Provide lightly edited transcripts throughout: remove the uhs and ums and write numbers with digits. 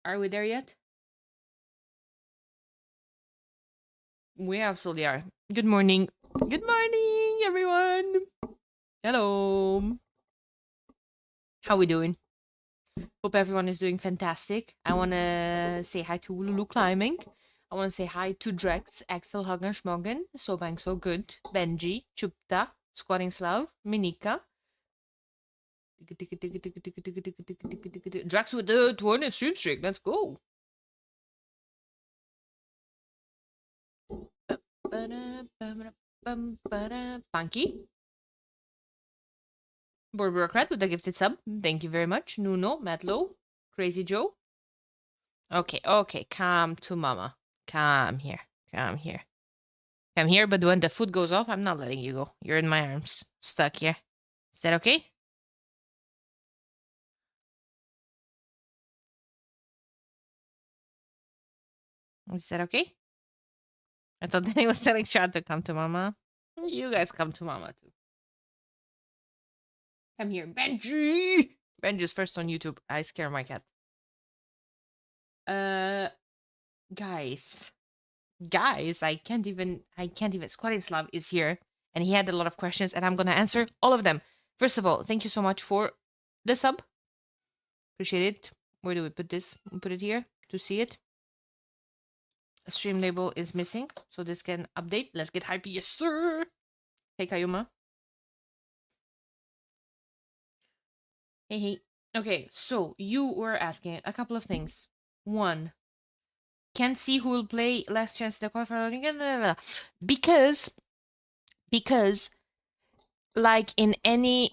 Are we there yet? We absolutely are. Good morning. Good morning, everyone. Hello. How we doing? Hope everyone is doing fantastic. I want to say hi to Lulu Climbing. I want to say hi to Drex, Axel, Hagen, Schmogen, So Bang So Good, Benji, Chupta, Squatting Slav, Minika. Drex with the 20 stream streak. Let's go. Punky. Board Bureaucrat with a gifted sub. Thank you very much. Nuno, Matlow, Crazy Joe. Okay, okay. Come to mama. Come here. Come here. Come here, but when the food goes off, I'm not letting you go. You're in my arms. Stuck here. Is that okay? Is that okay? I thought Danny was telling Chad to come to mama. You guys come to mama too. Come here, Benji! Benji's first on YouTube. I scare my cat. Guys. Guys, I can't even. Squatting Slav is here, and he had a lot of questions, and I'm gonna answer all of them. First of all, thank you so much for the sub. Appreciate it. Where do we put this? We put it here to see it. A stream label is missing, so this can update. Let's get hype. Yes, sir. Hey, Kayuma. Hey, hey. Okay, so you were asking a couple of things. One, can't see who will play last chance to qualify. Because like in any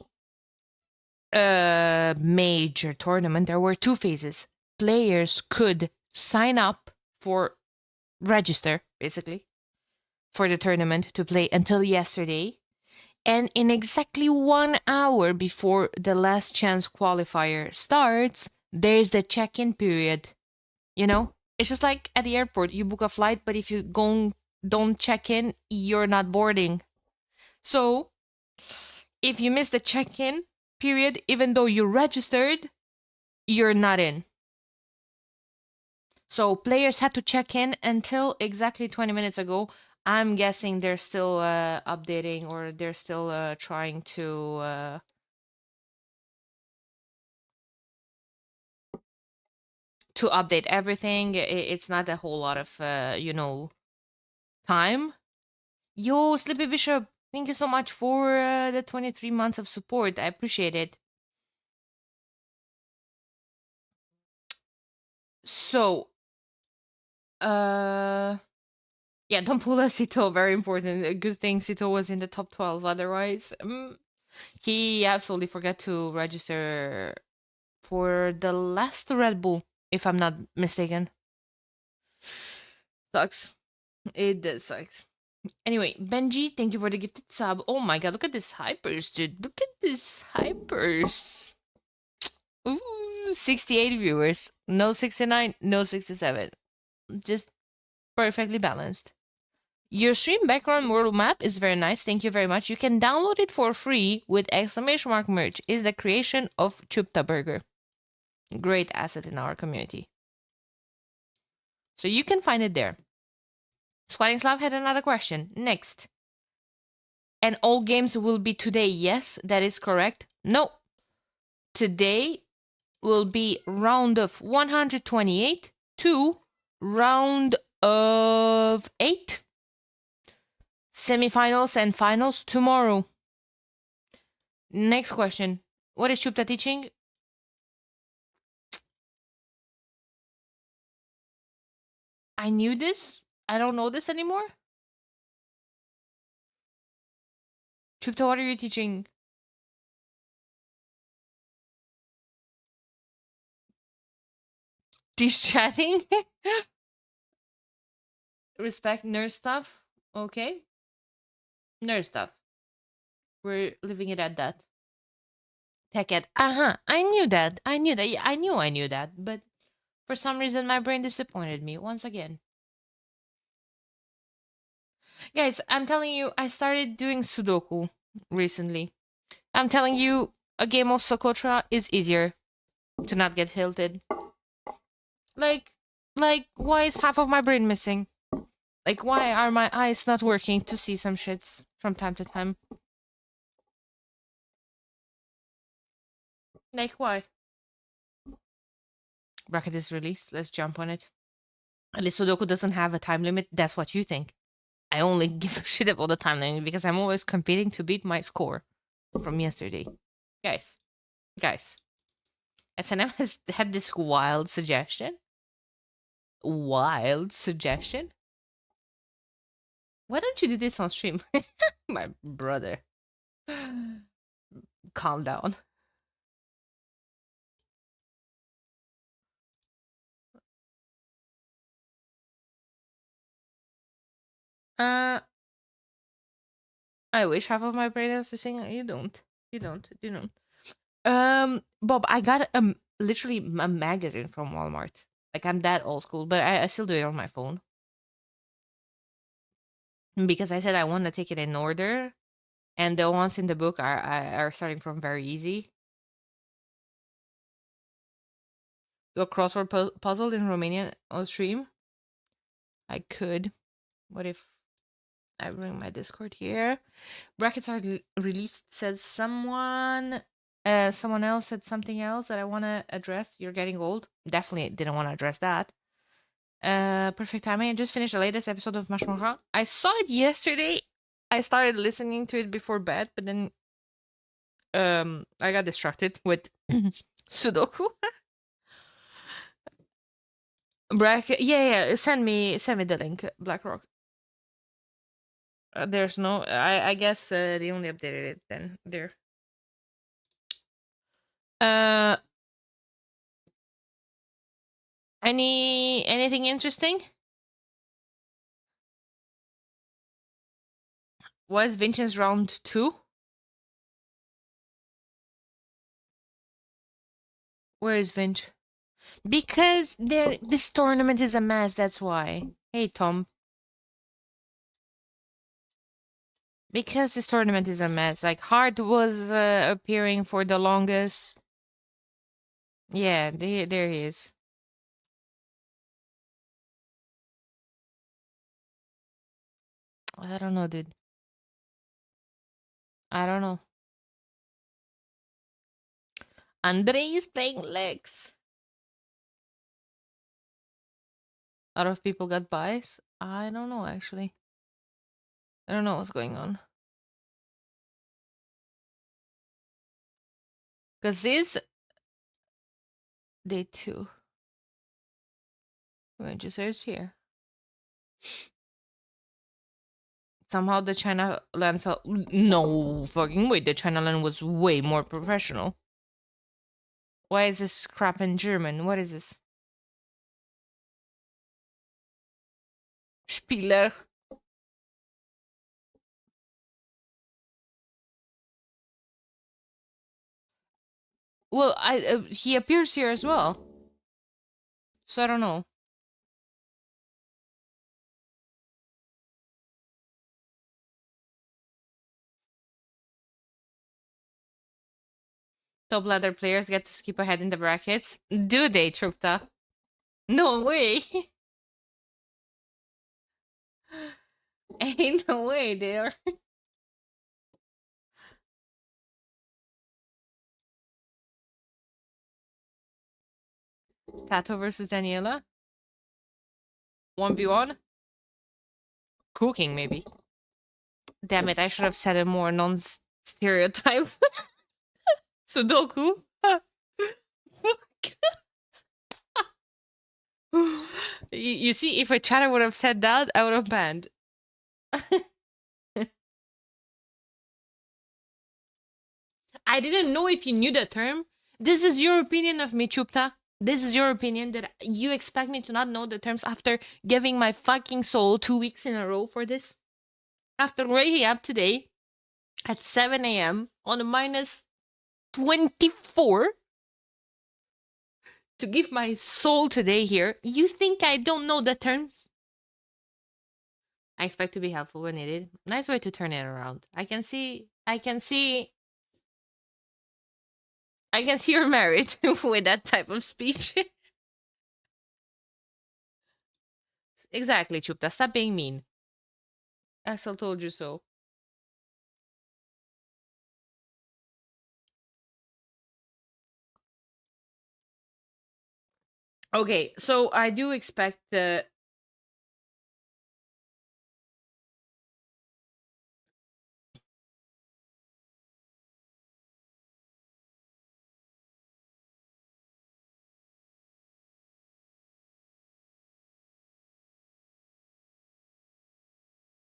major tournament, there were two phases. Players could sign up for register, basically, for the tournament to play until yesterday. And in exactly 1 hour before the last chance qualifier starts, there's the check-in period. You know? It's just like at the airport, you book a flight, but if you don't check in, you're not boarding. So, if you miss the check-in period, even though you registered, you're not in. So players had to check in until exactly 20 minutes ago. I'm guessing they're still updating, or they're still trying to update everything. It's not a whole lot of time. Yo, Slippy Bishop, thank you so much for the 23 months of support. I appreciate it. So, yeah, don't pull a Sito. Very important. A good thing Sito was in the top 12. Otherwise, he absolutely forgot to register for the last Red Bull, if I'm not mistaken. Sucks. It does sucks. Anyway, Benji, thank you for the gifted sub. Oh my god, look at this hypers, dude. Look at this hypers. Ooh, 68 viewers. No 69, no 67. Just perfectly balanced. Your stream background world map is very nice. Thank you very much. You can download it for free with exclamation mark merch. Is the creation of Chupta Burger. Great asset in our community. So you can find it there. Squatting Slav had another question. Next. And all games will be today. Yes, that is correct. No. Today will be round of 128 to round of 8. Semifinals and finals tomorrow. Next question. What is Chupta teaching? I knew this. I don't know this anymore. Chupta, what are you teaching? Teach chatting? Respect nurse stuff. Okay. Nurse stuff. We're leaving it at that. Tech ed. I knew that. I knew that. Yeah, I knew that. But for some reason, my brain disappointed me once again. Guys, I'm telling you, I started doing Sudoku recently. I'm telling you, a game of Socotra is easier to not get tilted. Like, why is half of my brain missing? Like, why are my eyes not working to see some shits from time to time? Like, why? Bracket is released. Let's jump on it. At least Sudoku doesn't have a time limit. That's what you think. I only give a shit about the time limit because I'm always competing to beat my score from yesterday. Guys. SNM has had this wild suggestion. Wild suggestion? Why don't you do this on stream? My brother. Calm down. Uh, I wish half of my brain was missing. You don't. You don't. You don't. Bob, I got literally a magazine from Walmart. Like I'm that old school, but I still do it on my phone because I said I want to take it in order, and the ones in the book are starting from very easy. Do a crossword puzzle in Romanian on stream. I could. What if I bring my Discord here? Brackets are released. Says someone. Someone else said something else that I want to address. You're getting old. Definitely didn't want to address that. Perfect timing. I just finished the latest episode of Mashmora. I saw it yesterday. I started listening to it before bed, but then I got distracted with Sudoku. Bracket. Yeah. Send me the link. BlackRock. There's no. I guess they only updated it then. There. Anything interesting? Was Vincent's round 2? Where is Vince? Because this tournament is a mess, that's why. Hey, Tom. Because this tournament is a mess. Like, Hart was appearing for the longest. Yeah, there he is. I don't know, dude. I don't know. Andre is playing Lex. A lot of people got buys. I don't know, actually. I don't know what's going on. Because this... Day 2. Registers here. Somehow the China land felt... No fucking way. The China land was way more professional. Why is this crap in German? What is this? Spieler. Well, he appears here as well. So I don't know. Top ladder players get to skip ahead in the brackets. Do they, Trupta? No way. Ain't no way they are. Tato versus Daniela. 1v1. Cooking, maybe. Damn it, I should have said a more non-stereotype. Sudoku. You see, if a chatter would have said that, I would have banned. I didn't know if you knew the term. This is your opinion of me, Chupta. This is your opinion that you expect me to not know the terms after giving my fucking soul 2 weeks in a row for this? After waking up today at 7 a.m. on a minus 24 to give my soul today here, you think I don't know the terms? I expect to be helpful when needed. Nice way to turn it around. I can see you're married with that type of speech. Exactly, Chupta. Stop being mean. Axel told you so. Okay, so I do expect the.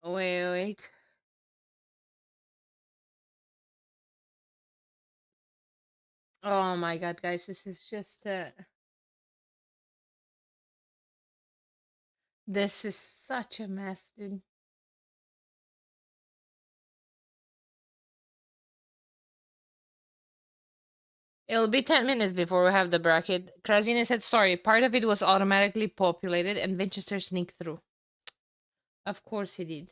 Wait, wait. Oh my god, guys, this is just. This is such a mess, dude. It'll be 10 minutes before we have the bracket. Krazina said, sorry, part of it was automatically populated and Winchester sneaked through. Of course he did.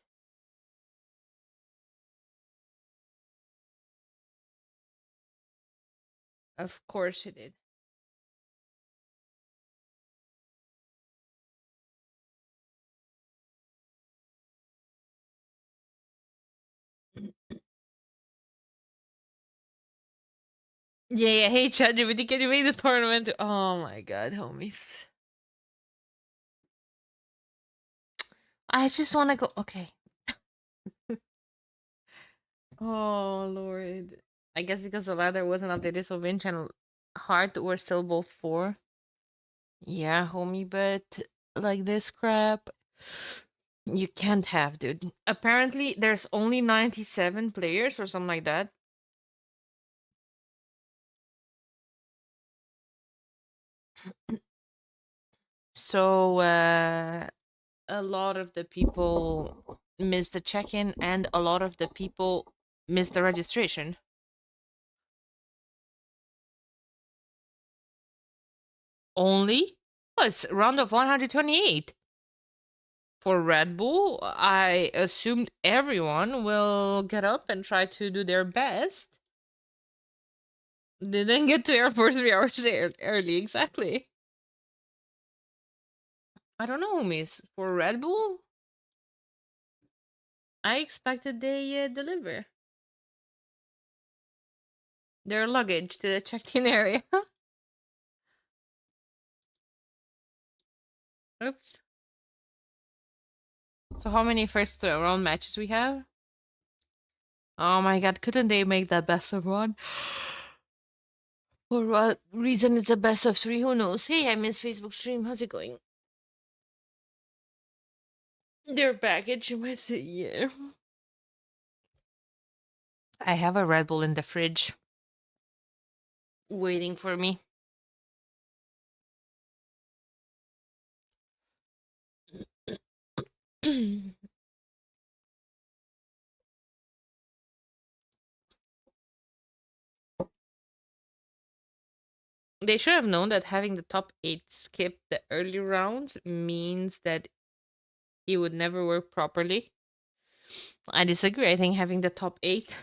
Of course he did. Yeah, yeah. Hey, ChatGPT, can you make the tournament? Oh my god, homies. I just want to go. Okay. Oh, Lord. I guess because the ladder wasn't updated, so Vinch and Heart were still both 4. Yeah, homie, but like this crap, you can't have, dude. Apparently, there's only 97 players or something like that. So, a lot of the people missed the check-in and a lot of the people missed the registration. Only? Oh, it's round of 128. For Red Bull, I assumed everyone will get up and try to do their best. They didn't get to airport 3 hours early, exactly. I don't know, miss. For Red Bull, I expected they deliver their luggage to the checked-in area. Oops. So how many first round matches we have? Oh my god, couldn't they make that best of one? For what reason it's a best of 3? Who knows? Hey, I miss Facebook stream. How's it going? Their package with yeah. I have a Red Bull in the fridge waiting for me. They should have known that having the top 8 skip the early rounds means that it would never work properly. I disagree. I think having the top 8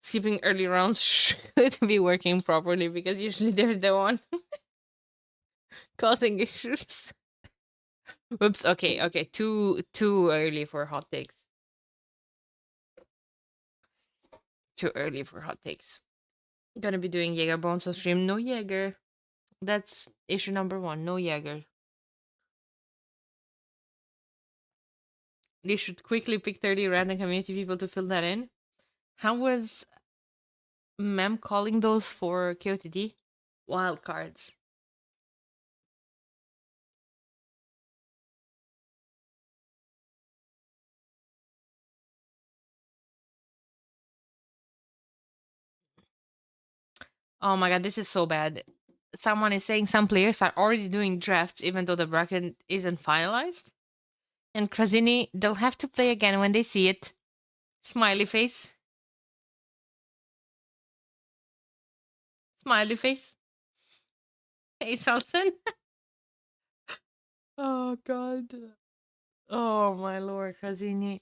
skipping early rounds should be working properly because usually they're the one causing issues. Oops. Okay. Okay. Too early for hot takes. Too early for hot takes. Gonna be doing Jaeger Bones on stream. No Jaeger. That's issue number 1. No Jaeger. They should quickly pick 30 random community people to fill that in. How was Mem calling those for KOTD? Wild cards. Oh my god, this is so bad. Someone is saying some players are already doing drafts even though the bracket isn't finalized. And Krazini, they'll have to play again when they see it. Smiley face. Smiley face. Hey, Salson. Oh god. Oh my lord, Krazini.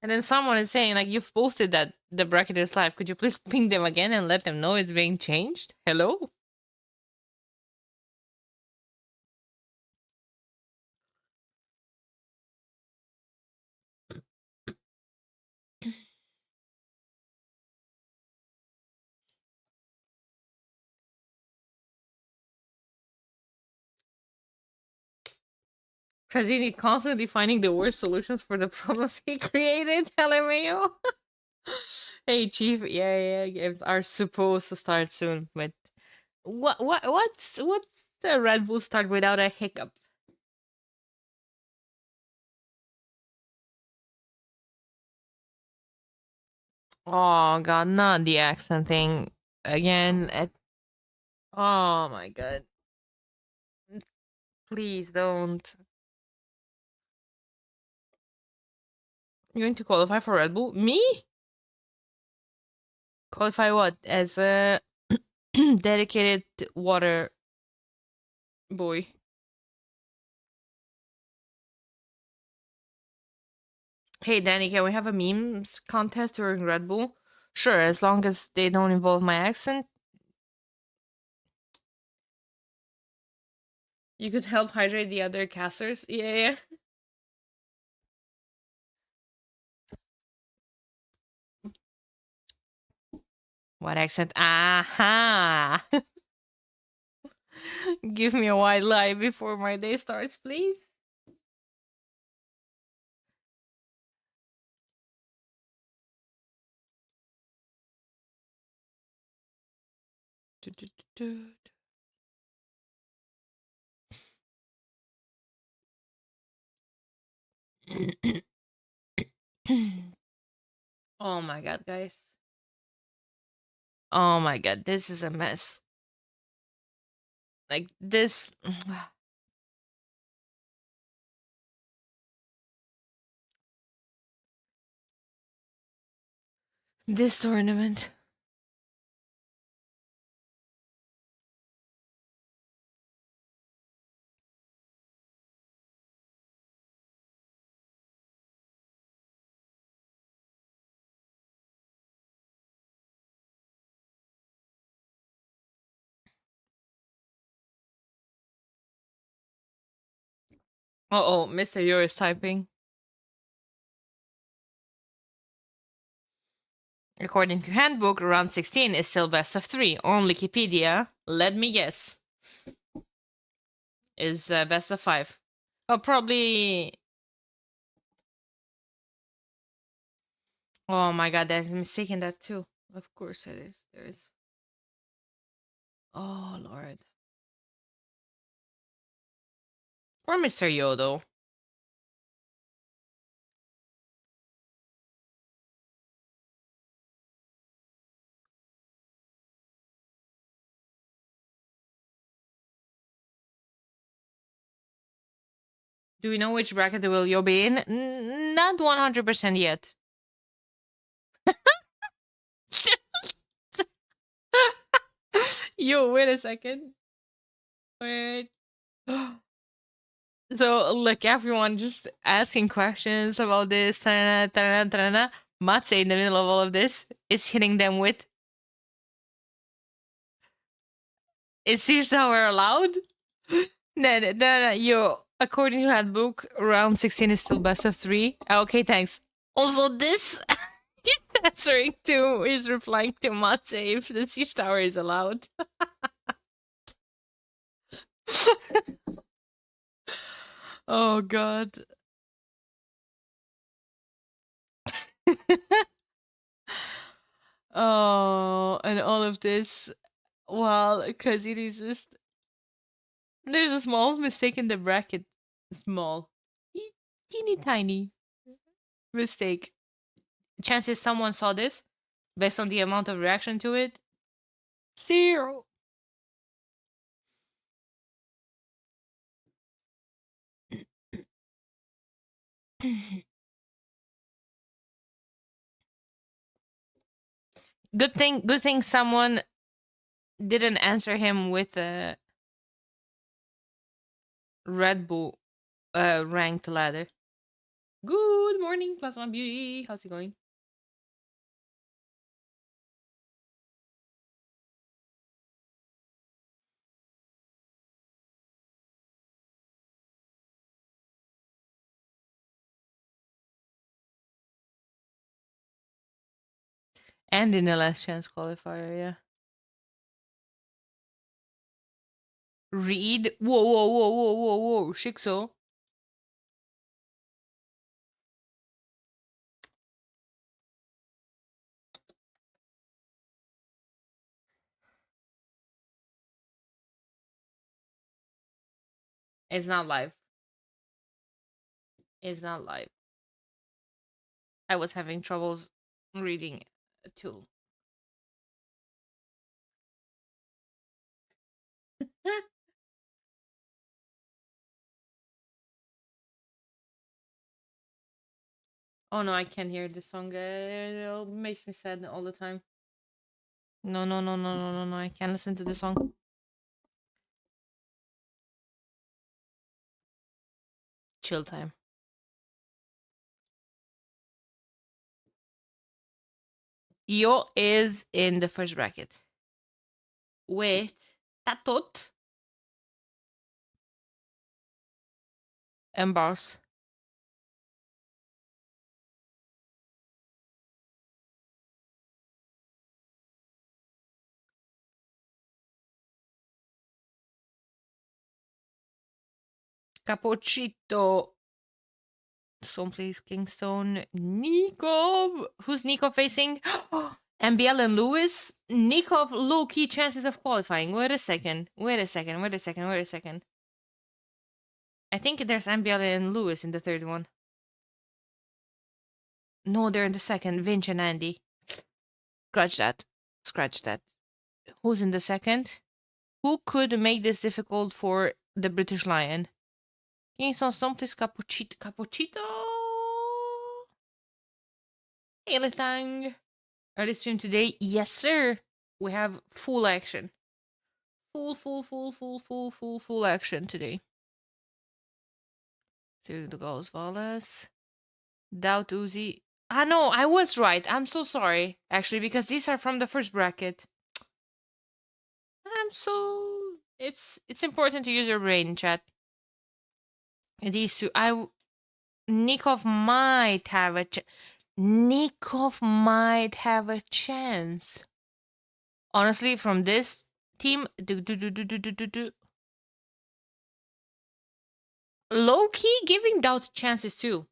And then someone is saying, like, you've posted that the bracket is live. Could you please ping them again and let them know it's being changed? Hello? Kazini constantly finding the worst solutions for the problems he created. LMAO. Hey, Chief. Yeah, games are supposed to start soon, but what's the Red Bull start without a hiccup? Oh God, not the accent thing again. Oh my God, please don't. You're going to qualify for Red Bull? Me? Qualify what? As a dedicated water boy. Hey Danny, can we have a memes contest during Red Bull? Sure, as long as they don't involve my accent. You could help hydrate the other casters. Yeah. What accent? Aha! Give me a white lie before my day starts, please. Oh my God, guys. Oh my God, this is a mess. Like this. This tournament. Oh, Mr. Yor is typing. According to handbook, round 16 is still best of 3. On Wikipedia, let me guess, is best of 5. Oh, probably. Oh my God, there's a mistake in that too. Of course it is. There is. Oh Lord. Poor Mr. Yodo. Do we know which bracket will you be in? Not 100% yet. Yo, wait a second. Wait. So, look, everyone just asking questions about this. Matze, in the middle of all of this, is hitting them with, is Siege Tower allowed? No, yo, according to handbook, round 16 is still best of 3. Okay, thanks. Also, this, he's answering to, he's replying to Matze if the Siege Tower is allowed. Oh, God. Oh, and all of this, well, because it is just, there's a small mistake in the bracket. Small. Teeny tiny mistake. Chances someone saw this, based on the amount of reaction to it, 0. Good thing someone didn't answer him with a Red Bull ranked ladder. Good morning, Plasma Beauty. How's it going? And in the last chance qualifier, yeah. Read. Whoa, Shikso. It's not live. It's not live. I was having troubles reading too. Oh no, I can't hear this song. It makes me sad all the time. No, no, no, no, no, no, no. I can't listen to this song. Chill time. Io is in the first bracket with Tatot and Boss. Capocito. Someplace Kingstone. Nikov. Who's Nikov facing? MBL and Lewis. Nikov low key chances of qualifying. Wait a second. Wait a second. Wait a second. Wait a second. I think there's MBL and Lewis in the third one. No, they're in the second. Vince and Andy. Scratch that. Scratch that. Who's in the second? Who could make this difficult for the British Lion? Kingston Someplace Cappuccito. Cappuccito? Tang. Early stream today. Yes, sir. We have full action. Full action today. To the goals, Wallace. Doubt Uzi. Ah, no, I was right. I'm so sorry, actually, because these are from the first bracket. I'm so... It's important to use your brain, chat. These two... Nikov might have a Nikov might have a chance. Honestly, from this team... Low-key giving Doubt chances too.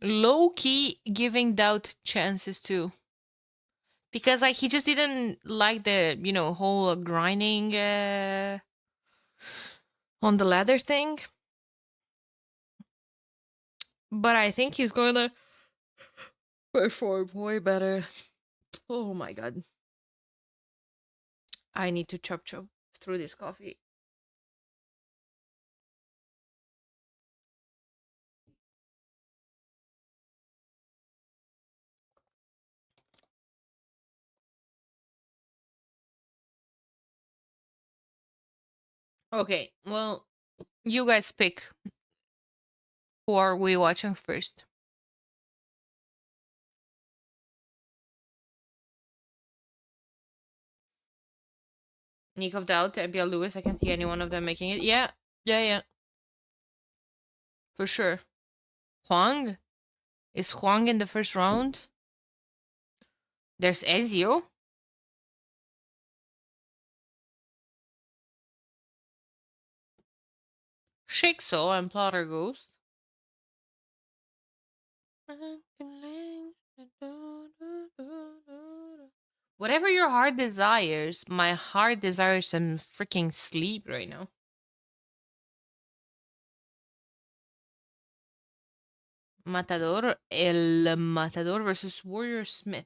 Low-key giving Doubt chances too. Because, like, he just didn't like the, you know, whole grinding on the ladder thing. But I think he's gonna perform way better. Oh my god. I need to chop through this coffee. Okay, well, you guys pick. Who are we watching first? Nick of Doubt, MBL Lewis. I can't see any one of them making it. Yeah. For sure. Huang? Is Huang in the first round? There's Ezio. Shikso and Plotter Ghost. Whatever your heart desires, my heart desires some freaking sleep right now. El Matador versus Warrior Smith.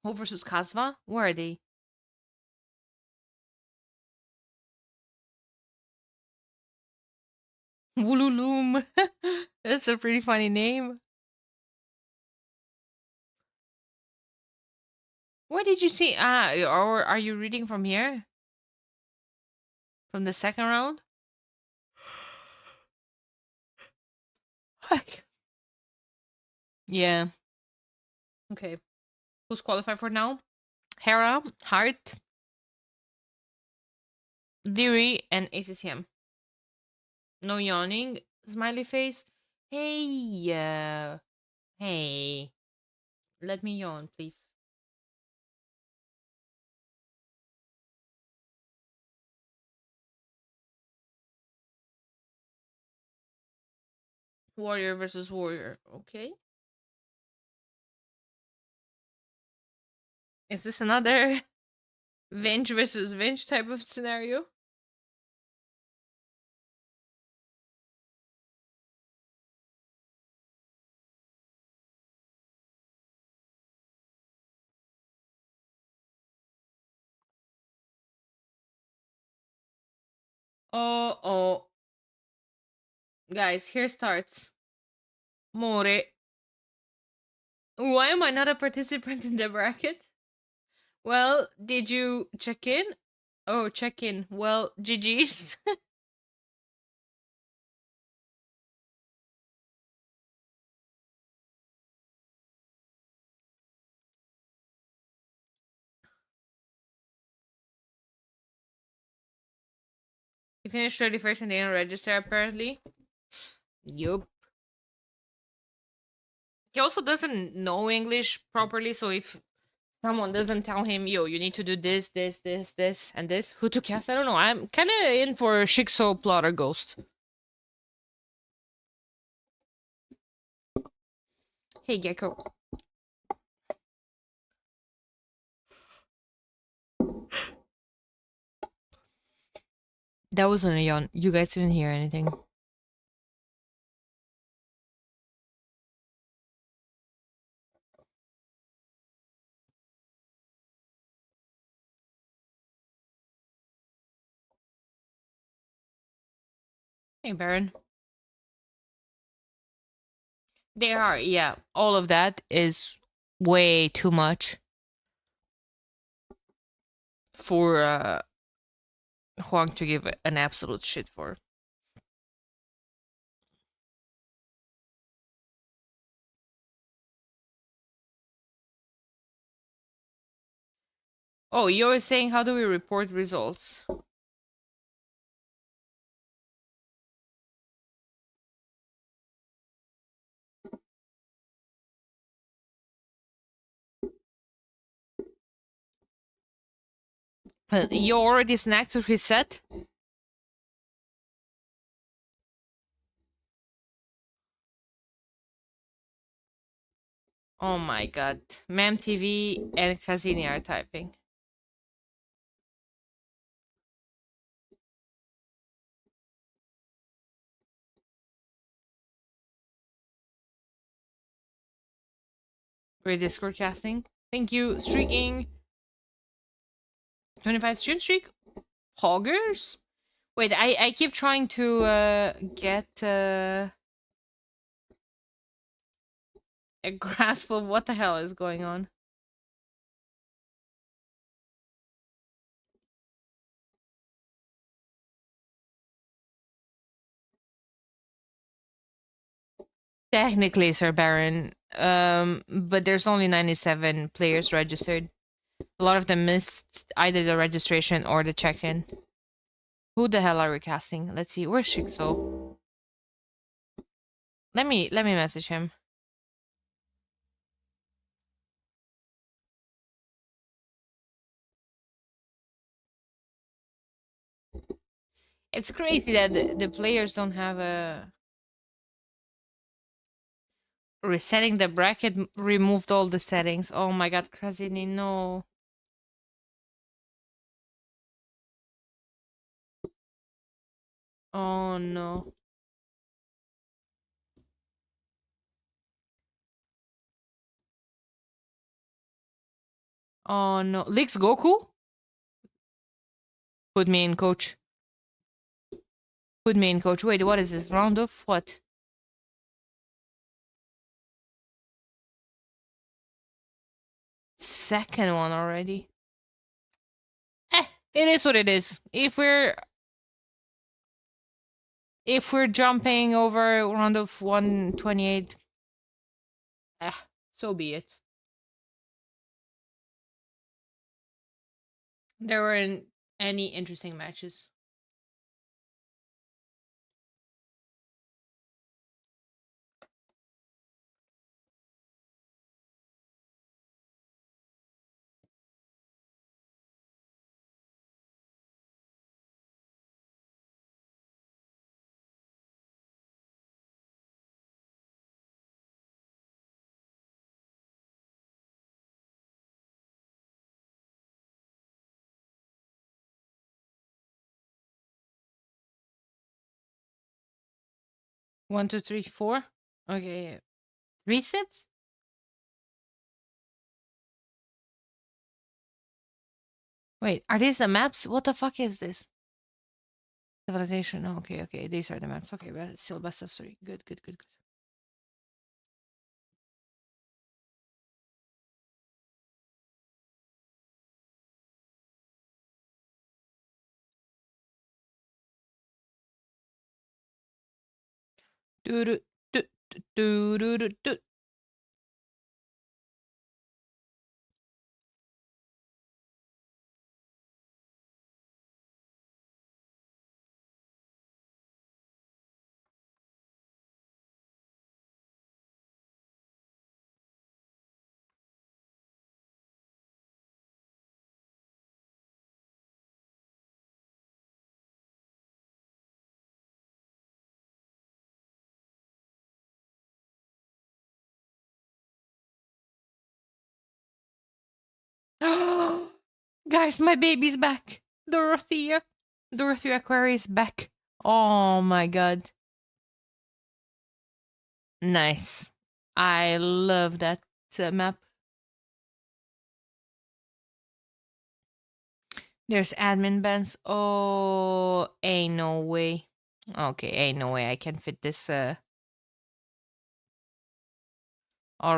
Who versus Kasva? Where are they? Wululum. That's a pretty funny name. What did you see? Or are you reading from here? From the second round? Yeah. Okay. Who's qualified for now? Hera, Hart, Deary, and ACCM. No yawning. Smiley face. Hey. Hey. Let me yawn, please. Warrior versus warrior. Okay. Is this another Venge versus Venge type of scenario? Uh-oh. Guys, here starts. More. Why am I not a participant in the bracket? Well, did you check in? Oh, check in. Well, GG's. You finished 31st and they don't register, apparently. Yup. He also doesn't know English properly, so if someone doesn't tell him, yo, you need to do this, this, this, this, and this, who took yes? I don't know. I'm kind of in for Shikso Plotter Ghost. Hey, Gecko. That wasn't a yawn. You guys didn't hear anything. Hey, Baron. They are, yeah. All of that is way too much for Huang to give an absolute shit for. Oh, you were saying how do we report results? You already snacked to reset? Oh my god. Ma'am TV and Krazini are typing. We're Discord casting. Thank you. Streaking. 25 stream streak? Hoggers? Wait, I keep trying to get a grasp of what the hell is going on. Technically, Sir Baron, but there's only 97 players registered. A lot of them missed either the registration or the check-in. Who the hell are we casting? Let's see. Where's Shikso? Let me message him. It's crazy that the players don't have a resetting the bracket removed all the settings. Oh my god, Krazini, no. Oh no. Oh no. Leaks Goku? Put me in, coach. Put me in, coach. Wait, what is this? Round of what? Second one already. It is what it is. If we're jumping over round of 128, so be it. There weren't any interesting matches. One, two, three, four. Okay. 3 sips? Wait, are these the maps? What the fuck is this? Civilization. Oh, okay, okay. These are the maps. Okay, but still best of three. Good, good, good, good. Do do do do do do do. Guys, my baby's back. Dorothea. Dorothea Aquaria is back. Oh my god. Nice. I love that map. There's admin bans. Oh, ain't no way. Okay, ain't no way I can fit this. All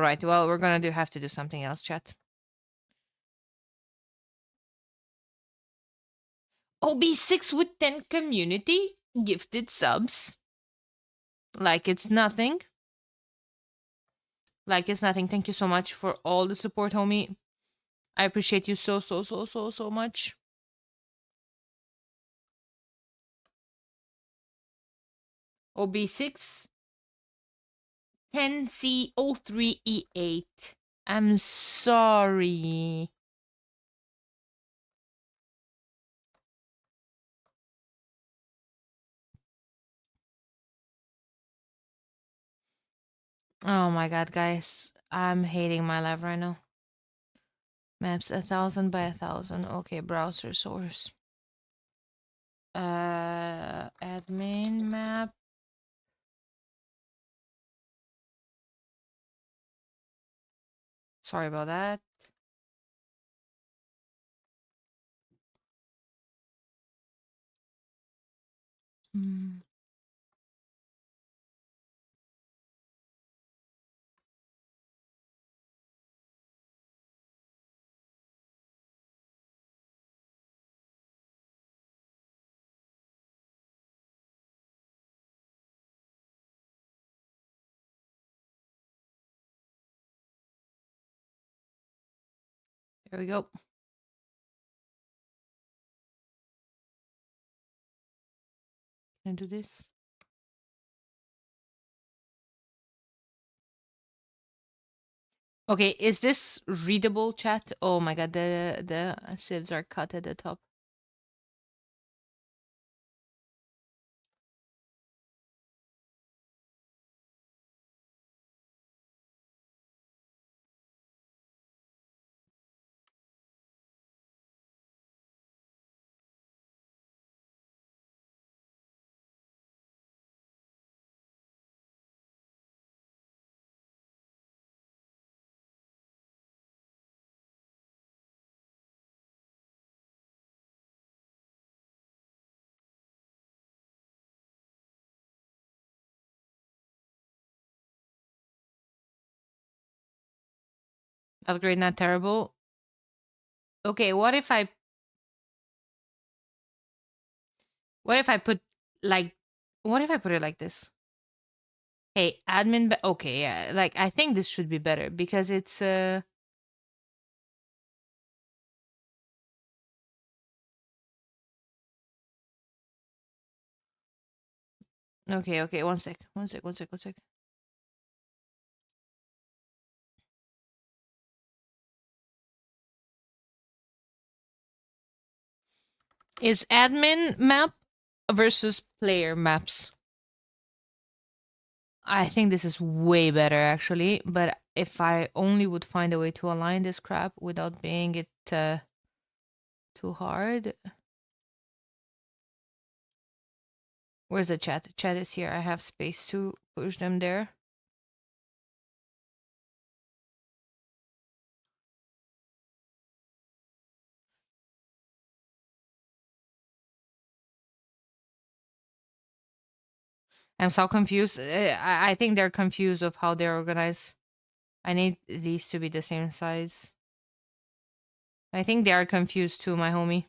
right. Well, we're gonna have to do something else, chat. OB6 with 10 community gifted subs. Like it's nothing. Like it's nothing. Thank you so much for all the support, homie. I appreciate you so, so, so, so, so much. OB6 10C03E8. I'm sorry. Oh my god, guys. I'm hating my life right now. Maps 1,000 by 1,000. Okay, browser source. Admin map. Sorry about that. Hmm. There we go. Can I do this? Okay, is this readable, chat? Oh my god, the sieves are cut at the top. Upgrade not terrible. Okay, what if I put like what if I put it like this? Hey, admin okay, yeah. Like I think this should be better because it's okay, okay, one sec. One sec, one sec, one sec. Is admin map versus player maps. I think this is way better actually, but if I only would find a way to align this crap without being it too hard. Where's the chat? Chat is here. I have space to push them there. I'm so confused. I think they're confused of how they're organized. I need these to be the same size. I think they are confused too, my homie.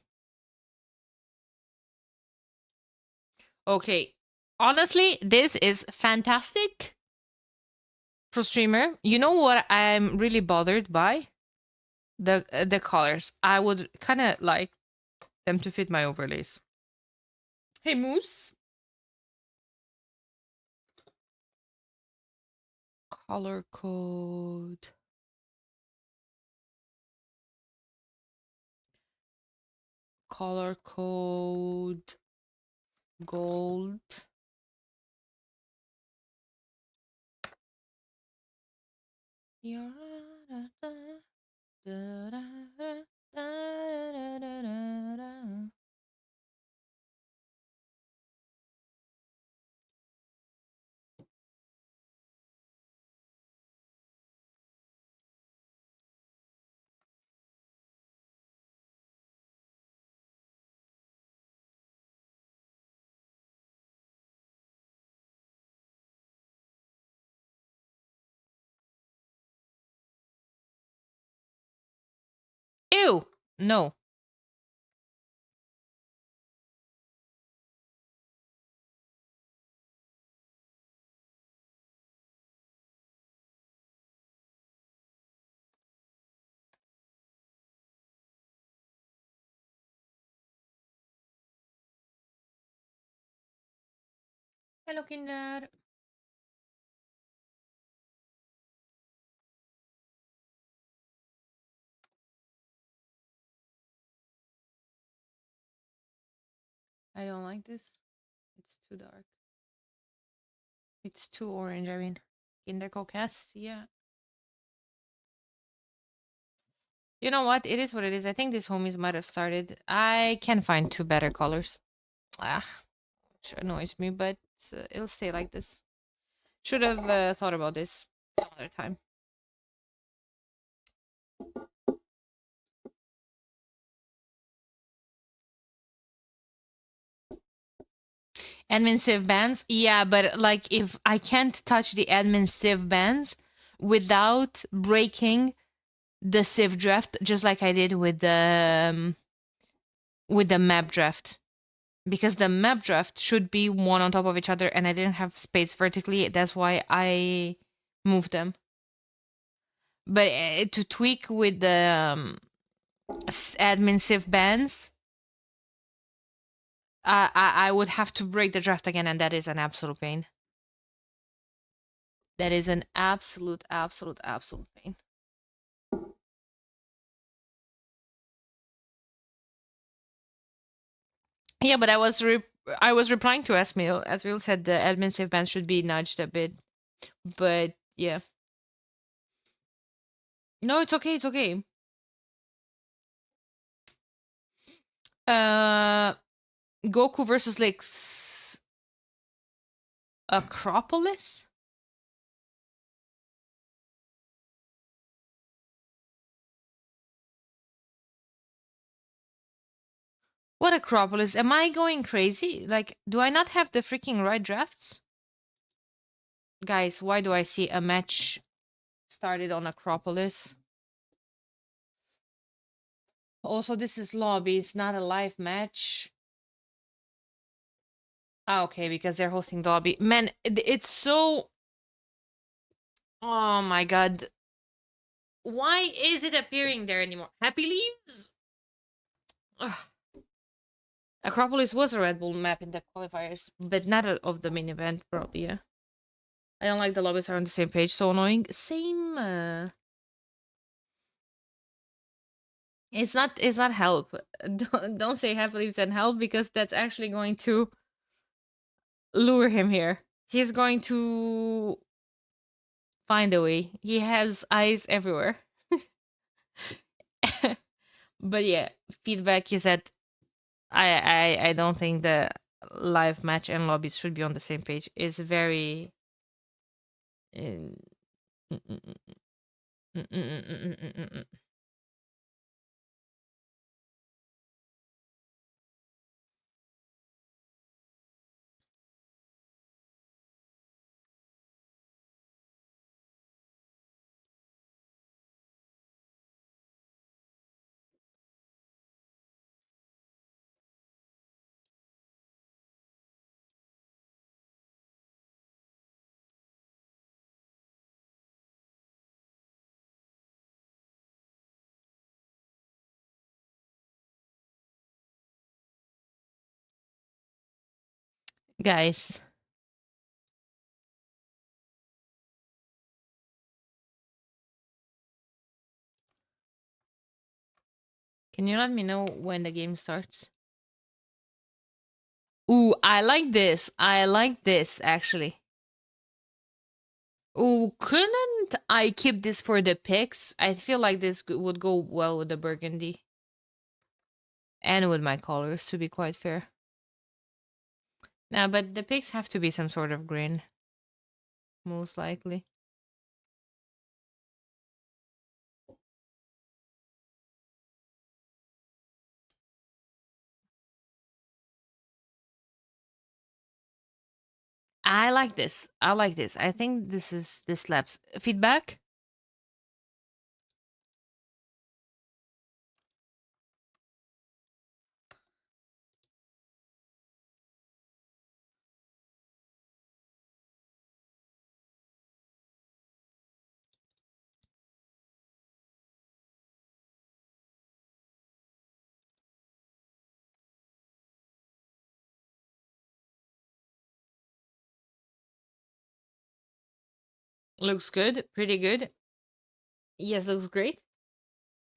Okay. Honestly, this is fantastic pro streamer. You know what I'm really bothered by? The colors. I would kind of like them to fit my overlays. Hey, Moose. Color code. Color code. Gold. Ew. No. Hello, Kinder. I don't like this. It's too dark. It's too orange, I mean. Kinder Coquest, yeah. You know what? It is what it is. I think these homies might have started. I can find two better colors. Ah, which annoys me, but it'll stay like this. Should have thought about this some other time. Admin civ bands? Yeah, but like if I can't touch the admin civ bands without breaking the civ draft, just like I did with the map draft. Because the map draft should be one on top of each other and I didn't have space vertically. That's why I moved them. But to tweak with the admin civ bands, I would have to break the draft again, and that is an absolute pain. That is an absolute pain. Yeah, but I was replying to Esmil. Esmil said the admin civ bands should be nudged a bit, but yeah. No, it's okay. It's okay. Goku versus like Acropolis. What Acropolis? Am I going crazy? Like, do I not have the freaking right drafts? Guys, why do I see a match started on Acropolis? Also, this is lobby. It's not a live match. Ah, okay, because they're hosting the lobby. Man, it's so... Oh my god. Why is it appearing there anymore? Happy Leaves? Ugh. Acropolis was a Red Bull map in the qualifiers, but not of the main event, probably, yeah. I don't like the lobbies are on the same page, so annoying. Same, it's not help. Don't say Happy Leaves and help, because that's actually going to lure him here. He's going to find a way. He has eyes everywhere. But yeah, feedback is that I don't think the live match and lobbies should be on the same page. Is very mm, mm, mm, mm, mm, mm, mm, mm, mm. Guys, can you let me know when the game starts? Ooh, I like this. I like this actually. Ooh, couldn't I keep this for the picks? I feel like this would go well with the burgundy and with my colors, to be quite fair. Now, but the picks have to be some sort of green, most likely. I like this. I like this. I think this slaps. Feedback? Looks good. Pretty good. Yes, looks great.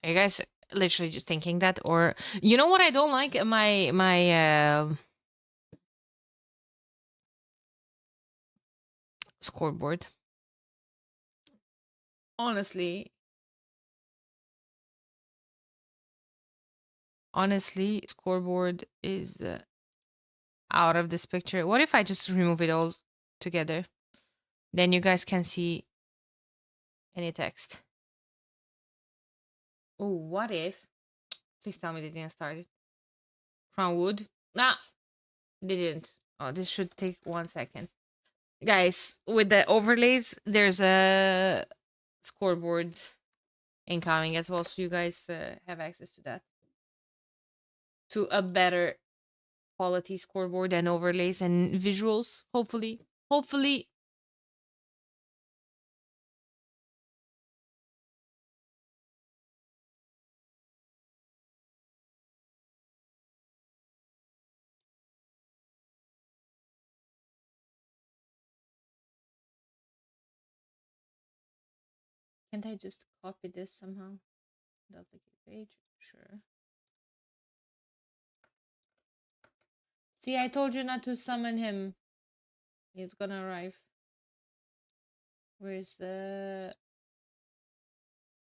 Are you guys literally just thinking that? Or you know what I don't like? My scoreboard. Honestly, honestly, scoreboard is out of this picture. What if I just remove it all together? Then you guys can see any text. Oh, what if? Please tell me they didn't start it. Crown wood. Nah, they didn't. Oh, this should take 1 second. Guys, with the overlays, there's a scoreboard incoming as well, so you guys have access to that. To a better quality scoreboard and overlays and visuals, hopefully. Hopefully. Can't I just copy this somehow? Duplicate page? Sure. See, I told you not to summon him. He's gonna arrive. Where's the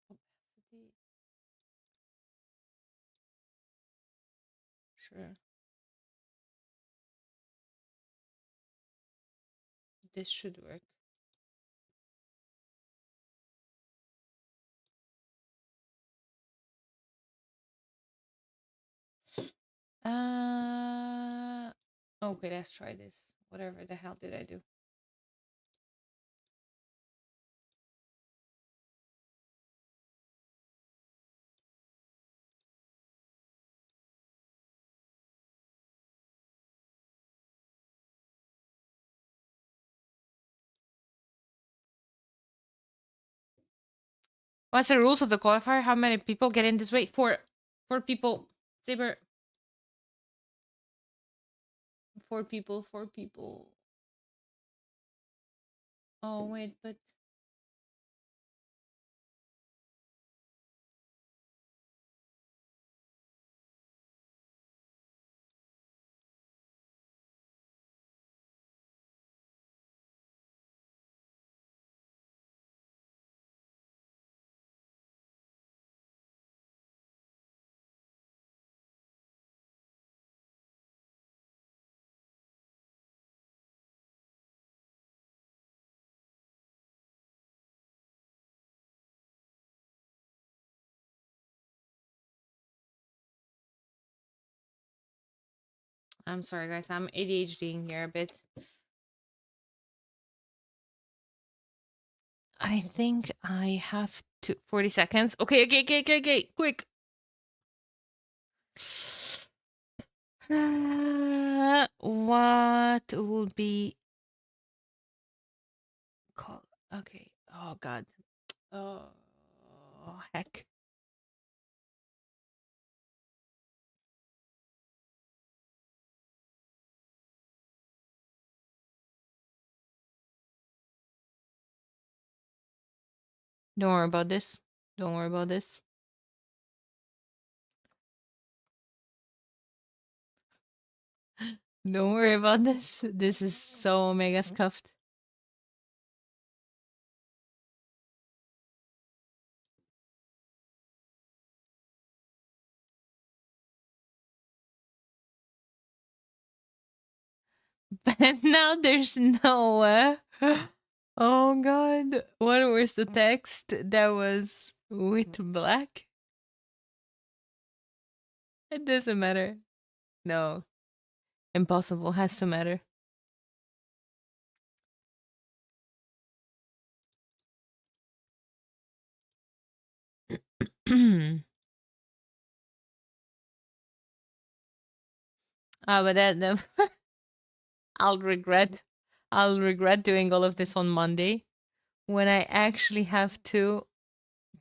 opacity? Sure. This should work. Okay, let's try this. Whatever the hell did I do? What's the rules of the qualifier? How many people get in this way? Four. Four people. Saber. Four people. Four people. Oh, wait, but I'm sorry, guys. I'm ADHDing here a bit. I think I have to 40 seconds. Okay, okay. Quick. What will be called? Okay. Oh god. Oh heck. Don't worry about this. Don't worry about this. Don't worry about this. This is so mega scuffed. But now there's no. Oh god. What was the text that was with black? It doesn't matter. No. Impossible has to matter. But that I'll regret I'll regret doing all of this on Monday when I actually have to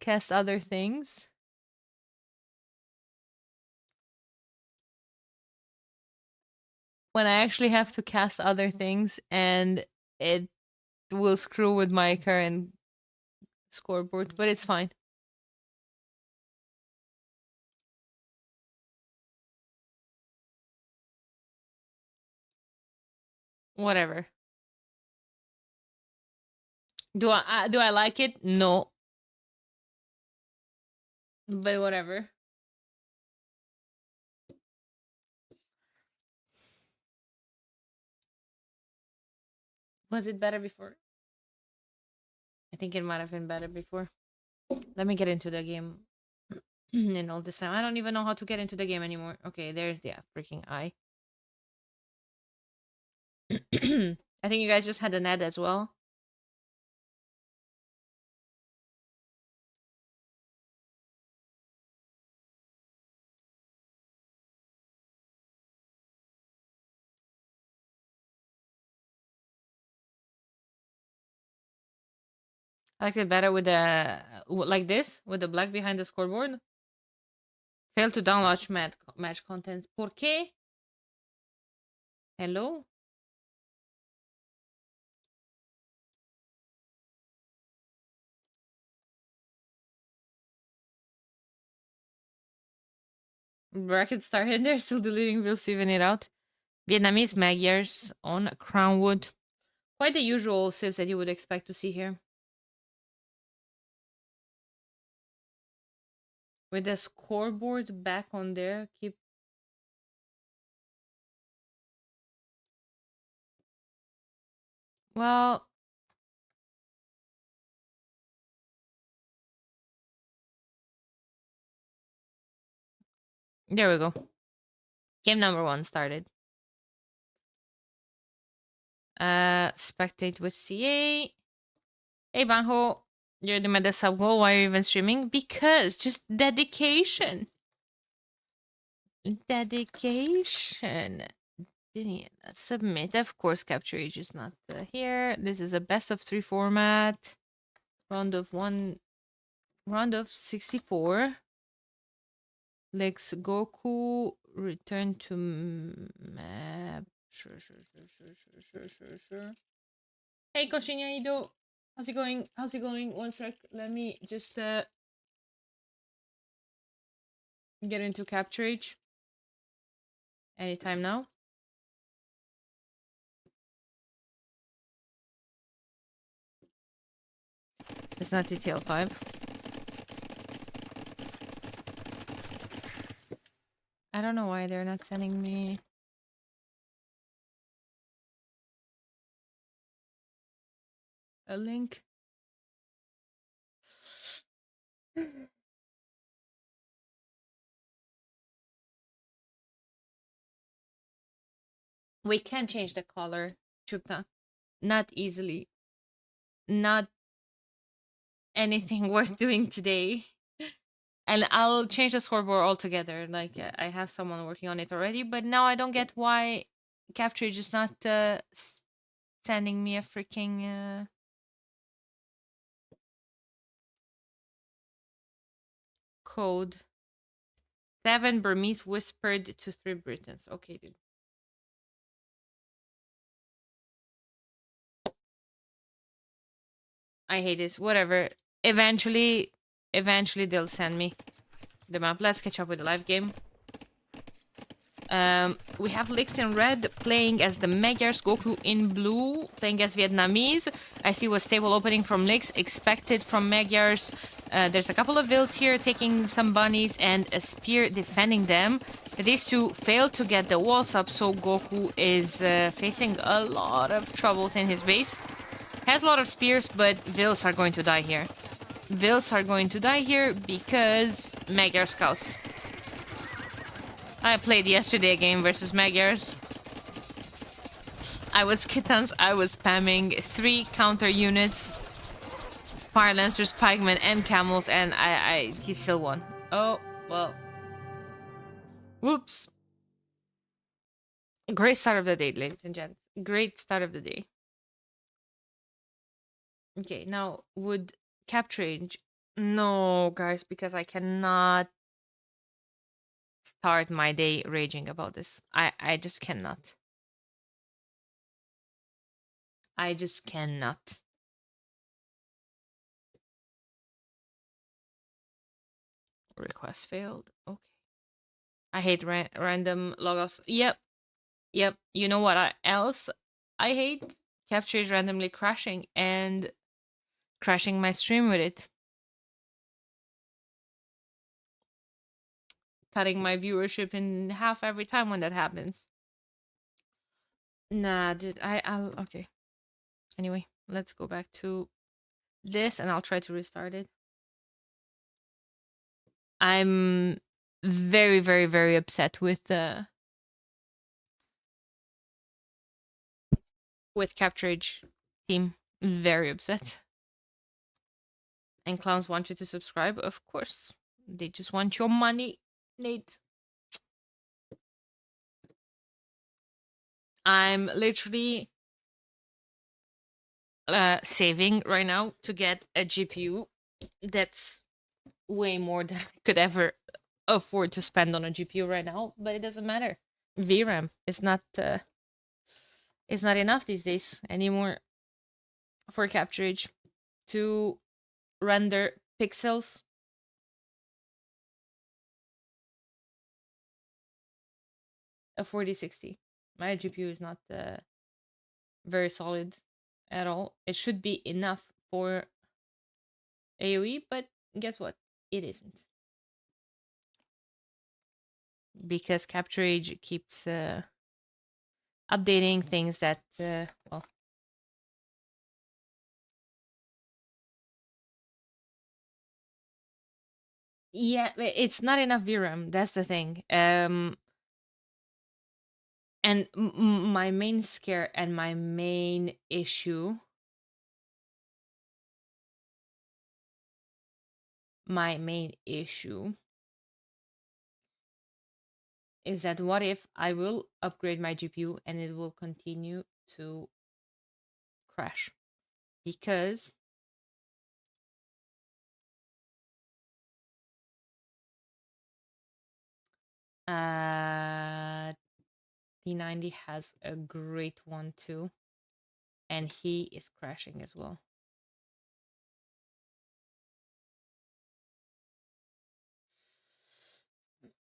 cast other things. When I actually have to cast other things and it will screw with my current scoreboard, but it's fine. Whatever. Do I like it? No, but whatever. Was it better before? I think it might have been better before. Let me get into the game. In all this time, I don't even know how to get into the game anymore. Okay, there's the freaking eye. I think you guys just had an ad as well. I like it better with the like this with the black behind the scoreboard. Fail to download match content. ¿Por qué? Hello? Bracket started. They're still deleting. We'll see even it out. Vietnamese Magyars on Crownwood. Quite the usual sieves that you would expect to see here. With the scoreboard back on there. Keep. Well. There we go. Game number 1 started. Spectate with CA. Hey Banho, you're the meta sub goal. Why are you even streaming? Because just dedication. Dedication. Daniela, submit. Of course, capture age is not here. This is a best of 3 format. Round of 64. Lex Goku. Return to map. Sure. Hey Koshinya, how's it going? How's it going? One sec. Let me just get into capture age. Anytime now. It's not TTL 5. I don't know why they're not sending me a link. We can change the color, Chupta. Not easily. Not anything worth doing today. And I'll change the scoreboard altogether. Like, I have someone working on it already, but now I don't get why Capture is not sending me a freaking code. 7 Burmese whispered to 3 Britons. Okay, dude. I hate this. Whatever. Eventually, eventually they'll send me the map. Let's catch up with the live game. We have Lix in red playing as the Magyars, Goku in blue playing as Vietnamese. I see what's table opening from Lix, expected from Magyars. There's a couple of Vills here taking some bunnies and a spear defending them. These two failed to get the walls up, so Goku is facing a lot of troubles in his base. Has a lot of spears, but Vills are going to die here. Vills are going to die here because Magyar scouts. I played yesterday a game versus Magyars. I was kittens, I was spamming 3 counter units, Fire Lancers, Pikemen, and Camels, and he still won. Oh, well. Whoops. Great start of the day, ladies and gents. Great start of the day. Okay, now would Captrage... No, guys, because I cannot start my day raging about this. I just cannot. I just cannot. Request failed. Okay. I hate random logouts. Yep. Yep. You know what else I hate? Capture randomly crashing and crashing my stream with it. Cutting my viewership in half every time when that happens. Nah, dude, I'll okay. Anyway, let's go back to this and I'll try to restart it. I'm very, very, very upset with Capturage team. Very upset. And clowns want you to subscribe, of course. They just want your money, Nate. I'm literally saving right now to get a GPU that's way more than I could ever afford to spend on a GPU right now, but it doesn't matter. VRAM is not enough these days anymore for Capturage to render pixels. A 4060. My GPU is not very solid at all. It should be enough for AoE, but guess what? It isn't. Because Capturage keeps updating things that, well, yeah, it's not enough VRAM. That's the thing. And my main scare and my main issue, is that what if I will upgrade my GPU and it will continue to crash? Because P90 has a great one too, and he is crashing as well.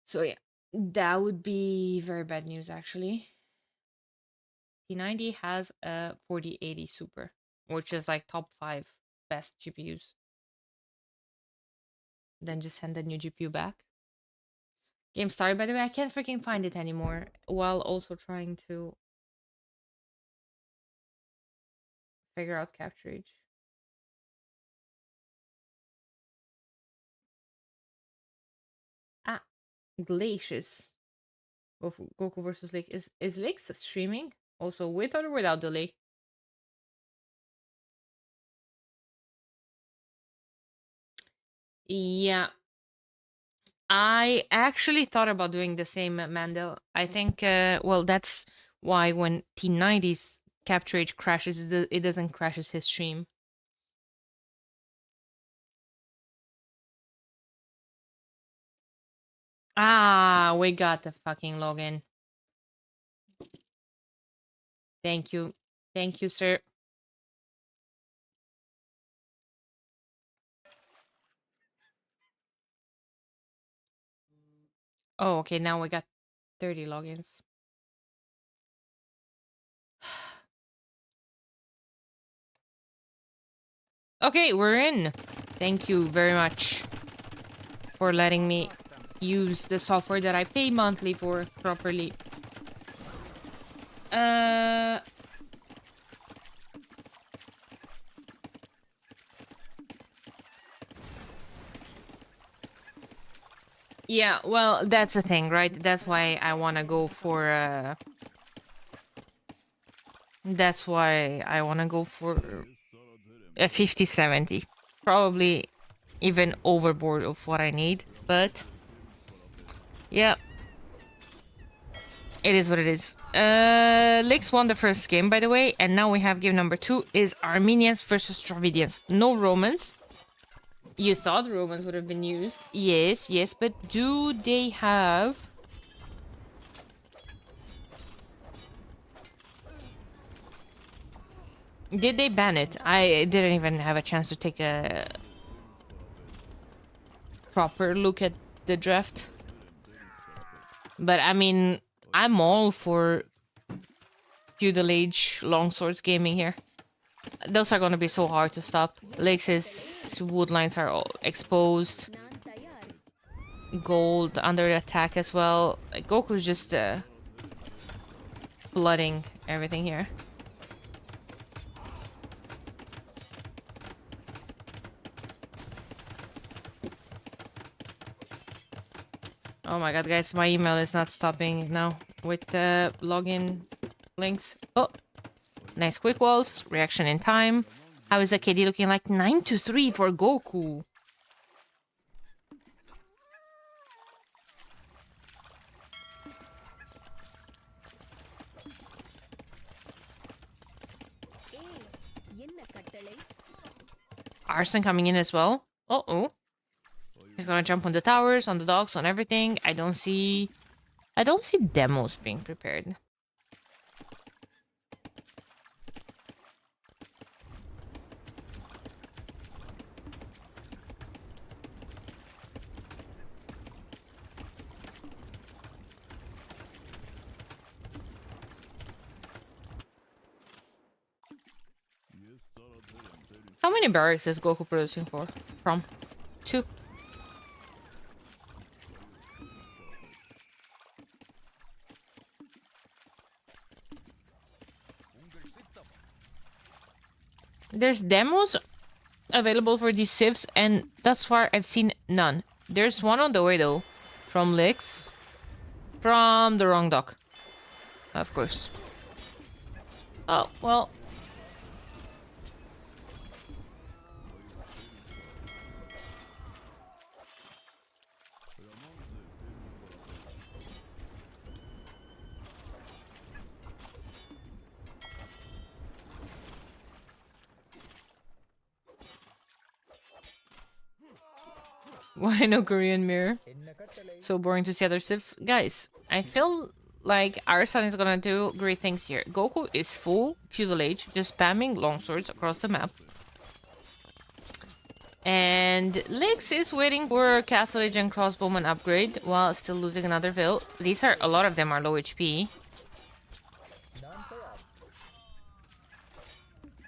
So yeah, that would be very bad news actually. P90 has a 4080 Super, which is like top 5 best GPUs. Then just send the new GPU back. Game started, by the way. I can't freaking find it anymore while also trying to figure out Capturage. Ah, Glacius. Goku versus Lake. Is Lake streaming? Also with or without delay? Yeah. I actually thought about doing the same, Mandel. I think, well, that's why when T90's Capturage crashes, it doesn't crashes his stream. Ah, we got the fucking login. Thank you. Thank you, sir. Oh, okay, now we got 30 logins. Okay, we're in. Thank you very much for letting me use the software that I pay monthly for properly. Yeah, well, that's the thing, right? That's why I want to go for that's why I want to go for a 50/70. Probably even overboard of what I need, but yeah, it is what it is. Lix won the first game, by the way, and now we have game number 2 is Armenians versus Dravidians. No Romans. You thought Romans would have been used. Yes, yes, but do they have... Did they ban it? I didn't even have a chance to take a proper look at the draft. But I mean, I'm all for feudal age longswords gaming here. Those are gonna be so hard to stop. Lix's wood lines are all exposed. Gold under attack as well. Like, Goku's just flooding everything here. Oh my god, guys, my email is not stopping now with the login links. Oh, nice quick walls. Reaction in time. How is the KD looking like? 9-3 for Goku. Arson coming in as well. Uh-oh. He's gonna jump on the towers, on the docks, on everything. I don't see demos being prepared. How many barracks is Goku producing from? 2. There's demos available for these civs, and thus far I've seen none. There's one on the way though, from Lix, from the wrong dock, of course. Oh, well. Why no Korean mirror? So boring to see other civs. Guys, I feel like our son is gonna do great things here. Goku is full feudal age, just spamming longswords across the map. And Lix is waiting for Castle Age and Crossbowman upgrade while still losing another Vil. A lot of them are low HP.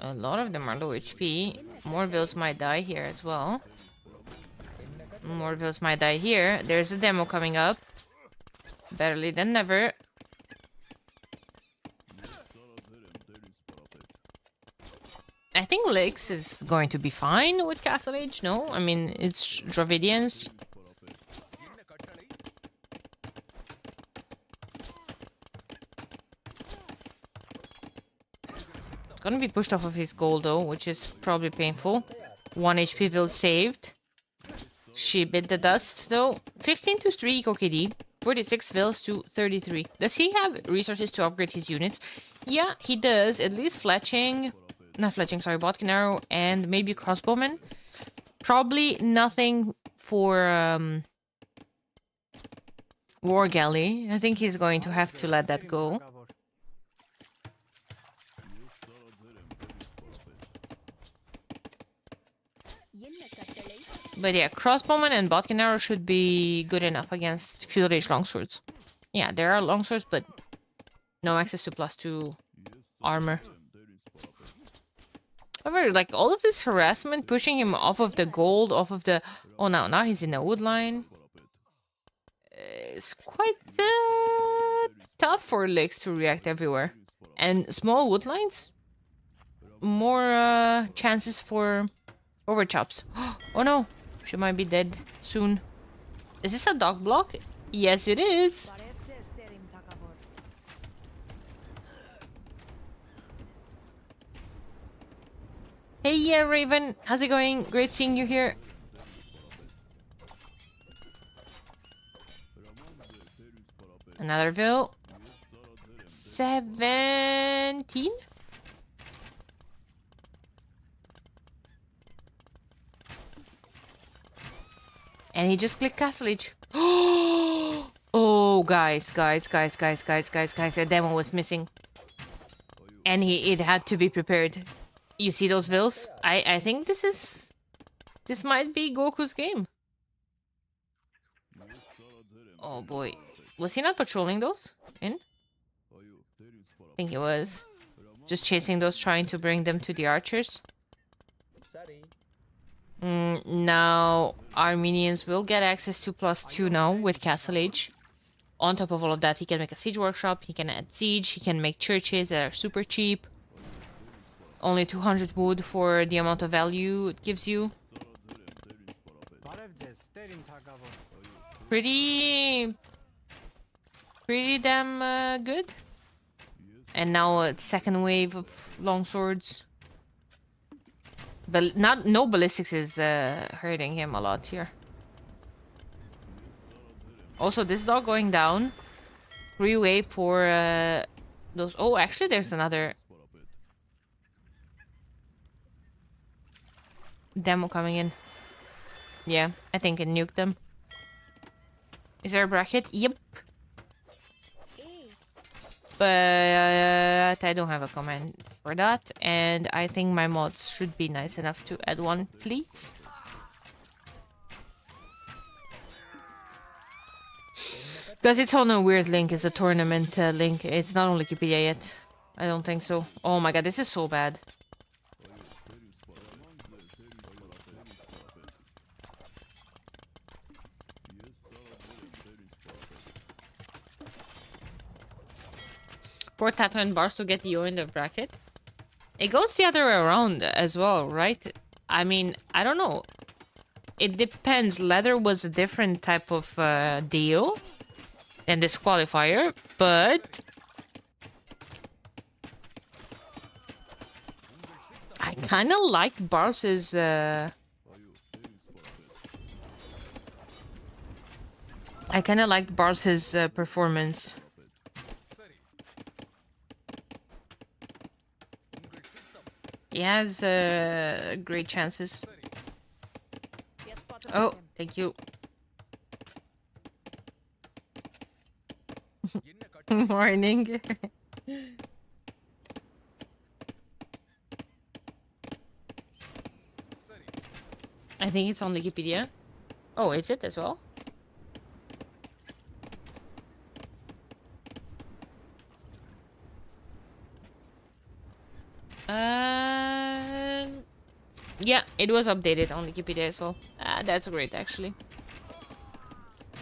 A lot of them are low HP. More Vils might die here as well. More Vils might die here. There's a demo coming up. Better late than never. I think Lix is going to be fine with Castle Age, no? I mean, it's Dravidians. It's gonna be pushed off of his gold though, which is probably painful. 1 HP Vil saved. She bit the dust though. 15-3 Eco KD. 46 Vils to 33. Does he have resources to upgrade his units? Yeah, he does. At least Fletching. Not Fletching, sorry. Botkin Arrow and maybe Crossbowman. Probably nothing for War Galley. I think he's going to have to let that go. But yeah, crossbowman and botkin arrow should be good enough against field age longswords. Yeah, there are longswords, but no access to +2 armor. However, like all of this harassment, pushing him off of the gold, off of the... Oh, now he's in the wood line. It's quite tough for Licks to react everywhere. And small wood lines, more chances for overchops. Oh no, she might be dead soon. Is this a dog block? Yes, it is. Hey, yeah, Raven. How's it going? Great seeing you here. Another Vil. 17? And he just clicked Castle Age. Oh, guys. A demo was missing. And it had to be prepared. You see those Vils? I think this might be Goku's game. Oh boy. Was he not patrolling those? I think he was. Just chasing those, trying to bring them to the archers. Now, Armenians will get access to +2 now with Castle Age. On top of all of that, he can make a siege workshop, he can add siege, he can make churches that are super cheap. Only 200 wood for the amount of value it gives you. Pretty damn good. And now a second wave of longswords. But no ballistics is hurting him a lot here. Also, this dog going down. Free wave for those. Oh, actually, there's another demo coming in. Yeah, I think it nuked them. Is there a bracket? Yep. But I don't have a command for that. And I think my mods should be nice enough to add one, please. Because it's on a weird link. It's a tournament link. It's not on Wikipedia yet. I don't think so. Oh my god, this is so bad. Poor Tato and Bars to get you in the bracket. It goes the other way around as well, right? I mean, I don't know. It depends. Leather was a different type of deal than this qualifier, but I kind of like Bars's performance. He has great chances. Oh, thank you. Morning. I think it's on Wikipedia. Oh, is it as well? Yeah, it was updated on Wikipedia as well. That's great, actually.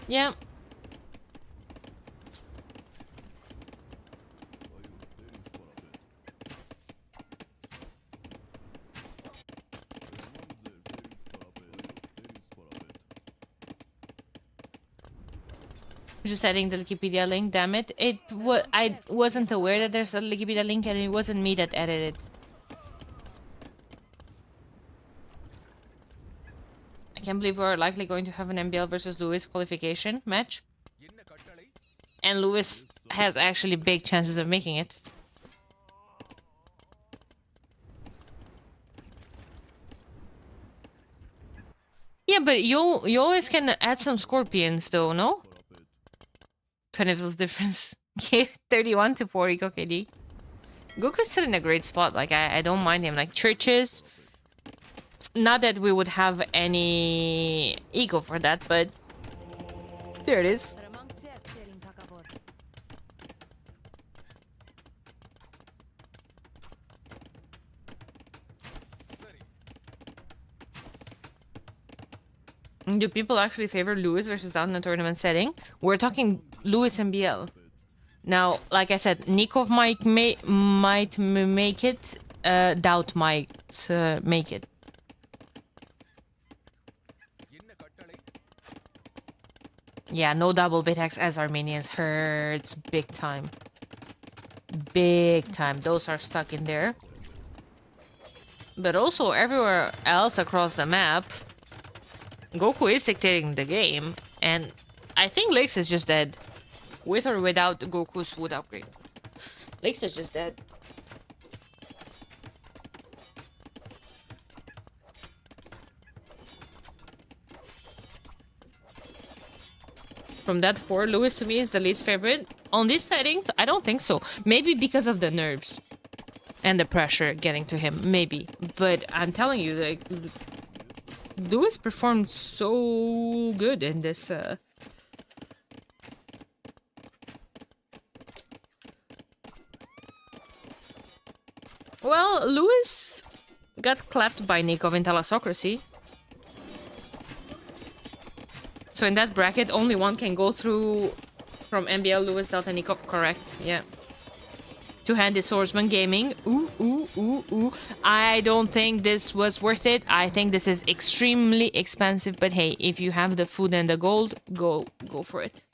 Yeah. Just adding the Wikipedia link, damn it. I wasn't aware that there's a Wikipedia link and it wasn't me that added it. I can't believe we're likely going to have an MBL versus Lewis qualification match. And Lewis has actually big chances of making it. Yeah, but you always can add some scorpions though, no? 20 feels difference. Okay, 31 to 40 KD. Goku's still in a great spot. Like, I don't mind him. Like, churches. Not that we would have any ego for that, but there it is. Do people actually favor Lewis versus out in a tournament setting? We're talking Lewis and BL. Now, like I said, Nikov might make it. Doubt might make it. Yeah, no double bitax as Armenians hurts big time. Big time. Those are stuck in there. But also everywhere else across the map, Goku is dictating the game, and I think Lix is just dead. With or without Goku's wood upgrade. Lix is just dead. From that 4, Lewis to me is the least favorite. On these settings, I don't think so. Maybe because of the nerves. And the pressure getting to him. Maybe. But I'm telling you, like... Lewis performed so good in this... Well, Lewis got clapped by Nikov in Thalassocracy. So in that bracket, only one can go through from MBL Lewis Delta Nikov, correct? Yeah. Two-handed swordsman gaming. Ooh, ooh, ooh, ooh. I don't think this was worth it. I think this is extremely expensive. But hey, if you have the food and the gold, go for it.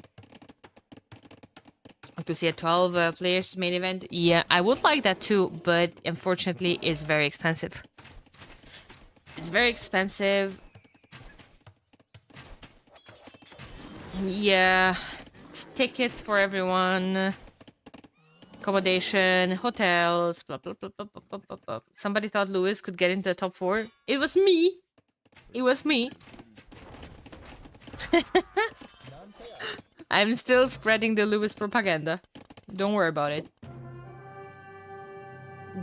To see a 12 players main event, yeah, I would like that too, but unfortunately it's very expensive. It's very expensive. Yeah, it's tickets for everyone, accommodation, hotels, blah, blah, blah, blah, blah, blah, blah, blah. Somebody thought Lewis could get into the top 4. It was me. It was me. I'm still spreading the Lewis propaganda. Don't worry about it.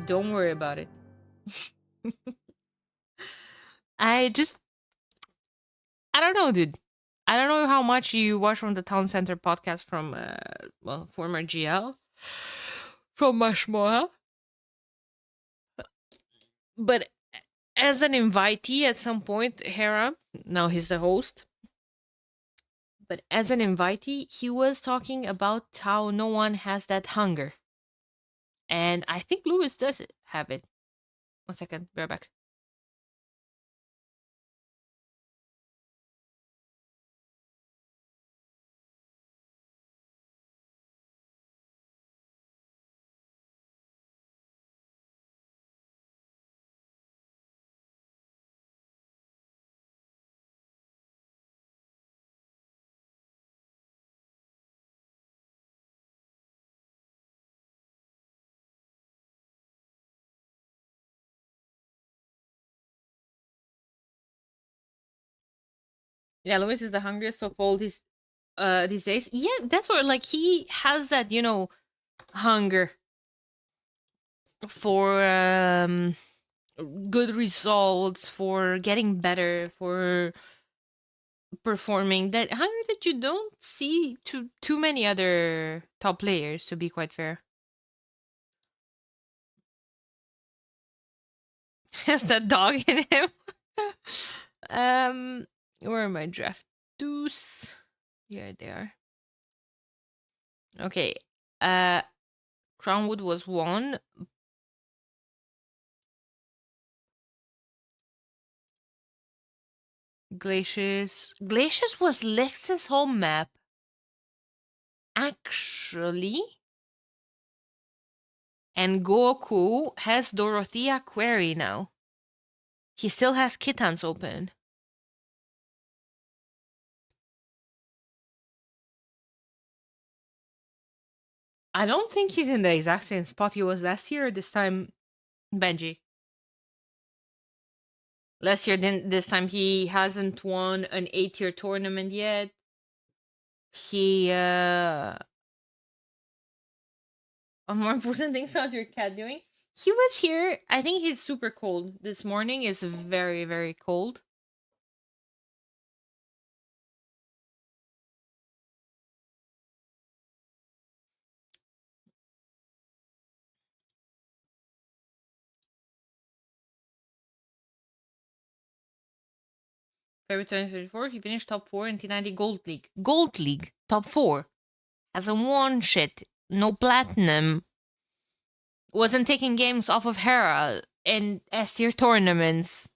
Don't worry about it. I don't know, dude. I don't know how much you watch from the Town Center podcast from, well, former GL. From Mashmoa. But as an invitee at some point, Hera, now he's the host. But as an invitee, he was talking about how no one has that hunger. And I think Lewis does have it. 1 second, be right back. Yeah, Lewis is the hungriest of all these days. Yeah, that's what, like, he has that, you know, hunger for good results, for getting better, for performing. That hunger that you don't see too many other top players, to be quite fair. Has that dog in him? Where are my draft twos? Here they are. Okay. Crownwood was 1. Glaciers was Lex's home map. Actually. And Goku has Dorothea Quarry now. He still has Kittens open. I don't think he's in the exact same spot he was last year, or this time, Benji. Last year, this time he hasn't won an 8-tier tournament yet. He, on more important things, how's your cat doing? He was here. I think he's super cold. This morning is very, very cold. February 2024, he finished top 4 in T90 Gold League. Gold League, top 4. Hasn't won shit. No platinum. Wasn't taking games off of Hera in S tier tournaments.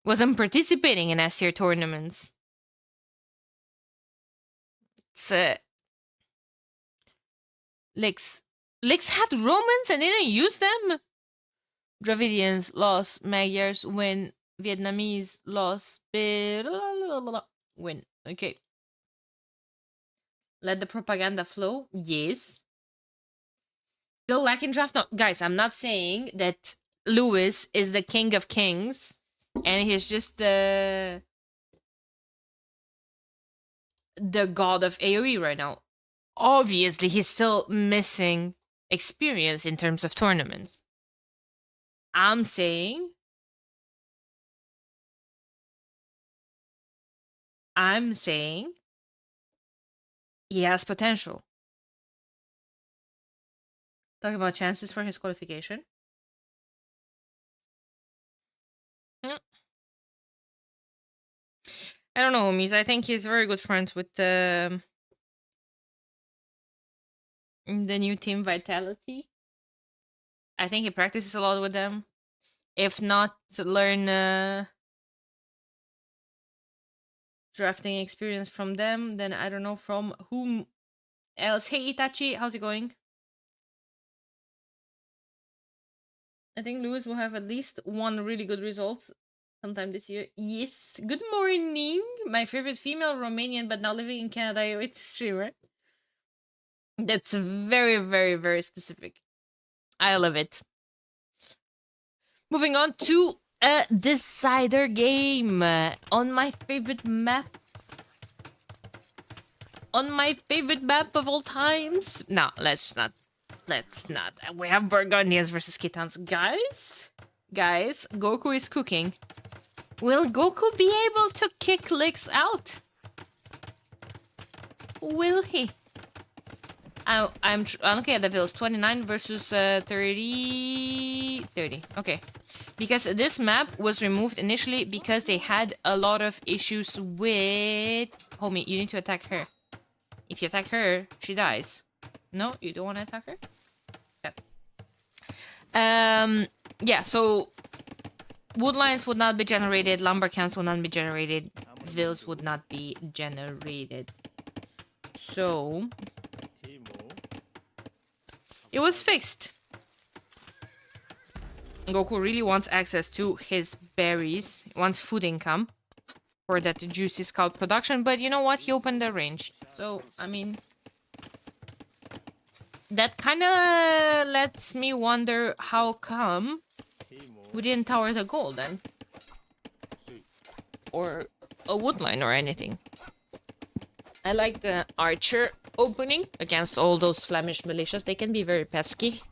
Wasn't participating in S tier tournaments. It's Licks had Romans and they didn't use them. Dravidians lost. Magyars win. Vietnamese lost. Win. Okay. Let the propaganda flow. Yes. Still lacking draft. No, guys, I'm not saying that Lewis is the king of kings and he's just the god of AoE right now. Obviously, he's still missing experience in terms of tournaments. I'm saying he has potential. Talking about chances for his qualification. I don't know, homies. I think he's very good friends with the new team Vitality. I think he practices a lot with them. If not, to learn drafting experience from them, then I don't know from whom else. Hey Itachi, how's it going? I think Lewis will have at least one really good result sometime this year. Yes. Good morning. My favorite female Romanian, but now living in Canada. It's streamer. That's very, very, very specific. I love it. Moving on to a decider game on my favorite map. On my favorite map of all times. No, let's not. We have Burgundians versus Kitans. Guys, Goku is cooking. Will Goku be able to kick Licks out? Will he? I'm looking at the vills. 29 versus 30. Okay. Because this map was removed initially because they had a lot of issues with... Homie, you need to attack her. If you attack her, she dies. No, you don't want to attack her? Okay. Yeah, so... Woodlines would not be generated. Lumber camps would not be generated. Vills would not be generated. So... It was fixed. Goku really wants access to his berries. He wants food income for that juicy scout production. But you know what? He opened the range. So, I mean... That kind of lets me wonder how come we didn't tower the gold then. Or a woodline or anything. I like the archer opening against all those Flemish militias. They can be very pesky.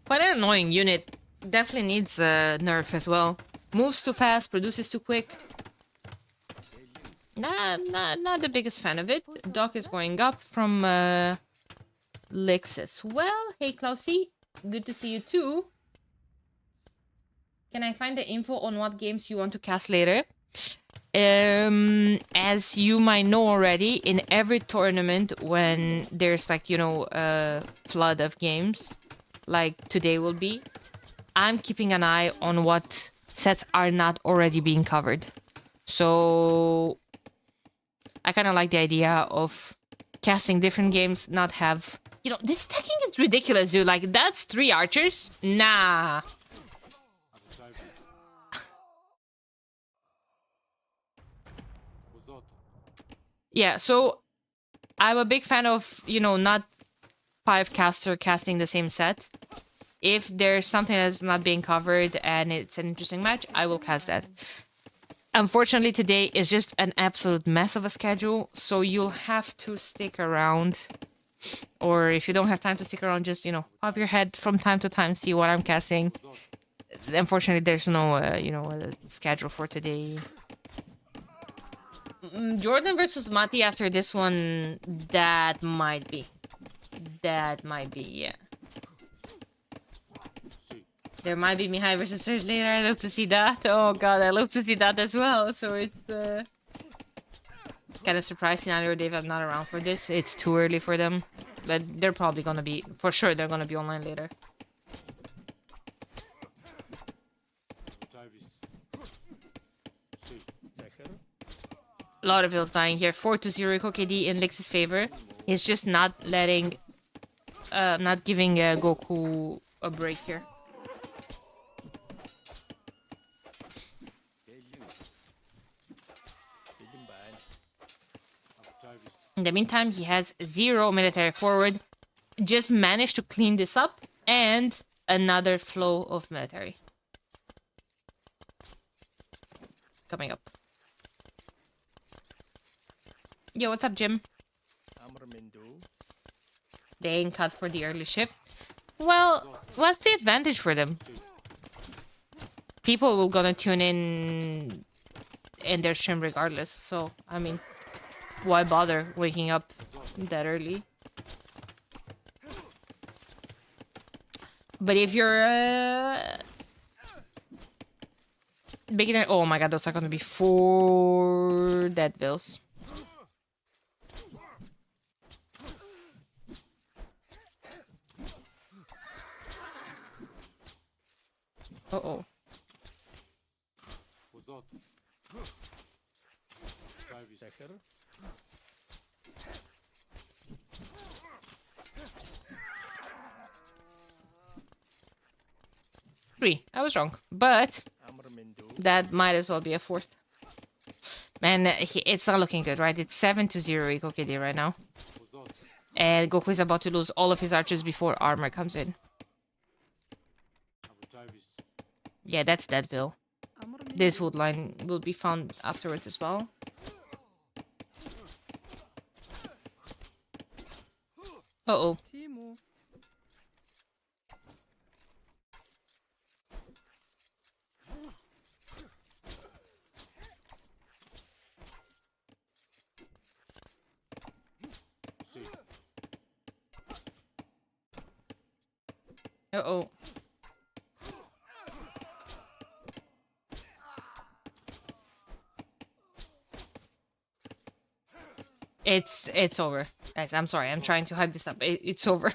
Quite an annoying unit. Definitely needs a nerf as well. Moves too fast, produces too quick. Not the biggest fan of it. Doc is going up from Licks as well. Hey Klausy, good to see you too. Can I find the info on what games you want to cast later? As you might know already, in every tournament when there's like, you know, a flood of games, like today will be, I'm keeping an eye on what sets are not already being covered. So I kind of like the idea of casting different games, not have... You know, this stacking is ridiculous, dude. Like, that's 3 archers? Nah. Yeah, so I'm a big fan of, you know, not 5 caster casting the same set. If there's something that's not being covered and it's an interesting match, I will cast that. Unfortunately, today is just an absolute mess of a schedule, so you'll have to stick around Or if you don't have time to stick around, just, pop your head from time to time, see what I'm casting. Unfortunately, there's no, schedule for today. Jordan versus Mati after this one, that might be. Yeah. There might be Mihai versus Serge later. I love to see that. Oh god, I love to see that as well. So it's kind of surprising either Dave I'm not around for this. It's too early for them. But they're probably gonna be, for sure, they're gonna be online later. A lot of Hills dying here. 4-0 KD in Lix's favor. He's just not letting, not giving Goku a break here. In the meantime, he has 0 military forward. Just managed to clean this up and another flow of military coming up. Yo, what's up, Jim? They ain't cut for the early shift. Well, what's the advantage for them? People will gonna tune in their stream regardless. So, I mean, why bother waking up that early? But if you're beginner, oh my god, those are gonna be 4 dead bills. Uh-oh. Three. I was wrong, but that might as well be a 4th. Man, it's not looking good, right? It's 7-0 Eco KD right now. And Goku is about to lose all of his archers before armor comes in. Yeah, that's Deadville. This wood line will be found afterwards as well. Uh-oh. Uh-oh. It's over. Guys, I'm sorry. I'm trying to hype this up. It's over.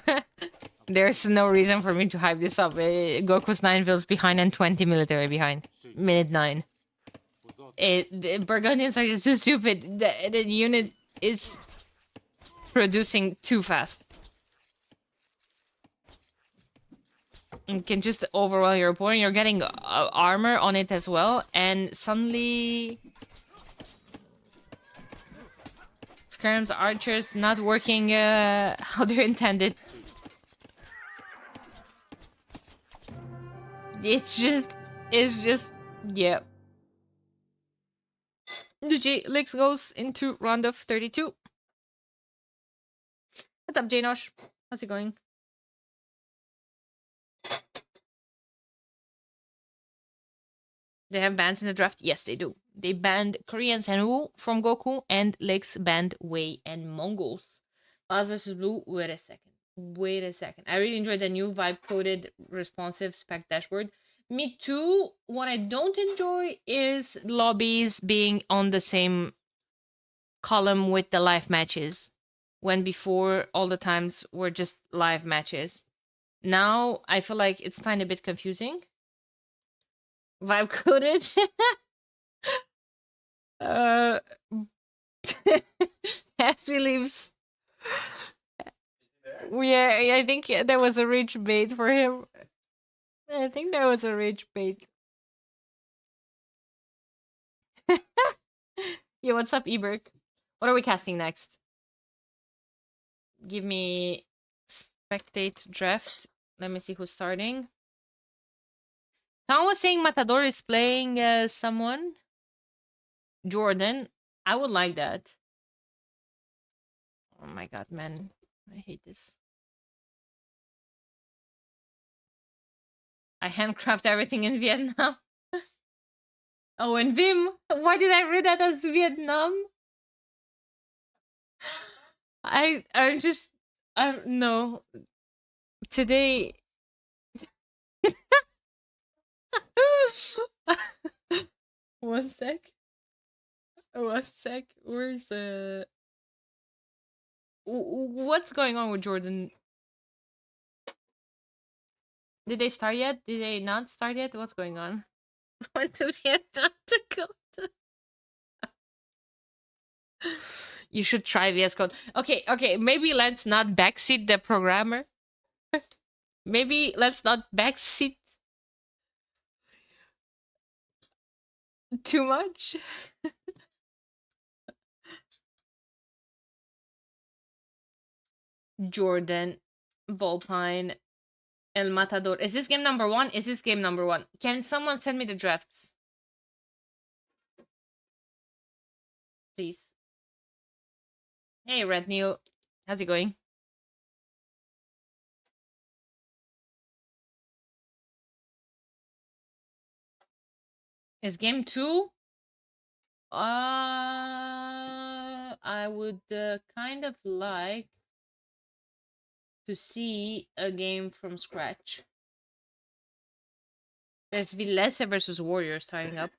There's no reason for me to hype this up. Goku's 9 vills behind and 20 military behind. Minute 9. The Burgundians are just too stupid. The unit is producing too fast. You can just overwhelm your opponent. You're getting armor on it as well. And suddenly... Skarm's archers not working how they're intended. It's just, yeah. GG, Lix goes into round of 32. What's up, Janosh? How's it going? They have bans in the draft? Yes, they do. They banned Korean Senwu from Goku, and Lix banned Wei and Mongols. Baz versus Blue, wait a second. I really enjoyed the new vibe-coded responsive spec dashboard. Me too. What I don't enjoy is lobbies being on the same column with the live matches. When before, all the times were just live matches. Now, I feel like it's kind of a bit confusing. Vibe coded. Happy leaves. Yeah, I think there was a rage bait for him. I think there was a rage bait. Yeah, what's up, Eberk? What are we casting next? Give me spectate draft. Let me see who's starting. Tom was saying Matador is playing someone. Jordan. I would like that. Oh my god, man. I hate this. I handcraft everything in Vietnam. Oh, in Vim. Why did I read that as Vietnam? I'm just no. Today. One sec. One sec. Where's what's going on with Jordan? Did they start yet? Did they not start yet? What's going on? Went to Vietnam to go to. You should try VS Code. Okay, maybe let's not backseat the programmer. Maybe let's not backseat too much. Jordan, Volpine, El Matador. Is this game number 1? Is this game number 1? Can someone send me the drafts? Please. Hey, Red Neil. How's it going? Is game 2? I would kind of like to see a game from scratch. There's Villese versus Warriors tying up.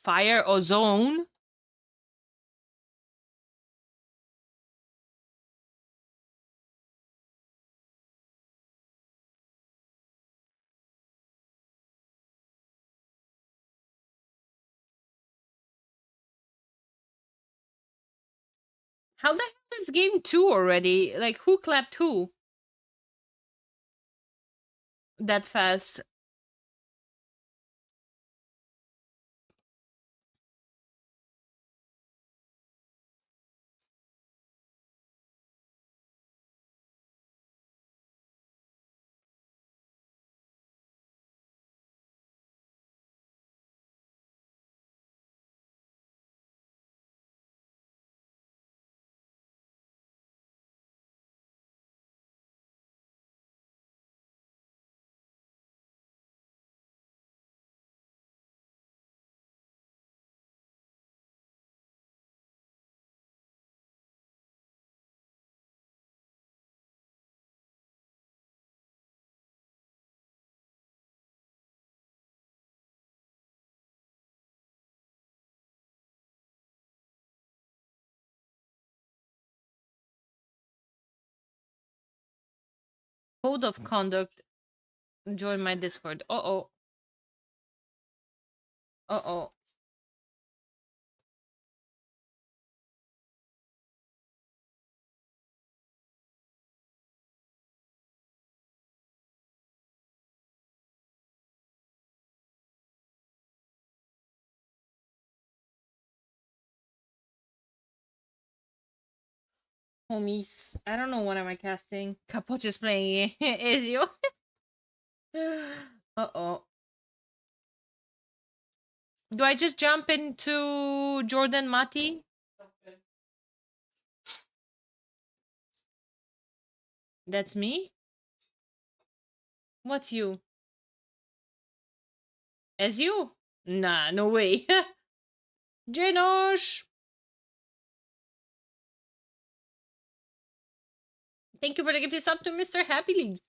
Fire Ozone. How the hell is game 2 already? Like, who clapped who? That fast. Code of conduct. Join my Discord. Uh-oh. Uh-oh. Homies. I don't know what am I casting. Capoch is playing Ezio. Uh-oh. Do I just jump into Jordan Mati? That's me? What's you? Ezio? Nah, no way. Janosh! Thank you for the gift. It's up to Mr. Happily.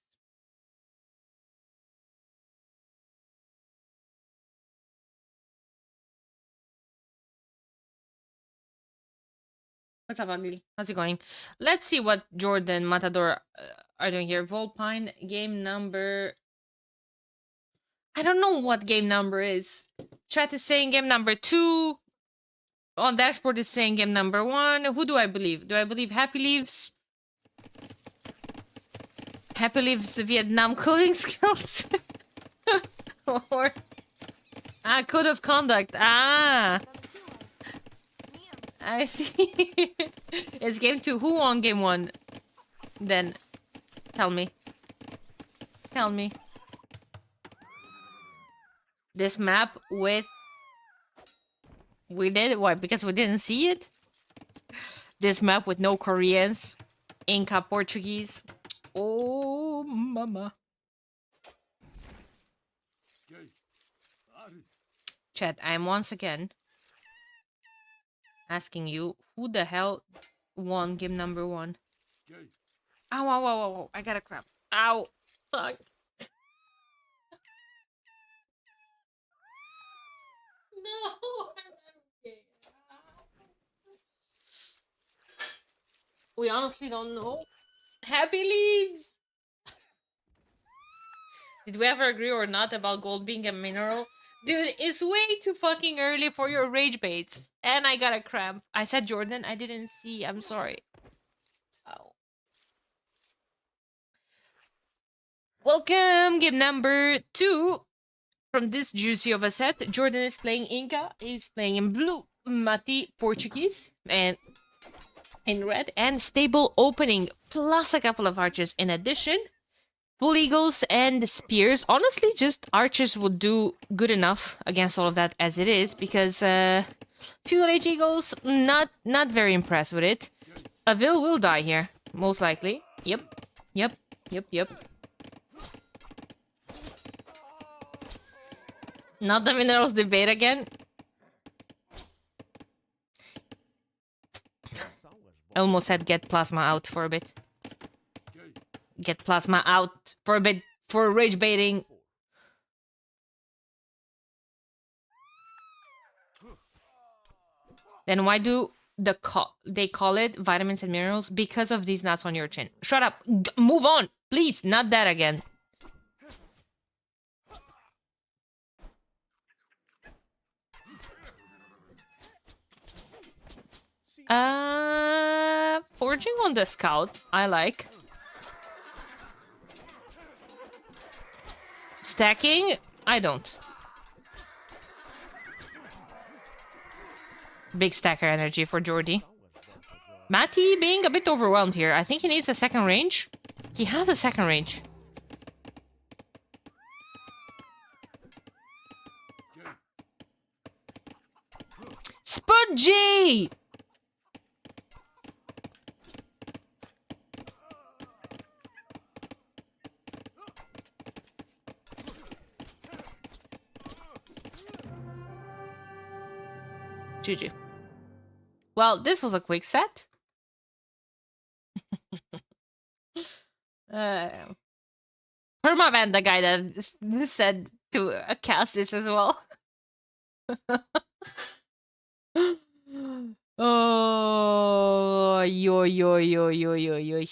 What's up, Ugly? How's it going? Let's see what Jordan Matador are doing here. Volpine, game number... I don't know what game number is. Chat is saying game number 2. On dashboard is saying game number 1. Who do I believe? Do I believe Happy Leaves? Happy Leaves Vietnam coding skills? Or... code of conduct. I see. It's game 2. Who won game 1? Then, tell me. Tell me. This map with We did? Why? Because we didn't see it? This map with no Koreans, Inca Portuguese. Oh, mama. Chat, I'm once again asking you who the hell won game number one? Ow, ow, ow, ow, ow. I got a crap. Ow. Fuck. No. We honestly don't know. Happy leaves. Did we ever agree or not about gold being a mineral? Dude, it's way too fucking early for your rage baits. And I got a cramp. I said Jordan, I didn't see. I'm sorry. Oh. Welcome, game number 2 from this juicy of a set. Jordan is playing Inca. He's playing in blue. Mati Portuguese. And in red. And stable opening. Plus a couple of archers in addition. Bull eagles and spears. Honestly, just archers would do good enough against all of that as it is, because feudal age eagles, not very impressed with it. A will die here, most likely. Yep, yep, yep, yep. Not the minerals debate again. I almost said get plasma out for a bit. Get plasma out for a bit for rage baiting. Then why do they call it vitamins and minerals? Because of these nuts on your chin. Shut up. Move on. Please, not that again. Forging on the scout, I like. Stacking, I don't. Big stacker energy for Jordy. Matty being a bit overwhelmed here. I think he needs a second range. He has a second range. Spudgy! GG. Well, this was a quick set. Permavan, the guy that said to cast this as well. Oh, yo, yo, yo, yo, yo, yo.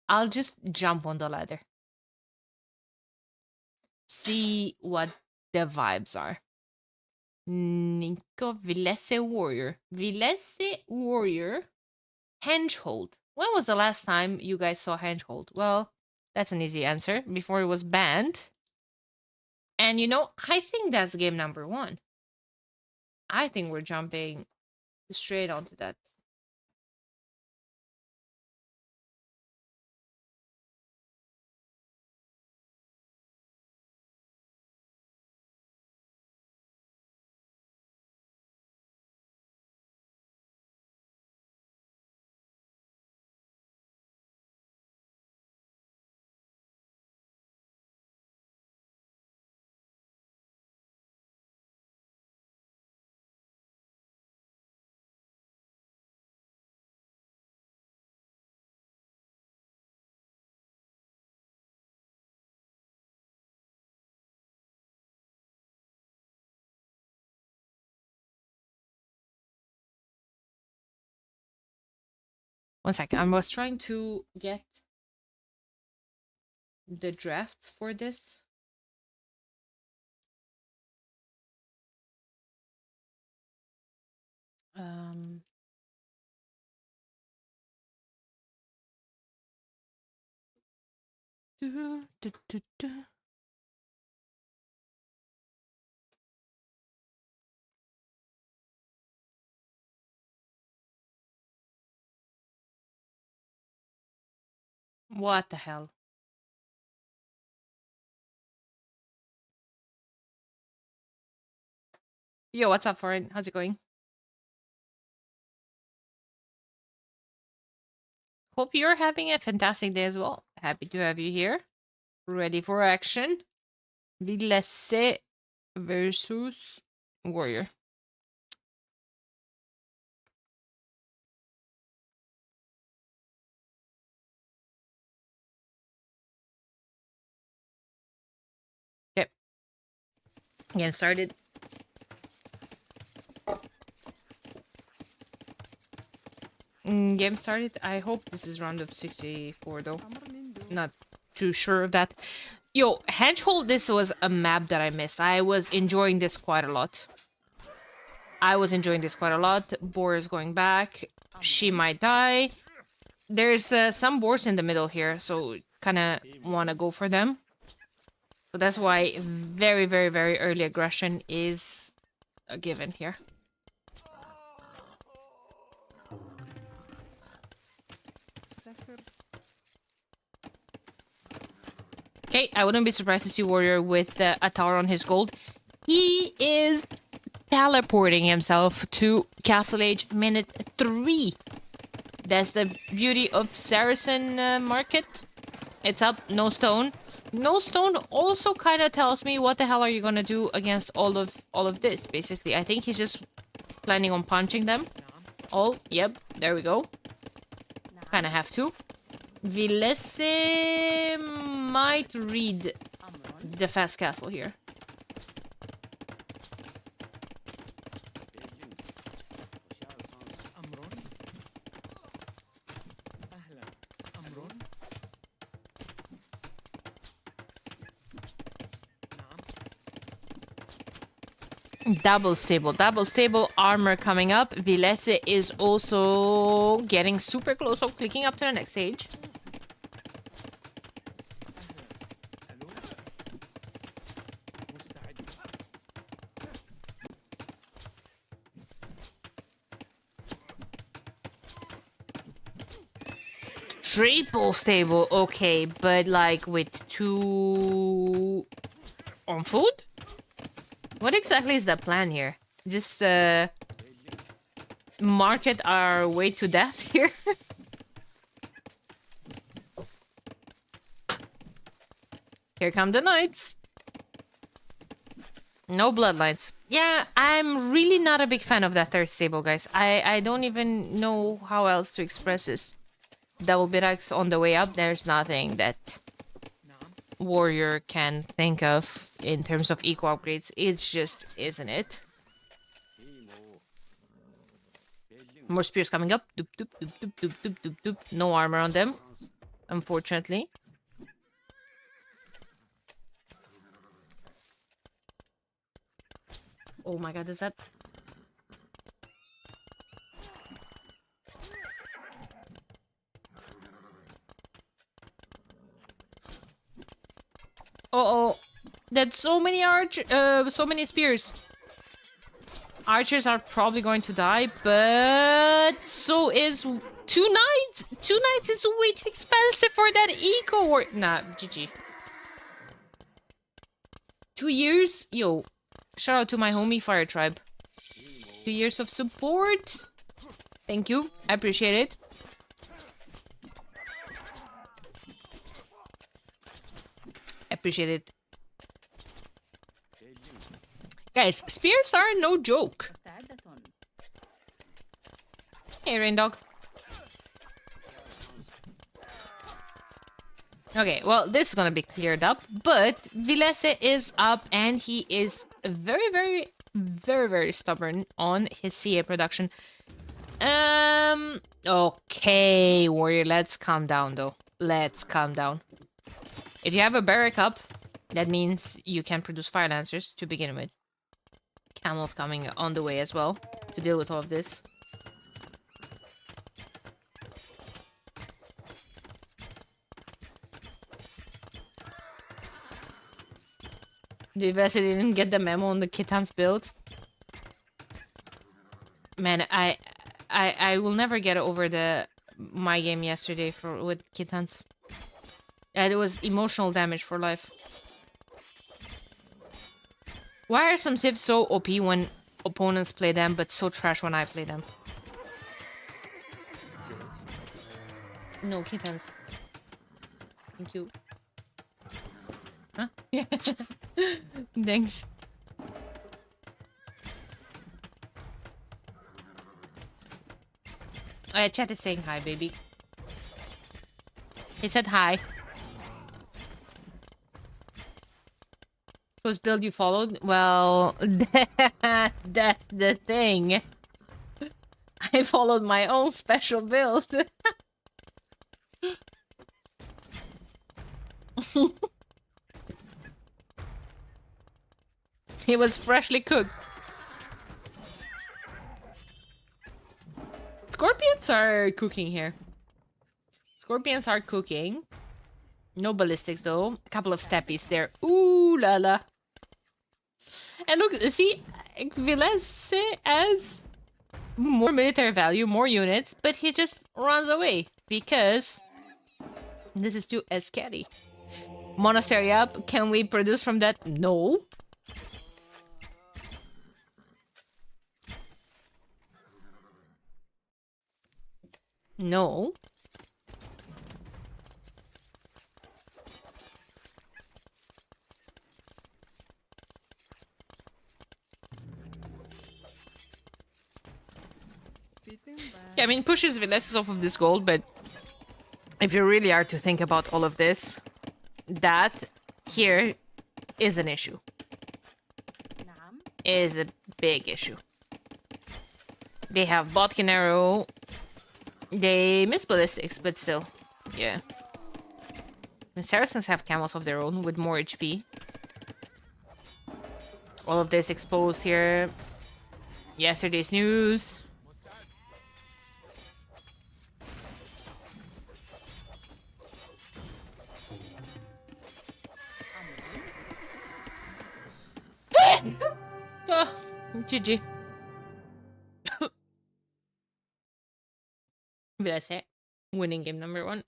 I'll just jump on the ladder. See what the vibes are. Nico Vilese Warrior. Vilese Warrior. Hengehold. When was the last time you guys saw Hengehold? Well, that's an easy answer. Before it was banned. And you know, I think that's game number 1. I think we're jumping straight onto that. One second. I was trying to get the drafts for this. Um, What the hell? Yo, what's up, Foreign? How's it going? Hope you're having a fantastic day as well. Happy to have you here. Ready for action. Villesse versus Warrior. Okay. Getting started. Game started. I hope this is round of 64 though. Not too sure of that. Yo, Hedgehole, this was a map that I missed. I was enjoying this quite a lot. Boar is going back. She might die. There's some boars in the middle here, so kind of want to go for them. So that's why very, very, very early aggression is a given here. Okay, I wouldn't be surprised to see Warrior with a tower on his gold. He is teleporting himself to Castle Age minute 3. That's the beauty of Saracen Market. It's up, no stone. No stone also kind of tells me what the hell are you gonna do against all of this, basically. I think he's just planning on punching them. All, yep, there we go. Kind of have to. Villesse might read the fast castle here. Double stable armor coming up. Villesse is also getting super close, so clicking up to the next stage. Triple stable, okay, but like with 2 on food? What exactly is the plan here? Just market our way to death here? Here come the knights. No bloodlines. Yeah, I'm really not a big fan of that third stable, guys. I don't even know how else to express this. Double bittacks on the way up. There's nothing that Warrior can think of in terms of eco upgrades. It's just, isn't it? More spears coming up. Doop, doop, doop, doop, doop, doop, doop, doop. No armor on them, unfortunately. Oh my god, is that... Uh-oh. That's so many so many spears. Archers are probably going to die, but so is 2 knights. 2 knights is way too expensive for that eco war. Nah, GG. 2 years? Yo, shout out to my homie Fire Tribe. 2 years of support. Thank you. I appreciate it. Appreciate it. Guys, spears are no joke. Hey, Rain Dog. Okay, well, this is gonna be cleared up, but Villesse is up and he is very, very, very, very stubborn on his CA production. Okay, Warrior, let's calm down, though. Let's calm down. If you have a barrack up, that means you can produce fire lancers to begin with. Camels coming on the way as well to deal with all of this. The investor didn't get the memo on the Kittan's build. Man, I will never get over my game yesterday with Kittans. It was emotional damage for life. Why are some civs so OP when opponents play them, but so trash when I play them. No, kittens. Thank you. Huh? Yeah. Thanks. Chat is saying hi, baby. He said hi. Whose build you followed? Well, that's the thing. I followed my own special build. He was freshly cooked. Scorpions are cooking here. Scorpions are cooking. No ballistics though. A couple of steppies there. Ooh la la. And look, see, Vilese has more military value, more units, but he just runs away because this is too scary. Monastery up. Can we produce from that? No. No. Yeah, I mean, pushes Vilese off of this gold, but if you really are to think about all of this, that here is an issue. Is a big issue. They have Botkin arrow. They miss ballistics, but still, yeah. And Saracens have camels of their own with more HP. All of this exposed here. Yesterday's news. Oh, GG. That's it. Winning game number 1.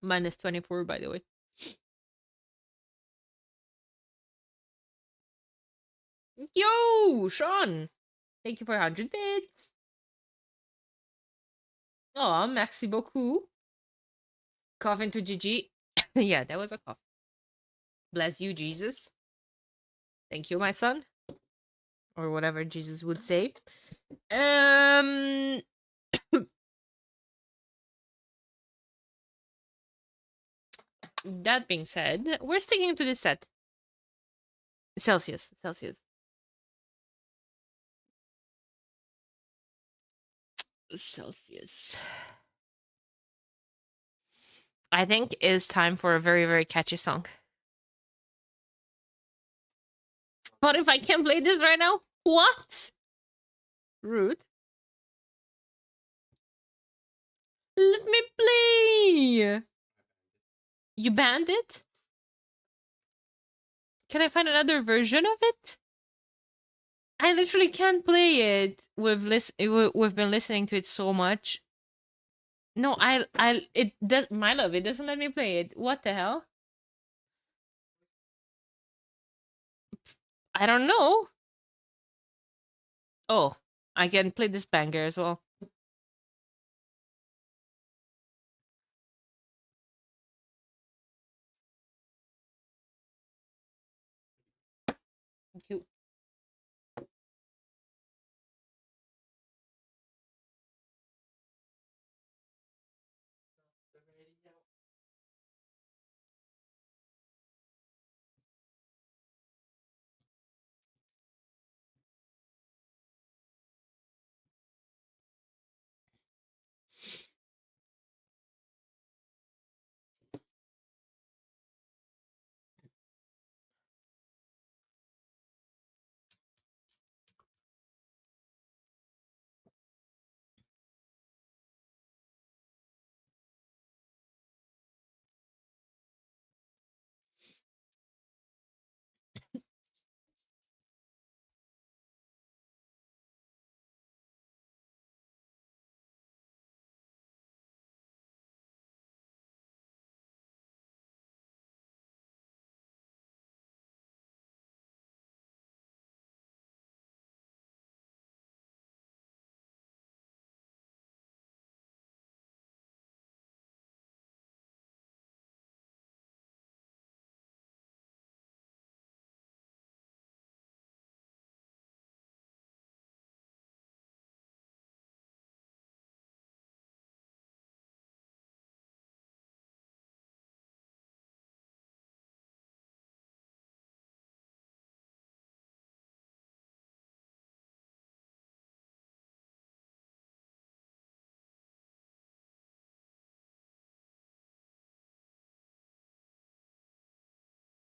Minus 24, by the way. Yo, Sean! Thank you for 100 bits. Oh, merci beaucoup. Cough into GG. Yeah, that was a cough. Bless you, Jesus. Thank you, my son. Or whatever Jesus would say. That being said, we're sticking to this set. Celsius. I think it's time for a very, very catchy song. But if I can't play this right now, what? Rude. Let me play! You banned it? Can I find another version of it? I literally can't play it. We've been listening to it so much. No, it does, my love, it doesn't let me play it. What the hell? I don't know. Oh, I can play this banger as well. Thank you.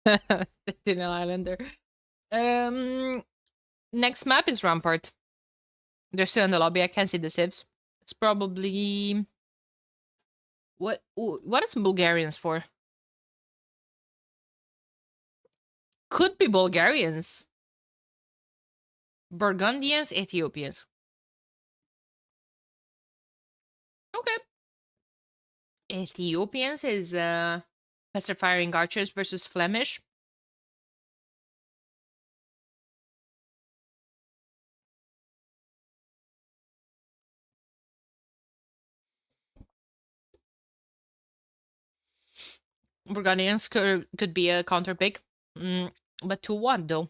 Sentinel Islander. Next map is Rampart. They're still in the lobby. I can't see the civs. It's probably what is Bulgarians for? Could be Bulgarians. Burgundians, Ethiopians. Okay. Ethiopians is faster firing archers versus Flemish. Burgundians could be a counter pick. But to what though?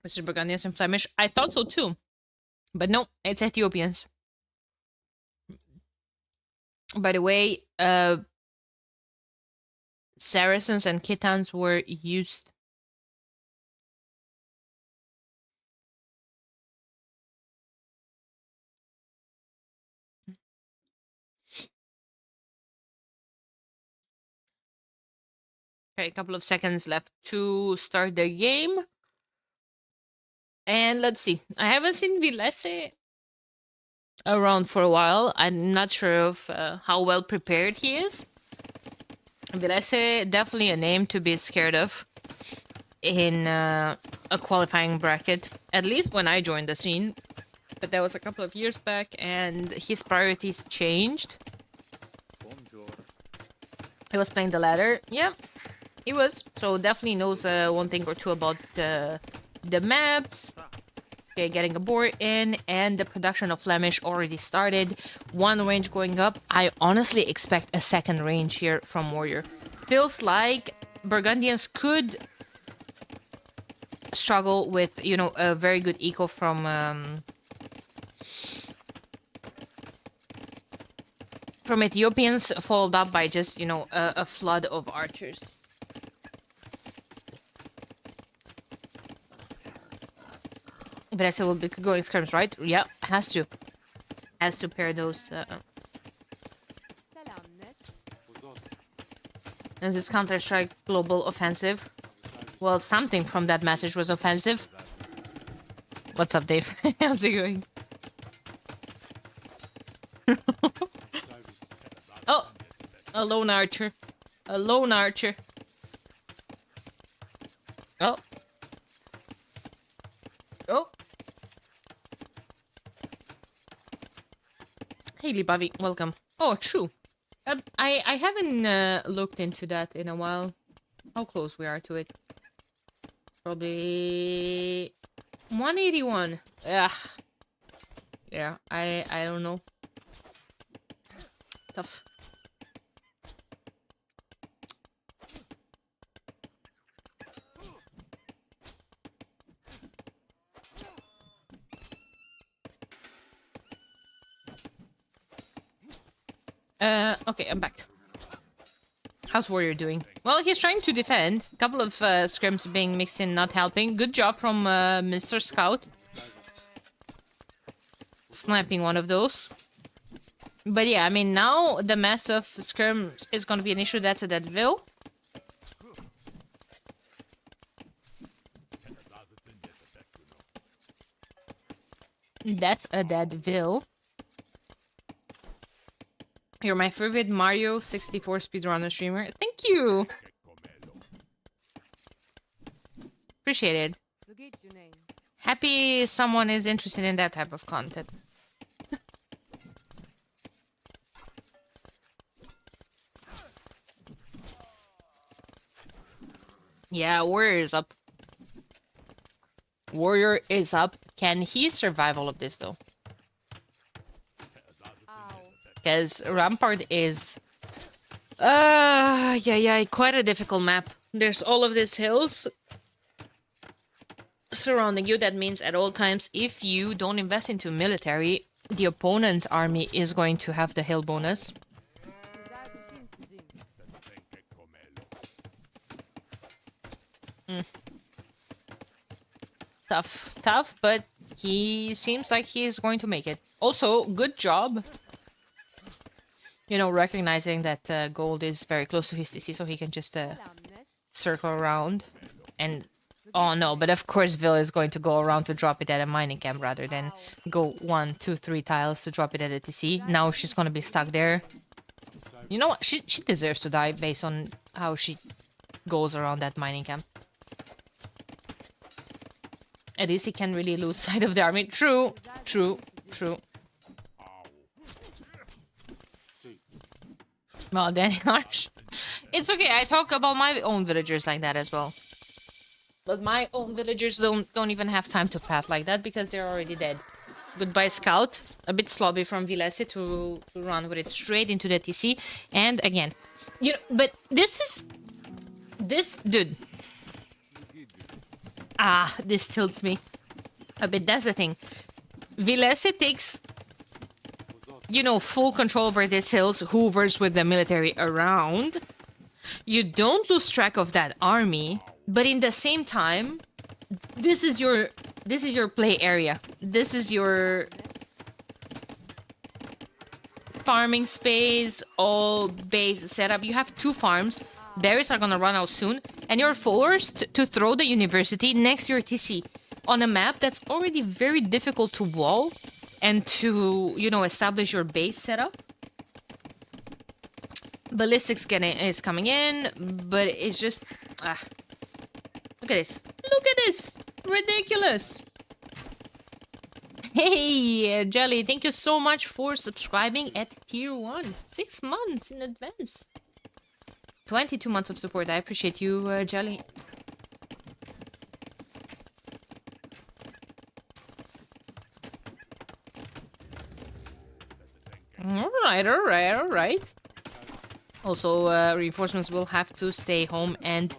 Mr. Burgundians and Flemish. I thought so too. But no, it's Ethiopians. By the way, Saracens and Khitans were used. Okay, a couple of seconds left to start the game. And let's see. I haven't seen Vilese around for a while. I'm not sure of how well prepared he is. Vilese, definitely a name to be scared of in a qualifying bracket. At least when I joined the scene. But that was a couple of years back and his priorities changed. Bonjour. He was playing the ladder. Yeah, he was. So definitely knows one thing or two about the maps. Okay, getting a board in, and the production of Flemish already started. One range going up. I honestly expect a second range here from Warrior. Feels like Burgundians could struggle with, you know, a very good eco from Ethiopians, followed up by just, you know, a flood of archers. But I still will be going scrims, right? Yeah, has to. Has to pair those. Is this Counter-Strike Global offensive? Well, something from that message was offensive. What's up, Dave? How's it going? Oh! A lone archer. A lone archer. Oh. Oh. Hey, Libavi, welcome. Oh, true. I haven't looked into that in a while. How close we are to it? Probably 181. Ugh. Yeah, I don't know. Tough. Okay, I'm back. How's Warrior doing? Well, he's trying to defend. A couple of scrims being mixed in, not helping. Good job from Mr. Scout. Sniping one of those. But yeah, I mean, now the mess of scrims is going to be an issue. That's a dead Vil. That's a dead Vil. You're my favorite Mario 64 speedrunner streamer. Thank you! Appreciate it. Happy someone is interested in that type of content. Yeah, Warrior is up. Warrior is up. Can he survive all of this, though? Because Rampart is... yeah, quite a difficult map. There's all of these hills surrounding you. That means at all times, if you don't invest into military, the opponent's army is going to have the hill bonus. Tough, but he seems like he's going to make it. Also, good job. You know, recognizing that gold is very close to his TC, so he can just circle around and... Oh no, but of course Vil is going to go around to drop it at a mining camp rather than go 1, 2, 3 tiles to drop it at a TC. Now she's gonna be stuck there. You know what? She deserves to die based on how she goes around that mining camp. At least he can really lose sight of the army. True, true, true. Well, Daniela, it's okay. I talk about my own villagers like that as well. But my own villagers don't even have time to path like that because they're already dead. Goodbye, Scout. A bit sloppy from Vilesi to run with it straight into the TC. And again, you know, but this dude. Ah, this tilts me a bit. That's the thing. Vilesi takes, you know, full control over these hills, hoovers with the military around. You don't lose track of that army, but in the same time, this is your play area. This is your farming space, all base setup. You have 2 farms. Berries are gonna run out soon, and you're forced to throw the university next to your TC on a map that's already very difficult to wall and to, you know, establish your base setup. Ballistics is coming in, but it's just... Look at this. Look at this! Ridiculous! Hey, Jelly, thank you so much for subscribing at tier 1. 6 months in advance. 22 months of support. I appreciate you, Jelly. Alright. Also, reinforcements will have to stay home and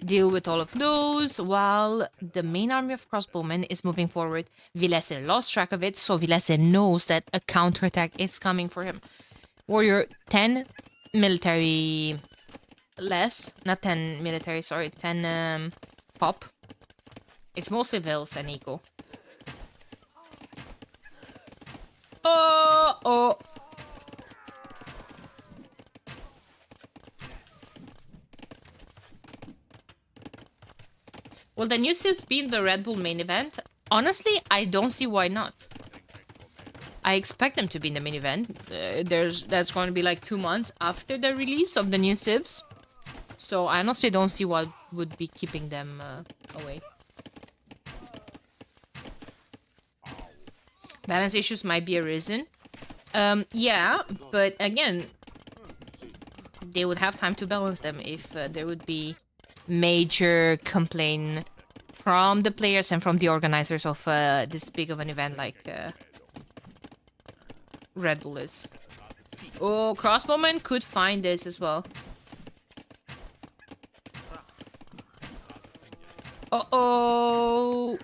deal with all of those while the main army of crossbowmen is moving forward. Vilese lost track of it, so Vilese knows that a counterattack is coming for him. Warrior 10 military less, not 10 military, sorry, 10 pop. It's mostly Vils and Eco. Oh. Will the new Sivs be in the Red Bull main event? Honestly, I don't see why not. I expect them to be in the main event. That's going to be like 2 months after the release of the new Sivs. So I honestly don't see what would be keeping them away. Balance issues might be arisen. Yeah, but again, they would have time to balance them if there would be major complaint from the players and from the organizers of this big of an event like Red Bull is. Oh, crossbowman could find this as well. Uh-oh.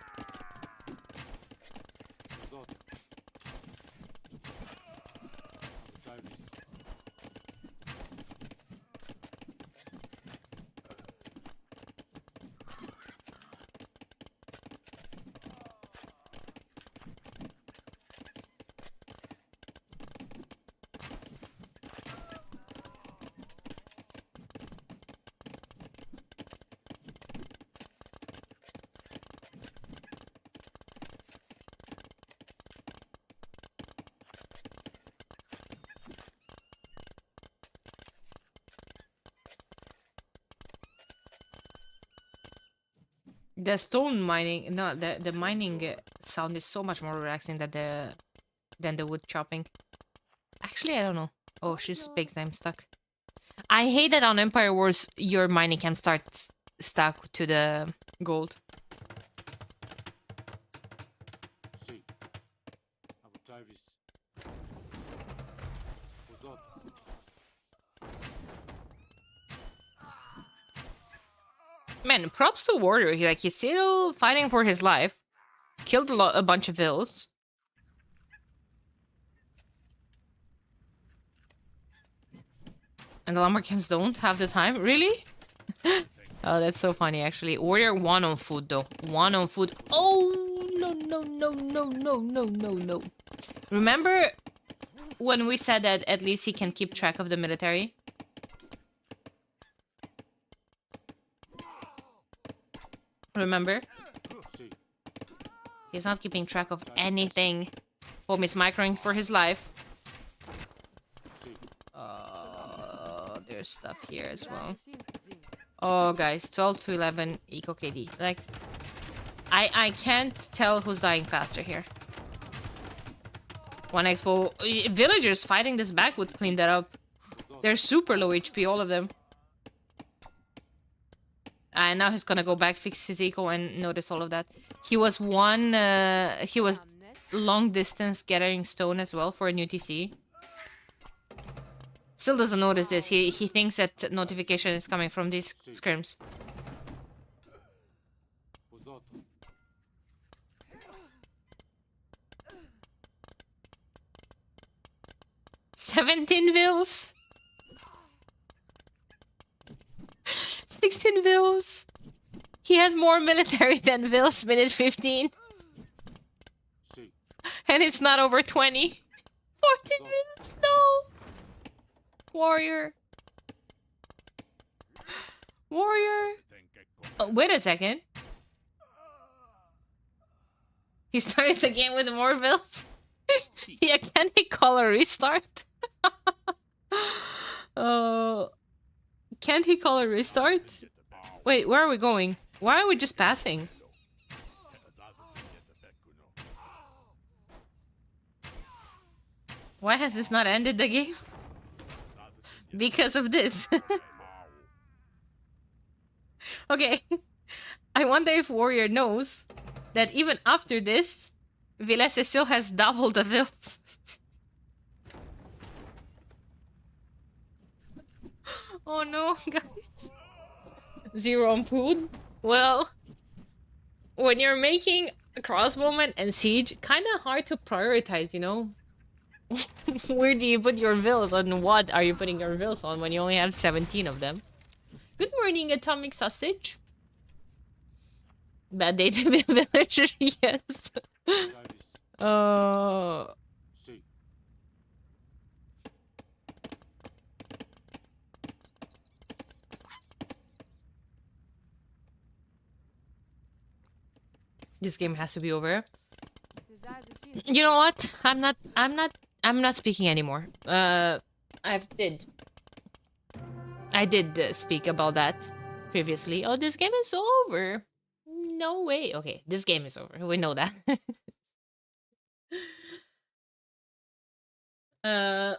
The stone mining, no, the mining sound is so much more relaxing than the wood chopping. Actually, I don't know. Oh, she's big time stuck. I hate that on Empire Wars your mining camp starts stuck to the gold. Man, props to Warrior. He's still fighting for his life. Killed a bunch of Vils. And the lumber camps don't have the time? Really? Oh, that's so funny, actually. Warrior 1 on food, though. 1 on food. Oh, no. Remember when we said that at least he can keep track of the military. Remember? See. He's not keeping track of anything. Home is microing for his life. See. There's stuff here as well. Oh, guys, 12 to 11 eco KD. Like, I can't tell who's dying faster here. One expo. Villagers fighting this back would clean that up. They're super low HP, all of them. And now he's gonna go back, fix his eco, and notice all of that. He was he was long distance gathering stone as well for a new TC. Still doesn't notice this. He thinks that notification is coming from these scrims. Usato. 17 vills. 16 vills. He has more military than vills, minute 15. See. And it's not over 20. 14 vills, no. Warrior. Warrior. Oh, wait a second. He started the game with more vills. Yeah, can he call a restart? Can't he call a restart? Wait, where are we going? Why are we just passing? Why has this not ended the game? Because of this. Okay. I wonder if Warrior knows that even after this, Vilese still has double the vills. Oh no, guys. 0 on food? Well, when you're making a crossbowman and siege, kind of hard to prioritize, you know? Where do you put your vills? On what are you putting your vills on when you only have 17 of them? Good morning, Atomic Sausage. Bad day to be a villager, yes. See. This game has to be over. You know what? I'm not speaking anymore. I did speak about that previously. Oh, this game is over. No way. Okay, this game is over. We know that. uh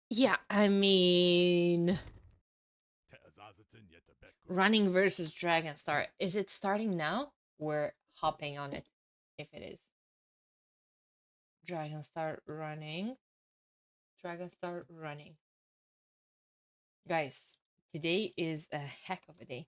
yeah, I mean, running versus Dragon Star. Is it starting now? We're hopping on it if it is. Dragon Star running. Dragon Star running. Guys, today is a heck of a day.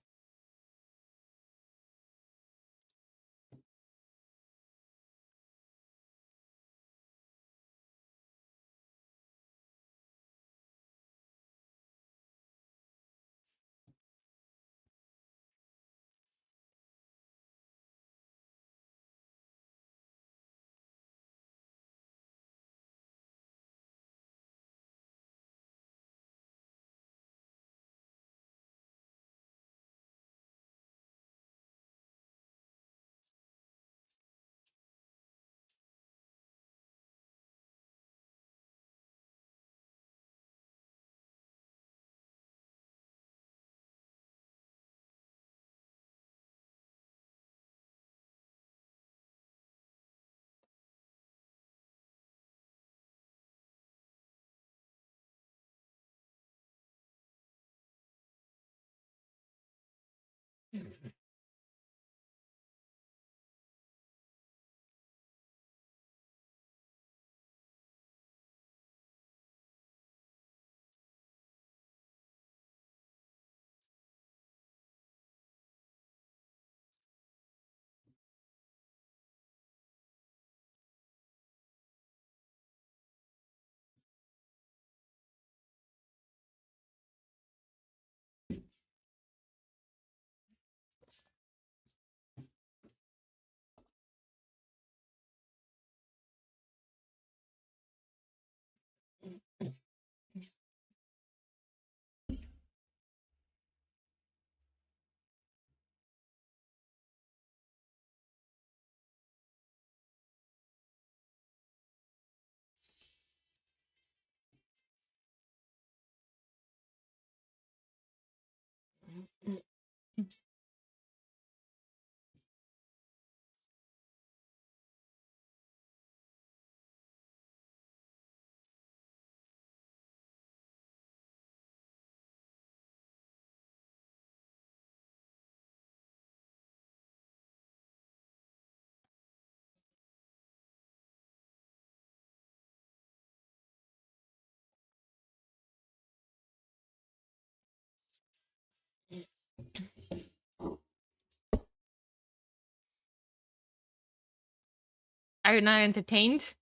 Are you not entertained?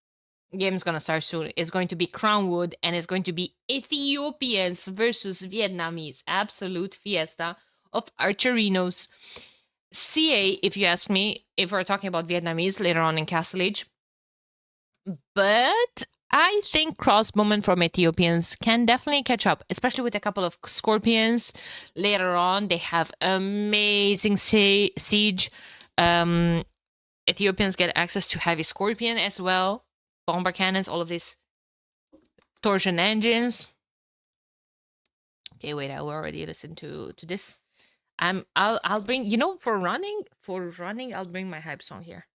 Game's gonna start soon. It's going to be Crownwood and it's going to be Ethiopians versus Vietnamese. Absolute fiesta of Archerinos. CA, if you ask me, if we're talking about Vietnamese later on in Castle Age. But I think crossbowmen from Ethiopians can definitely catch up, especially with a couple of Scorpions. Later on, they have amazing siege. Ethiopians get access to heavy Scorpion as well. Bomber cannons, all of these torsion engines. Okay, wait, I already listened to this. I'll bring, for running, I'll bring my hype song here.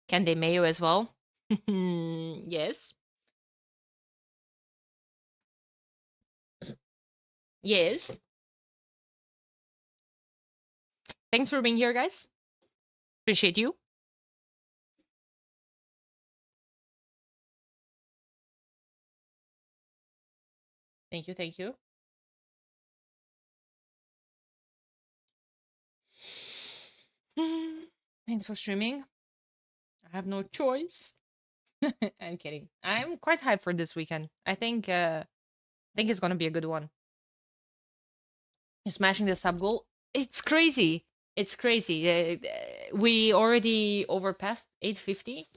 Can they mayo as well? Yes. Yes. Thanks for being here, guys. Appreciate you. Thank you, thank you. Thanks for streaming. I have no choice. I'm kidding. I'm quite hyped for this weekend. I think it's gonna be a good one. Smashing the sub goal. It's crazy. It's crazy. We already overpassed 850.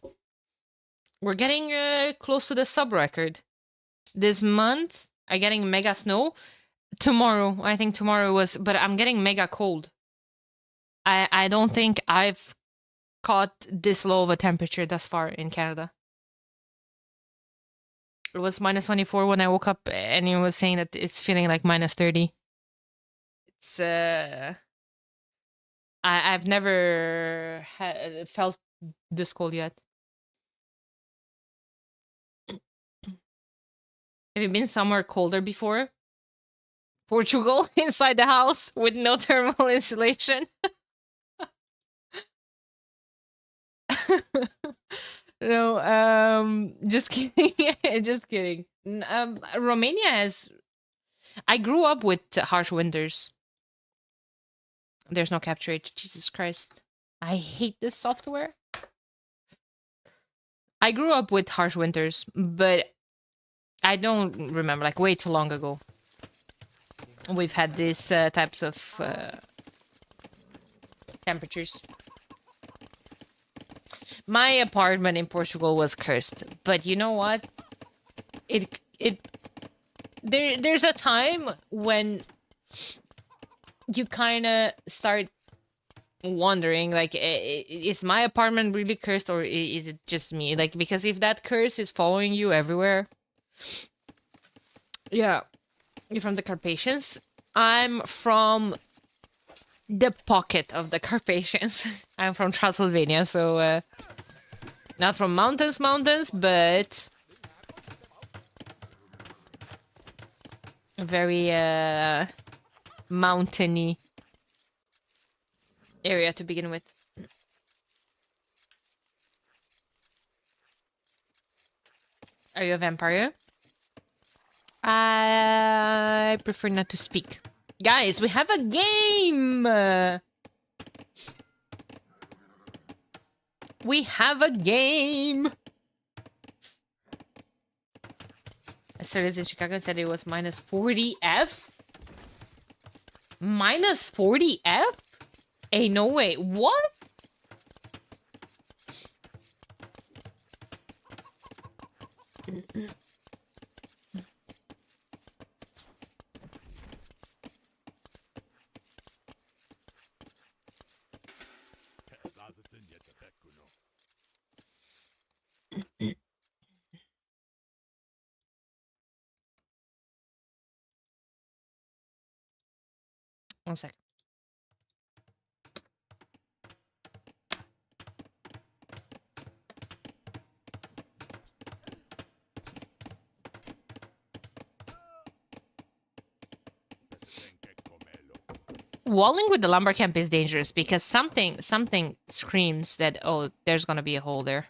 We're getting close to the sub record. This month, I'm getting mega snow. Tomorrow, I think tomorrow was, but I'm getting mega cold. I don't think I've caught this low of a temperature thus far in Canada. It was minus 24 when I woke up, and it was saying that it's feeling like minus 30. It's I've never felt this cold yet. Have you been somewhere colder before? Portugal, inside the house with no thermal insulation. No, just kidding. Just kidding. Romania has. I grew up with harsh winters. There's no capture rate. Jesus Christ. I hate this software. I grew up with harsh winters, but I don't remember, like way too long ago. We've had these types of temperatures. My apartment in Portugal was cursed, but you know what? There's a time when you kind of start wondering, like, is my apartment really cursed or is it just me? Like, because if that curse is following you everywhere, yeah, you're from the Carpathians. I'm from the pocket of the Carpathians. I'm from Transylvania, so not from mountains, but very mountainy area to begin with. Are you a vampire? I prefer not to speak. Guys, we have a game! We have a game! I started in Chicago and said it was minus 40 F? Minus 40 F? Hey, no way. What? One sec. Walling with the lumber camp is dangerous because something screams that, oh, there's gonna be a hole there.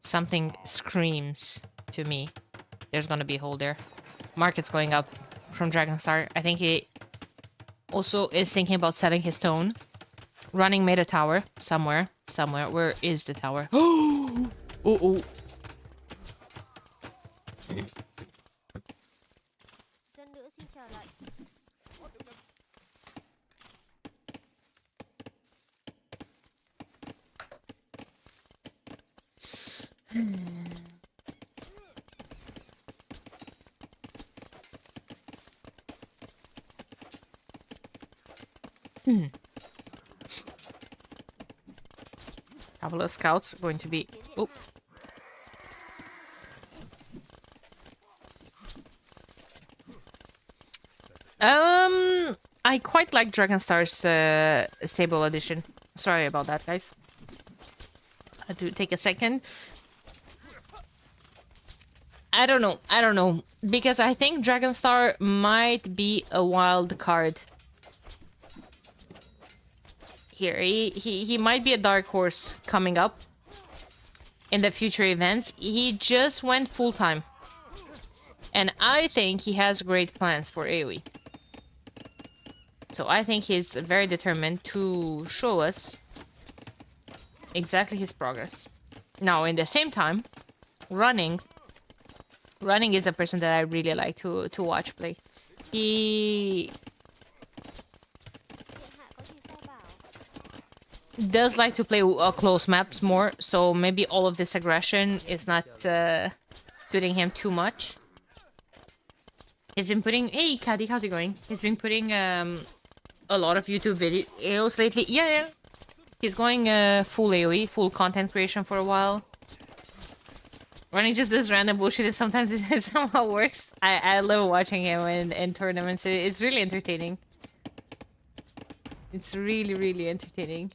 Something screams to me there's gonna be a hole there. Market's going up from Dragonstar. I think he also is thinking about selling his stone. Running made a tower somewhere. Where is the tower? Oh, oh. Couple of scouts going to be... Oh. I quite like Dragonstar's stable edition. Sorry about that, guys. I had to take a second. I don't know. Because I think Dragonstar might be a wild card. Here, he might be a dark horse coming up in the future events. He just went full-time. And I think he has great plans for AoE. So I think he's very determined to show us exactly his progress. Now, in the same time, Running is a person that I really like to watch play. He does like to play close maps more, so maybe all of this aggression is not suiting him too much. He's been putting... Hey, Caddy, how's it going? He's been putting a lot of YouTube videos lately. Yeah. He's going full AoE, full content creation for a while. Running just does random bullshit and sometimes it somehow works. I love watching him in tournaments. It's really entertaining. It's really entertaining.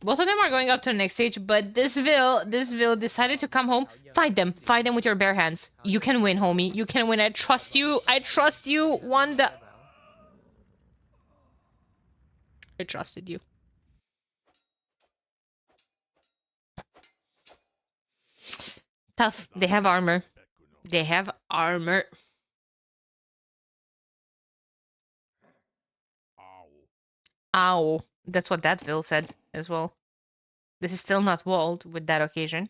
Both of them are going up to the next stage, but this Vil decided to come home. Fight them with your bare hands. You can win, homie. You can win. I trust you. Wanda. I trusted you. Tough. They have armor. Ow. That's what that Vil said as well. This is still not walled with that occasion.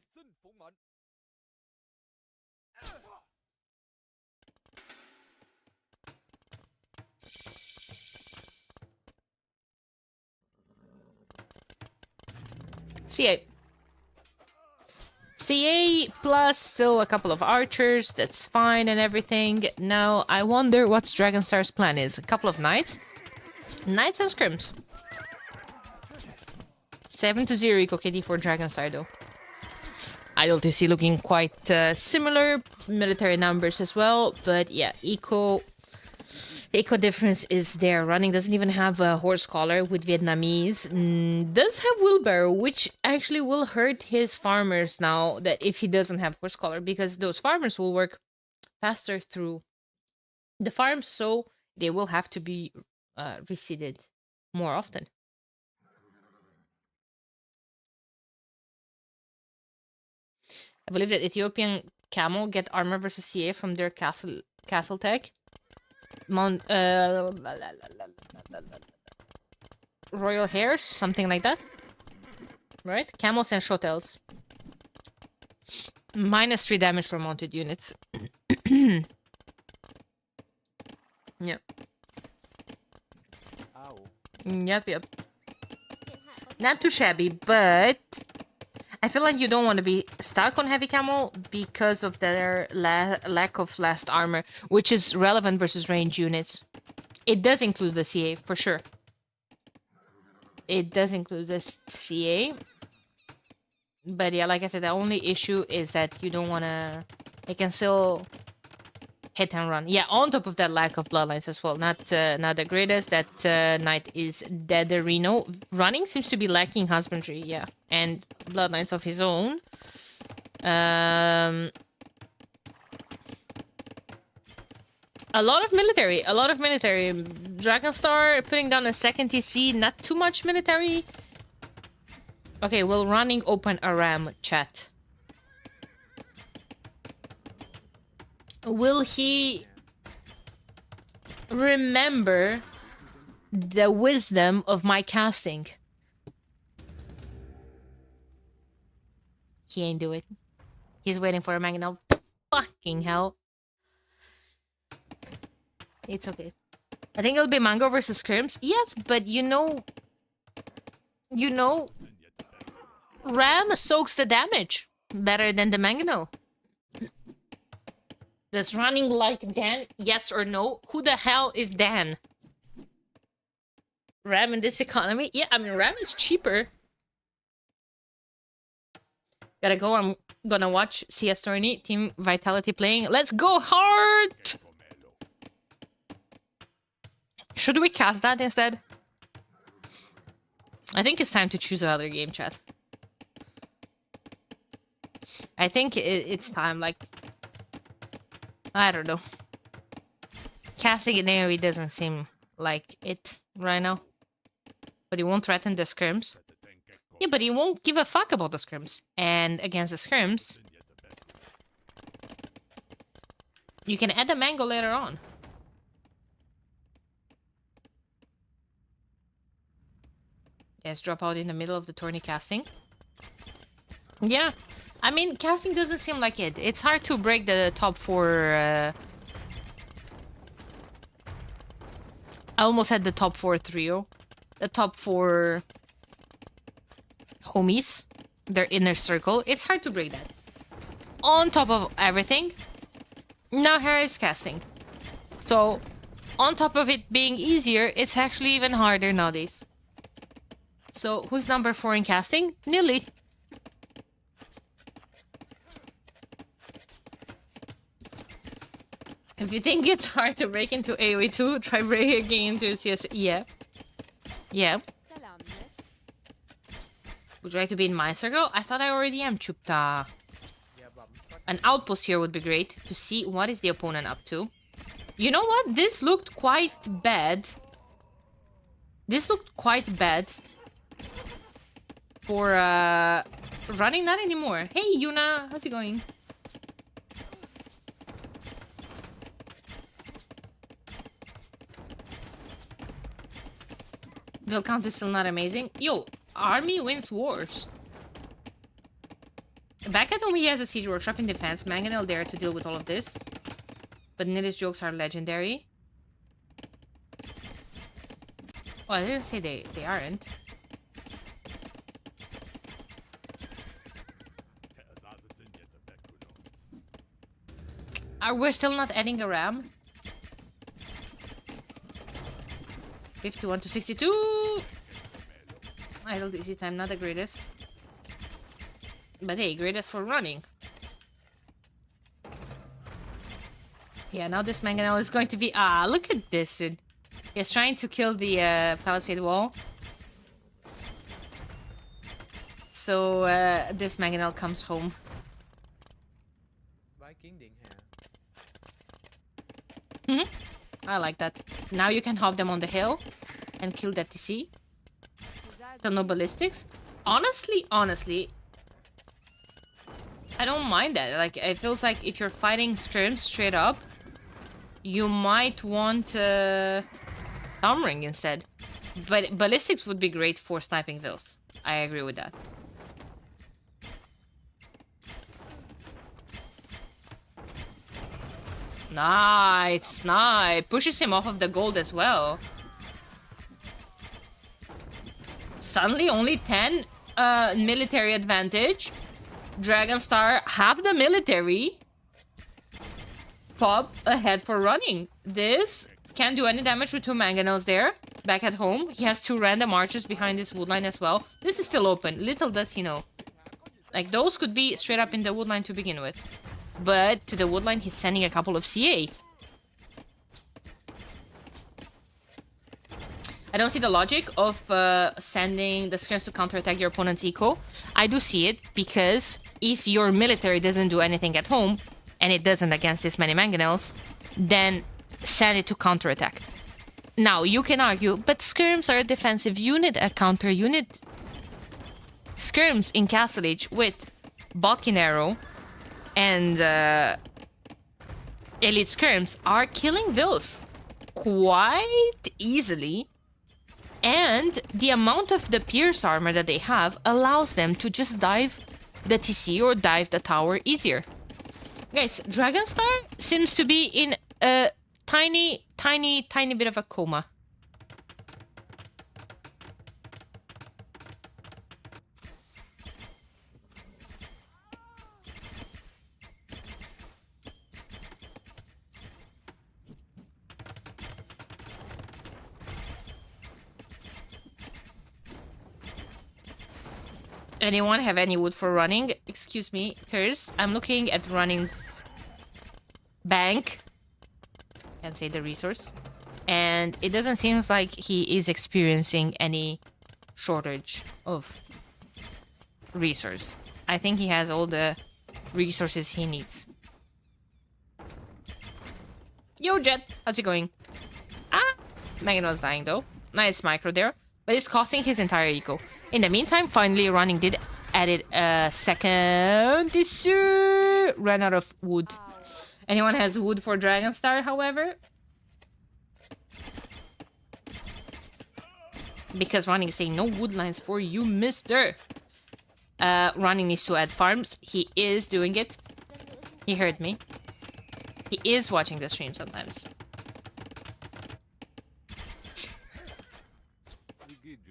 CA plus still a couple of archers, that's fine and everything. Now, I wonder what Dragonstar's plan is. A couple of knights? Knights and scrims. 7-0 eco KD for Dragonstar though. ILTC looking quite similar, military numbers as well, but yeah, eco difference is there. Running doesn't even have a horse collar with Vietnamese. Does have wheelbarrow, which actually will hurt his farmers now that if he doesn't have horse collar, because those farmers will work faster through the farms, so they will have to be reseeded more often. I believe that Ethiopian camel get armor versus CA from their castle tech. Royal hares, something like that. Right? Camels and shotels. -3 damage for mounted units. Yep. Yep. Not too shabby, but I feel like you don't want to be stuck on heavy camel because of their lack of last armor, which is relevant versus range units. It does include the CA, for sure. It does include the CA. But yeah, like I said, the only issue is that you don't want to... It can still hit and run. Yeah, on top of that, lack of bloodlines as well. Not the greatest. That knight is dead. Reno running seems to be lacking husbandry. Yeah, and bloodlines of his own. A lot of military. A lot of military. Dragonstar putting down a second TC. Not too much military. Okay, well, running open a ram, chat. Will he remember the wisdom of my casting? He ain't do it. He's waiting for a mangonel. Fucking hell. It's okay. I think it'll be Mango versus Scrims. Yes, but you know, Ram soaks the damage better than the mangonel. Does running like Dan? Yes or no? Who the hell is Dan? Ram in this economy? Yeah, I mean, Ram is cheaper. Gotta go. I'm gonna watch CS Tourney. Team Vitality playing. Let's go hard! Should we cast that instead? I think it's time to choose another game, chat. I think it's time, like... I don't know. Casting in AoE doesn't seem like it right now. But he won't threaten the scrims. Yeah, but he won't give a fuck about the scrims. And against the scrims... you can add a mango later on. Yes, drop out in the middle of the tourney casting. Yeah. I mean, casting doesn't seem like it. It's hard to break the top 4... I almost had the top 4 trio. The top 4... homies. Their inner circle. It's hard to break that. On top of everything, now here is casting. So, on top of it being easier, it's actually even harder nowadays. So, who's number 4 in casting? Nilly. If you think it's hard to break into AoE 2, try breaking into CS. Yeah. Yeah. Would you like to be in my circle? I thought I already am, Chupta. An outpost here would be great to see what is the opponent up to. You know what? This looked quite bad. This looked quite bad. For running, not anymore. Hey Yuna, how's it going? Will count is still not amazing. Yo, army wins wars. Back at home he has a siege workshop in defense. Mangonel there to deal with all of this. But Nilly's jokes are legendary. Oh, I didn't say they aren't. We're still not adding a ram. 51 to 62. Idle easy time, not the greatest. But hey, greatest for running. Yeah, now this mangonel is going to be... Ah, look at this, dude. He's trying to kill the palisade wall. So this mangonel comes home. I like that. Now you can hop them on the hill and kill that TC. The no ballistics. Honestly, I don't mind that. Like, it feels like if you're fighting scrims straight up, you might want Thumb Ring instead. But ballistics would be great for sniping vills. I agree with that. Nice, snipe. Pushes him off of the gold as well. Suddenly only 10 military advantage. Dragonstar have the military. Pop ahead for running. This can't do any damage with 2 mangonels there. Back at home, he has 2 random archers behind this woodline as well. This is still open. Little does he know. Like, those could be straight up in the woodline to begin with. But to the woodline, he's sending a couple of CA. I don't see the logic of sending the skirms to counterattack your opponent's eco. I do see it because if your military doesn't do anything at home, and it doesn't against this many mangonels, then send it to counterattack. Now, you can argue, but skirms are a defensive unit, a counter unit. Skirms in Castle Age with Botkin Arrow and Elite Skirms are killing Vils quite easily. And the amount of the Pierce armor that they have allows them to just dive the TC or dive the tower easier. Guys, Dragonstar seems to be in a tiny bit of a coma. Anyone have any wood for running? Excuse me, Curse. I'm looking at running's bank. Can't say the resource. And it doesn't seem like he is experiencing any shortage of resource. I think he has all the resources he needs. Yo, Jet. How's it going? Ah, Megan was dying though. Nice micro there. But it's costing his entire eco. In the meantime, finally, running did added a second issue. Ran out of wood. Anyone has wood for Dragonstar, however? Because running is saying no wood lines for you, mister. Running needs to add farms. He is doing it. He heard me. He is watching the stream sometimes.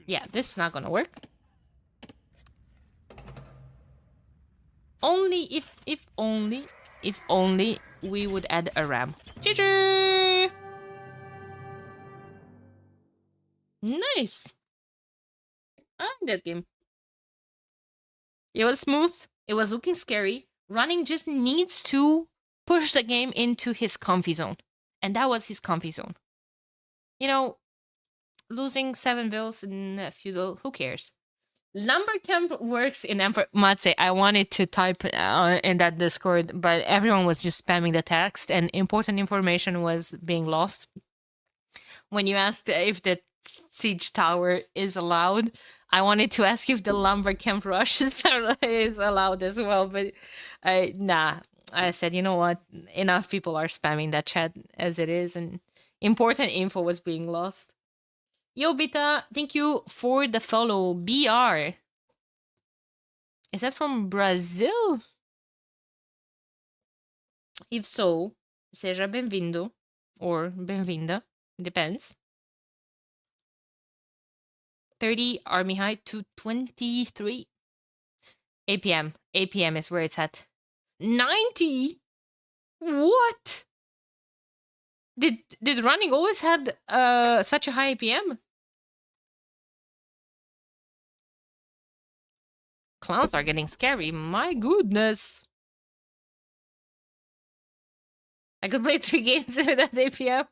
Yeah, this is not gonna work. Only if only we would add a ram. GG! Nice. I like that game. It was smooth. It was looking scary. Running just needs to push the game into his comfy zone. And that was his comfy zone. You know, losing 7 bills in feudal, who cares? Lumbercamp works in Matse. I wanted to type in that Discord, but everyone was just spamming the text and important information was being lost. When you asked if the siege tower is allowed, I wanted to ask if the Lumbercamp rush is allowed as well, but nah. I said, you know what? Enough people are spamming that chat as it is, and important info was being lost. Yo, Bita, thank you for the follow. BR. Is that from Brazil? If so, seja bem-vindo. Or bem-vinda. Depends. 30 army height to 23. APM. APM is where it's at. 90? What? Did running always had such a high APM? Clowns are getting scary. My goodness. I could play 3 games with that APM.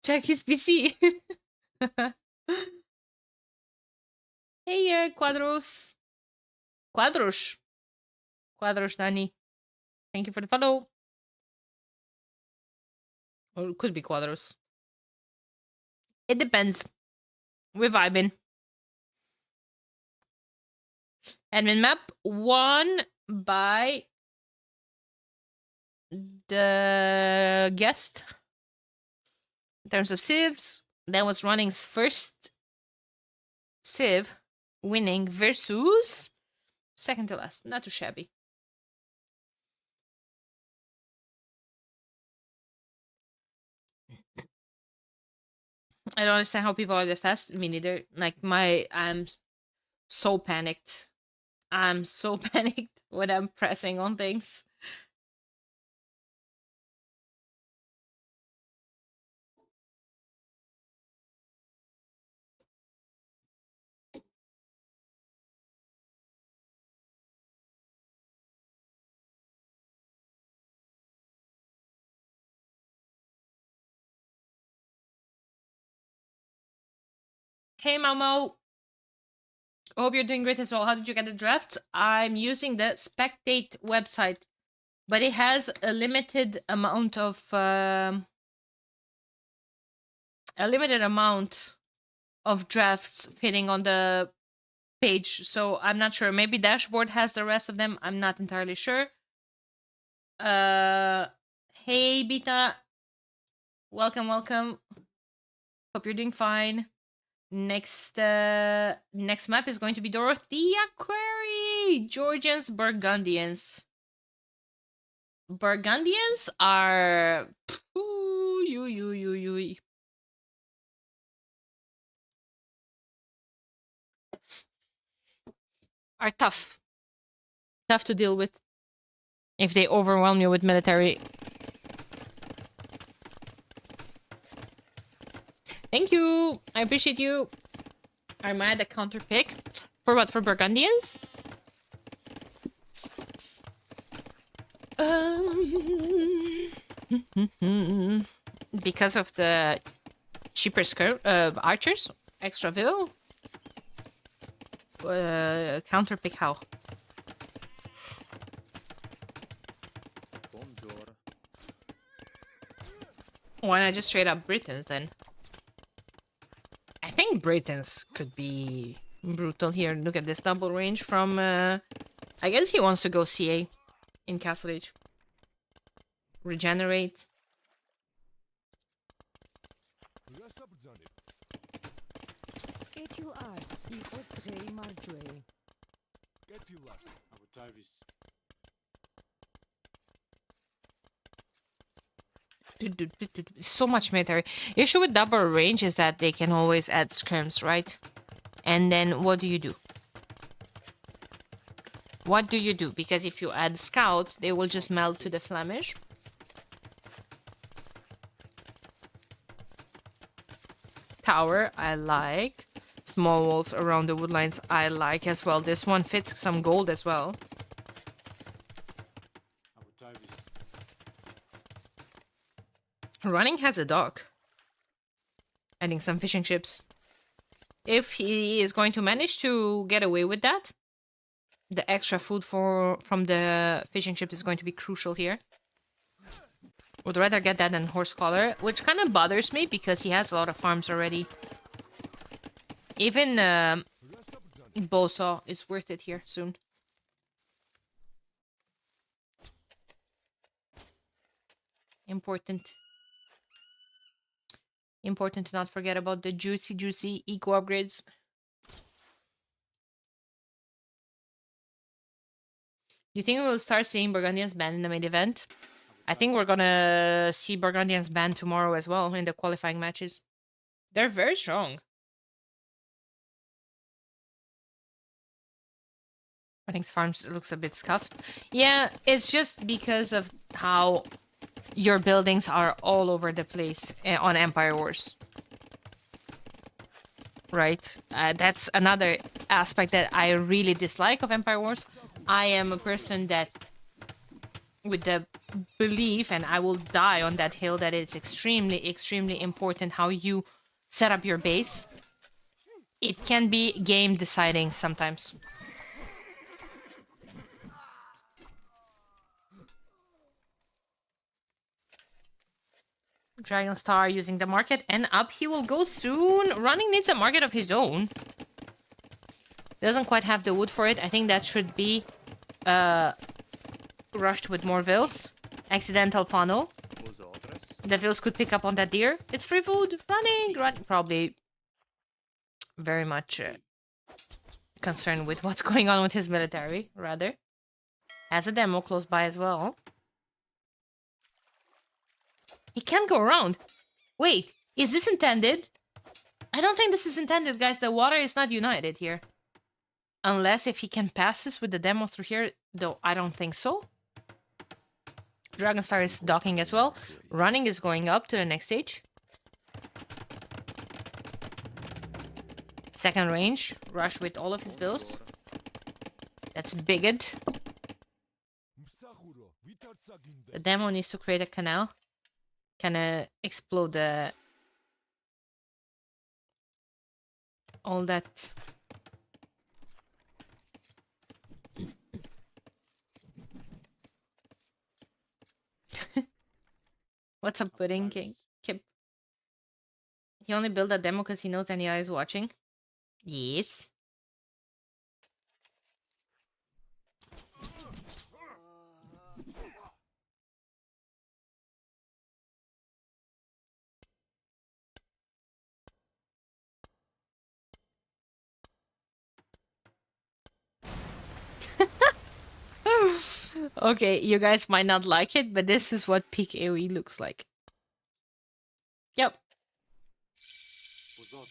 Check his PC. Hey, Quadros. Quadros. Quadros, Dani. Thank you for the follow. Or it could be Quadros. It depends. We're vibing. Admin map won by the guest. In terms of civs, that was running's first civ winning versus second to last. Not too shabby. I don't understand how people are that fast. Me neither. Like I'm so panicked. I'm so panicked when I'm pressing on things. Hey, Momo. Hope you're doing great as well. How did you get the drafts? I'm using the Spectate website, but it has a limited amount of drafts fitting on the page. So I'm not sure. Maybe Dashboard has the rest of them. I'm not entirely sure. Hey, Beta. Welcome. Hope you're doing fine. Next map is going to be Dorothea Quarry. Georgians, Burgundians. Burgundians are are tough. Tough to deal with if they overwhelm you with military. Thank you. I appreciate you. I'm mad at counter pick. For what? For Burgundians? Because of the cheaper archers, extra vil. Counter pick how? Bonjour. Why not just straight up Britons then? I think Britons could be brutal here. Look at this double range from. I guess he wants to go CA in Castle Age. Regenerate. So much military. The issue with double range is that they can always add scrims, right? And then what do you do? What do you do? Because if you add scouts, they will just melt to the Flemish. Tower, I like. Small walls around the woodlines, I like as well. This one fits some gold as well. Running has a dock. Adding some fishing ships. If he is going to manage to get away with that, the extra food from the fishing ships is going to be crucial here. Would rather get that than horse collar, which kind of bothers me because he has a lot of farms already. Even Bosaw is worth it here soon. Important to not forget about the juicy eco upgrades. Do you think we'll start seeing Burgundians banned in the main event? I think we're gonna see Burgundians banned tomorrow as well in the qualifying matches. They're very strong. I think Farms looks a bit scuffed. Yeah, it's just because of how your buildings are all over the place on Empire Wars. Right? That's another aspect that I really dislike of Empire Wars. I am a person that, with the belief, and I will die on that hill, that it's extremely important how you set up your base. It can be game deciding sometimes. Dragon Star using the market, and up he will go soon. Running needs a market of his own. Doesn't quite have the wood for it. I think that should be rushed with more vills. Accidental funnel. The vills could pick up on that deer. It's free food. Running. Probably very much concerned with what's going on with his military, rather. Has a demo close by as well. He can't go around. Wait, is this intended? I don't think this is intended, guys. The water is not united here. Unless if he can pass this with the demo through here, though I don't think so. Dragonstar is docking as well. Running is going up to the next stage. Second range. Rush with all of his vills. That's bigot. The demo needs to create a canal. Kind of explode the all that. What's up, Pudding King? Kip. He only built a demo because he knows Daniela is watching. Yes. Okay, you guys might not like it, but this is what peak AoE looks like. Yep. Позаду.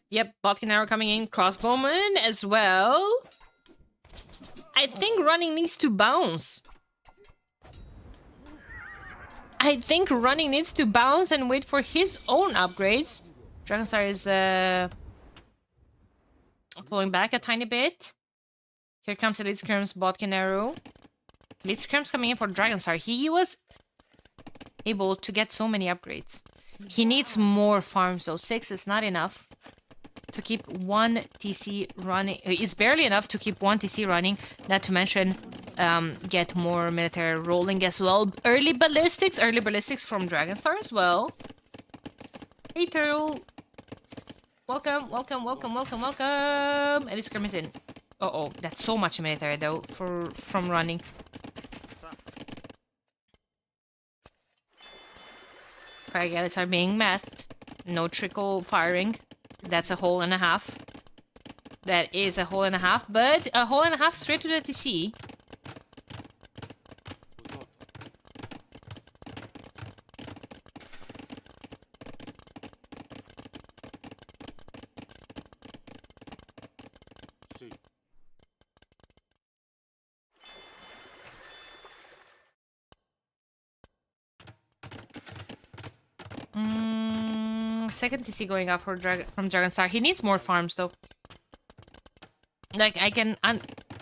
Yep. Botkin arrow coming in. Crossbowman as well. I think running needs to bounce. I think running needs to bounce and wait for his own upgrades. Dragonstar is pulling back a tiny bit. Here comes the Blitzkrieg's Botkin arrow. Blitzkrieg's coming in for Dragonstar. He was able to get so many upgrades. He needs more farms though. 6 is not enough to keep one TC running. It's barely enough to keep one TC running. Not to mention get more military rolling as well. Early ballistics from Dragonstar as well. Hey Turtle. Welcome. And it's Skirmish in. Uh-oh, that's so much military though from running. Fire galleys are being masked. No trickle firing. That's a hole and a half. That is a hole and a half, but a hole and a half straight to the TC. Sì. Second TC going up for from Dragonstar. He needs more farms though. Like I can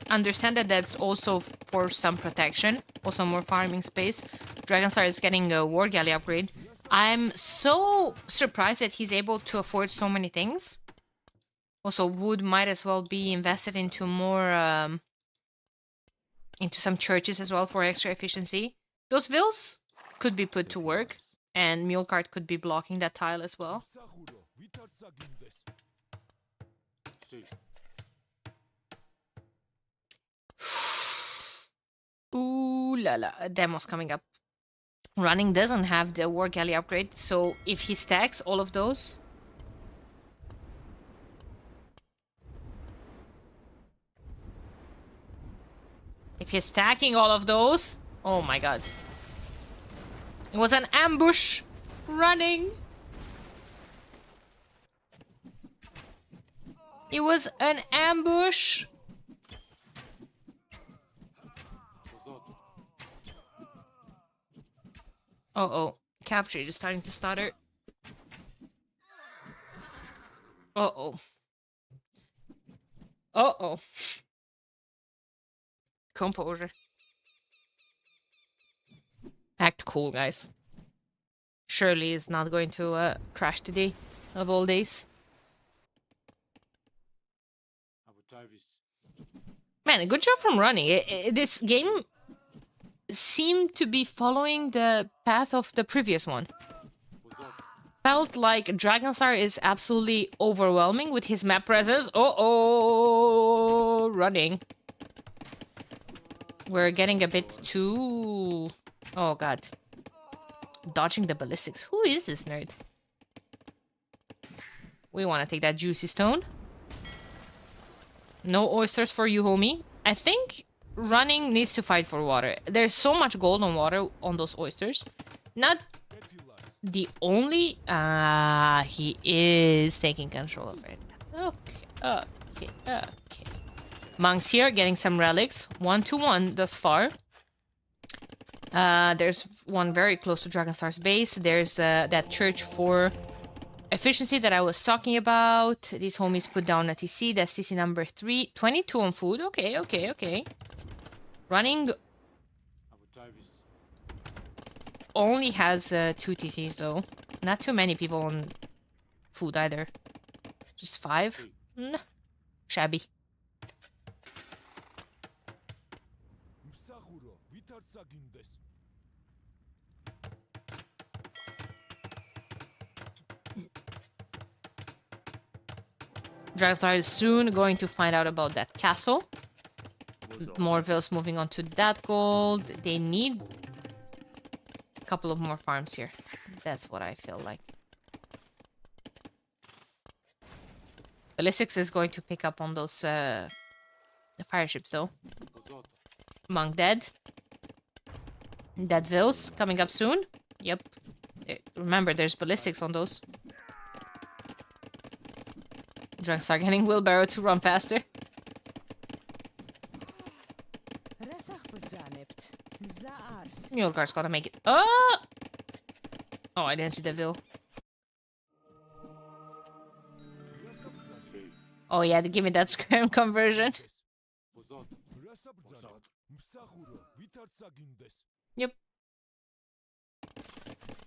understand that that's also for some protection, also more farming space. Dragonstar is getting a War Galley upgrade. I'm so surprised that he's able to afford so many things. Also, wood might as well be invested into more, into some churches as well for extra efficiency. Those vills could be put to work, and Mule Cart could be blocking that tile as well. Sì. Ooh la la, a demo's coming up. Running doesn't have the War Galley upgrade, so if he stacks all of those... If he's stacking all of those... Oh my god. It was an ambush! Running! It was an ambush! Позаду. Uh-oh. Capture is starting to stutter. Uh-oh. Uh-oh. Composure. Act cool, guys. Shirley is not going to crash today, of all days. Avutavis. Man, good job from running. This game seemed to be following the path of the previous one. Позаду. Felt like Dragonstar is absolutely overwhelming with his map presence. Uh-oh! Running. We're getting a bit too... Oh, God. Dodging the ballistics. Who is this nerd? We want to take that juicy stone. No oysters for you, homie. I think running needs to fight for water. There's so much gold on water on those oysters. Not the only... he is taking control of it. Okay. Monks here getting some relics. 1-1 thus far. There's one very close to Dragonstar's base. There's that church for efficiency that I was talking about. These homies put down a TC. That's TC number 3. 22 on food. Okay. Running only has 2 TCs though. Not too many people on food either. Just 5? Mm, shabby. Dragstar is soon going to find out about that castle. More vills moving on to that gold. They need a couple of more farms here. That's what I feel like. Ballistics is going to pick up on those fire ships though. Monk dead. Dead vills coming up soon. Yep. Remember, there's ballistics on those. Dragstar getting wheelbarrow to run faster. Mjolgar's gotta make it. Oh! Oh, I didn't see the Vil. Oh yeah, give me that scram conversion. Yep.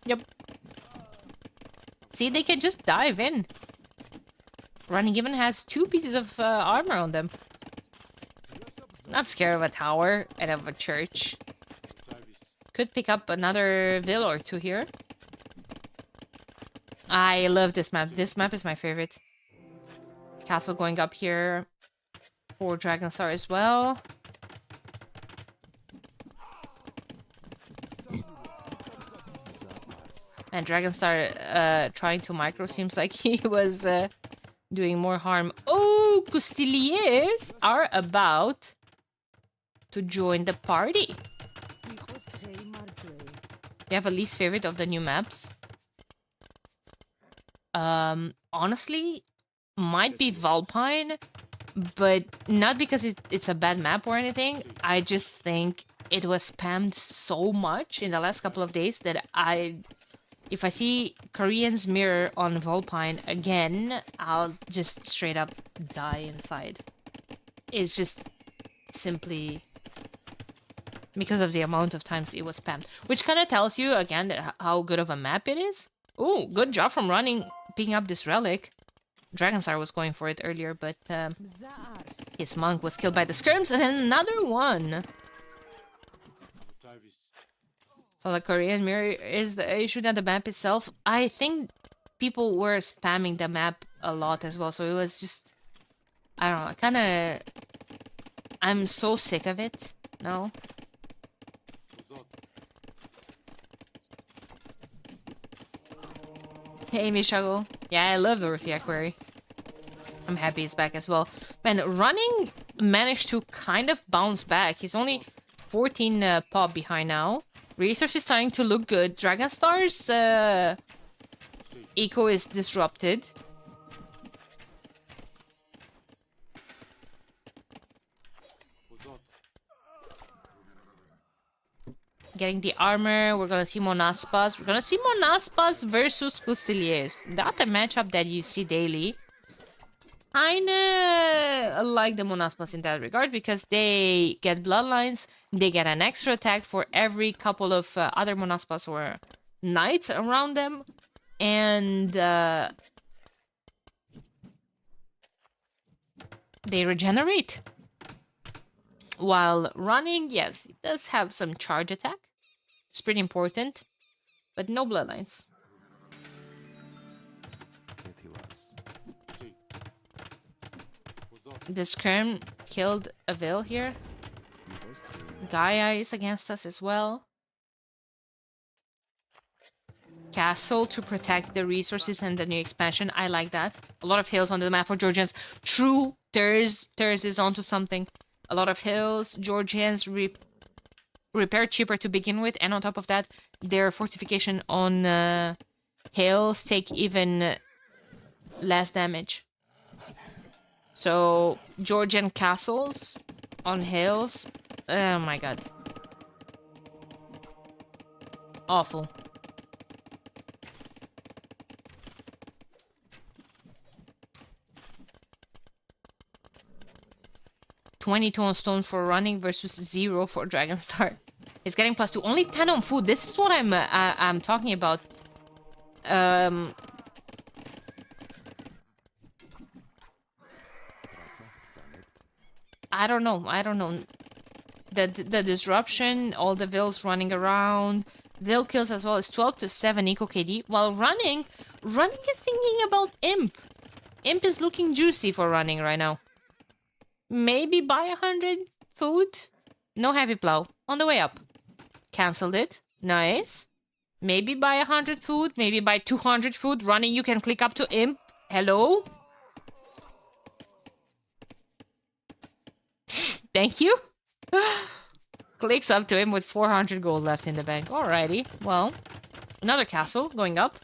Yep. See, they can just dive in. Running even has 2 pieces of armor on them. Not scared of a tower and of a church. Could pick up another Vil or 2 here. I love this map. This map is my favorite. Castle going up here for Dragonstar as well. And Dragonstar trying to micro seems like he was doing more harm. Oh, Custiliers are about to join the party. You have a least favorite of the new maps? Honestly, might be Vulpine, but not because it's a bad map or anything. I just think it was spammed so much in the last couple of days that if I see Korean's mirror on Vulpine again, I'll just straight up die inside. It's just simply because of the amount of times it was spammed. Which kind of tells you, again, that how good of a map it is. Ooh, good job from running, picking up this relic. Dragonstar was going for it earlier, but his monk was killed by the skirms, and then another one. So the Korean mirror is the issue, that the map itself. I think people were spamming the map a lot as well, so it was just, I don't know, I'm so sick of it now. Hey, Mishago. Yeah, I love the Earthy Quarry. I'm happy he's back as well. Man, running managed to kind of bounce back. He's only 14 pop behind now. Research is starting to look good. Dragonstar's eco is disrupted. Getting the armor. We're gonna see Monaspas. We're gonna see Monaspas versus Custiliers. That's a matchup that you see daily. Kinda like the Monaspas in that regard because they get bloodlines. They get an extra attack for every couple of other Monaspas or knights around them. And they regenerate. While running, yes, it does have some charge attack. It's pretty important. But no bloodlines. The Skirm killed a Vil here. Gaia is against us as well. Castle to protect the resources and the new expansion. I like that. A lot of hills on the map for Georgians. True, Thurs is onto something. A lot of hills. Georgians repair cheaper to begin with. And on top of that, their fortification on hills take even less damage. So, Georgian castles on hills. Oh my god. Awful. $22 on stone for running versus 0 for Dragonstar. He's getting +2. Only 10 on food. This is what I'm talking about. I don't know. I don't know. The disruption, all the vills running around, vill kills as well is 12 to 7 eco KD. While running is thinking about imp. Imp is looking juicy for running right now. Maybe buy 100 food. No heavy plow. On the way up. Cancelled it. Nice. Maybe buy 100 food. Maybe buy 200 food. Running, you can click up to imp. Hello? Thank you. Clicks up to him with 400 gold left in the bank. Alrighty. Well, another castle going up.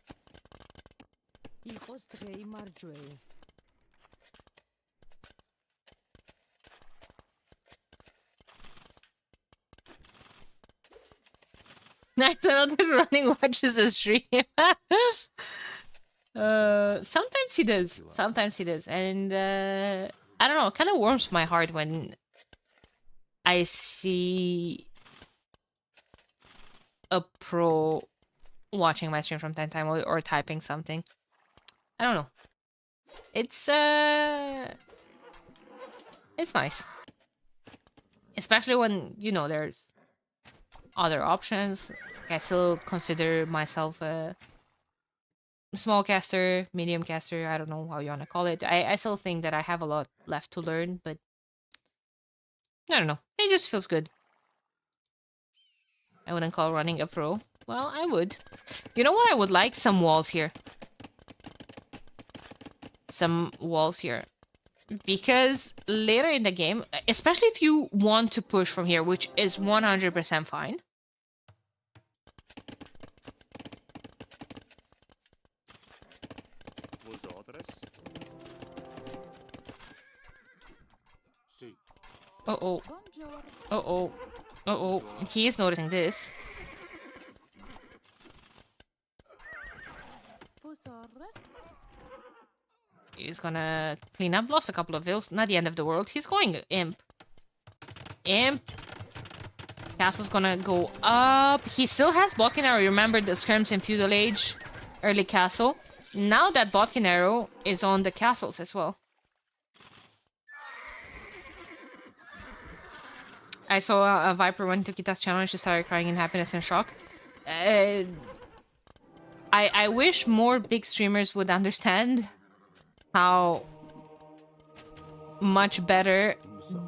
Nice to know that running watches a stream. Sometimes he does. Sometimes he does. And I don't know, it kind of warms my heart when I see a pro watching my stream from time to time or typing something. I don't know. It's nice. Especially when, you know, there's other options. I still consider myself a small caster, medium caster, I don't know how you want to call it. I still think that I have a lot left to learn, but I don't know. It just feels good. I wouldn't call running a pro. Well, I would. You know what I would like? Some walls here. Some walls here. Because later in the game, especially if you want to push from here, which is 100% fine. Uh-oh. Uh-oh. Uh-oh. He is noticing this. He's gonna clean up. Lost a couple of vills. Not the end of the world. He's going imp. Imp. Castle's gonna go up. He still has Botkin Arrow. Remember the scrims in Feudal Age? Early castle. Now that Botkin Arrow is on the castles as well. I saw a Viper went to Kita's channel and she started crying in happiness and shock. I wish more big streamers would understand how much better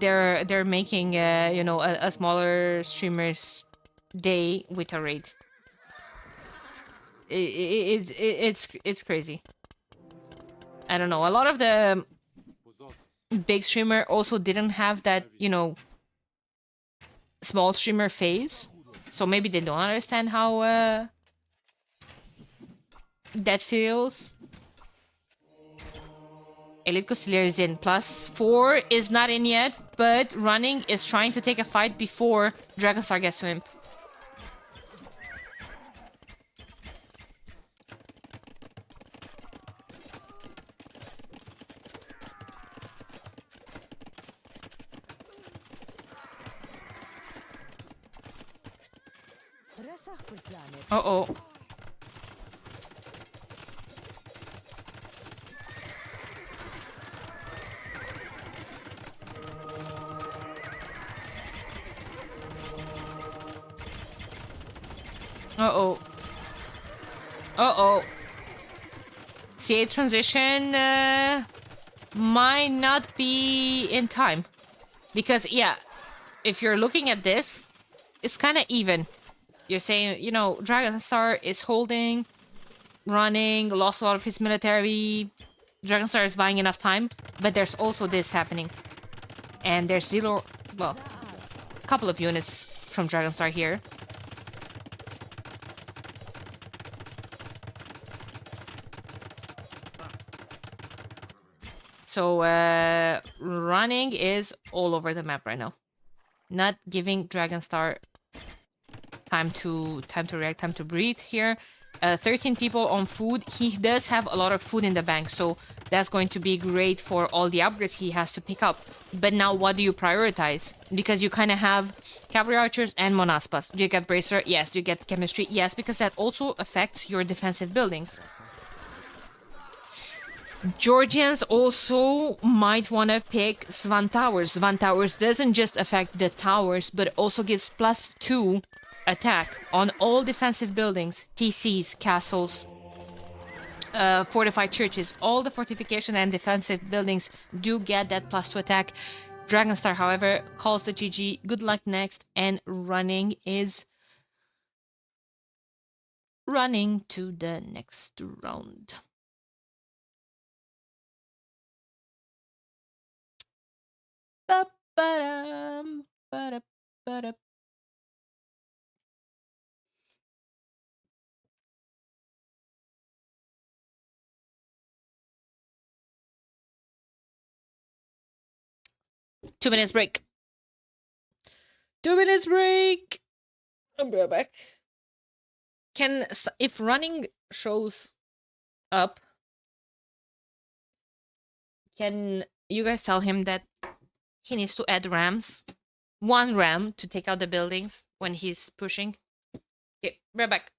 they're making you know, a smaller streamer's day with a raid. It's crazy. I don't know. A lot of the big streamer also didn't have that, you know, small streamer phase, so maybe they don't understand how that feels. Elite Costilier is in. +4 is not in yet, but running is trying to take a fight before Dragonstar gets to imp. Uh-oh. Uh-oh. Uh-oh. C8 transition might not be in time. Because, yeah, if you're looking at this, it's kind of even. You're saying, you know, Dragonstar is holding, running, lost a lot of his military. Dragonstar is buying enough time, but there's also this happening. And there's zero, well, a couple of units from Dragonstar here. So, running is all over the map right now. Not giving Dragonstar time to react, time to breathe here. 13 people on food. He does have a lot of food in the bank, so that's going to be great for all the upgrades he has to pick up. But now what do you prioritize? Because you kind of have cavalry archers and monaspas. Do you get bracer? Yes. Do you get chemistry? Yes, because that also affects your defensive buildings. Georgians also might want to pick Svan Towers. Svan Towers doesn't just affect the towers, but also gives +2 attack on all defensive buildings, TCs, castles, fortified churches. All the fortification and defensive buildings do get that +2 attack. Dragonstar, however, calls the GG. Good luck next, and running to the next round. Ba-ba-dum, ba-da-ba-da. 2 minutes break. 2 minutes break. I'll be right back. If running shows up, can you guys tell him that he needs to add rams? 1 ram to take out the buildings when he's pushing. Okay, right back.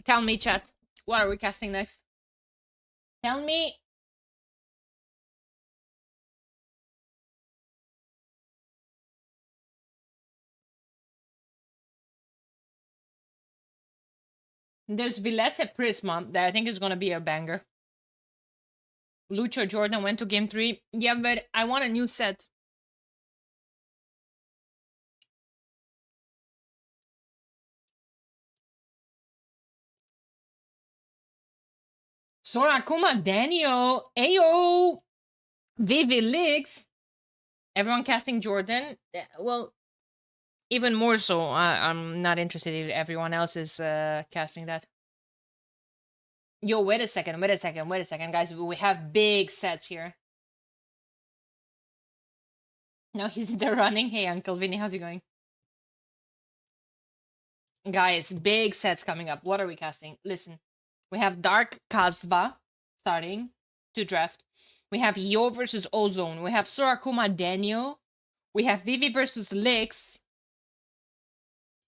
Tell me, chat. What are we casting next? Tell me. There's Villese Prisma that I think is gonna be a banger. Lucho Jordan went to game 3. Yeah, but I want a new set. Sorakuma Daniel. Ayo. Vivi Lix. Everyone casting Jordan. Well, even more so. I'm not interested if everyone else is casting that. Yo, wait a second, guys. We have big sets here. Now he's in the running. Hey, Uncle Vinny, how's it going? Guys, big sets coming up. What are we casting? Listen, we have Dark Kasba starting to draft. We have Yo versus Ozone. We have Sorakuma Daniel. We have Vivi versus Lix.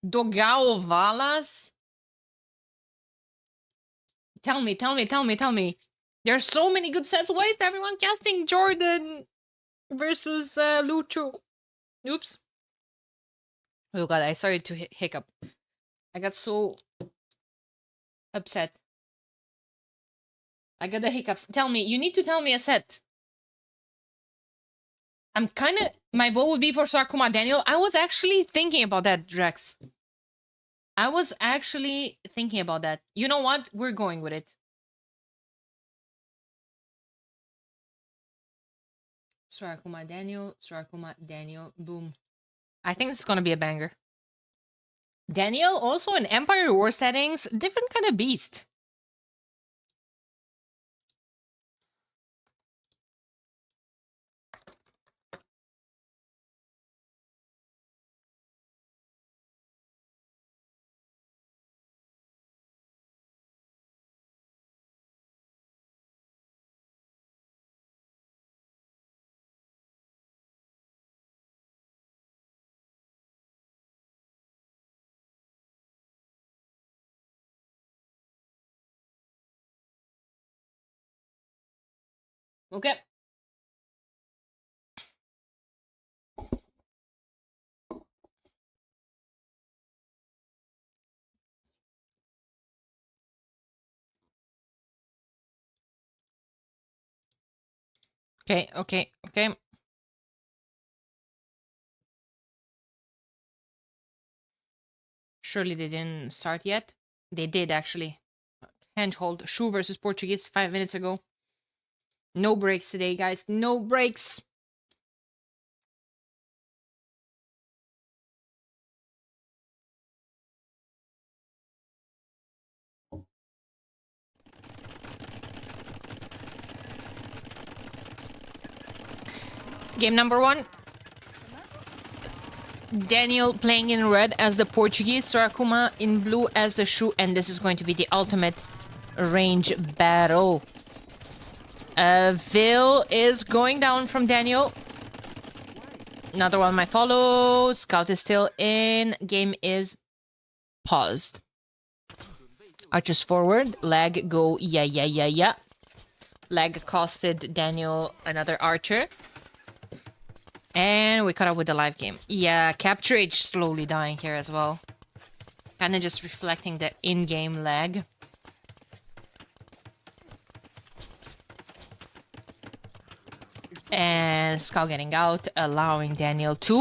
Dogao Valas. Tell me. There's so many good sets. Why is everyone casting Jordan versus Lucho? Oops. Oh god, I started to hiccup. I got so upset. I got the hiccups. Tell me, you need to tell me a set. I'm kind of... My vote would be for Sarkuma Daniel. I was actually thinking about that, Drex. I was actually thinking about that. You know what? We're going with it. Sarakuma Daniel, boom. I think it's gonna be a banger. Daniel, also in Empire War settings, different kind of beast. Okay. Okay. Surely they didn't start yet. They did, actually. Handhold. Shu versus Portuguese 5 minutes ago. No breaks today, guys. No breaks. Game number 1. Daniel playing in red as the Portuguese, Sorakuma in blue as the Shu, and this is going to be the ultimate range battle. Vil is going down from Daniel. Another one might follow. Scout is still in. Game is paused. Archers forward. Lag go. Yeah. Lag costed Daniel another archer. And we caught up with the live game. Yeah, capture age slowly dying here as well. Kind of just reflecting the in-game lag. And Scout getting out, allowing Daniel to...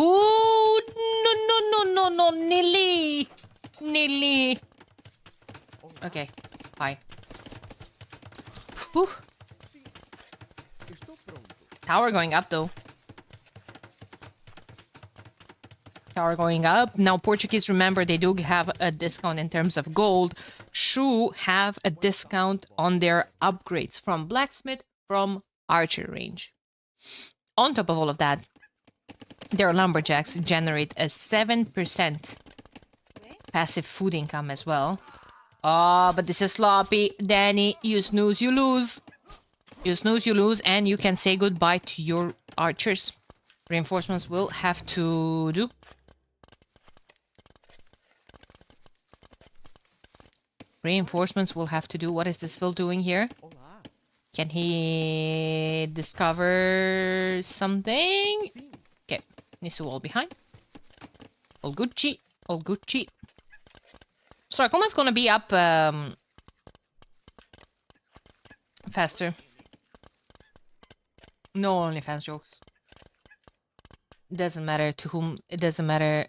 No, Nilly. Okay, fine. Whew. Tower going up, though. Tower going up. Now, Portuguese, remember, they do have a discount in terms of gold. Shu have a discount on their upgrades from blacksmith, from archer range. On top of all of that, their lumberjacks generate a 7% passive food income as well. Oh, but this is sloppy. Danny, you snooze, you lose. You snooze, you lose, and you can say goodbye to your archers. Reinforcements will have to do. Reinforcements will have to do. What is this Phil doing here? Can he discover something? Okay, needs to wall behind. All Gucci, all Gucci. So Akuma's gonna be up faster. No OnlyFans jokes. Doesn't matter to whom. It doesn't matter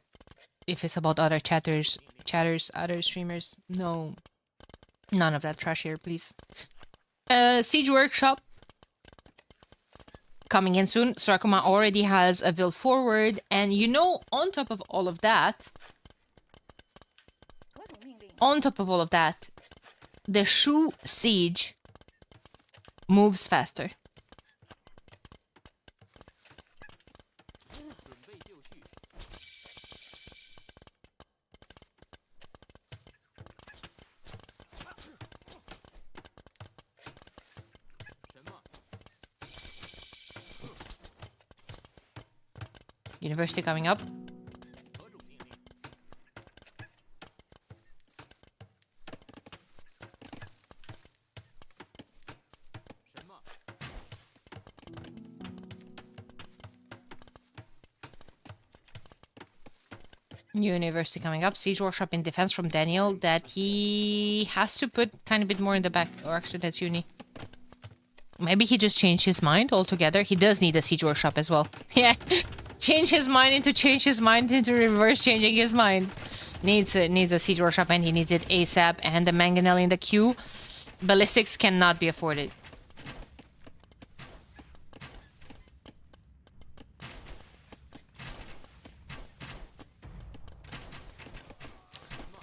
if it's about other chatters, other streamers. No, none of that trash here, please. Siege Workshop coming in soon. So Akuma already has a Vil forward, and you know, on top of all of that, the Shu Siege moves faster. University coming up. University coming up. Siege Workshop in defense from Daniel that he has to put a tiny bit more in the back. Or actually, that's Uni. Maybe he just changed his mind altogether. He does need a Siege Workshop as well. Yeah. Change his mind into reverse changing his mind. Needs a Siege Workshop and he needs it ASAP. And the Mangonel in the queue. Ballistics cannot be afforded.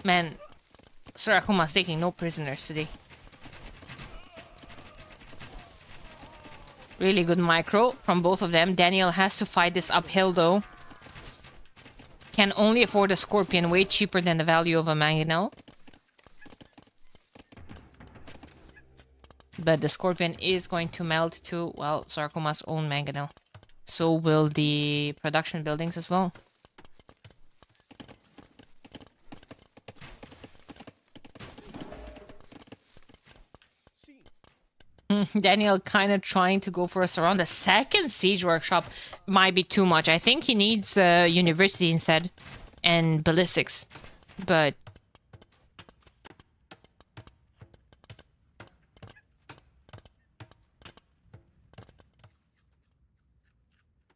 Man, Sir Akuma's taking no prisoners today. Really good micro from both of them. Daniel has to fight this uphill though. Can only afford a Scorpion, way cheaper than the value of a Mangonel. But the Scorpion is going to melt to, well, Sir Akuma's own Mangonel. So will the production buildings as well. Daniel kind of trying to go for us around. The second Siege Workshop might be too much. I think he needs University instead. And Ballistics. But...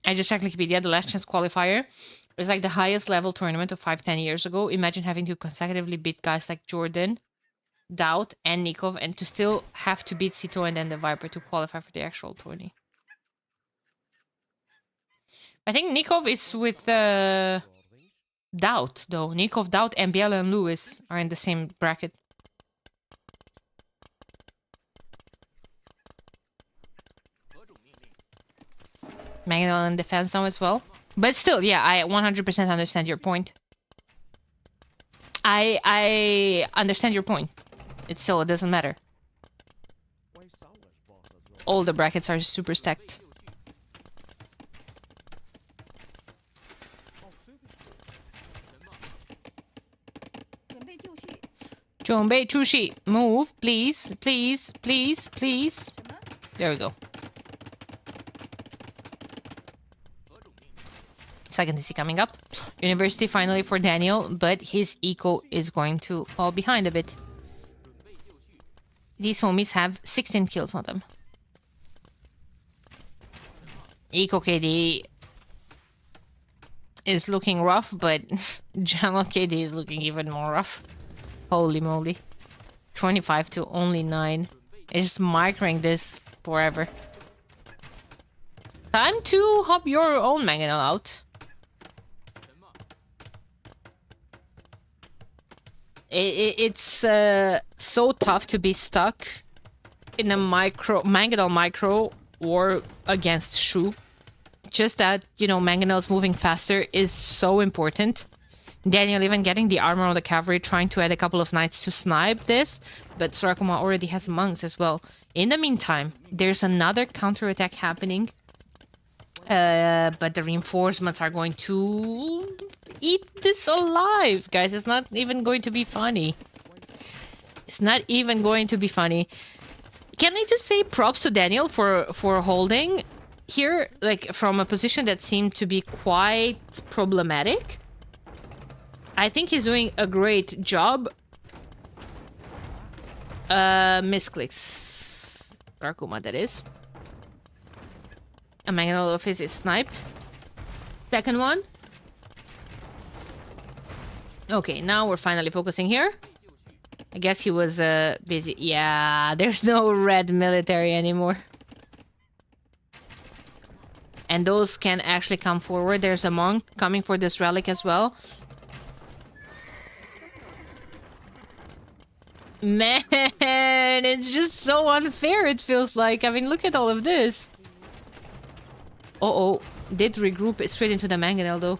I just checked Wikipedia. The Last Chance Qualifier is like the highest level tournament of 5-10 years ago. Imagine having to consecutively beat guys like Jordan, Doubt, and Nikov, and to still have to beat Sito and then the Viper to qualify for the actual tourney. I think Nikov is with Doubt, though. Nikov, Doubt, and Biela and Lewis are in the same bracket. Mangonel in defense now as well. But still, yeah, I 100% understand your point. I understand your point. It doesn't matter. All the brackets are super stacked. Jonbei Chushi, move, please, please, please, please. There we go. Second DC coming up. University finally for Daniel, but his eco is going to fall behind a bit. These homies have 16 kills on them. Eco KD is looking rough, but General KD is looking even more rough. Holy moly. 25 to only 9. It's just microing this forever. Time to hop your own Mangonel out. It's so tough to be stuck in a Mangonel micro or against Shu. Just that, you know, Mangonel's moving faster is so important. Daniel even getting the armor on the cavalry, trying to add a couple of knights to snipe this, but Sorakuma already has monks as well. In the meantime, there's another counterattack happening, but the reinforcements are going to eat this alive, guys. It's not even going to be funny. It's not even going to be funny. Can I just say props to Daniel for holding here, like from a position that seemed to be quite problematic? I think he's doing a great job. Misclicks. Darkuma, that is. A Mangonel of his is sniped. Second one. Okay, now we're finally focusing here. I guess he was busy. Yeah, there's no red military anymore. And those can actually come forward. There's a monk coming for this relic as well. Man, it's just so unfair, it feels like. I mean, look at all of this. Uh-oh. Did regroup it straight into the mangonel, though.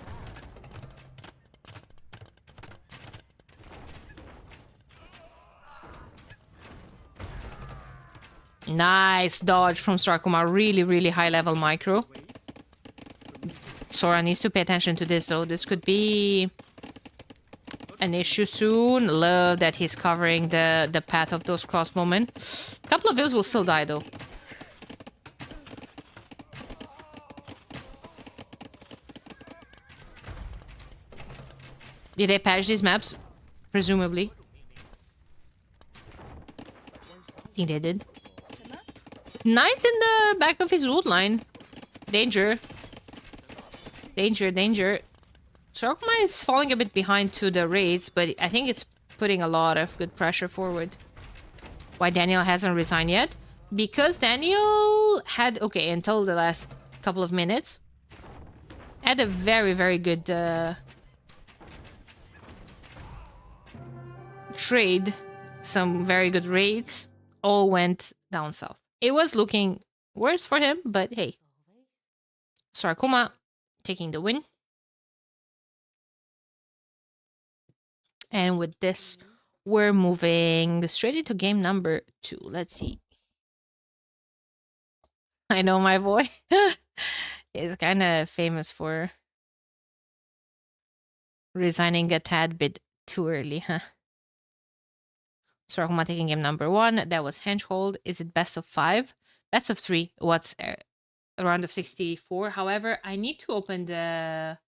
Nice dodge from Sarkuma. Really, really high-level micro. Sora needs to pay attention to this, though. This could be an issue soon. Love that he's covering the path of those cross moments. A couple of those will still die, though. Did they patch these maps? Presumably. I think they did. Knight in the back of his root line. Danger. Danger, danger. Sorokuma is falling a bit behind to the raids, but I think it's putting a lot of good pressure forward. Why Daniel hasn't resigned yet? Because Daniel had, okay, until the last couple of minutes, had a very, very good trade. Some very good raids. All went down south. It was looking worse for him, but hey. Sorokuma taking the win. And with this, we're moving straight into game number 2. Let's see. I know my boy is kind of famous for resigning a tad bit too early, huh? Sorokuma taking game number 1. That was Henchhold. Is it best of 5? Best of 3. What's a round of 64? However, I need to open the...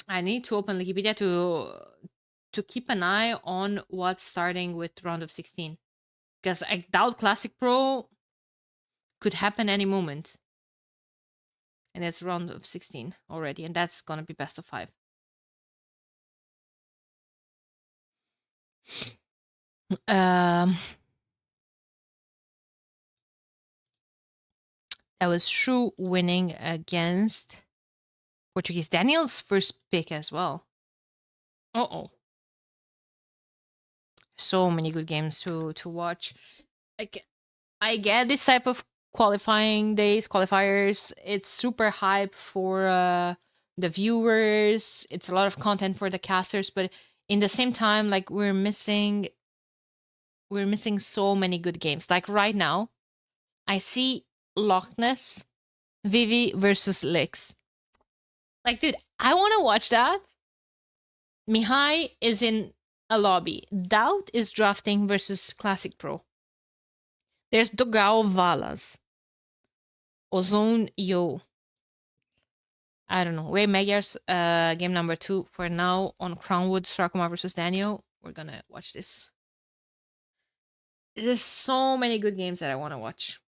I need to open Wikipedia to keep an eye on what's starting with round of 16. Because I doubt Classic Pro could happen any moment. And it's round of 16 already. And that's going to be best of 5. That was Shu winning against Portuguese. Daniel's first pick as well. Uh-oh. So many good games to watch. I get this type of qualifying days, qualifiers. It's super hype for the viewers. It's a lot of content for the casters, but in the same time, like we're missing so many good games. Like right now, I see Loch Ness, Vivi versus Lix. Like, dude, I want to watch that. Mihai is in a lobby. Doubt is drafting versus Classic Pro. There's Dogao Valas. Ozone Yo. I don't know. Way Magyar's game number 2 for now on Crownwood, Sarkuma versus Daniel. We're gonna watch this. There's so many good games that I want to watch.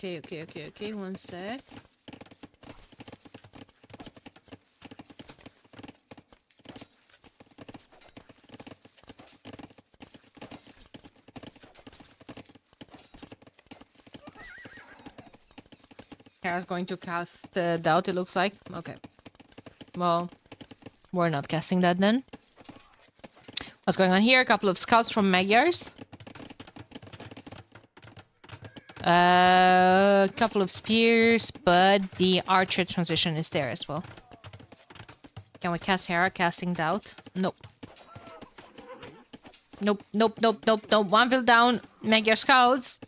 Okay, one sec. Kara's going to cast Doubt, it looks like. Okay. Well, we're not casting that then. What's going on here? A couple of scouts from Magyars. A couple of spears, but the archer transition is there as well. Can we cast Hera? Casting Doubt? Nope. Nope, nope, nope, nope, nope. One fill down. Magyar scouts.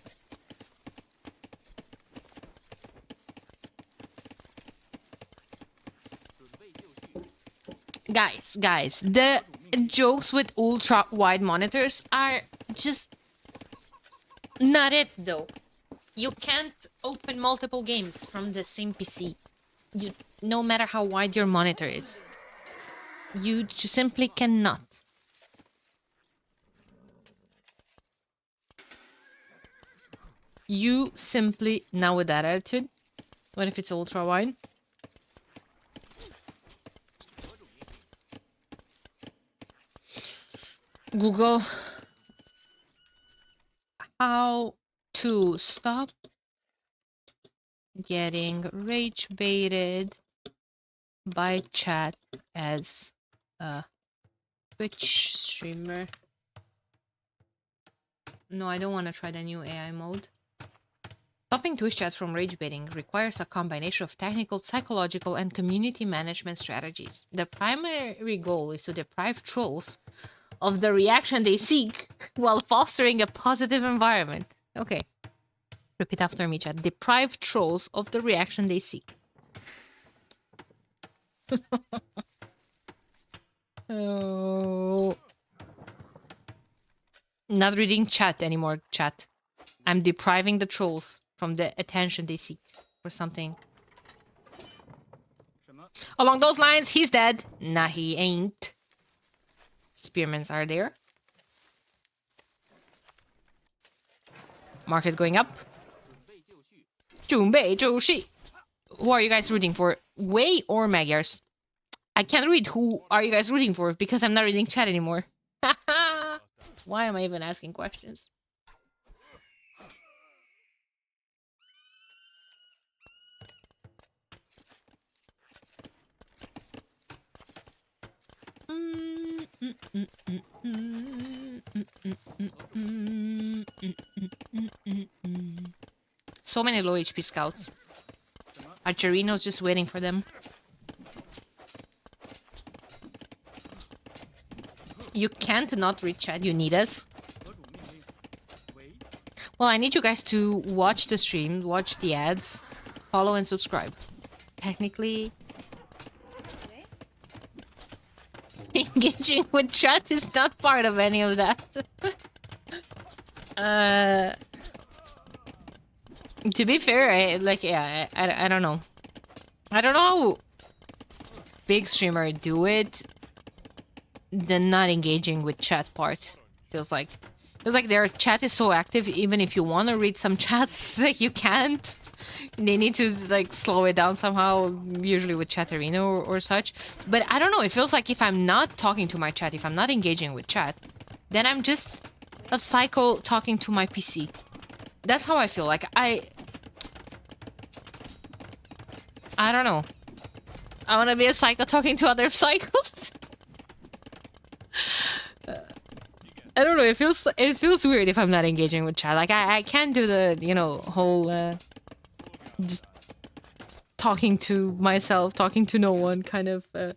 Guys, the jokes with ultra wide monitors are just not it though. You can't open multiple games from the same PC. No matter how wide your monitor is. You just simply cannot. You simply, now with that attitude, what if it's ultra wide? Google how to stop getting rage baited by chat as a Twitch streamer. No, I don't want to try the new AI mode. Stopping Twitch chats from rage baiting requires a combination of technical, psychological, and community management strategies. The primary goal is to deprive trolls of the reaction they seek while fostering a positive environment. Okay. Repeat after me, chat. Deprive trolls of the reaction they seek. Oh. Not reading chat anymore, chat. I'm depriving the trolls from the attention they seek or something. Along those lines, he's dead. Nah, he ain't. Spearmans are there. Market going up. 准备就绪. Who are you guys rooting for? Wei or Magyars? I can't read who are you guys rooting for because I'm not reading chat anymore. Why am I even asking questions? So many low HP scouts. Archerino's just waiting for them. You can't not read chat, you need us. Well, I need you guys to watch the stream, watch the ads, follow and subscribe. Technically, engaging with chat is not part of any of that. To be fair, I don't know. I don't know how big streamer do it. The not engaging with chat part feels like their chat is so active. Even if you want to read some chats, like you can't. They need to like slow it down somehow. Usually with Chatterino or such. But I don't know. It feels like if I'm not talking to my chat, if I'm not engaging with chat, then I'm just a psycho talking to my PC. That's how I feel. Like I don't know. I want to be a psycho talking to other psychos. I don't know. It feels weird if I'm not engaging with chat. Like I can't do the whole just talking to myself, talking to no one kind of deal.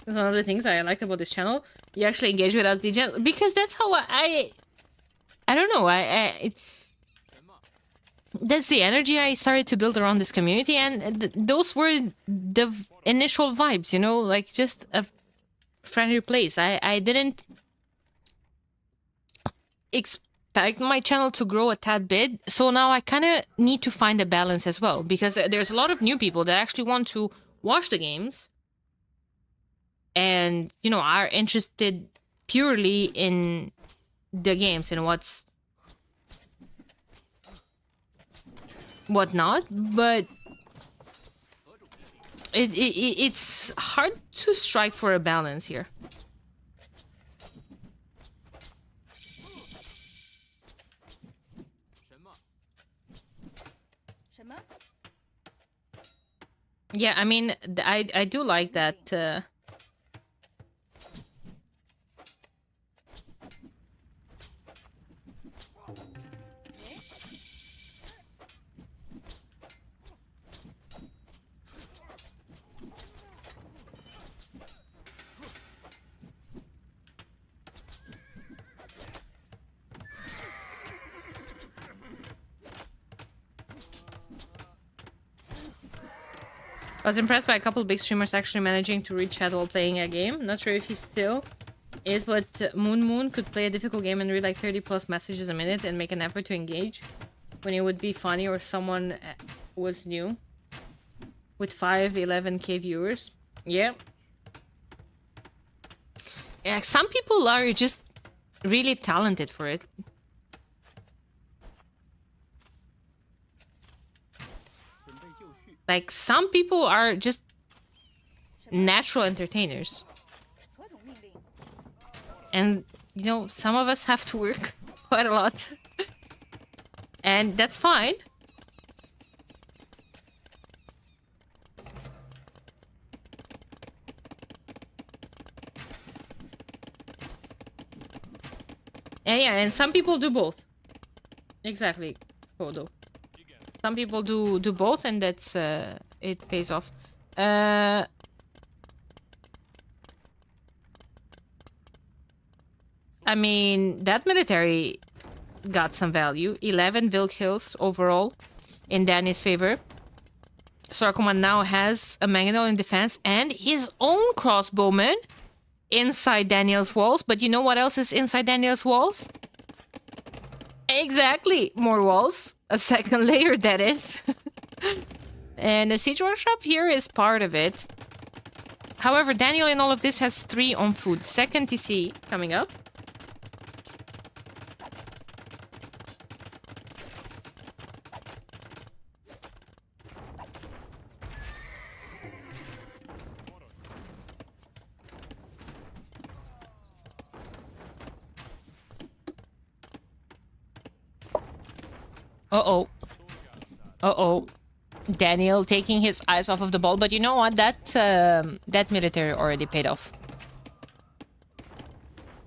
That's one of the things I like about this channel. You actually engage with us, DJ, because that's how I don't know. That's the energy I started to build around this community, and those were the initial vibes, like just a friendly place. I didn't expect my channel to grow a tad bit, so now I kind of need to find a balance as well, because there's a lot of new people that actually want to watch the games and, are interested purely in the games and whatnot, but it's hard to strike for a balance here. Yeah, I mean, I do like that. I was impressed by a couple of big streamers actually managing to reach chat while playing a game. Not sure if he still is, but Moon could play a difficult game and read like 30 plus messages a minute and make an effort to engage when it would be funny or someone was new. With 11K viewers. Yeah. Yeah, some people are just really talented for it. Like, some people are just natural entertainers. And, you know, some of us have to work quite a lot. And that's fine. Yeah, and some people do both. Exactly, Kodo. Some people do both, and that's it pays off. I mean, that military got some value. 11 Vil kills overall in Danny's favor. Sorakuma now has a Mangonel in defense and his own crossbowman inside Daniel's walls. But you know what else is inside Daniel's walls? Exactly, more walls. A second layer, that is. And the siege workshop here is part of it. However, Daniel in all of this has 3 on food. Second TC coming up. Uh-oh. Uh-oh. Daniel taking his eyes off of the ball, but you know what? That military already paid off.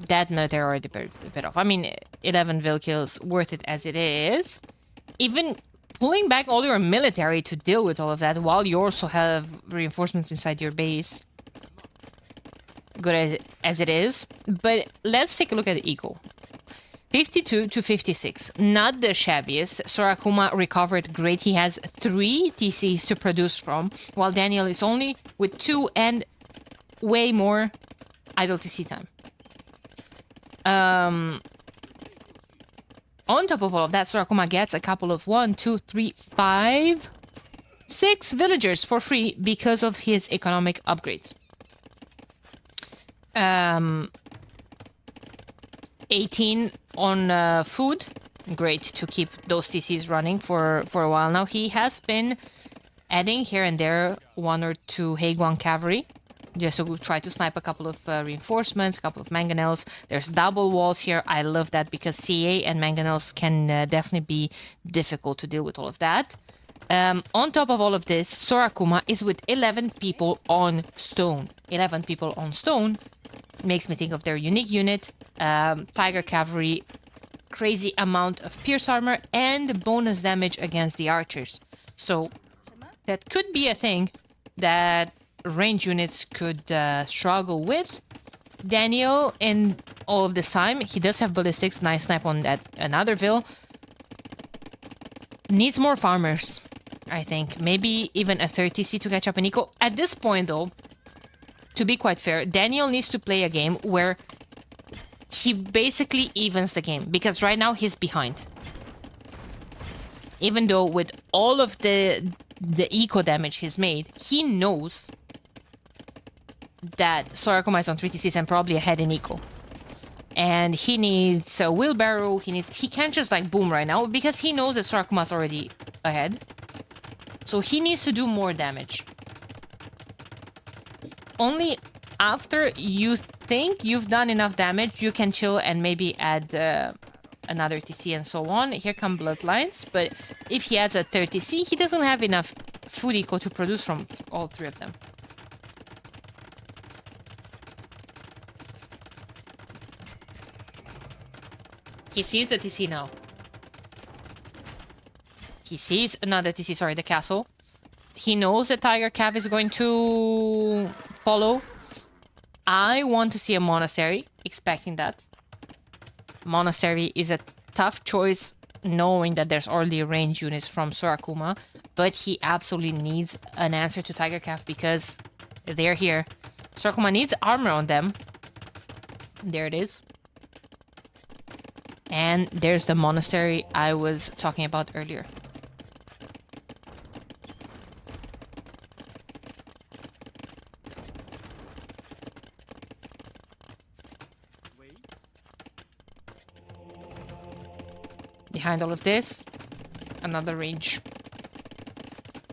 That military already paid off. I mean, 11 Vil kills, worth it as it is. Even pulling back all your military to deal with all of that while you also have reinforcements inside your base. Good as it is. But let's take a look at the eco. 52 to 56, not the shabbiest. Sorakuma recovered great. He has 3 TCs to produce from, while Daniel is only with 2 and way more idle TC time. On top of all of that, Sorakuma gets a couple of 1, 2, 3, 5, 6 villagers for free because of his economic upgrades. 18 on food. Great to keep those TCs running for a while now. He has been adding here and there 1 or 2 Heiguan cavalry just to try to snipe a couple of reinforcements, a couple of mangonels. There's double walls here. I love that because CA and mangonels can definitely be difficult to deal with all of that. On top of all of this, Sorakuma is with 11 people on stone. 11 people on stone makes me think of their unique unit, Tiger Cavalry, crazy amount of pierce armor, and bonus damage against the archers. So that could be a thing that range units could struggle with. Daniel, in all of this time, he does have ballistics, nice snipe on that another Vil. Needs more farmers, I think. Maybe even a 30C to catch up in eco. At this point, though, to be quite fair, Daniel needs to play a game where he basically evens the game, because right now he's behind. Even though with all of the eco damage he's made, he knows that Sorakuma is on 3 TCs and probably ahead in eco. And he needs a wheelbarrow, he can't just like boom right now, because he knows that Sorakuma's already ahead. So he needs to do more damage. Only after you think you've done enough damage, you can chill and maybe add another TC and so on. Here come Bloodlines, but if he adds a third TC, he doesn't have enough food eco to produce from all three of them. He sees the TC now. He sees another TC, sorry, the castle. He knows that Tiger Cav is going to follow. I want to see a monastery, expecting that. Monastery is a tough choice, knowing that there's already range units from Sorakuma, but he absolutely needs an answer to Tiger Cav because they're here. Sorakuma needs armor on them. There it is. And there's the monastery I was talking about earlier. Behind all of this, another range.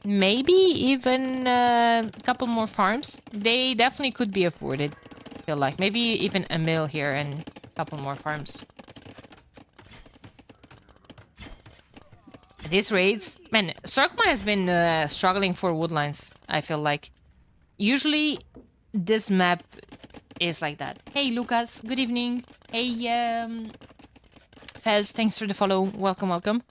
Maybe even a couple more farms. They definitely could be afforded, I feel like. Maybe even a mill here and a couple more farms. These raids... Man, Sorkma has been struggling for woodlines, I feel like. Usually, this map is like that. Hey, Lucas. Good evening. Hey, Fez, thanks for the follow. Welcome, welcome.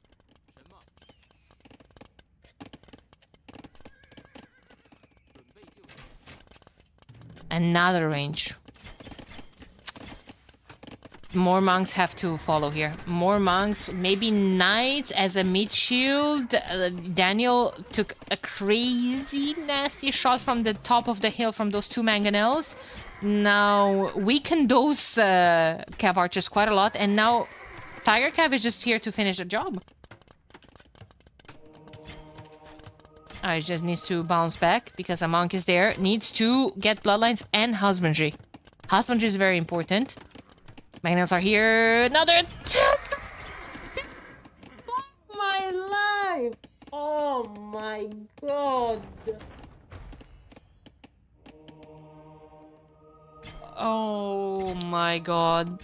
Another range. More monks have to follow here. More monks, maybe knights as a mid shield. Daniel took a crazy nasty shot from the top of the hill from those two mangonels. Now weaken those cav archers quite a lot, and now Tiger Cav is just here to finish the job. He just needs to bounce back because a monk is there. Needs to get bloodlines and husbandry. Husbandry is very important. Magnets are here. Another attack! Oh my life! Oh my god! Oh my god.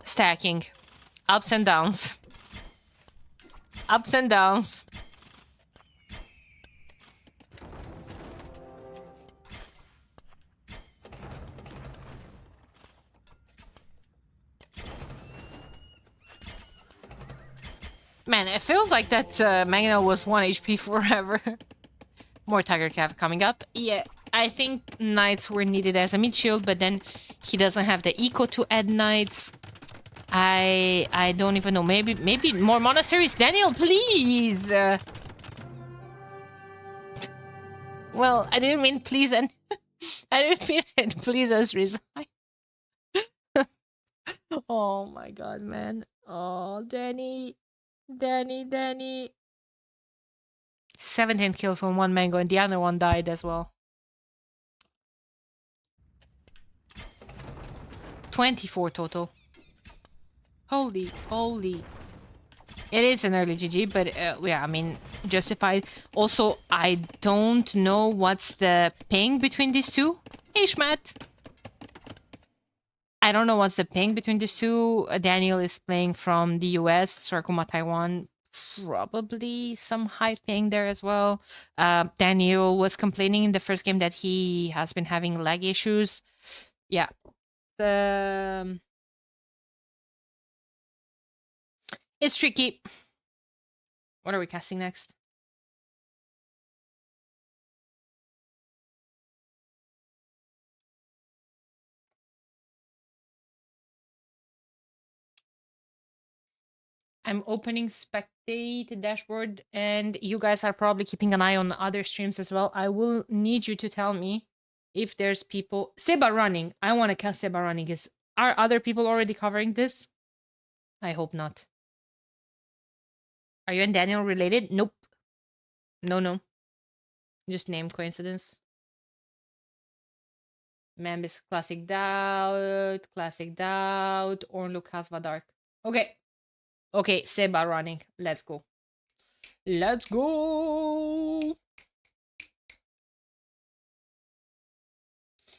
Stacking. Ups and downs. Ups and downs. Man, it feels like that Magna was 1 HP forever. More Tiger Cav coming up. Yeah, I think Knights were needed as a mid shield, but then he doesn't have the eco to add Knights. I don't even know. Maybe more monasteries. Daniel, please! Well, I didn't mean please and... I didn't mean it please us resign. Oh my god, man. Oh, Danny. Danny. 17 kills on one mango and the other one died as well. 24 total. Holy. It is an early GG, but yeah, I mean, justified. Also, I don't know what's the ping between these two. Hey, Schmat. I don't know what's the ping between these two. Daniel is playing from the US, Sarkuma, Taiwan. Probably some high ping there as well. Daniel was complaining in the first game that he has been having lag issues. Yeah. It's tricky. What are we casting next? I'm opening spectate dashboard, and you guys are probably keeping an eye on other streams as well. I will need you to tell me if there's people... Seba running. I want to cast Seba running. Are other people already covering this? I hope not. Are you and Daniel related? Nope. No. Just name coincidence. Mambis Classic Doubt. Ornlook Hasva Dark. Okay, Seba running. Let's go.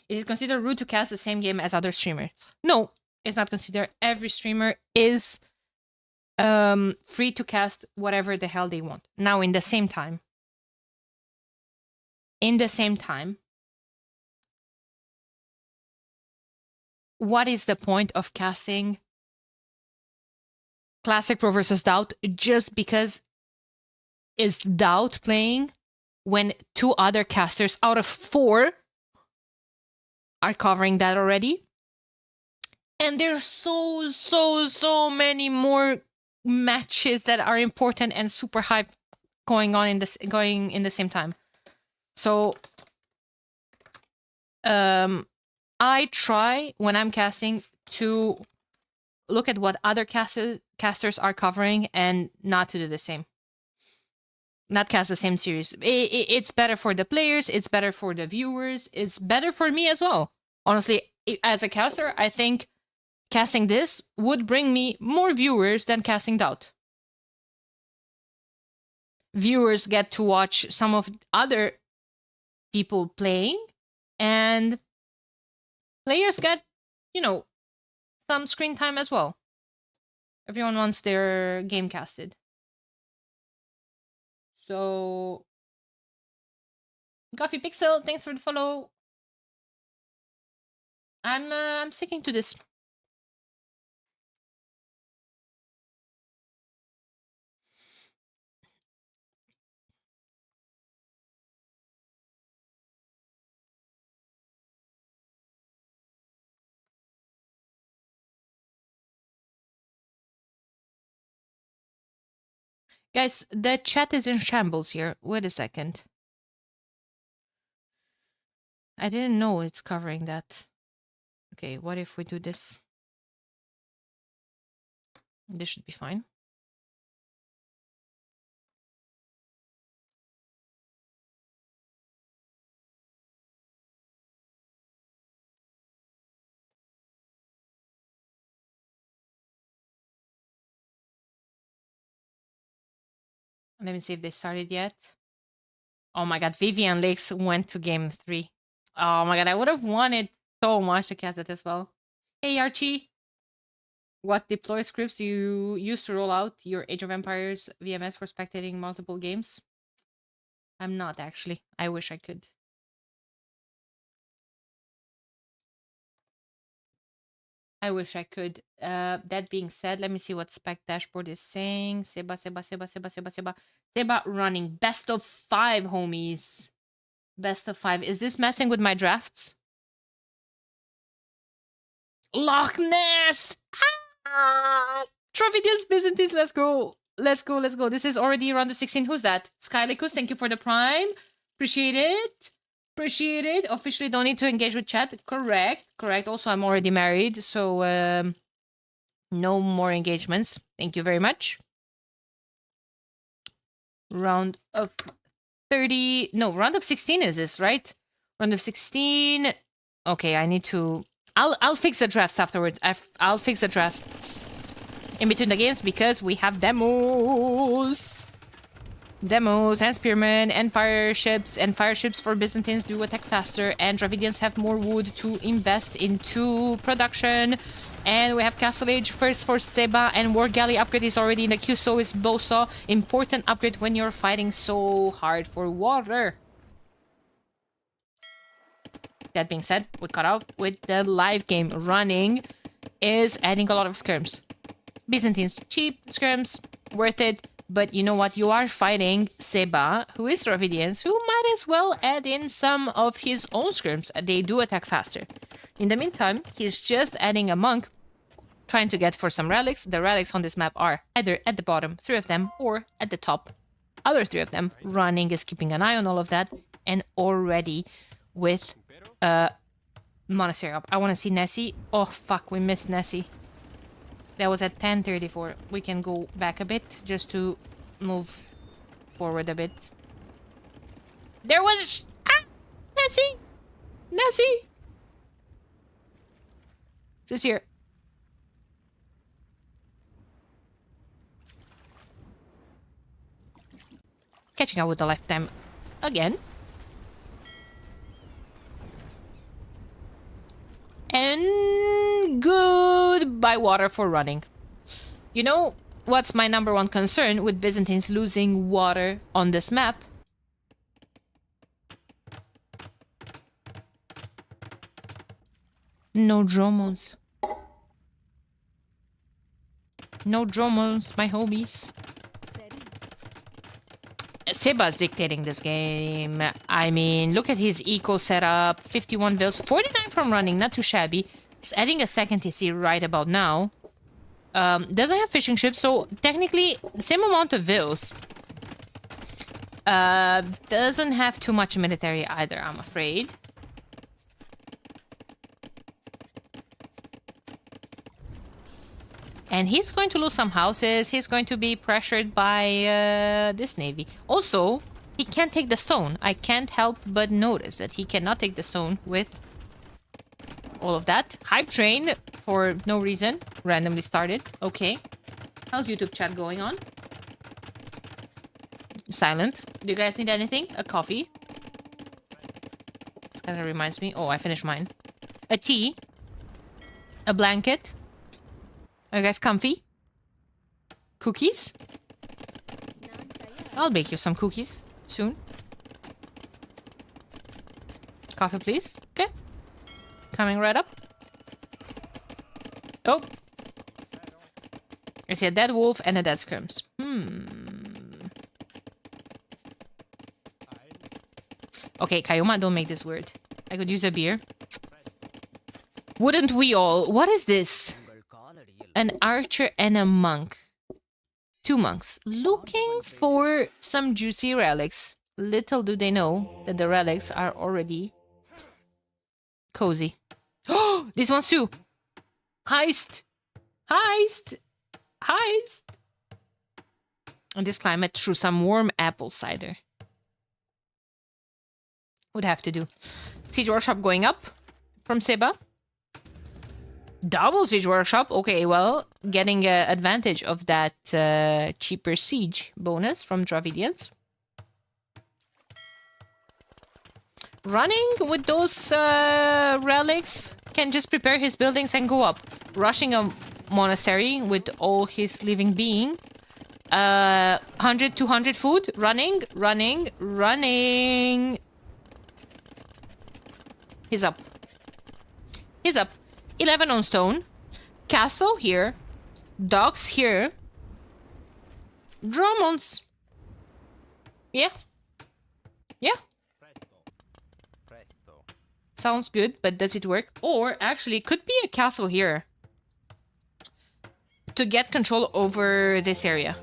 Is it considered rude to cast the same game as other streamers? No, it's not considered. Every streamer is free to cast whatever the hell they want. Now, in the same time, what is the point of casting Classic Pro versus Doubt just because it's Doubt playing when 2 other casters out of 4 are covering that already? And there's so many more matches that are important and super hype going in the same time. So I try when I'm casting to look at what other casters are covering and not to do the same. Not cast the same series. It's better for the players, it's better for the viewers, it's better for me as well. Honestly, as a caster, I think casting this would bring me more viewers than casting Doubt. Viewers get to watch some of other people playing, and players get, some screen time as well. Everyone wants their game casted. So, Coffee Pixel, thanks for the follow. I'm sticking to this. Guys, the chat is in shambles here. Wait a second. I didn't know it's covering that. Okay, what if we do this? This should be fine. Let me see if they started yet. Oh my god, Vivian Lakes went to game 3. Oh my god, I would have wanted so much to cast it as well. Hey Archie! What deploy scripts do you use to roll out your Age of Empires VMS for spectating multiple games? I'm not actually. I wish I could. I wish I could. That being said, let me see what spec dashboard is saying. Seba running best of 5, homies. Best of 5. Is this messing with my drafts? Loch Ness! Ah! Trovidius Byzantines, let's go. Let's go. This is already round of 16. Who's that? Skylicus, thank you for the prime. Appreciate it. Officially don't need to engage with chat. Correct. Also, I'm already married, so no more engagements. Thank you very much. Round of 30. No, round of 16 is this, right? Round of 16. Okay, I need to... I'll fix the drafts afterwards. I'll fix the drafts in between the games because we have demos. Demos and spearmen and fire ships for Byzantines do attack faster, and Dravidians have more wood to invest into production. And we have Castle Age first for Seba, and War Galley upgrade is already in the queue, so is Bosa. Important upgrade when you're fighting so hard for water. That being said, we cut out with the live game. Running is adding a lot of skirms. Byzantines, cheap skirms, worth it. But you know what? You are fighting Seba, who is Dravidians, who might as well add in some of his own skirms. They do attack faster. In the meantime, he's just adding a monk, trying to get for some relics. The relics on this map are either at the bottom, 3 of them, or at the top, other 3 of them. Running is keeping an eye on all of that, and already with Monastery up. I want to see Nessie. Oh, fuck, we missed Nessie. That was at 10:34. We can go back a bit just to move forward a bit. There was... Ah! Nessie! Nessie! Just here. Catching up with the lifetime again. And goodbye water for running. You know what's my number one concern with Byzantines losing water on this map? No dromos. No dromos, my homies. Seba's dictating this game. I mean, look at his eco setup. 51 vills, 49 from running, not too shabby. He's adding a second TC right about now. Doesn't have fishing ships, so technically the same amount of vills. Doesn't have too much military either, I'm afraid. And he's going to lose some houses. He's going to be pressured by this navy. Also, he can't take the stone. I can't help but notice that he cannot take the stone with all of that. Hype train for no reason. Randomly started. Okay. How's YouTube chat going on? Silent. Do you guys need anything? A coffee? This kind of reminds me. Oh, I finished mine. A tea. A blanket. Are you guys comfy? Cookies? I'll bake you some cookies soon. Coffee, please. Okay. Coming right up. Oh. I see a dead wolf and a dead scrims. Okay, Kayoma, don't make this weird. I could use a beer. Wouldn't we all? What is this? An archer and a monk. 2 monks. Looking for some juicy relics. Little do they know that the relics are already cozy. Oh, this one's too. Heist. Heist. Heist. In this climate, through some warm apple cider. Would have to do. Siege workshop going up from Seba. Double siege workshop. Okay, well, getting advantage of that cheaper siege bonus from Dravidians. Running with those relics can just prepare his buildings and go up. Rushing a monastery with all his living being. 100, 200 food. Running, running, running. He's up. He's up. 11 on stone. Castle here. Docks here. Dromons. Yeah. Yeah. Sounds good, but does it work? Or actually, it could be a castle here. To get control over this area.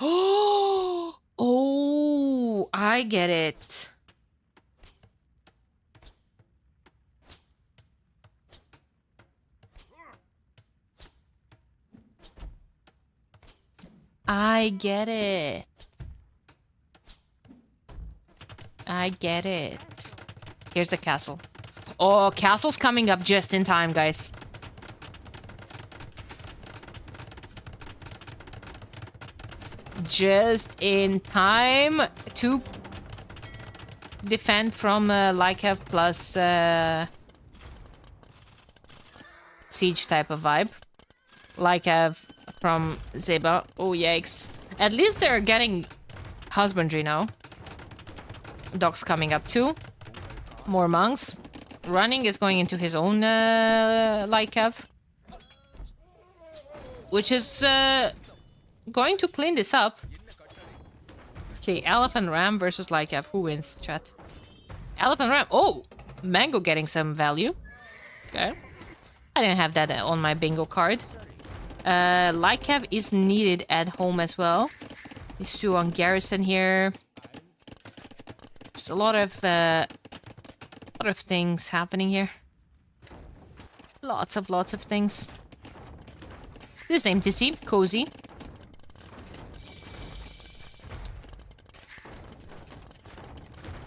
Oh, I get it. I get it. I get it. Here's the castle. Oh, castle's coming up just in time, guys. Just in time to defend from Lycav plus siege type of vibe. Lycav from Zeba. Oh, yikes. At least they're getting husbandry now. Docks coming up too. More monks. Running is going into his own Lycav. Which is going to clean this up. Okay, Elephant Ram versus Lycav. Who wins, chat? Elephant Ram. Oh! Mango getting some value. Okay. I didn't have that on my bingo card. Lycav is needed at home as well. These two on garrison here. There's a lot of things happening here. Lots of things. This is empty sea, cozy.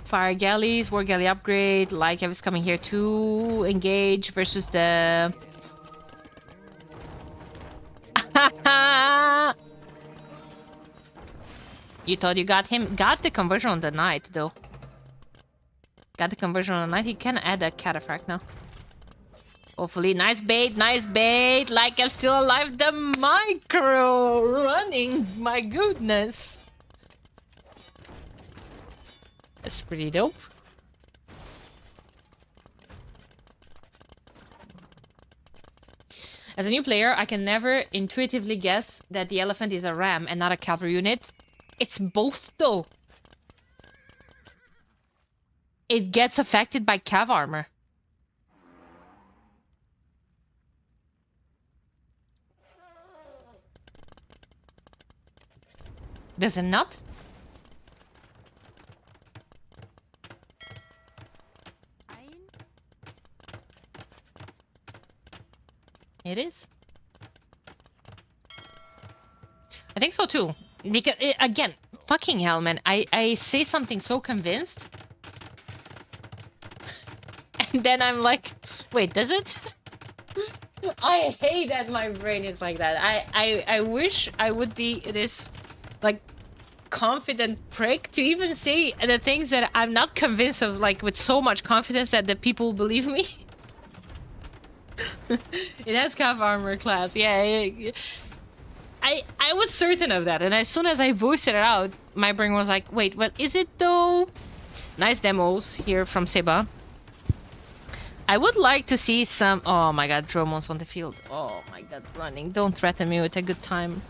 Fire galleys, war galley upgrade. Lycav is coming here to engage versus the. You thought you got him? Got the conversion on the knight, though. Got the conversion on 90. Can add a cataphract now. Hopefully, nice bait, nice bait. Like I'm still alive. The micro running. My goodness. That's pretty dope. As a new player, I can never intuitively guess that the elephant is a ram and not a cavalry unit. It's both though. It gets affected by cav armor. Does it not? It is. I think so too. Because, again, fucking hell, man. I say something so convinced. And then I'm like, wait, does it? I hate that my brain is like that. I wish I would be this, like, confident prick to even say the things that I'm not convinced of, like, with so much confidence that the people believe me. It has cav armor class, yeah. I was certain of that, and as soon as I voiced it out, my brain was like, wait, what is it though? Nice demos here from Seba. I would like to see some... Oh my god, Dromon's on the field. Oh my god, running. Don't threaten me with a good time.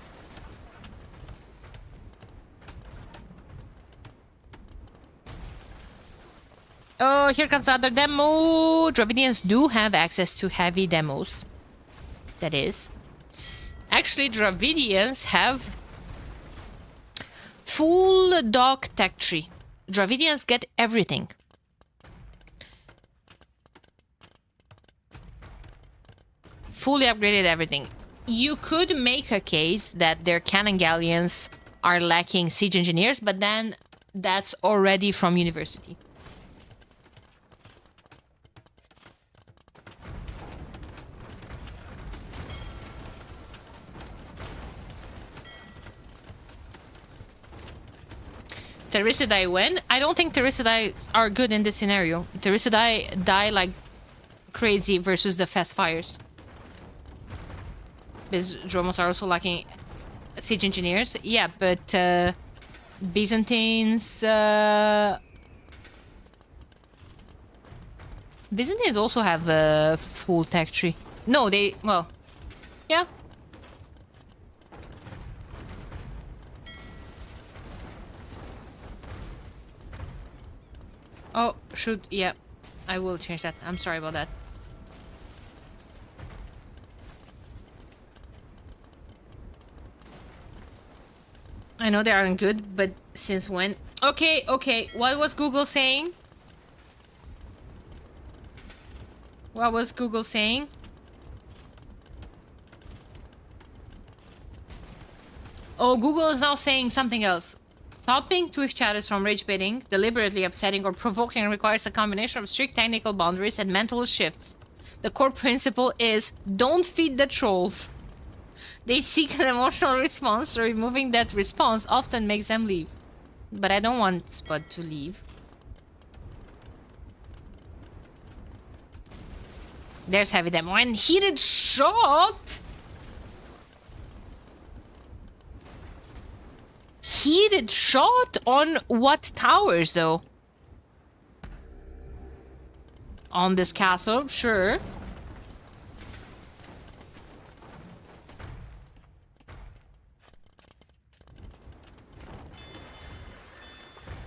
Oh, here comes another demo. Dravidians do have access to heavy demos. That is. Actually, Dravidians have full dog tech tree. Dravidians get everything. Fully upgraded everything. You could make a case that their cannon galleons are lacking siege engineers, but then that's already from university. Terricidae when? I don't think Terricidae are good in this scenario. Terricidae die like crazy versus the fast fires. Because Dromos are also lacking siege engineers. Yeah, but Byzantines... Byzantines also have a full tech tree. No, they... Well, yeah. Oh, shoot, yeah. I will change that. I'm sorry about that. I know they aren't good, but since when? Okay, okay. What was Google saying? What was Google saying? Oh, Google is now saying something else. Stopping Twitch chatters from rage baiting, deliberately upsetting or provoking requires a combination of strict technical boundaries and mental shifts. The core principle is don't feed the trolls. They seek an emotional response, so removing that response often makes them leave. But I don't want Spud to leave. There's heavy demo and heated shot! Heated shot on what towers, though? On this castle, sure.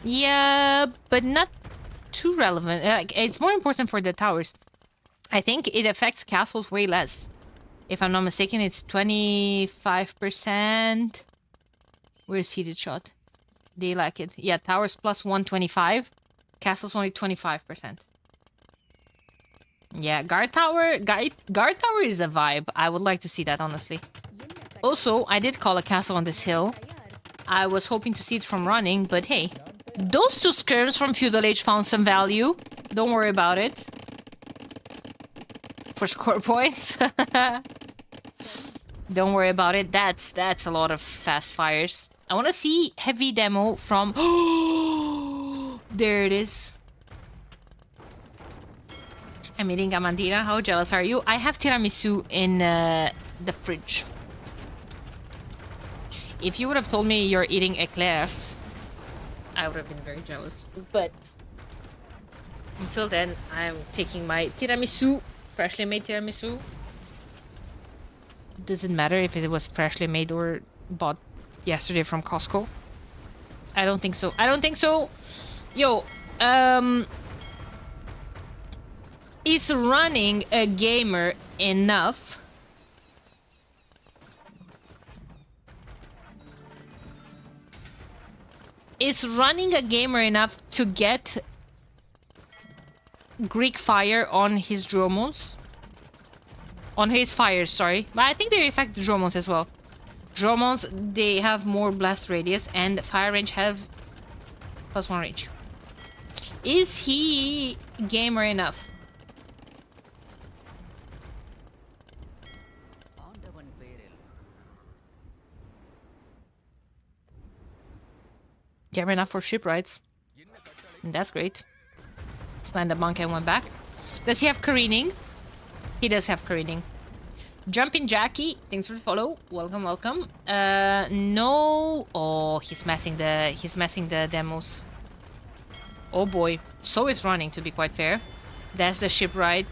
Yeah, but not too relevant. It's more important for the towers. I think it affects castles way less. If I'm not mistaken, it's 25%. Where's heated shot? They like it. Yeah, towers plus 125. Castles only 25%. Yeah, guard tower is a vibe. I would like to see that, honestly. Also, I did call a castle on this hill. I was hoping to see it from running, but hey. Those two skirms from Feudal Age found some value. Don't worry about it. For score points. Don't worry about it. That's a lot of fast fires. I want to see heavy demo from... There it is. I'm eating Amandina. How jealous are you? I have tiramisu in the fridge. If you would have told me you're eating eclairs, I would have been very jealous. But until then, I'm taking my tiramisu, freshly made tiramisu. Does it matter if it was freshly made or bought yesterday from Costco? I don't think so. I don't think so. Yo, is running a gamer enough? Is running a gamer enough to get Greek fire on his dromos? On his fires, sorry. But I think they affect dromos as well. Dromos, they have more blast radius, and fire range have +1 range. Is he gamer enough? Gamer enough for ship rides. That's great. Slammed the monk and went back. Does he have careening? He does have careening. Jumping Jackie, thanks for the follow. Welcome, welcome. No. Oh, he's messing the demos. Oh boy. So is running, to be quite fair. That's the ship ride.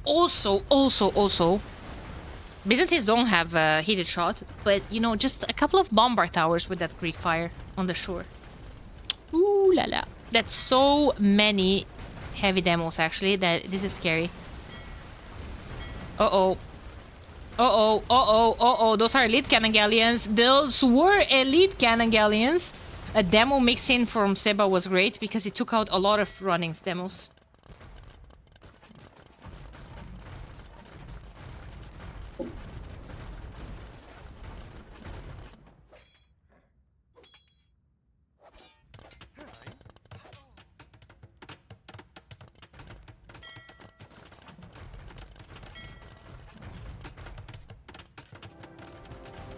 Also. Byzantines don't have a heated shot, but you know, just a couple of bombard towers with that Greek fire on the shore. Ooh la la. That's so many heavy demos actually that this is scary. Uh-oh. Those are elite cannon galleons. Those were elite cannon galleons. A demo mixed in from Seba was great because it took out a lot of running demos.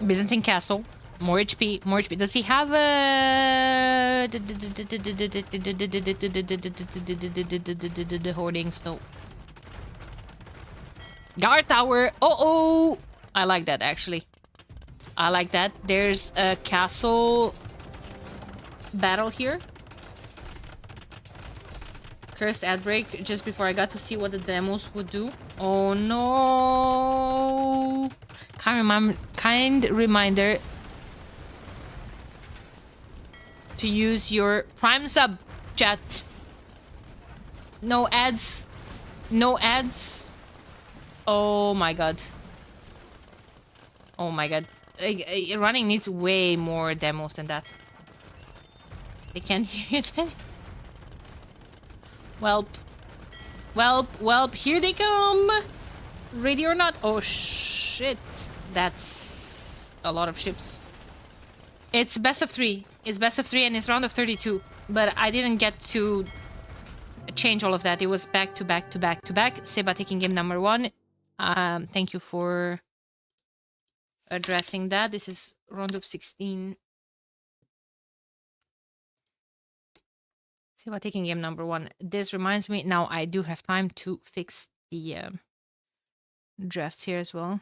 Byzantine Castle. More HP, more HP. Does he have a... The hoardings? No. Guard tower. Uh-oh! I like that, actually. I like that. There's a castle battle here. Cursed ad break just before I got to see what the demos would do. Oh no! Kind reminder to use your Prime sub, chat. No ads. No ads. Oh my god. Oh my god. Running needs way more demos than that. They can't hear that. Welp. Welp, welp, here they come! Ready or not? Oh shit. That's a lot of ships. It's best of 3. It's best of 3 and it's round of 32. But I didn't get to change all of that. It was back to back to back to back. Seba taking game number 1. Thank you for addressing that. This is round of 16. Seba taking game number 1. This reminds me, now I do have time to fix the drafts here as well.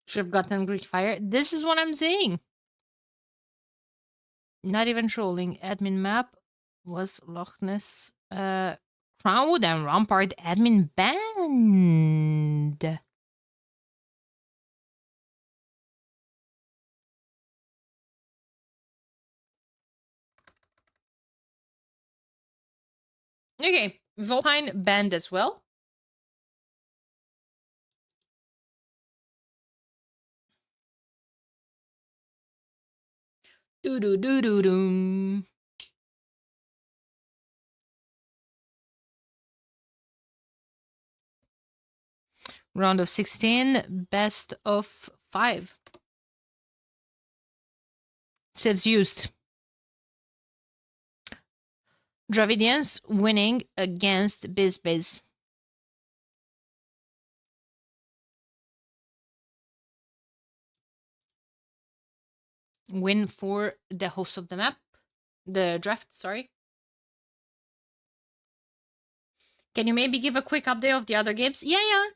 Should have gotten Greek fire. This is what I'm saying. Not even trolling. Admin map was Loch Ness. Crownwood and Rampart admin banned. Okay, Volpine banned as well. Doo doo doo doo doo. Round of 16, best of 5. Saves used. Dravidians winning against BizBiz. Win for the host of the map. The draft, sorry. Can you maybe give a quick update of the other games? Yeah.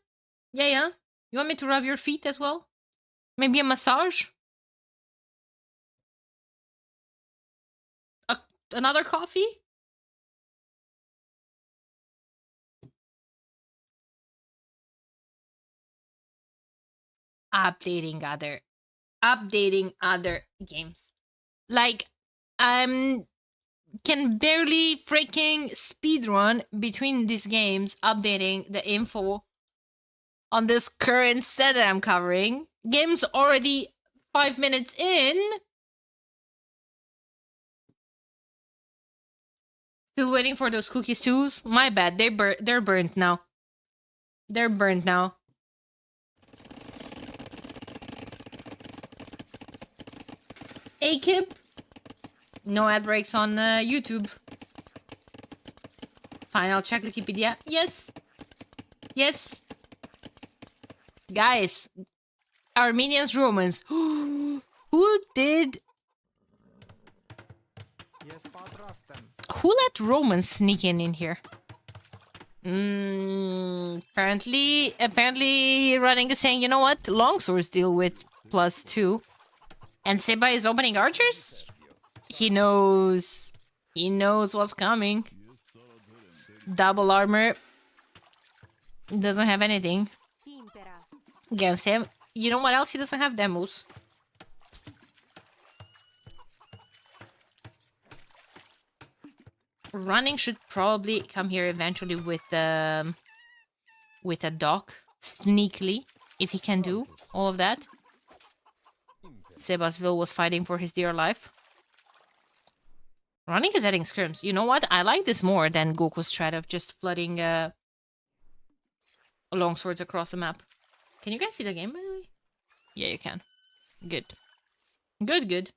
You want me to rub your feet as well? Maybe a massage? Another coffee? Updating other games. Like, can barely freaking speedrun between these games, updating the info on this current set that I'm covering. Game's already 5 minutes in. Still waiting for those cookies too. My bad. They're burnt now. They're burnt now. AKIP. No ad breaks on YouTube. Fine, I'll check Wikipedia. Yes. Guys, Armenians, Romans. Who did... Who let Romans sneak in here? Apparently Running is saying, you know what? Longswords deal with +2. And Seba is opening archers? He knows what's coming. Double armor. Doesn't have anything against him. You know what else he doesn't have? Demos. Running should probably come here eventually with a dock. Sneakily, if he can do all of that. Sebasville was fighting for his dear life. Running is adding scrims. You know what? I like this more than Goku's strat of just flooding longswords across the map. Can you guys see the game, by the way? Yeah, you can. Good. Good.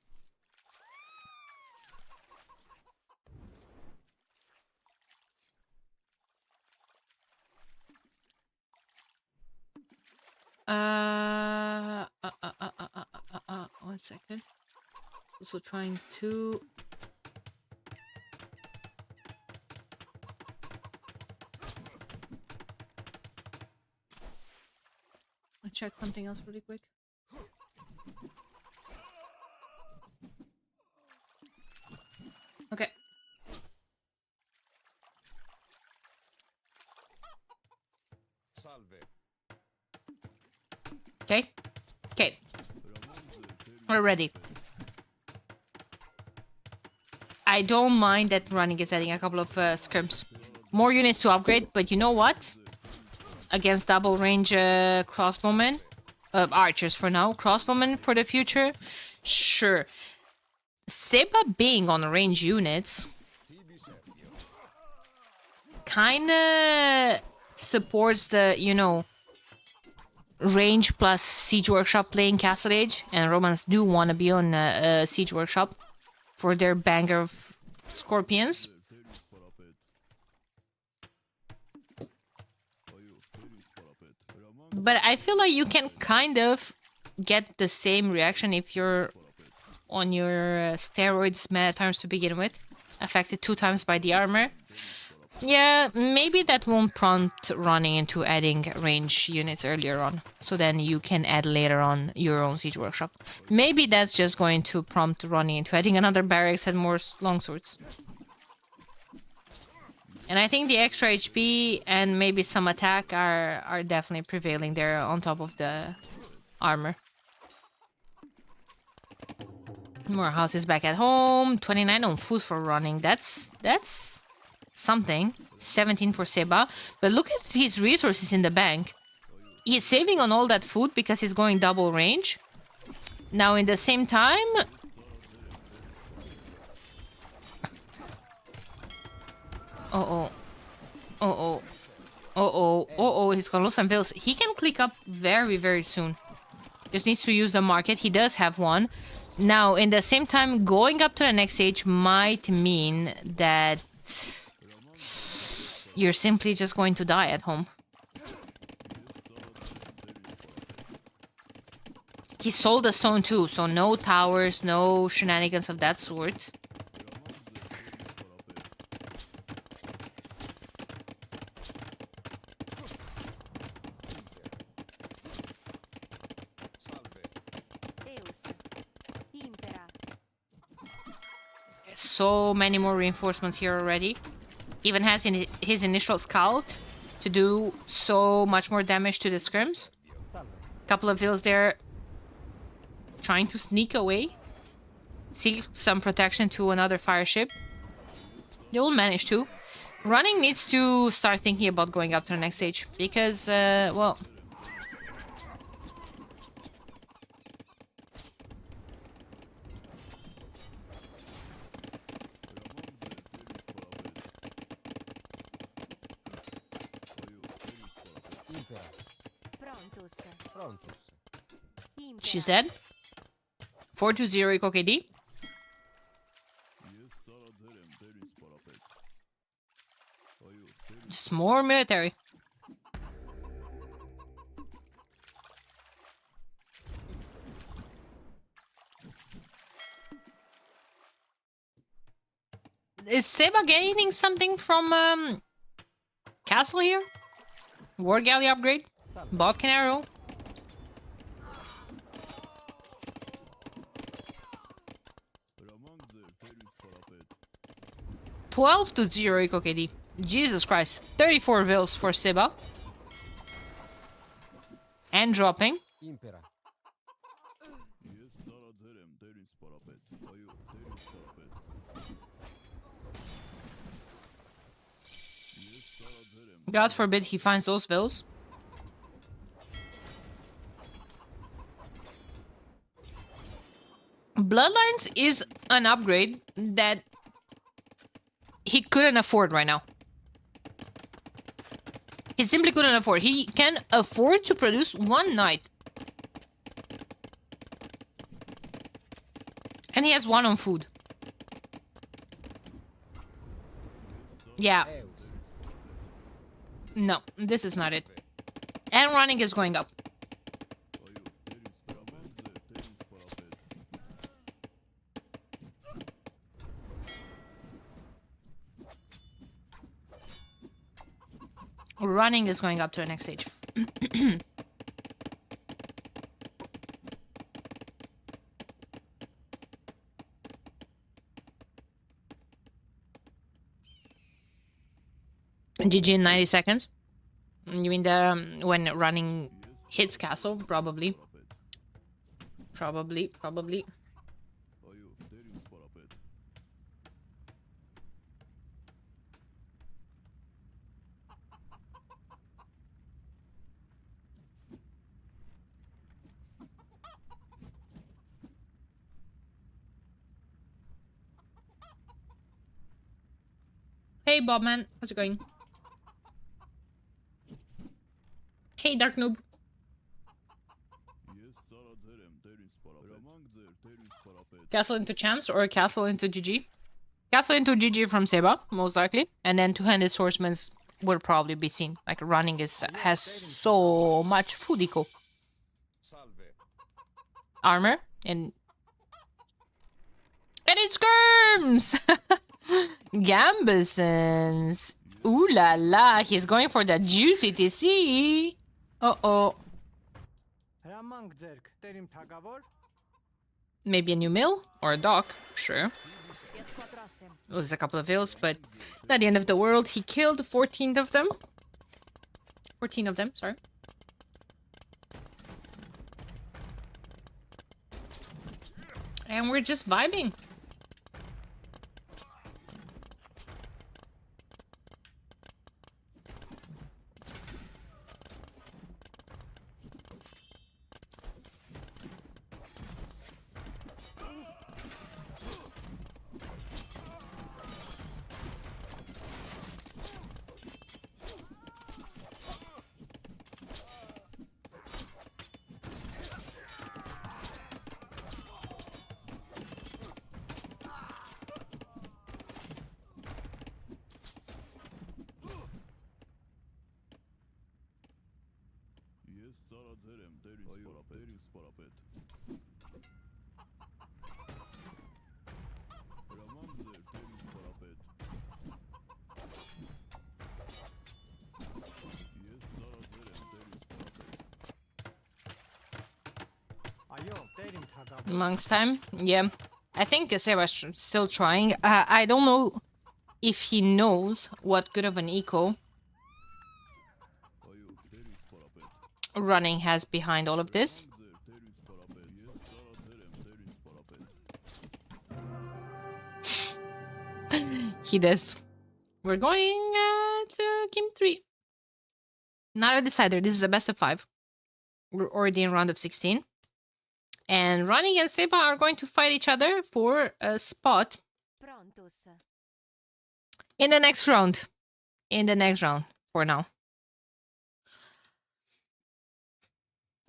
One second. Also trying to... I'll check something else really quick. Okay. Okay. We're ready. I don't mind that Running is adding a couple of scrims. More units to upgrade, but you know what? Against double range crossbowmen. Archers for now. Crossbowmen for the future. Sure. Seba being on range units kinda supports the, range plus Siege Workshop playing Castle Age, and Romans do want to be on Siege Workshop for their banger of Scorpions. But I feel like you can kind of get the same reaction if you're on your steroids many times to begin with, affected 2 times by the armor. Yeah, maybe that won't prompt Running into adding range units earlier on. So then you can add later on your own Siege Workshop. Maybe that's just going to prompt Running into adding another barracks and more longswords. And I think the extra HP and maybe some attack are definitely prevailing there on top of the armor. More houses back at home. 29 on food for Running. That's something. 17 for Seba. But look at his resources in the bank. He's saving on all that food because he's going double range. Now in the same time... Uh-oh. Uh-oh. Uh-oh, he's gonna lose some vills. He can click up very, very soon. Just needs to use the market. He does have one. Now, in the same time, going up to the next stage might mean that you're simply just going to die at home. He sold a stone too, so no towers, no shenanigans of that sort. So many more reinforcements here already. Even has his initial scout to do so much more damage to the scrims. Couple of vills there trying to sneak away. Seek some protection to another fire ship. They will manage to. Running needs to start thinking about going up to the next stage. Because, well... She's dead. 420 eco KD. Just more military. Is Seba gaining something from Castle here? War Galley upgrade? Bot arrow. 12-0 eco KD. Jesus Christ. 34 vills for Seba. And dropping. God forbid he finds those vills. Bloodlines is an upgrade that he couldn't afford right now. He simply couldn't afford. He can afford to produce one knight. And he has one on food. Yeah. No, this is not it. And running is going up. Running is going up to the next stage. GG in 90 seconds. You mean the when running hits castle? Probably. Probably. Hey Bobman, how's it going? Hey Dark Noob. Castle into champs or castle into GG? Castle into GG from Seba, most likely. And then two-handed swordsmen will probably be seen. Like running has so much food eco. Armor and it skirms! Gambusons. Ooh la la, he's going for the juicy TC. Uh-oh. Maybe a new mill or a dock, sure. It was a couple of hills, but not the end of the world. He killed 14 of them. 14 of them, sorry. And we're just vibing. Amongst time, yeah. I think Seba's still trying. I don't know if he knows what good of an eco running has behind all of this. He does. We're going to game 3. Not a decider. This is a best of 5. We're already in round of 16. And Running and Seba are going to fight each other for a spot in the next round. In the next round for now.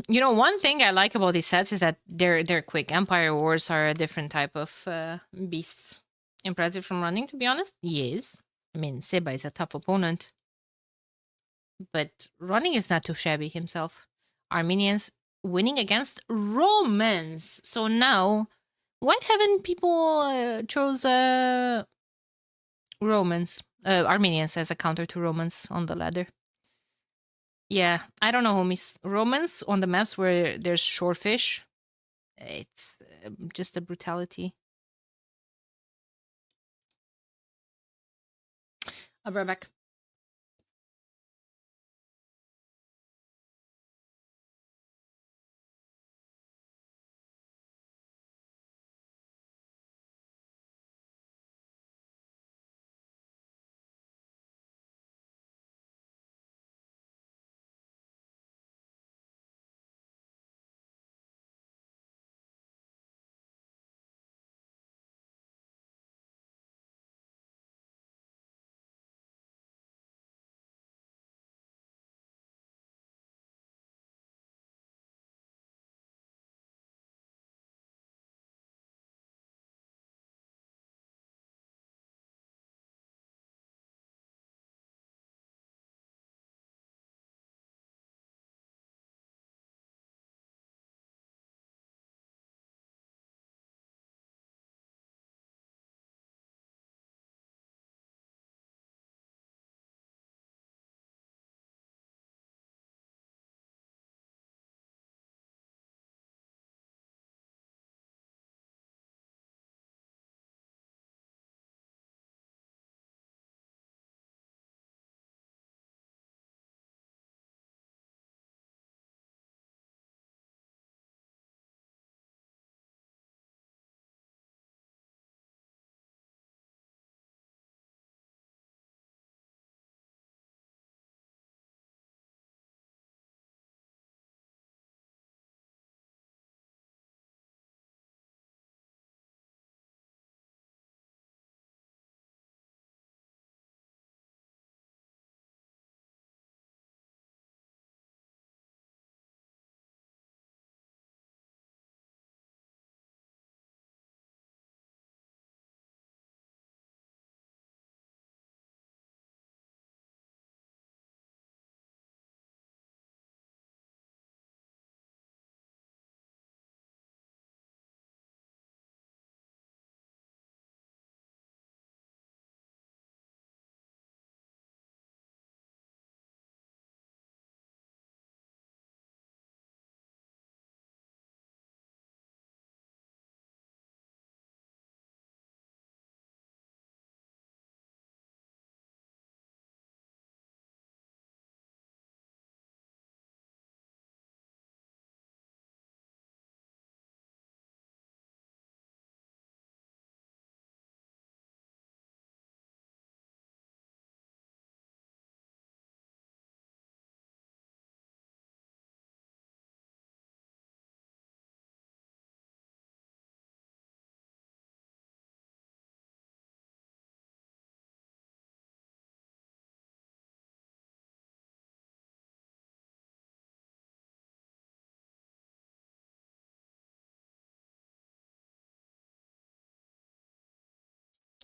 You know, one thing I like about these sets is that they're quick. Empire Wars are a different type of beasts. Impressive from Running, to be honest. Yes. I mean, Seba is a tough opponent. But Running is not too shabby himself. Armenians winning against Romans. So now, why haven't people chose Armenians as a counter to Romans on the ladder? Yeah, I don't know, homies. Romans on the maps where there's shorefish, it's just a brutality. I'll be right back.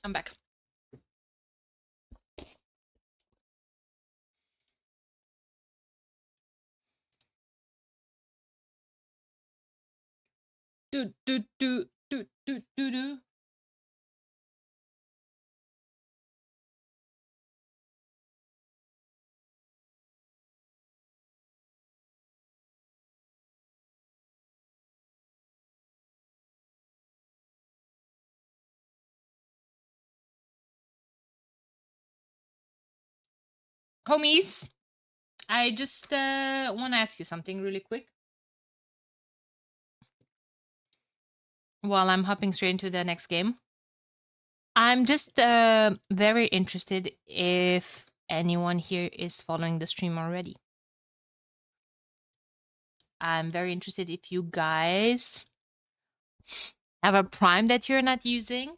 I'm back. Do, do, do, do, do, do, do. Homies, I just want to ask you something really quick while I'm hopping straight into the next game. I'm just very interested if anyone here is following the stream already. I'm very interested if you guys have a Prime that you're not using.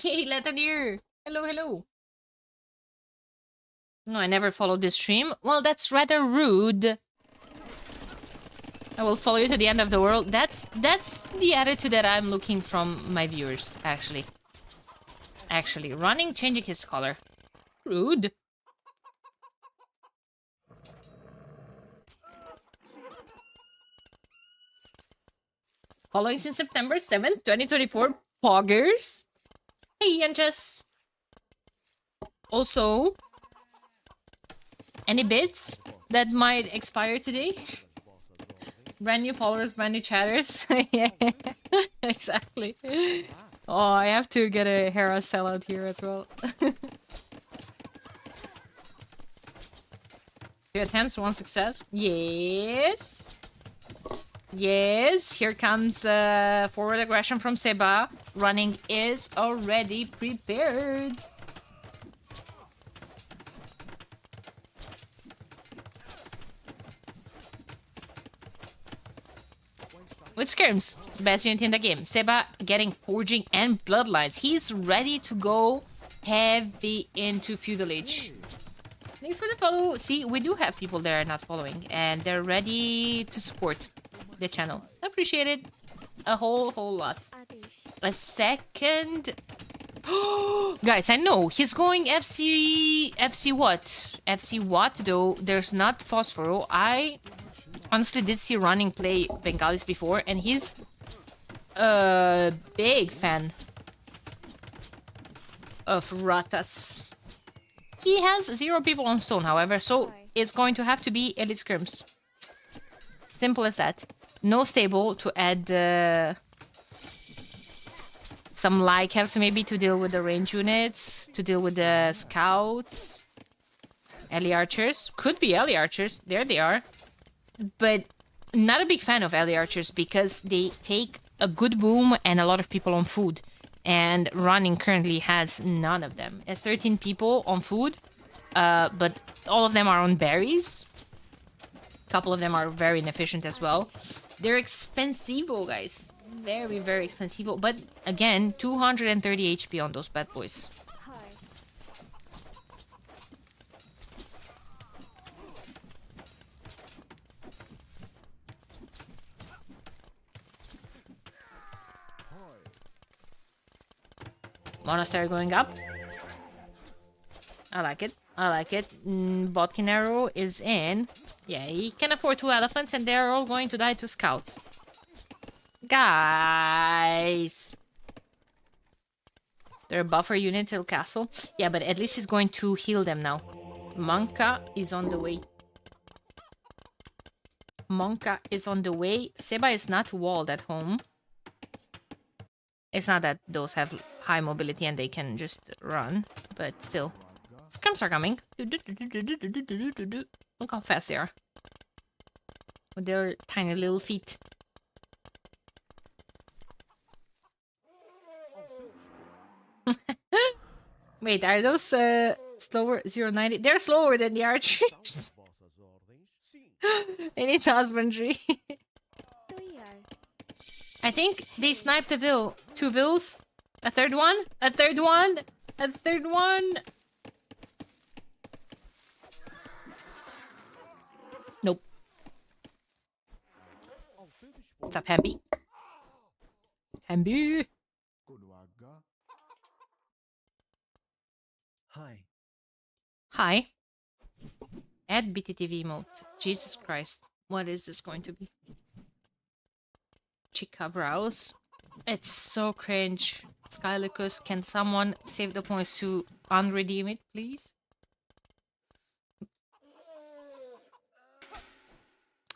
Hey, Letanier! Hello, hello. No, I never followed this stream. Well, that's rather rude. I will follow you to the end of the world. That's the attitude that I'm looking from my viewers, actually. Actually, running, changing his color. Rude. Following since September 7th, 2024. Poggers. Hey, Anges. Also, any bits that might expire today? Brand new followers, brand new chatters. Yeah, exactly. Oh, I have to get a Hera sellout here as well. 2 attempts, 1 success. Yes. Yes, here comes forward aggression from Seba. Running is already prepared. With skirms, best unit in the game. Seba getting forging and bloodlines. He's ready to go heavy into feudal age. Thanks for the follow. See, we do have people that are not following, and they're ready to support the channel. Appreciate it a whole lot. A second. Guys, I know he's going FC what? FC what though? There's not Phosphoro. I honestly did see Running play Bengalis before, and he's a big fan of Ratas. He has 0 people on stone, however, so it's going to have to be Elite Skirms. Simple as that. No stable to add some like helps maybe to deal with the range units, to deal with the scouts. Ellie Archers. Could be Ellie Archers. There they are. But not a big fan of Ellie Archers because they take a good boom and a lot of people on food. And Running currently has none of them. It has 13 people on food, but all of them are on berries. A couple of them are very inefficient as well. They're expensive, guys. Very, very expensive. But again, 230 HP on those bad boys. Monastery going up. I like it. I like it. Botkin Arrow is in. Yeah, he can afford 2 elephants and they're all going to die to scouts. Guys. They're a buffer unit till castle. Yeah, but at least he's going to heal them now. Monka is on the way. Monka is on the way. Seba is not walled at home. It's not that those have high mobility and they can just run, but still. Scrums are coming. Look how fast they are. With their tiny little feet. Wait, are those slower 090? They're slower than the archers. It needs husbandry. I think they sniped a Vil. 2 Vils. A third one. A third one. A third one. Nope. What's up, Hamby? Hamby. Hi. Add BTTV mode. Jesus Christ. What is this going to be? Chica brows. It's so cringe. Skylicus, can someone save the points to unredeem it, please?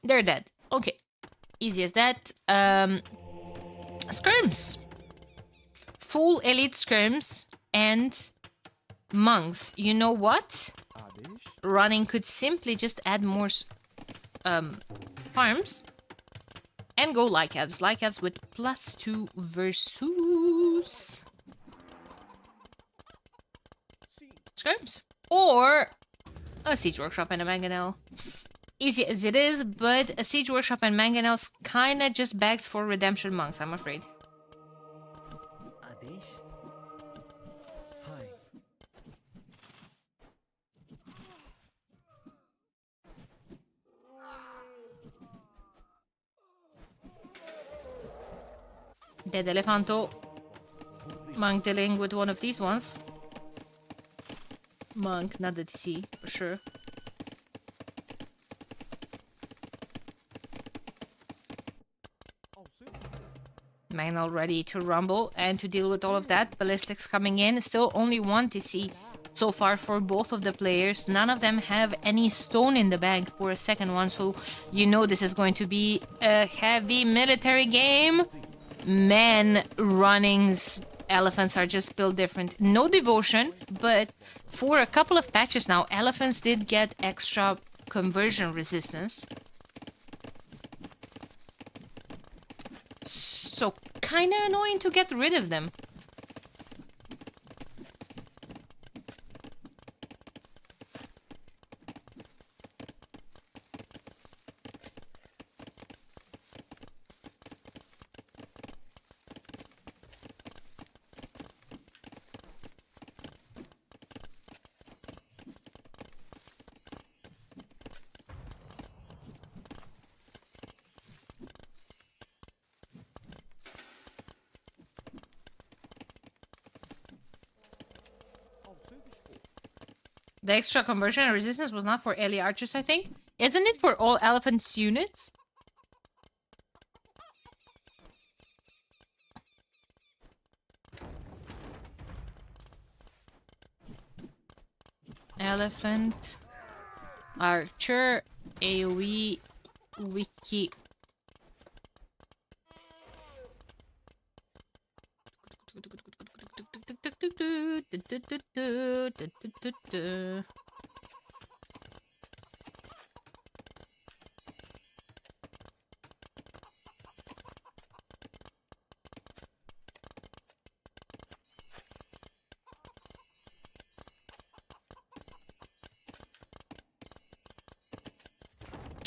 They're dead. Okay. Easy as that. Skirms. Full elite skirms and monks. You know what? Running could simply just add more farms and go Lycavs. Lycavs with +2 versus skirms. Or a siege workshop and a mangonel. Easy as it is, but a siege workshop and mangonels kinda just begs for redemption monks, I'm afraid. Dead Elephanto. Monk dealing with one of these ones. Monk, not the TC, for sure. Magnol ready to rumble and to deal with all of that. Ballistics coming in. Still only one TC so far for both of the players. None of them have any stone in the bank for a second one, so you know this is going to be a heavy military game. Man, runnings, elephants are just built different. No devotion, but for a couple of patches now, elephants did get extra conversion resistance. So kinda annoying to get rid of them. The extra conversion and resistance was not for Ellie archers, I think. Isn't it for all elephants units? Elephant, archer, AoE, wiki.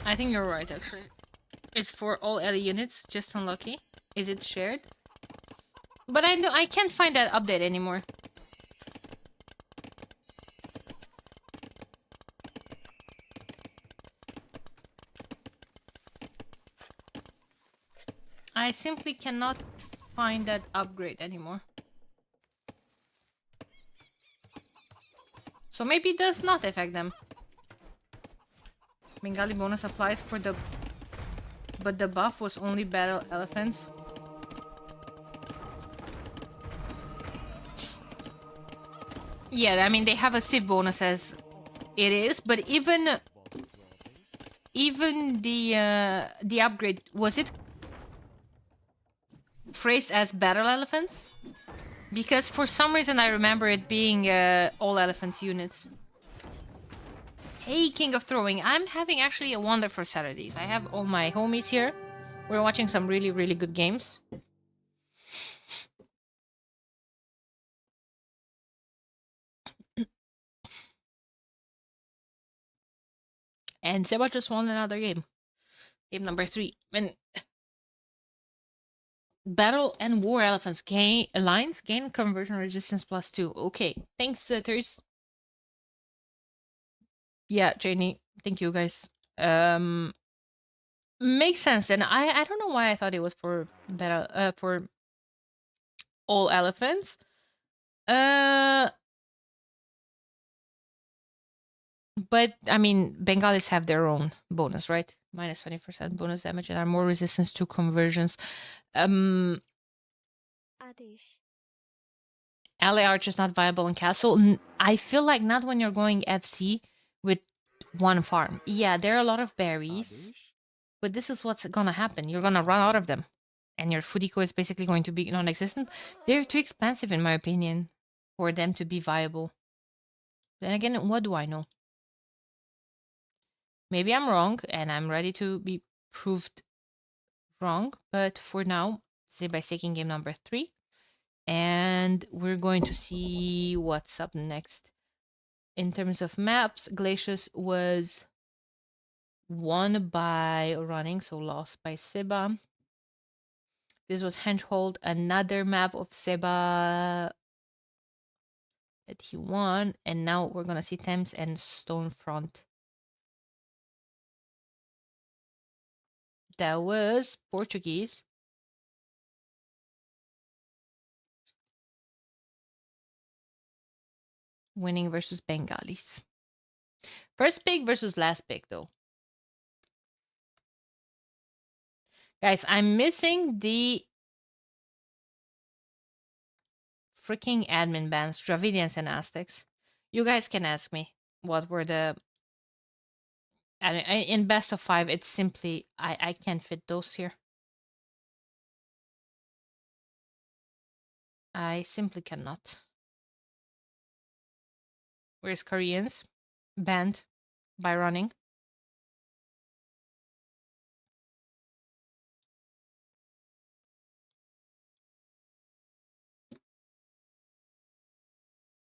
I think you're right, actually. It's for all Ellie units, just unlucky. Is it shared? But I can't find that update anymore. I simply cannot find that upgrade anymore. So maybe it does not affect them. Bengali bonus applies for the... But the buff was only battle elephants. Yeah, I mean, they have a civ bonus as it is, but even the upgrade, was it phrased as battle elephants? Because for some reason I remember it being all elephants units. Hey, King of Throwing, I'm having actually a wonderful Saturdays. I have all my homies here. We're watching some really, really good games. And Seba just won another game. Game number 3. And Battle and War Elephants gain alliance gain conversion resistance +2. Okay, thanks, Thurs. Yeah, Janie. Thank you, guys. Makes sense. Then I don't know why I thought it was for battle for all elephants. But, I mean, Bengalis have their own bonus, right? Minus 20% bonus damage and are more resistant to conversions. LA Arch is not viable in Castle. I feel like not when you're going FC with one farm. Yeah, there are a lot of berries, but this is what's gonna happen. You're gonna run out of them, and your food eco is basically going to be non-existent. They're too expensive, in my opinion, for them to be viable. Then again, what do I know? Maybe I'm wrong, and I'm ready to be proved wrong. But for now, say by taking game number 3. And we're going to see what's up next. In terms of maps, Glacius was won by running, so lost by Seba. This was Henchhold, another map of Seba that he won. And now we're going to see Thames and Stonefront. That was Portuguese. Winning versus Bengalis. First pick versus last pick, though. Guys, I'm missing the freaking admin bans, Dravidians and Aztecs. You guys can ask me what were the... in best of 5, it's simply... I can't fit those here. I simply cannot. Where's Koreans? Banned by running.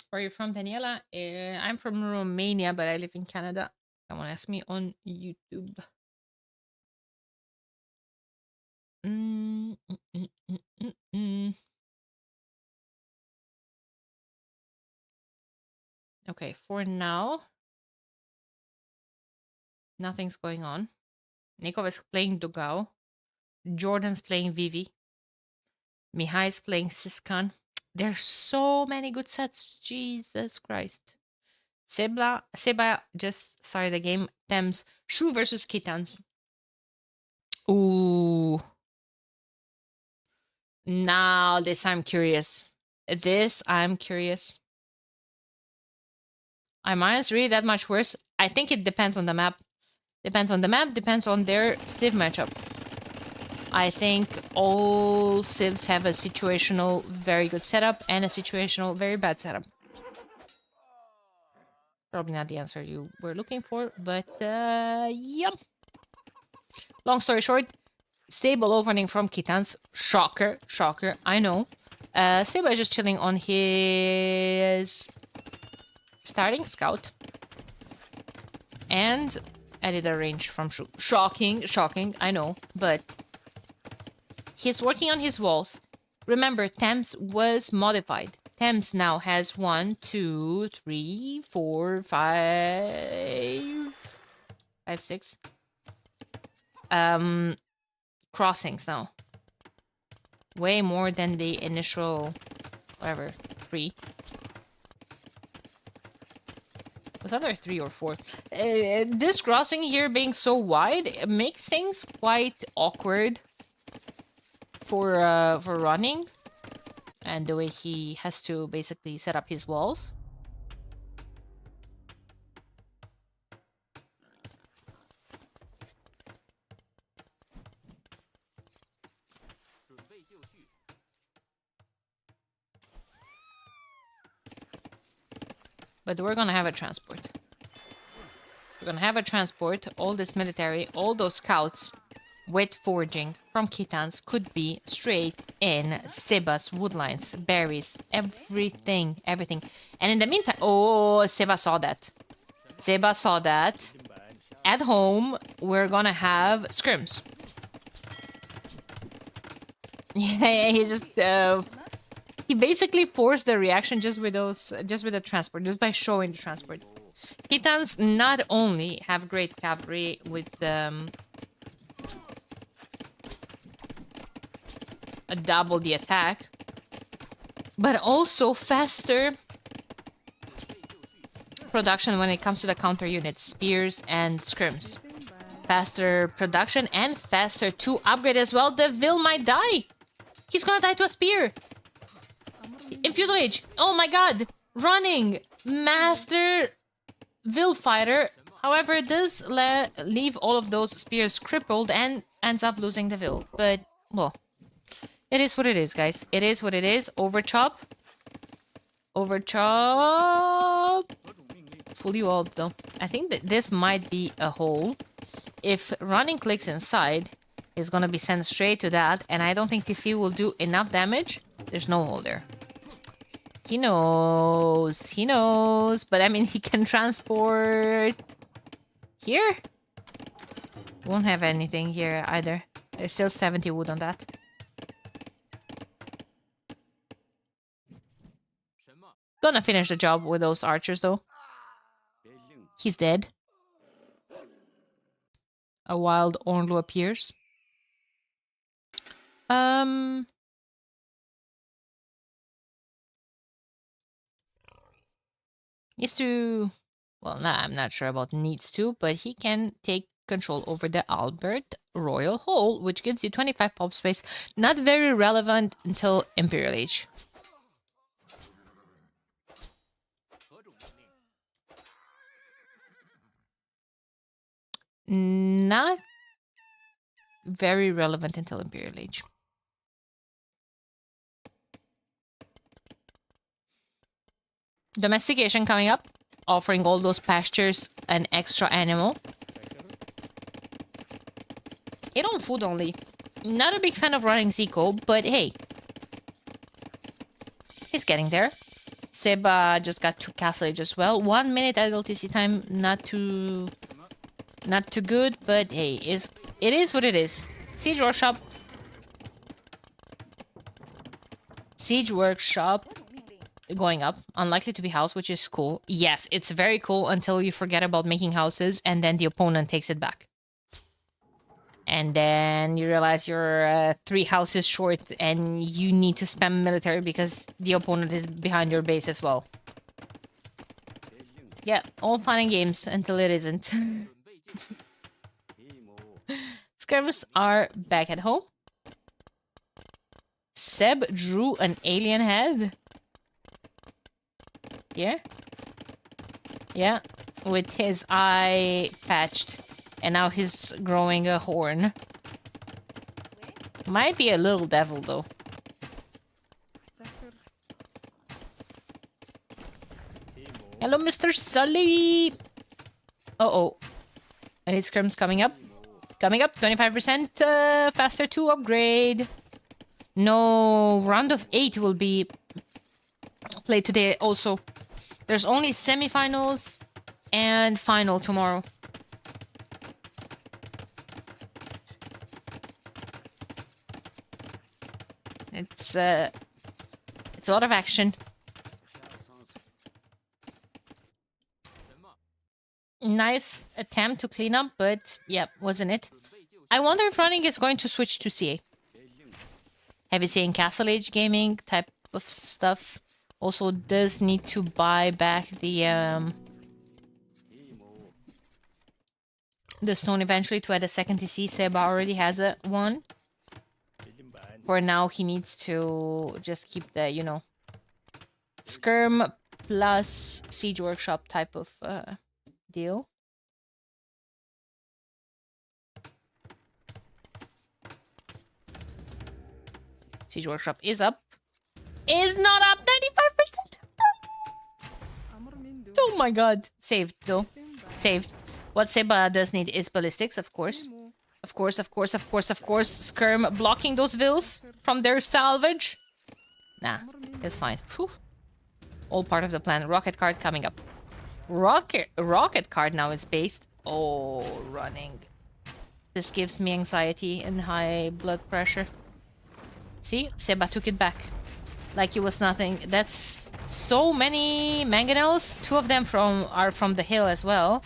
Where are you from, Daniela? I'm from Romania, but I live in Canada. Someone asked me on YouTube. Okay, for now, nothing's going on. Nico is playing Dogao. Jordan's playing Vivi. Mihai is playing Siskan. There's so many good sets. Jesus Christ. Seba just started the game. Thames. Shu versus Kitans. Ooh. Now this I'm curious. I'm curious. Are mines really that much worse? I think it depends on the map. Depends on the map, depends on their Civ matchup. I think all Civs have a situational very good setup and a situational very bad setup. Probably not the answer you were looking for, but yep. Long story short, stable opening from Kitans. Shocker, shocker, I know. Seba is just chilling on his starting scout. And added a range from Shu. Shocking, shocking, I know, but he's working on his walls. Remember, Thames was modified. Thames now has 1, 2, 3, 4, 5, 6 crossings now. Way more than the initial, whatever, 3. Was that 3 or 4? This crossing here being so wide makes things quite awkward for running, and the way he has to basically set up his walls. But we're gonna have a transport. We're gonna have a transport. All this military, all those scouts with foraging from Kitans could be straight in Seba's woodlines, berries, everything, everything. And in the meantime, oh, Seba saw that. Seba saw that. At home, we're gonna have scrims. Yeah, he just he basically forced the reaction just with the transport, just by showing the transport. Kitans not only have great cavalry with double the attack, but also faster production when it comes to the counter units, spears and scrims. Faster production and faster to upgrade as well. The Vil might die. He's gonna die to a spear. Infuse. Oh my god. Running. Master Vil fighter. However, it does leave all of those spears crippled and ends up losing the Vil. But, well, it is what it is, guys. It is what it is. Overchop. Overchop. Fully walled, though. I think that this might be a hole. If running clicks inside, it's gonna be sent straight to that. And I don't think TC will do enough damage. There's no hole there. He knows. He knows. But, I mean, he can transport... Here? Won't have anything here either. There's still 70 wood on that. Gonna finish the job with those archers, though. He's dead. A wild Ornlu appears. Needs to... Well, nah, I'm not sure about needs to, but he can take control over the Albert Royal Hole, which gives you 25 pop space. Not very relevant until Imperial Age. Not very relevant until Imperial Age. Domestication coming up, offering all those pastures an extra animal. Hit on food only. Not a big fan of running Zico, but hey. He's getting there. Seba just got 2 castle age as well. 1 minute idle TC time, not too good, but hey, it is what it is. Siege Workshop. Siege Workshop going up. Unlikely to be house, which is cool. Yes, it's very cool until you forget about making houses and then the opponent takes it back. And then you realize you're 3 houses short and you need to spam military because the opponent is behind your base as well. Yeah, all fun and games until it isn't. Skirmers are back at home. Seb drew an alien head. Yeah. Yeah. With his eye patched. And now he's growing a horn. Might be a little devil, though. Hello, Mr. Sully! Uh-oh. And his scrim's coming up. Coming up, 25% faster to upgrade. No, round of 8 will be played today also. There's only semifinals and final tomorrow. It's a lot of action. Nice attempt to clean up, but yeah, wasn't it? I wonder if running is going to switch to CA. Have you seen Castle Age gaming type of stuff? Also does need to buy back the stone eventually to add a second TC. Seba already has one. For now, he needs to just keep the, you know, Skirm plus Siege Workshop type of deal. Siege Workshop is up. Is not up. 95%. Oh my god. Saved, though. Saved. What Seba does need is ballistics, of course. Of course. Skirm blocking those Vils from their salvage. Nah, it's fine. Whew. All part of the plan. Rocket card coming up. Rocket card now is based. Oh, running. This gives me anxiety and high blood pressure. See? Seba took it back. Like it was nothing. That's so many mangonels. 2 of them are from the hill as well.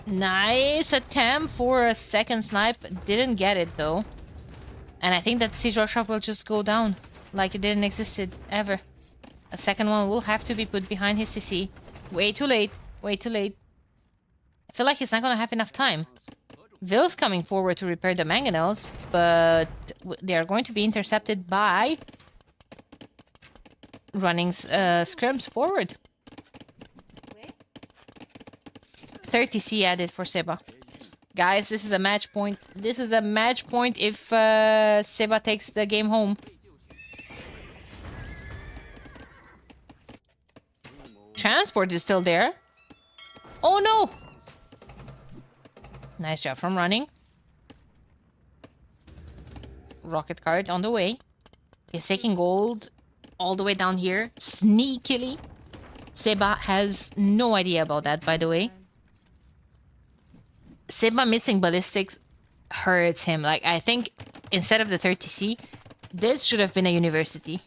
Nice attempt for a second snipe. Didn't get it though. And I think that Siege Workshop will just go down. Like it didn't exist ever. A second one will have to be put behind his TC. Way too late. Way too late. I feel like he's not gonna have enough time. Ville's coming forward to repair the mangonels, but they are going to be intercepted by running scrims forward. 30C added for Seba. Guys, this is a match point. This is a match point if Seba takes the game home. Transport is still there. Oh no! Nice job from running. Rocket card on the way. He's taking gold all the way down here. Sneakily. Seba has no idea about that, by the way. Seba missing ballistics hurts him. Like, I think instead of the 30C, this should have been a university.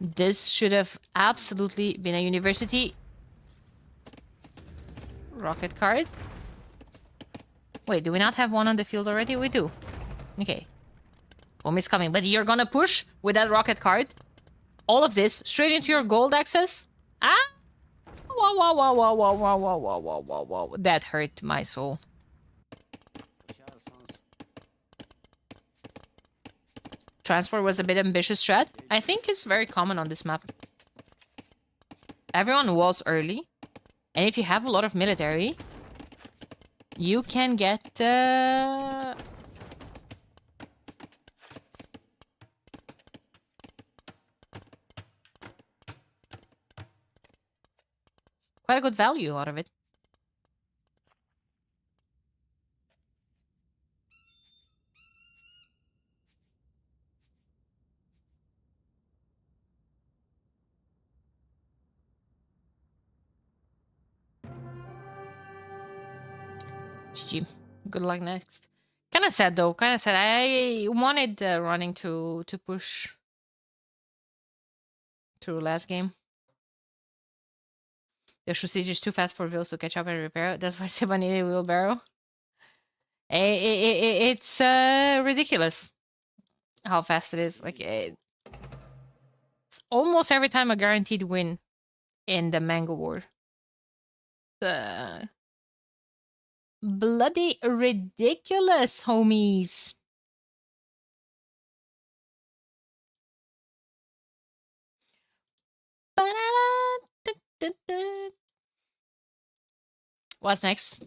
This should have absolutely been a university. Rocket card. Wait, do we not have one on the field already? We do. Okay. Home is coming, but you're gonna push with that rocket card. All of this straight into your gold access? Ah! Wow, wow, wow, wow, wow, wow, wow, wow, wow, wow, wow. That hurt my soul. Transfer was a bit ambitious strat. I think it's very common on this map. Everyone walls early. And if you have a lot of military, you can get... quite a good value out of it. GG. Good luck next. Kind of sad though. Kind of sad. I wanted running to push through last game. The Shusage is too fast for Vils to catch up and repair. That's why Seba needed a wheelbarrow. It's ridiculous how fast it is. Like it's almost every time a guaranteed win in the Mango War. Bloody ridiculous, homies. What's next?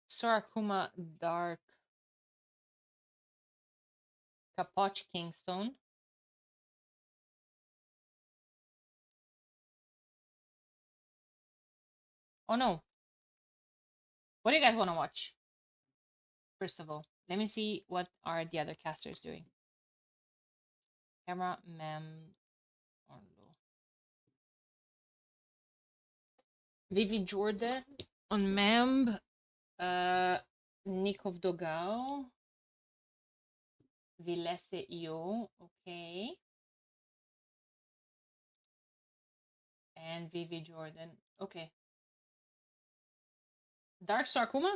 Sorakuma Dark. Kapoch Kingstone. Oh no. What do you guys want to watch? First of all, let me see what are the other casters doing. Camera, Mem, Orlo. Vivi Jordan on Mem. Nikov Dogao. Vilese Io. Okay. And Vivi Jordan. Okay. Dark Sarkuma?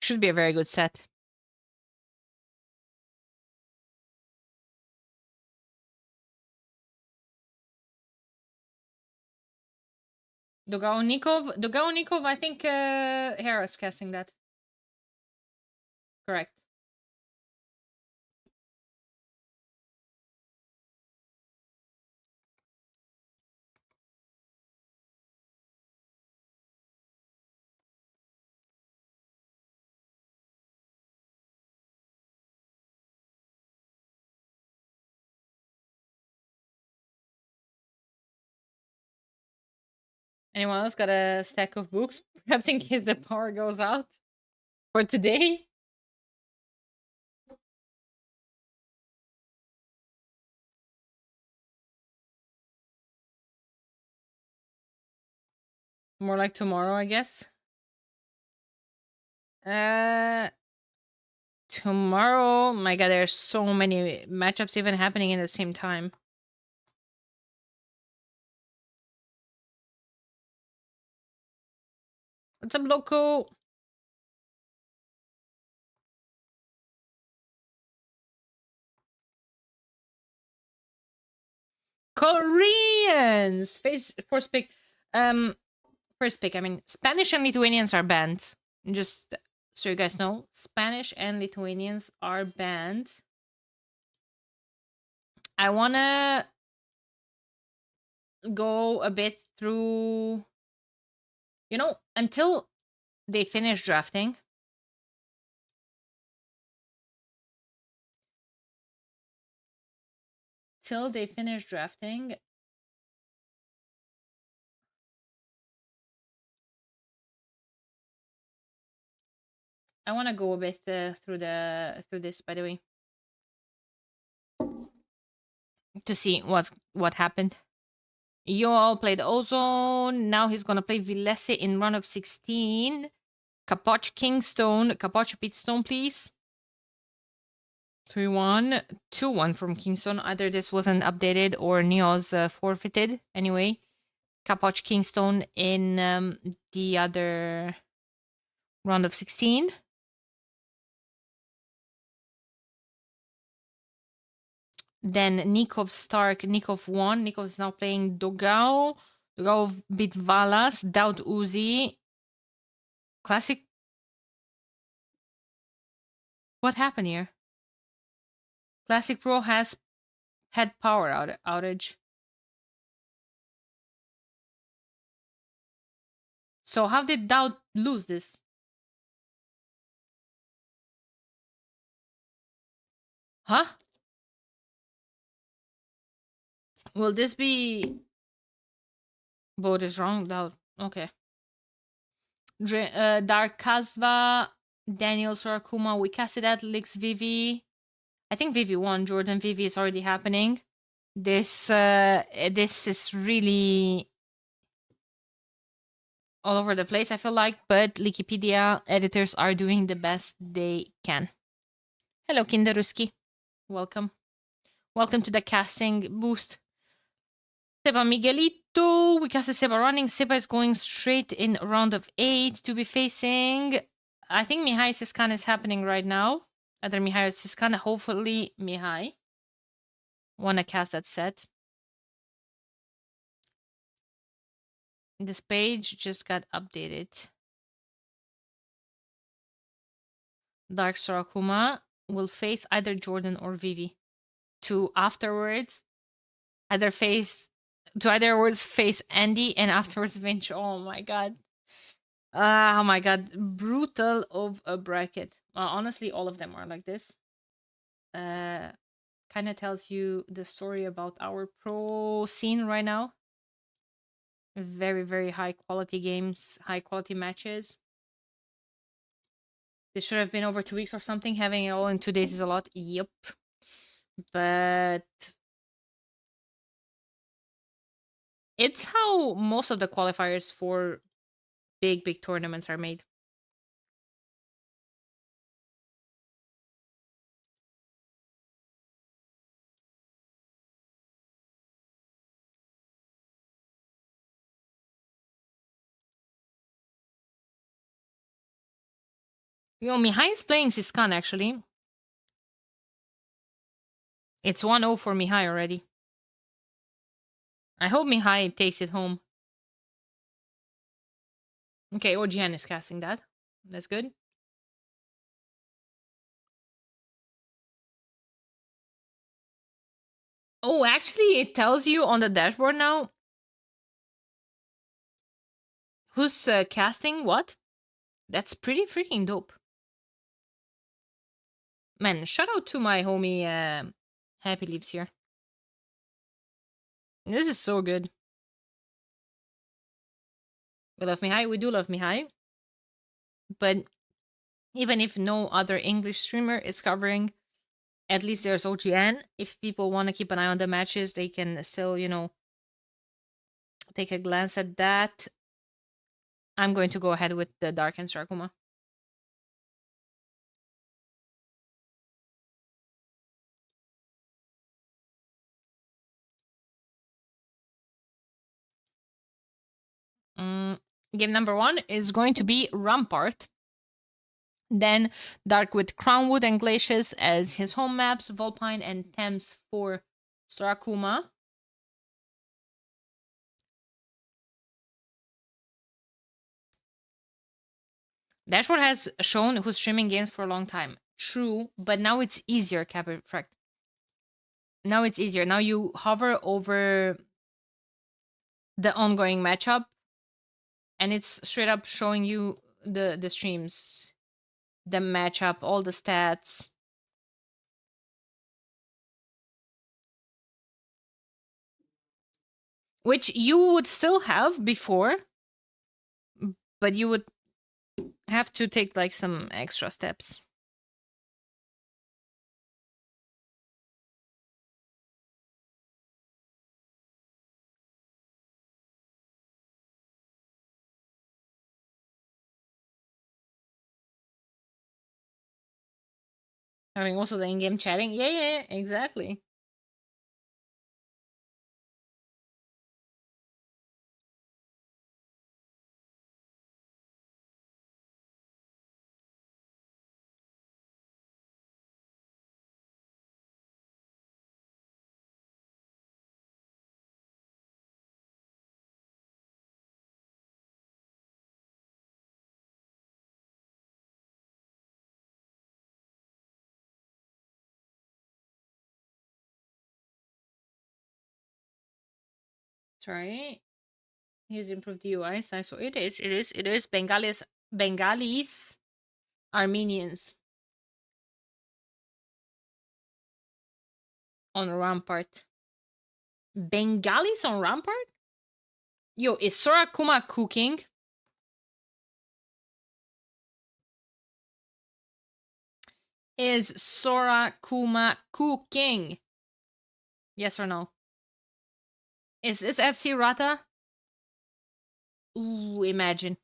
Should be a very good set. Dogaonikov, I think Hera's casting that. Correct. Anyone else got a stack of books? Perhaps in case the power goes out for today? More like tomorrow, I guess. Uh, Tomorrow, my god, there's so many matchups even happening in the same time. What's up, loco? Koreans! First pick. Um, First pick. I mean, Spanish and Lithuanians are banned. Just so you guys know, Spanish and Lithuanians are banned. I wanna go a bit through, until they finish drafting. Till they finish drafting, I want to go a bit through this. By the way, to see what happened. Yoel played Ozone. Now he's gonna play Villese in run of 16. Capoch Kingstone. Capoch Pitstone, please. 3-1. 2-1 from Kingston. Either this wasn't updated or Neo's forfeited. Anyway, Capoch Kingstone in the other round of 16. Then Nikov Stark, Nikov won. Nikov is now playing Dogao. Dogao beat Valas, Daud Uzi. Classic. What happened here? Classic Pro has had power outage. So how did Daud lose this? Huh? Will this be... Both is wrong, Daud. Okay. Dark Kasva, Daniel Sorakuma, we casted that, Lix Vivi. I think Vivi won. Jordan Vivi is already happening. This is really all over the place, I feel like, but Wikipedia editors are doing the best they can. Hello, Kinderuski. Welcome. Welcome to the casting booth. Seba Miguelito. We casted Seba running. Seba is going straight in round of 8 to be facing. I think Mihai Siskan is happening right now. Either Mihai or Siskan. Hopefully Mihai. Wanna cast that set. This page just got updated. Dark Sorakuma will face either Jordan or Vivi. To afterwards face Andy and afterwards Vinci. Oh my god. Oh my god. Brutal of a bracket. Honestly, all of them are like this. Kind of tells you the story about our pro scene right now. Very, very high quality games, high quality matches. This should have been over 2 weeks or something. Having it all in 2 days is a lot. Yep. But it's how most of the qualifiers for big tournaments are made. Mihai is playing Siskan, actually. It's 1-0 for Mihai already. I hope Mihai takes it home. Okay, OGN is casting that. That's good. Oh, actually, it tells you on the dashboard now who's casting what. That's pretty freaking dope. Man, shout out to my homie Happy Leaves here. This is so good. We love Mihai. We do love Mihai. But even if no other English streamer is covering, at least there's OGN. If people want to keep an eye on the matches, they can still, take a glance at that. I'm going to go ahead with the Dark and Sarkuma. Game number 1 is going to be Rampart. Then Dark with Crownwood and Glacius as his home maps, Volpine and Thames for Sarakuma. Dashboard has shown who's streaming games for a long time. True, but now it's easier, Caprifact. Now it's easier. Now you hover over the ongoing matchup and it's straight up showing you the streams, the matchup, all the stats. Which you would still have before, but you would have to take like some extra steps. Having also the in-game chatting. Yeah, exactly. Sorry. He's improved the UI. So it is. Bengalis, Armenians on Rampart. Bengalis on Rampart? Yo, is Sorakuma cooking? Is Sorakuma cooking? Yes or no? Is this FC Rata? Ooh, imagine.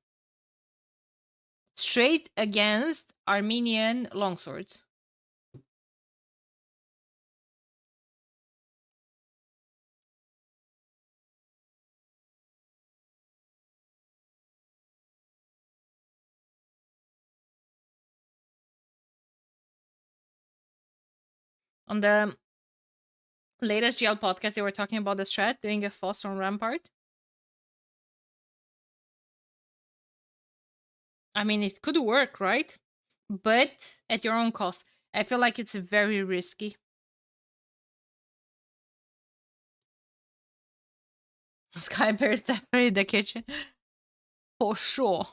Straight against Armenian longswords. On the latest GL podcast, they were talking about the strat, doing a Foss on Rampart. I mean, it could work, right? But at your own cost. I feel like it's very risky. Sky Bear is definitely the kitchen. For sure.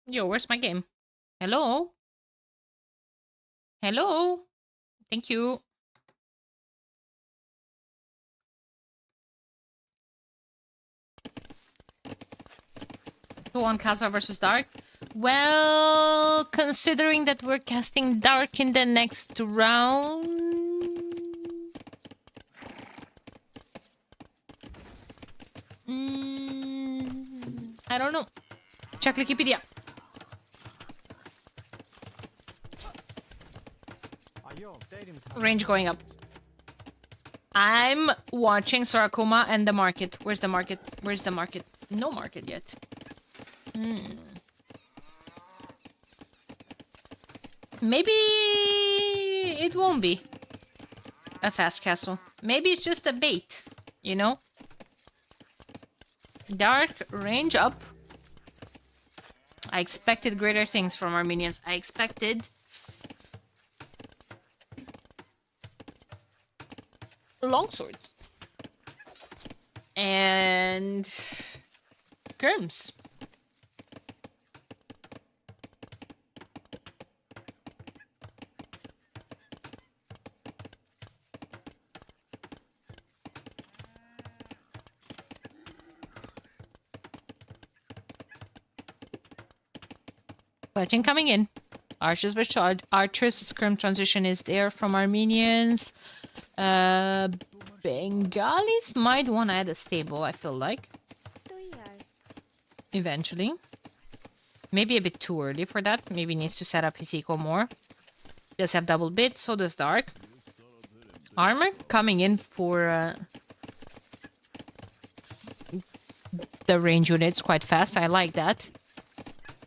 Yo, where's my game? Hello? Hello? Thank you. Who won Casa versus Dark? Well, considering that we're casting Dark in the next round... I don't know. Check Wikipedia. Range going up. I'm watching Sorakuma and the market. Where's the market? Where's the market? No market yet. Maybe it won't be a fast castle. Maybe it's just a bait, you know? Dark, range up. I expected greater things from Armenians. I expected longswords. And Grims. Clutching coming in. Archers versus archers. Scrum transition is there from Armenians. Bengalis might want to add a stable, I feel like. Eventually. Maybe a bit too early for that. Maybe needs to set up his eco more. Does have double bit, so does Dark. Armor coming in for the range units quite fast. I like that.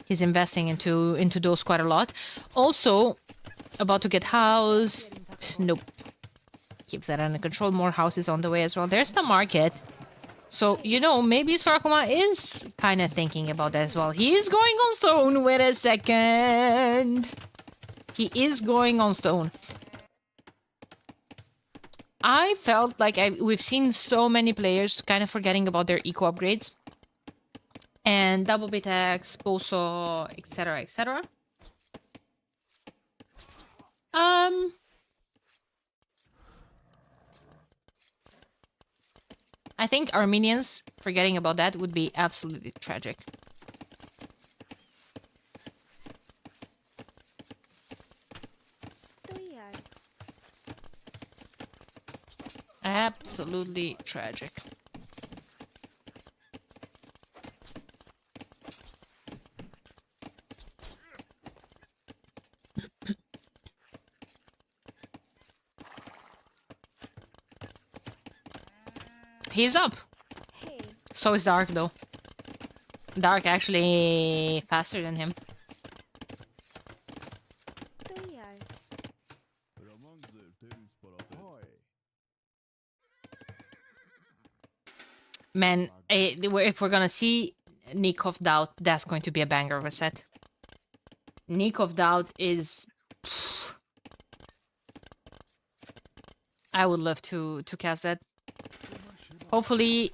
He's investing into those quite a lot. Also, about to get housed. Nope. Keeps that under control. More houses on the way as well. There's the market. So, you know, maybe Sorakuma is kind of thinking about that as well. He is going on stone. Wait a second. He is going on stone. I felt like we've seen so many players kind of forgetting about their eco upgrades. And double bitax, Boso, etc, etc. I think Armenians forgetting about that would be absolutely tragic. Absolutely tragic. He's up. So is Dark, though. Dark actually faster than him. Man, if we're gonna see Nick of Doubt, that's going to be a banger of a set. Nick of Doubt is... I would love to cast that. Hopefully...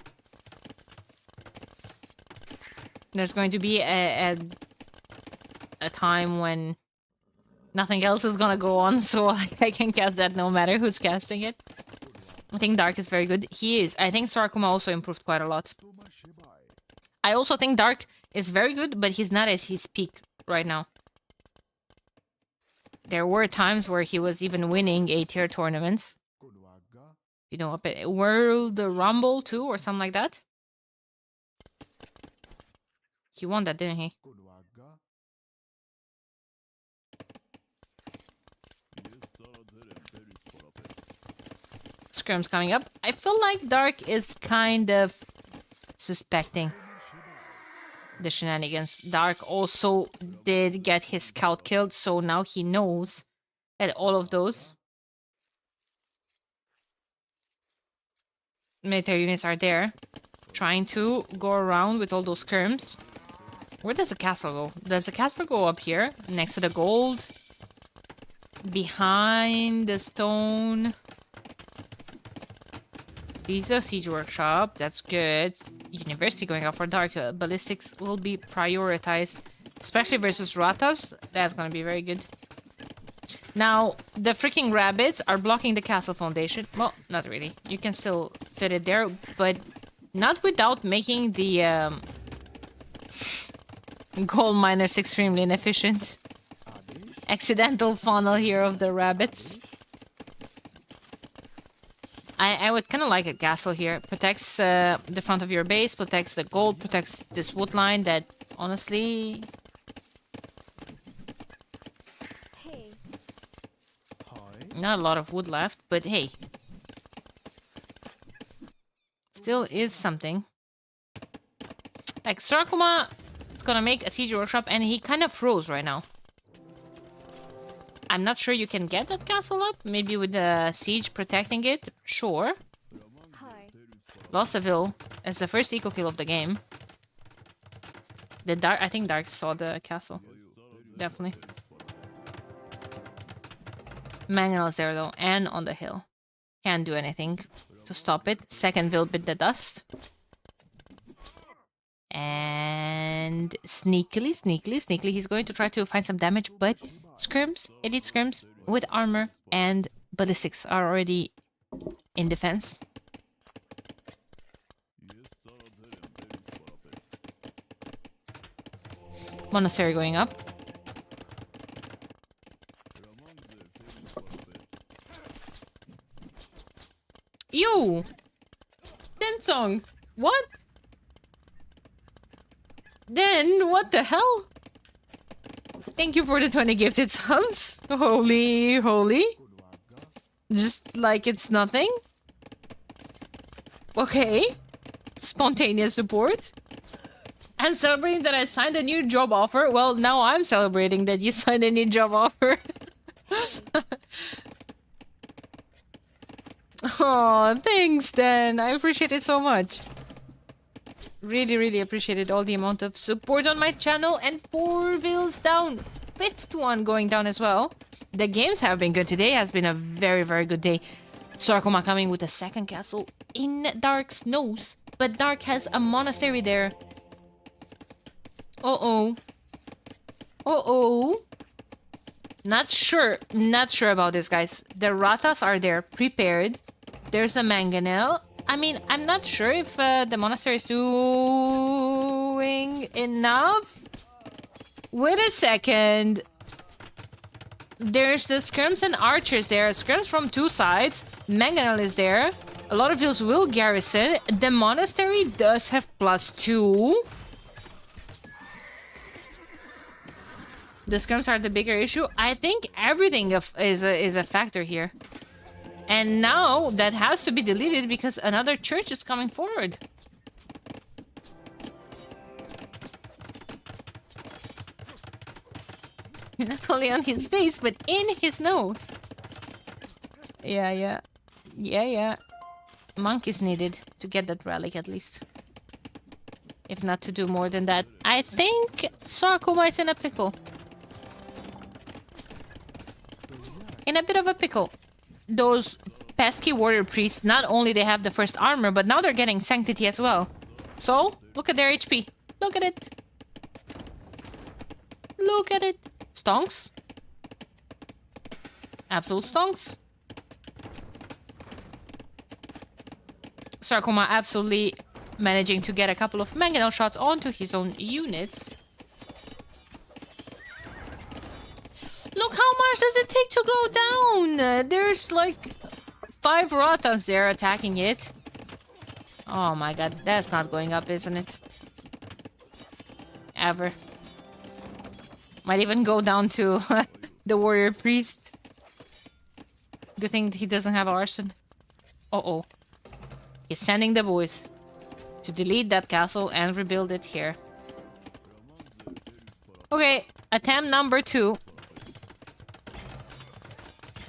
there's going to be a time when nothing else is gonna go on, so I can cast that no matter who's casting it. I think Dark is very good. He is. I think Sorakuma also improved quite a lot. I also think Dark is very good, but he's not at his peak right now. There were times where he was even winning A-tier tournaments. You know, up at World Rumble too, or something like that. He won that, didn't he? Scrum's coming up. I feel like Dark is kind of suspecting the shenanigans. Dark also did get his scout killed, so now he knows that all of those military units are there, trying to go around with all those skirms. Where does the castle go? Does the castle go up here, next to the gold? Behind the stone? These are siege workshop. That's good. University going out for Dark. Ballistics will be prioritized, especially versus Ratas. That's gonna be very good. Now, the freaking rabbits are blocking the castle foundation. Well, not really. You can still fit it there, but not without making the gold miners extremely inefficient. Accidental funnel here of the rabbits. I would kind of like a castle here. Protects the front of your base, protects the gold, protects this wood line that, honestly... Not a lot of wood left, but hey. Still is something. Like, Sorakuma is gonna make a siege workshop, and he kind of froze right now. I'm not sure you can get that castle up. Maybe with the siege protecting it. Sure. Lost a Ville as the first eco kill of the game. I think Dark saw the castle. Definitely. Mangonel's there though, and on the hill. Can't do anything to stop it. Second Ville bit the dust. And sneakily, he's going to try to find some damage, but scrims, elite scrims with armor and ballistics are already in defense. Monastery going up. you? Song. What? Then what the hell? Thank you for the 20 gifted subs. Holy, holy. Just like it's nothing. Okay. Spontaneous support. I'm celebrating that I signed a new job offer. Well, now I'm celebrating that you signed a new job offer. Oh, thanks, Dan. I appreciate it so much. Really, really appreciated all the amount of support on my channel. And 4 bills down. 5th one going down as well. The games have been good today. Has been a very, very good day. Sarkoma coming with a second castle in Dark's nose. But Dark has a monastery there. Uh-oh. Uh-oh. Not sure about this, guys. The Ratas are there, prepared. There's a Mangonel. I mean, I'm not sure if the monastery is doing enough. Wait a second. There's the scrims and archers there. Scrims from 2 sides. Mangonel is there. A lot of views will garrison. The monastery does have +2. The scrims are the bigger issue. I think everything is a factor here. And now that has to be deleted because another church is coming forward. Not only on his face, but in his nose. Yeah. Monk is needed to get that relic at least. If not to do more than that. I think Sarkoma is in a pickle. In a bit of a pickle. Those pesky warrior priests, not only they have the first armor, but now they're getting sanctity as well. So, look at their HP. Look at it. Look at it. Stonks. Absolute stonks. Sarkoma absolutely managing to get a couple of mangonel shots onto his own units. Look how much does it take to go down? There's like 5 Ratas there attacking it. Oh my god, that's not going up, isn't it? Ever. Might even go down to the warrior priest. Good thing he doesn't have arson. Uh-oh. He's sending the boys to delete that castle and rebuild it here. Okay, attempt number 2.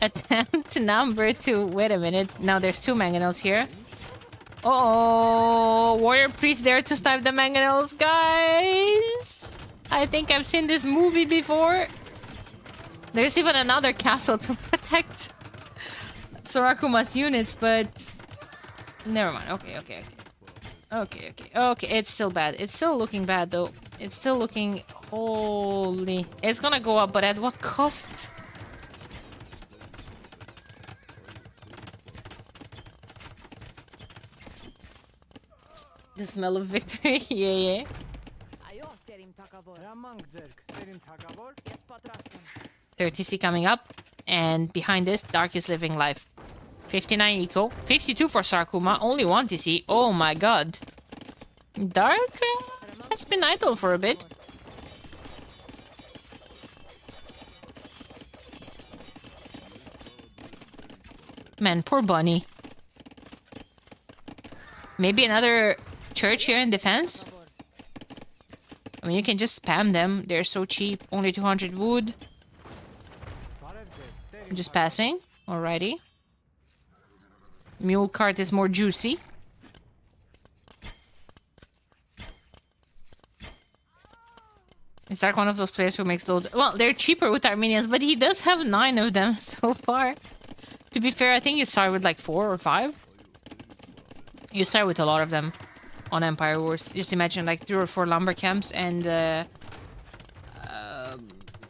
Attempt number 2. Wait a minute. Now there's 2 mangonels here. Uh-oh. Warrior priest there to snipe the mangonels, guys. I think I've seen this movie before. There's even another castle to protect Sorakuma's units, but... Never mind. Okay. It's still bad. It's still looking bad, though. It's still looking... Holy... It's gonna go up, but at what cost? The smell of victory. Yeah. 30C coming up. And behind this, Dark is living life. 59 eco. 52 for Sarkuma. Only 1 TC. Oh my god. Dark has been idle for a bit. Man, poor Bunny. Maybe another church here in defense? I mean, you can just spam them. They're so cheap. Only 200 wood. Just passing. Alrighty. Mule cart is more juicy. Is Dark one of those players who makes loads? Well, they're cheaper with Armenians, but he does have 9 of them so far. To be fair, I think you start with like 4 or 5. You start with a lot of them on Empire Wars. Just imagine like 3 or 4 lumber camps and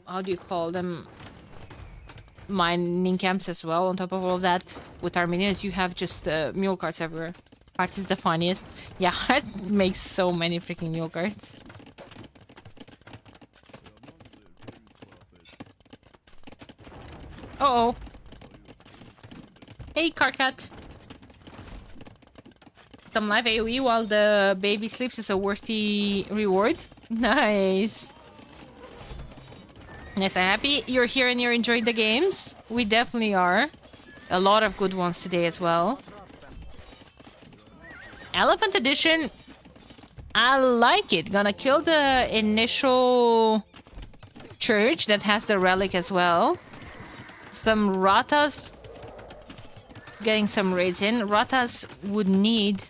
how do you call them? Mining camps as well. On top of all of that, with Armenians, you have just mule carts everywhere. Heart is the funniest. Yeah, Heart makes so many freaking mule carts. Uh-oh. Hey, Carcat. bottom life AoE while the baby sleeps is a worthy reward. Nice. Yes, I'm happy you're here and you're enjoying the games. We definitely are. A lot of good ones today as well. Elephant Edition, I like it. Gonna kill the initial church that has the relic as well. Some Ratas. Getting some raids in. Ratas would need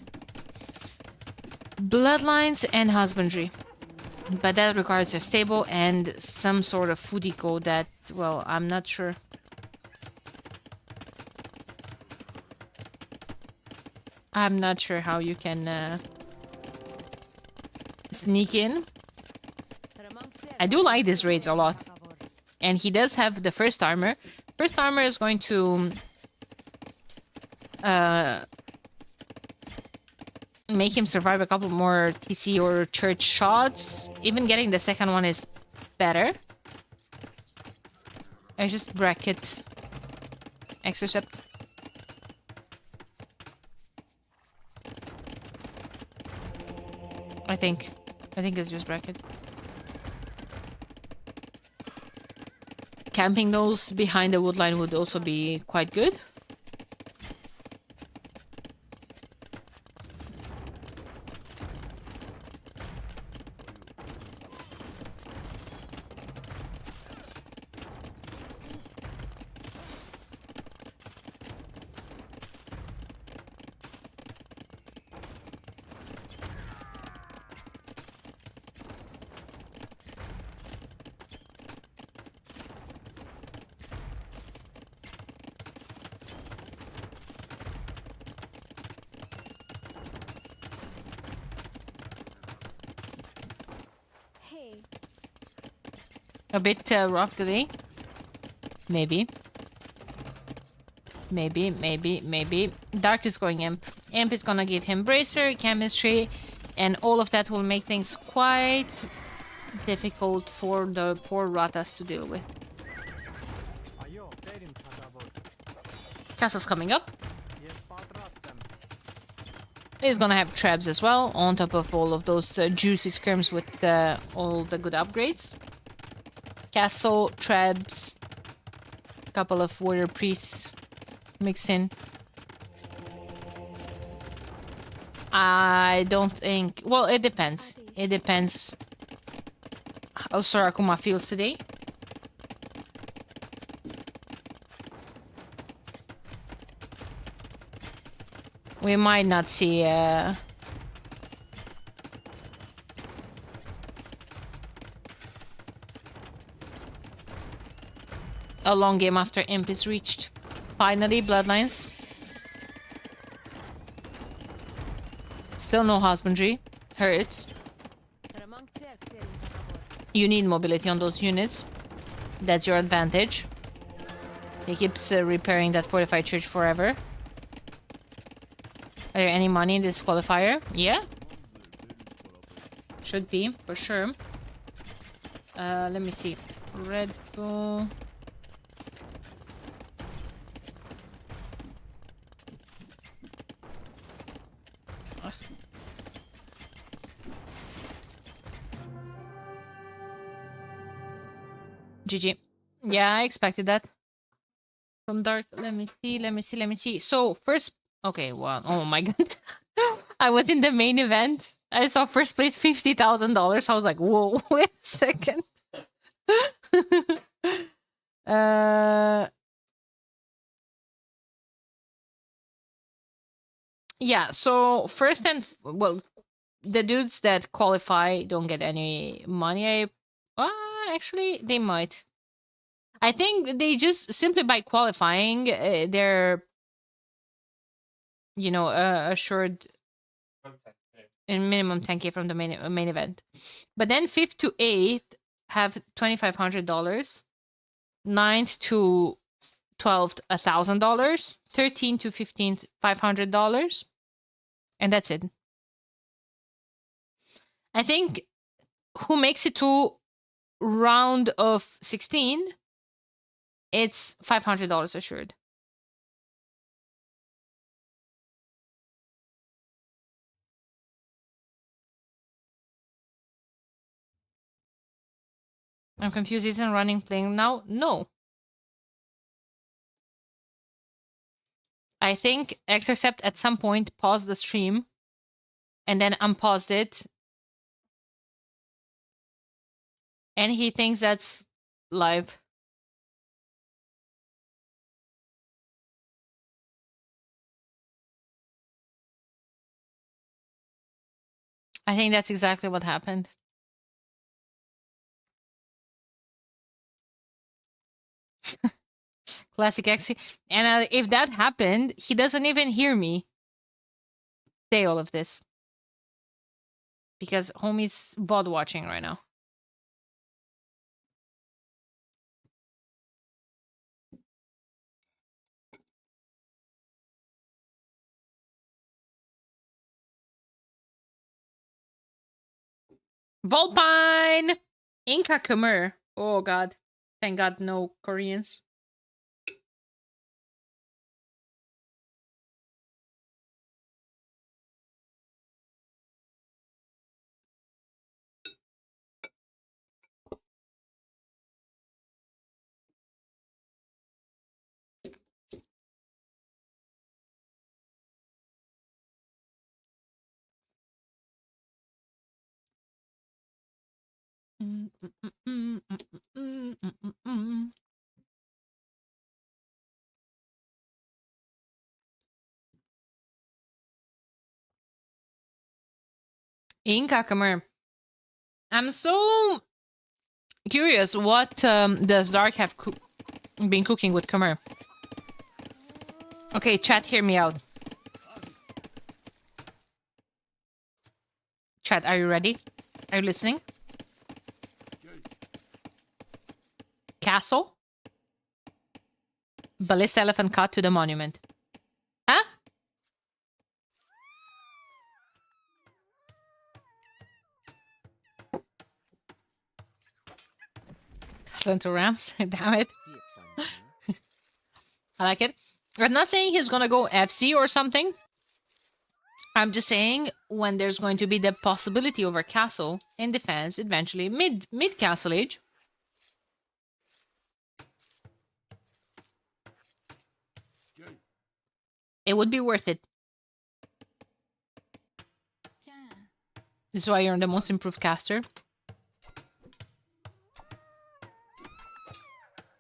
bloodlines and husbandry. But that requires a stable and some sort of food eco that, well, I'm not sure. I'm not sure how you can sneak in. I do like these raids a lot. And he does have the first armor. First armor is going to make him survive a couple more TC or church shots. Even getting the second one is better. I just bracket Exorcept. I think it's just bracket. Camping those behind the woodline would also be quite good. A bit rough today. Maybe. Dark is going Imp. Imp is gonna give him Bracer, Chemistry, and all of that will make things quite difficult for the poor Ratas to deal with. Castle's coming up. He's gonna have traps as well, on top of all of those juicy scrims with all the good upgrades. Castle, Trebs, couple of warrior priests mixed in. I don't think... Well, it depends. It depends how Sorakuma feels today. We might not see... a long game after Imp is reached. Finally, Bloodlines. Still no husbandry. Hurts. You need mobility on those units. That's your advantage. He keeps repairing that fortified church forever. Are there any money in this qualifier? Yeah. Should be, for sure. Let me see. Redbull... GG. Yeah, I expected that. From Dark. Let me see. So, first... Okay, well, oh my god. I was in the main event. I saw first place $50,000. I was like, whoa, wait a second. Yeah, so first and... Well, the dudes that qualify don't get any money. Actually, they might. I think they just simply by qualifying, they're, you know, assured in minimum 10k from the main event. But then 5th to 8th have $2,500. 9th to 12th $1,000. 13th to 15th $500, and that's it. I think who makes it to round of 16, it's $500 assured. I'm confused. Isn't running playing now? No. I think Exercept at some point paused the stream and then unpaused it. And he thinks that's live. I think that's exactly what happened. Classic X. And if that happened, he doesn't even hear me say all of this. Because homie's VOD watching right now. Volpine! Inca Khmer. Oh god. Thank god no Koreans. Inca Khmer. I'm so curious. What does Dark have been cooking with Khmer? Okay, chat, hear me out. Chat, are you ready? Are you listening? Castle. Ballista elephant cut to the monument. Huh? Castle Rams. Damn it. I like it. I'm not saying he's gonna go FC or something. I'm just saying when there's going to be the possibility over castle in defense, eventually mid castle age. It would be worth it. This is why you're the most improved caster.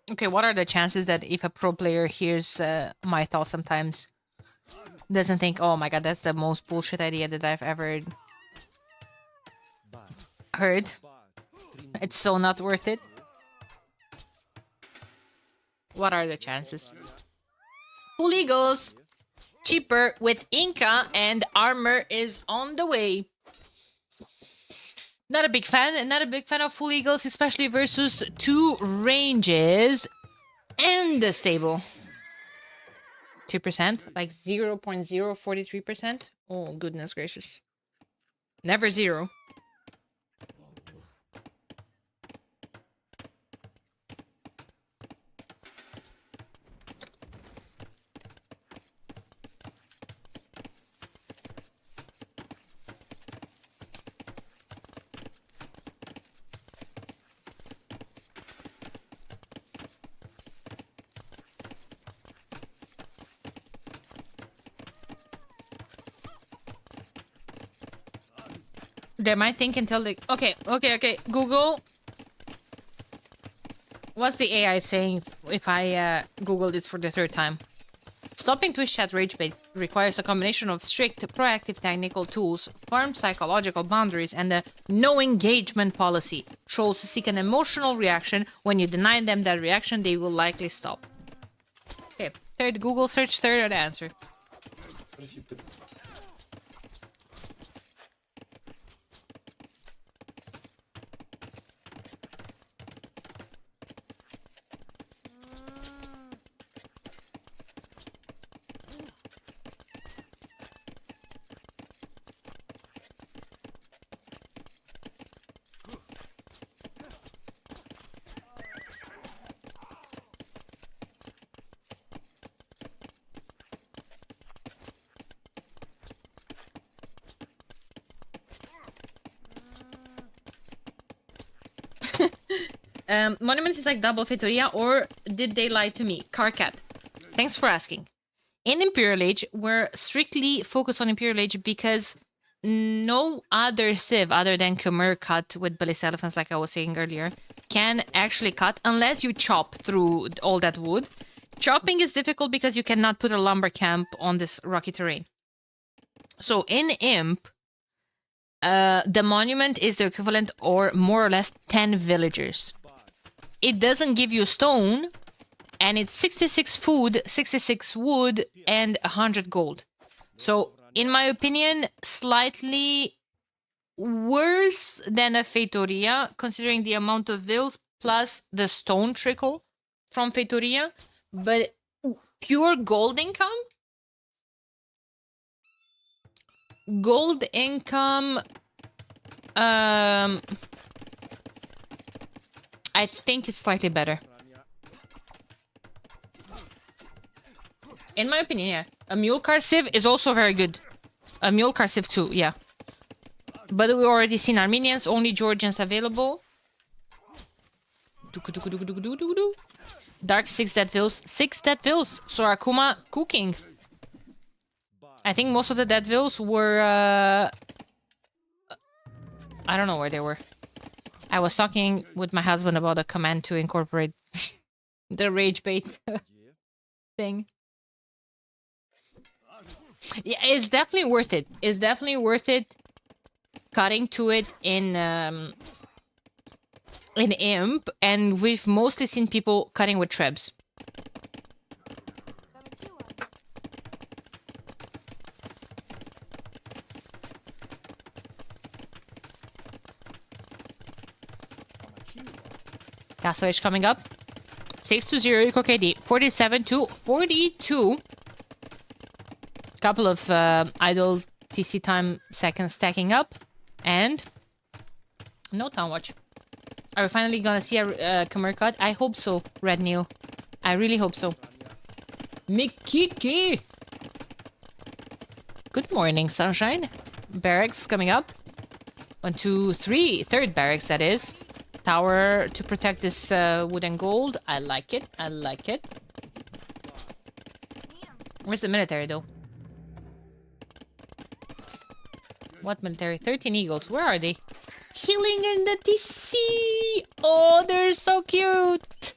Okay, what are the chances that if a pro player hears my thoughts sometimes, doesn't think, oh my god, that's the most bullshit idea that I've ever heard. It's so not worth it. What are the chances? Full Eagles! Cheaper with Inca and armor is on the way. Not a big fan. Not a big fan of Full Eagles, especially versus two ranges and the stable. 2%, like 0.043%. Oh, goodness gracious. Never zero. They might think until they... Okay. Google. What's the AI saying if I Google this for the third time? Stopping Twitch chat rage bait requires a combination of strict, proactive technical tools, firm psychological boundaries, and a no engagement policy. Trolls seek an emotional reaction. When you deny them that reaction, they will likely stop. Okay, third Google search, third answer. Monument is like double Feitoria, or did they lie to me? Carcat. Thanks for asking. In Imperial Age, we're strictly focused on Imperial Age because no other Civ other than Khmer cut with Ballista Elephants, like I was saying earlier, can actually cut unless you chop through all that wood. Chopping is difficult because you cannot put a lumber camp on this rocky terrain. So in Imp, the monument is the equivalent or more or less 10 villagers. It doesn't give you stone, and it's 66 food, 66 wood, and 100 gold. So, in my opinion, slightly worse than a Feitoria, considering the amount of vills plus the stone trickle from Feitoria. But pure gold income? Gold income... I think it's slightly better. In my opinion, yeah. A mule car civ is also very good. A mule car civ too, yeah. But we already seen Armenians, only Georgians available. Dark 6 dead vills. 6 dead vills. Sorakuma cooking. I think most of the dead vills were... I don't know where they were. I was talking with my husband about a command to incorporate the rage bait thing. Yeah, it's definitely worth it. It's definitely worth it cutting to it in Imp, and we've mostly seen people cutting with trebs. Castle Age coming up. 6-0 Eco KD. 47-42. Couple of idle TC time seconds stacking up. And no town watch. Are we finally gonna see a Khmer cut? I hope so, Red Neil. I really hope so. Mikiki! Good morning, sunshine. Barracks coming up. 1, 2, 3. Third barracks, that is. Tower to protect this wood and gold. I like it. I like it. Where's the military, though? What military? 13 eagles. Where are they? Healing in the TC. Oh, they're so cute.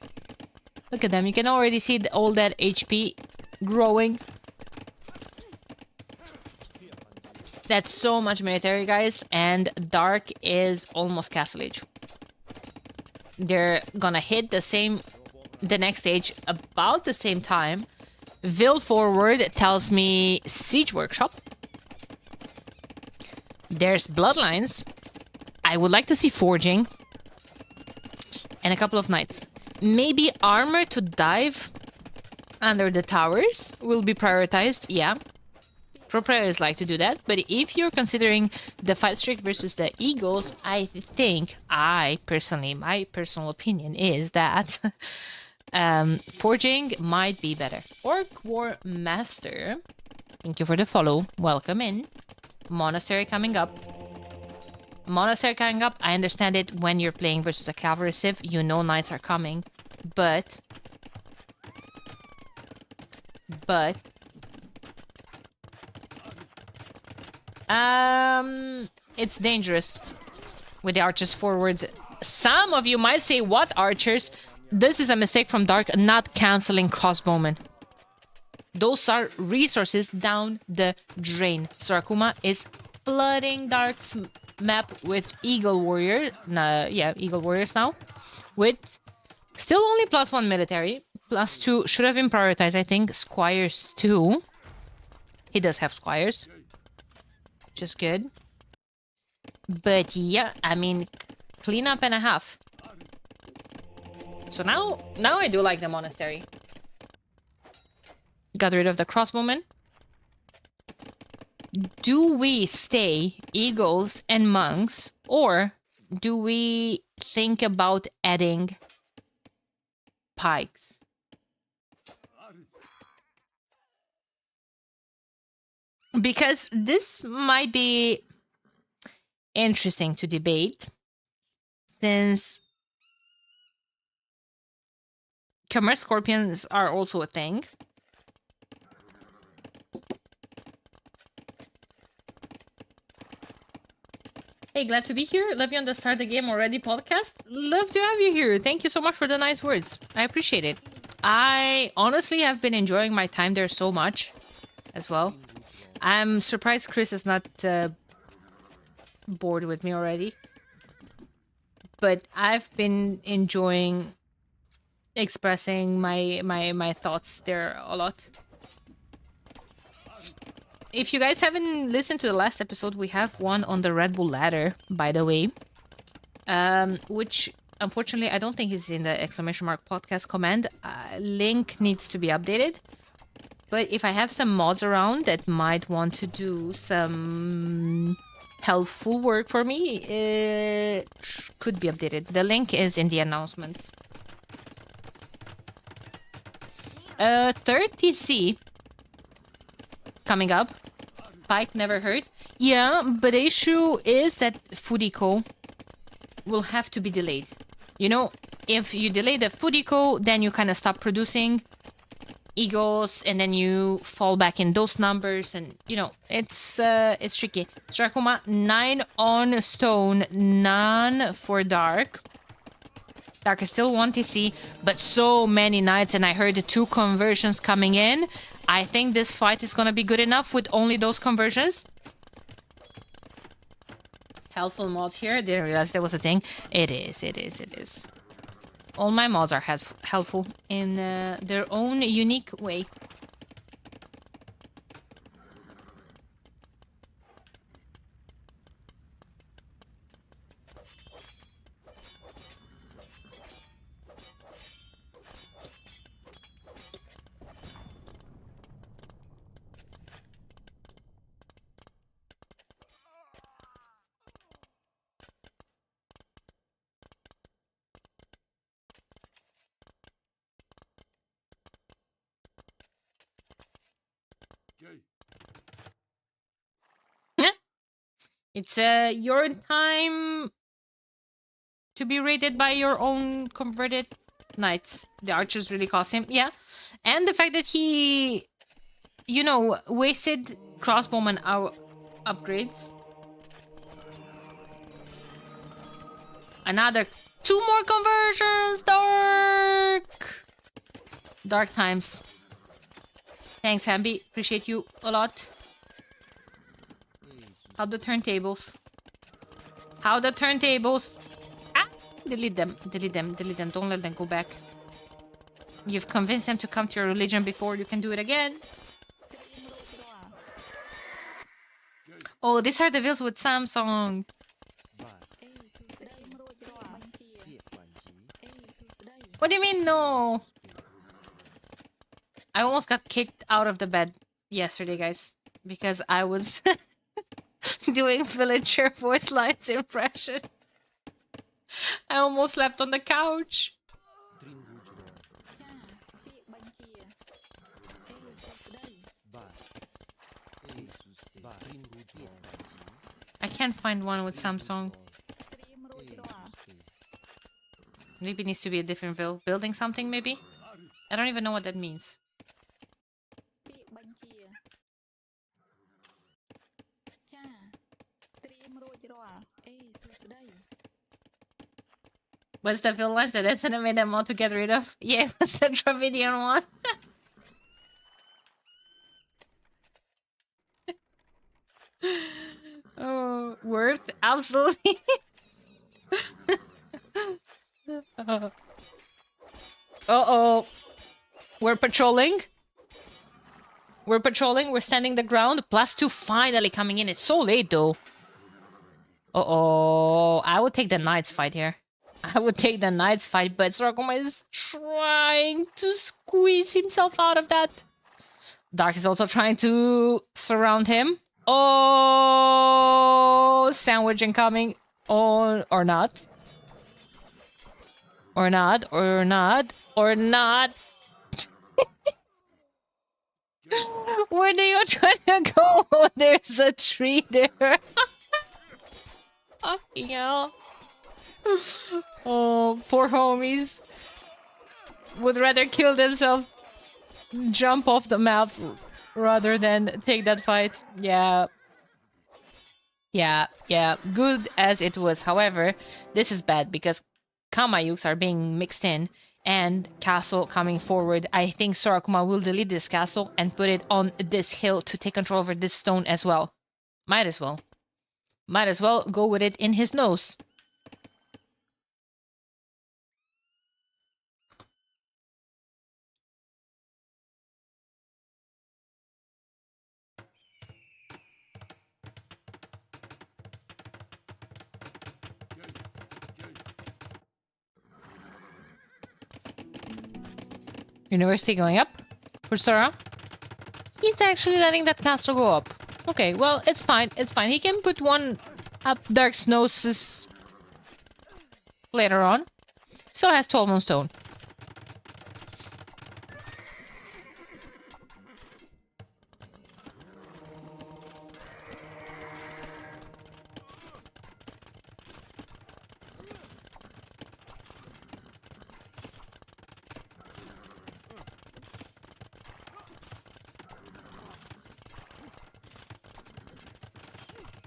Look at them. You can already see all that HP growing. That's so much military, guys. And Dark is almost Castle Age. They're gonna hit the next stage about the same time. Vil forward tells me Siege Workshop. There's Bloodlines. I would like to see Forging. And a couple of Knights. Maybe Armor to dive under the towers will be prioritized, yeah. Pro players like to do that, but if you're considering the fight streak versus the Eagles, I think, my personal opinion is that Forging might be better. Orc War Master, thank you for the follow. Welcome in. Monastery coming up. Monastery coming up. I understand it when you're playing versus a cavalry civ. You know knights are coming, but it's dangerous with the archers forward. Some of you might say, what archers? This is a mistake from Dark, not canceling crossbowmen. Those are resources down the drain. Sorakuma is flooding Dark's map with Eagle Warrior. Eagle Warriors now. With still only +1 military. +2 should have been prioritized, I think. Squires too. He does have squires. Which is good. But yeah, I mean, clean up and a half. So now I do like the monastery. Got rid of the crossbowmen. Do we stay eagles and monks, or do we think about adding pikes? Because this might be interesting to debate, since Commerce scorpions are also a thing. Hey, glad to be here. Love you on the Start the Game Already podcast. Love to have you here. Thank you so much for the nice words. I appreciate it. I honestly have been enjoying my time there so much as well. I'm surprised Chris is not bored with me already. But I've been enjoying expressing my thoughts there a lot. If you guys haven't listened to the last episode, we have one on the Red Bull ladder, by the way. Which, unfortunately, I don't think is in the ! podcast command. Link needs to be updated. But if I have some mods around that might want to do some helpful work for me, it could be updated. The link is in the announcement. 30C coming up. Pike never heard. Yeah, but the issue is that Fudiko will have to be delayed. You know, if you delay the Fudiko, then you kind of stop producing eagles, and then you fall back in those numbers, and you know it's tricky. Strakuma 9 on stone, none for dark. Dark is still 1 TC, but so many knights, and I heard the 2 conversions coming in. I think this fight is gonna be good enough with only those conversions. Helpful mods here. Didn't realize there was a thing. It is. All my mods are helpful in their own unique way. Jay. It's your time to be rated by your own converted knights. The archers really cost him, yeah. And the fact that he, you know, wasted crossbowman upgrades. Another 2 more conversions, Dark times. Thanks, Hamby. Appreciate you a lot. How the turntables? How the turntables? Ah! Delete them. Don't let them go back. You've convinced them to come to your religion before. You can do it again. Oh, these are the vills with Samsung. What do you mean, no? I almost got kicked out of the bed yesterday, guys, because I was doing villager voice lines impression. I almost slept on the couch. I can't find one with Samsung. Maybe it needs to be a different building something, maybe? I don't even know what that means. Was the villain that Ethan made them all to get rid of? Yeah, it was the Dravidian one. Oh, worth? Absolutely. Uh-oh. We're patrolling. We're standing the ground. +2 finally coming in. It's so late, though. Uh-oh. I would take the Knights fight here. I would take the Knights fight, but Sorokuma is trying to squeeze himself out of that. Dark is also trying to surround him. Oh, sandwich incoming. Oh, or not. Or not. Where do you try to go? There's a tree there. Fucking hell. Oh, poor homies. would rather kill themselves, jump off the map, rather than take that fight. Yeah. Yeah. Good as it was. However, this is bad because Kamayuks are being mixed in and castle coming forward. I think Sorakuma will delete this castle and put it on this hill to take control over this stone as well. Might as well. Might as well go with it in his nose. University going up for Sora. He's actually letting that castle go up. Okay, well, it's fine. It's fine. He can put one up Dark's noses later on. Still has 12 on stone.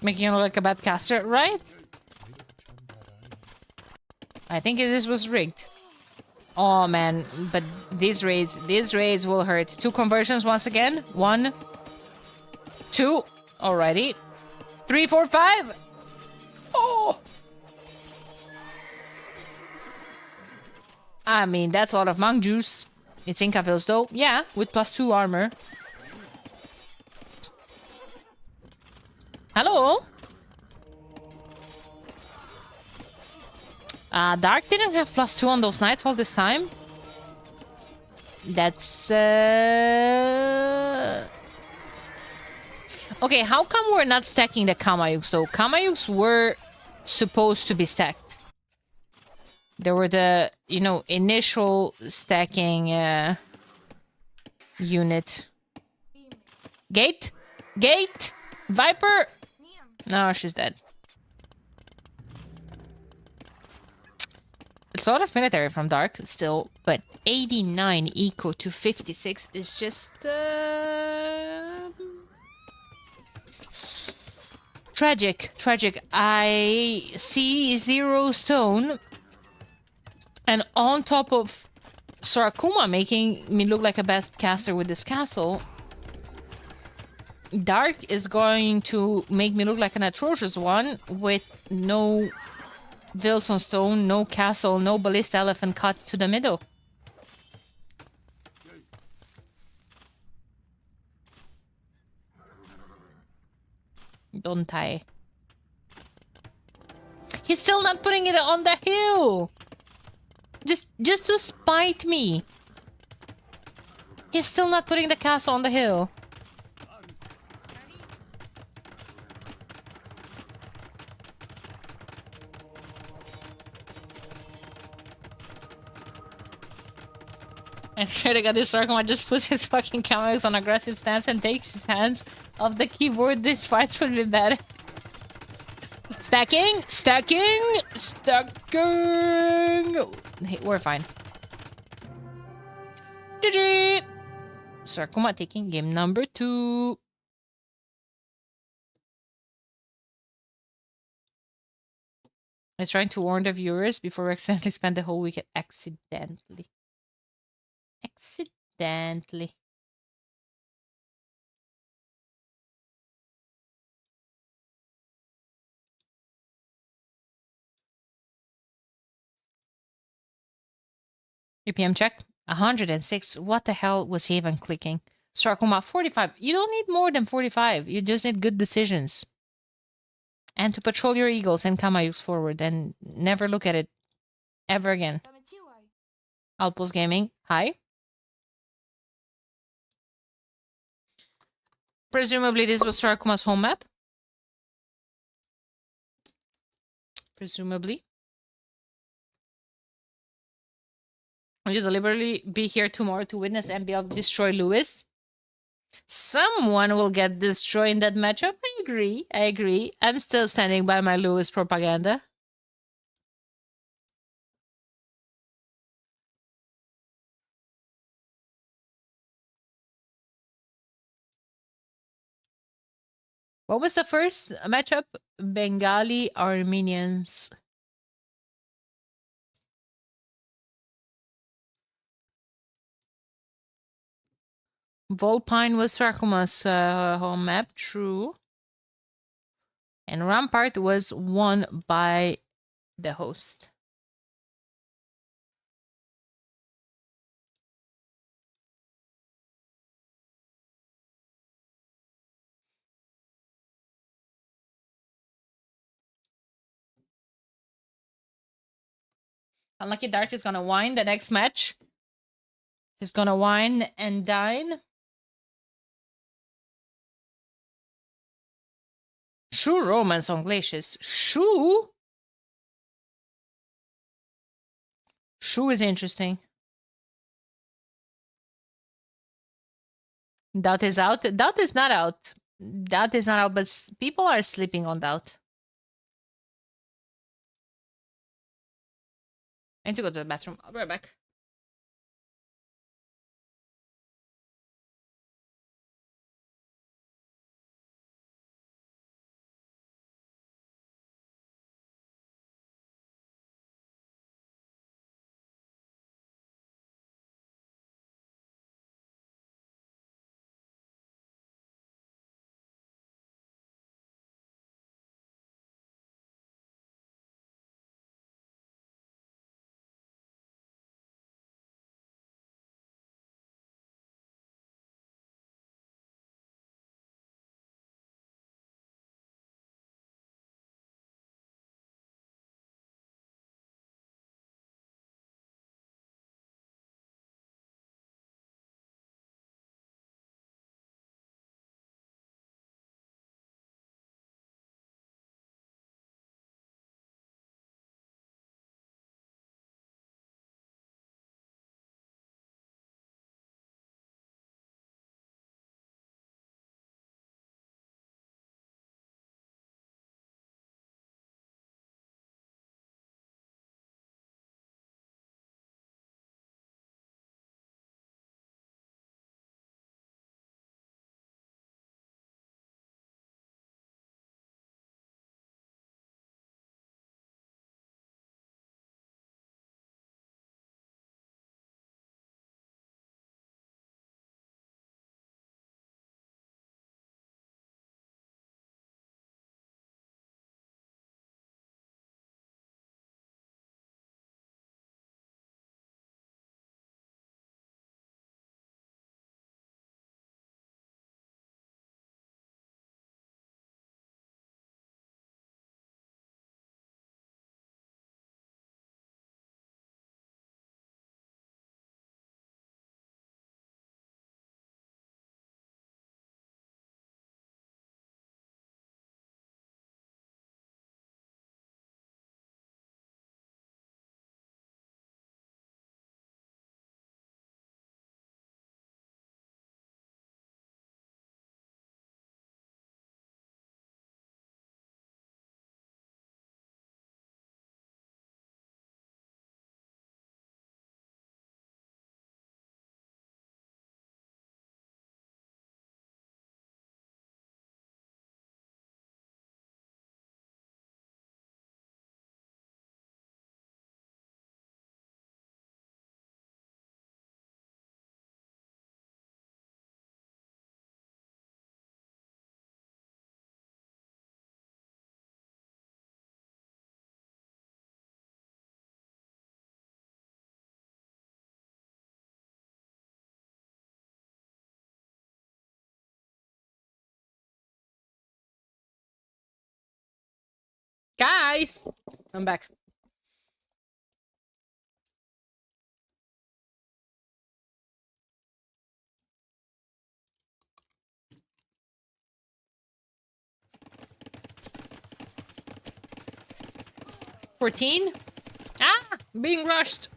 Making him look like a bad caster, right? I think this was rigged. Oh man, but these raids will hurt. 2 conversions once again. 1, 2, alrighty. 3, 4, 5. Oh! I mean, that's a lot of monk juice. It's Incavils though. Yeah, with +2 armor. Hello? Dark didn't have +2 on those knights all this time. That's... Okay, how come we're not stacking the Kamayuks though? Kamayuks were supposed to be stacked. There were the, you know, initial stacking unit. Gate? Gate? Viper? No, she's dead. It's a lot of military from Dark still, but 89 eco to 56 is just tragic. I see 0 stone, and on top of Sorakuma making me look like a bad caster with this castle, Dark is going to make me look like an atrocious one with no Vils on stone, no castle, no ballista elephant cut to the middle. Don't I? He's still not putting it on the hill! Just to spite me. He's still not putting the castle on the hill. I swear to God, this Sarkma just puts his fucking cameras on aggressive stance and takes his hands off the keyboard. This fight's would be better. Stacking! Stacking! Stacking! Hey, we're fine. GG! Sarkuma taking game number 2. I was trying to warn the viewers before we accidentally spend the whole weekend. Accidentally. UPM check. 106. What the hell was he even clicking? Sarkuma 45. You don't need more than 45. You just need good decisions. And to patrol your eagles and Kamayuks forward and never look at it ever again. Outpost Gaming. Hi. Presumably this was Sarkuma's home map. Presumably. Will you deliberately be here tomorrow to witness MBL destroy Lewis? Someone will get destroyed in that matchup. I agree. I'm still standing by my Lewis propaganda. What was the first matchup? Bengali Armenians. Volpine was Sarkuma's home map, true. And Rampart was won by the host. Unlucky Dark is gonna whine the next match. He's gonna whine and dine. True romance on glaciers. Shoo? Shoo is interesting. Doubt is out. Doubt is not out. Doubt is not out, but people are sleeping on Doubt. I need to go to the bathroom. I'll be right back. Guys! I'm back. $14? Ah! Being rushed!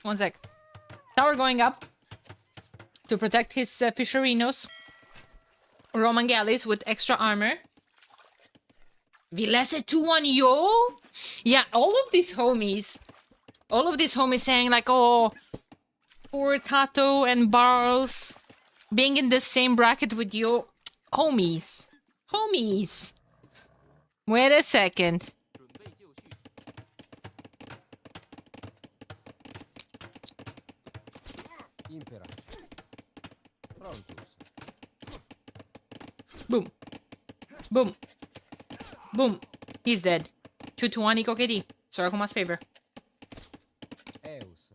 One sec. Tower going up to protect his Fisherinos. Roman galleys with extra armor. Vilese 2-1, yo! Yeah, all of these homies saying like, oh, poor Tato and Barles being in the same bracket with you. Homies. Homies! Wait a second. Impera. Prontus. Boom. Boom. Boom. He's dead. 2-1 eco KD. Sorakuma's favor. Eus.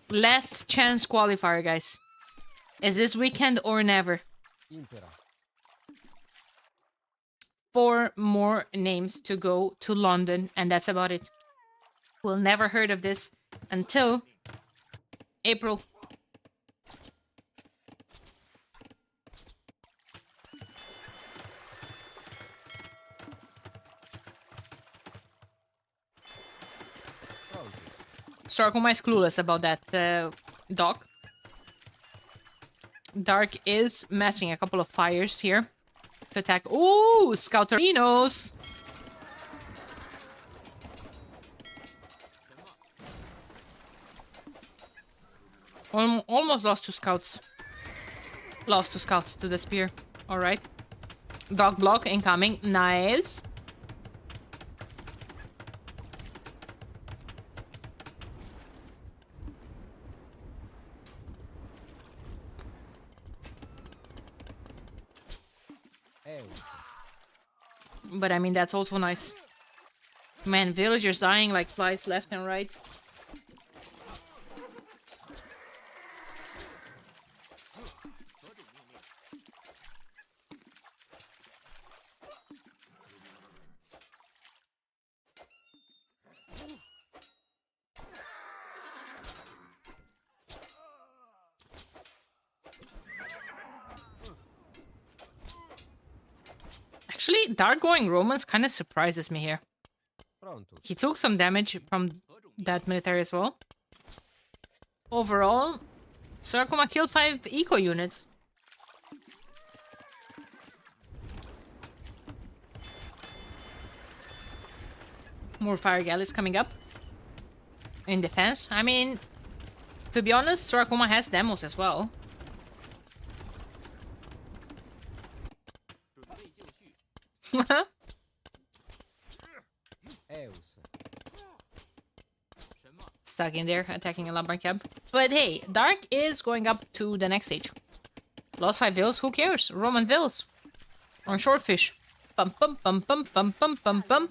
Last chance qualifier, guys. Is this weekend or never? Impera. 4 more names to go to London, and that's about it. We'll never heard of this until April. Prontus. Sarkoma is clueless about that, Doc. Dark is messing a couple of fires here to attack. Ooh, Scouterinos! Almost lost 2 scouts. Lost 2 scouts to the spear. Alright. Dog block incoming. Nice. Eus. But I mean, that's also nice. Man, villagers dying like flies left and right. Actually, Dark going Romans kind of surprises me here. Prontus. He took some damage from that military as well. Overall, Sarkoma killed 5 eco units. More fire galleys coming up. In defense. I mean, to be honest, Sarkoma has demos as well. Eus. Stuck in there, attacking a lumber cab. But hey, Dark is going up to the next stage. Lost 5 vills, who cares? Roman vills. On Shortfish. Bum bum bum bum bum bum bum bum.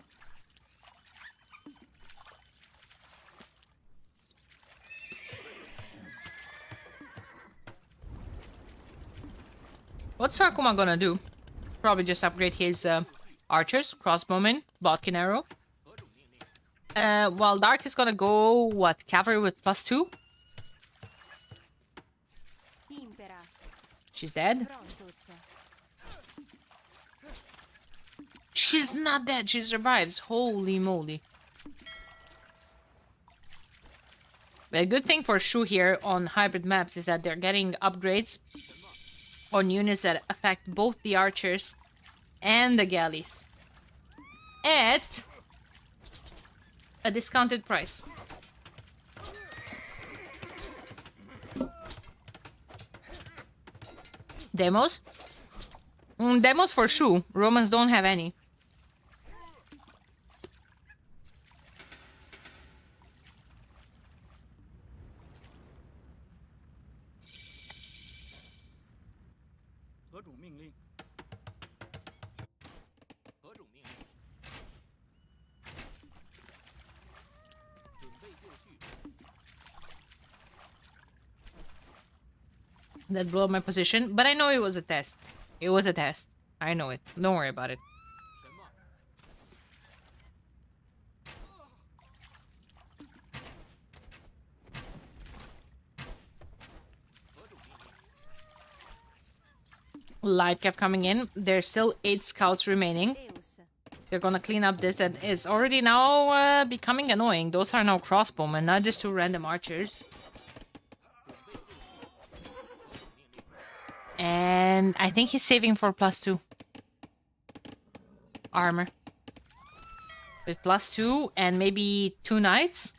What's Sarkoma gonna do? Probably just upgrade his archers, crossbowmen, Bodkin arrow. While Dark is gonna go, what, cavalry with +2? Impera. She's dead. Prontus. She's not dead, she survives. Holy moly. The good thing for Shu here on hybrid maps is that they're getting upgrades on units that affect both the archers and the galleys at a discounted price. Demos? Demos for Shu. Romans don't have any. That blew up my position, but I know it was a test. It was a test. I know it. Don't worry about it. Light kept coming in. There's still 8 scouts remaining. Eus. They're gonna clean up this that is already now becoming annoying. Those are now crossbowmen, not just 2 random archers. And I think he's saving for +2 armor. With +2 and maybe 2 knights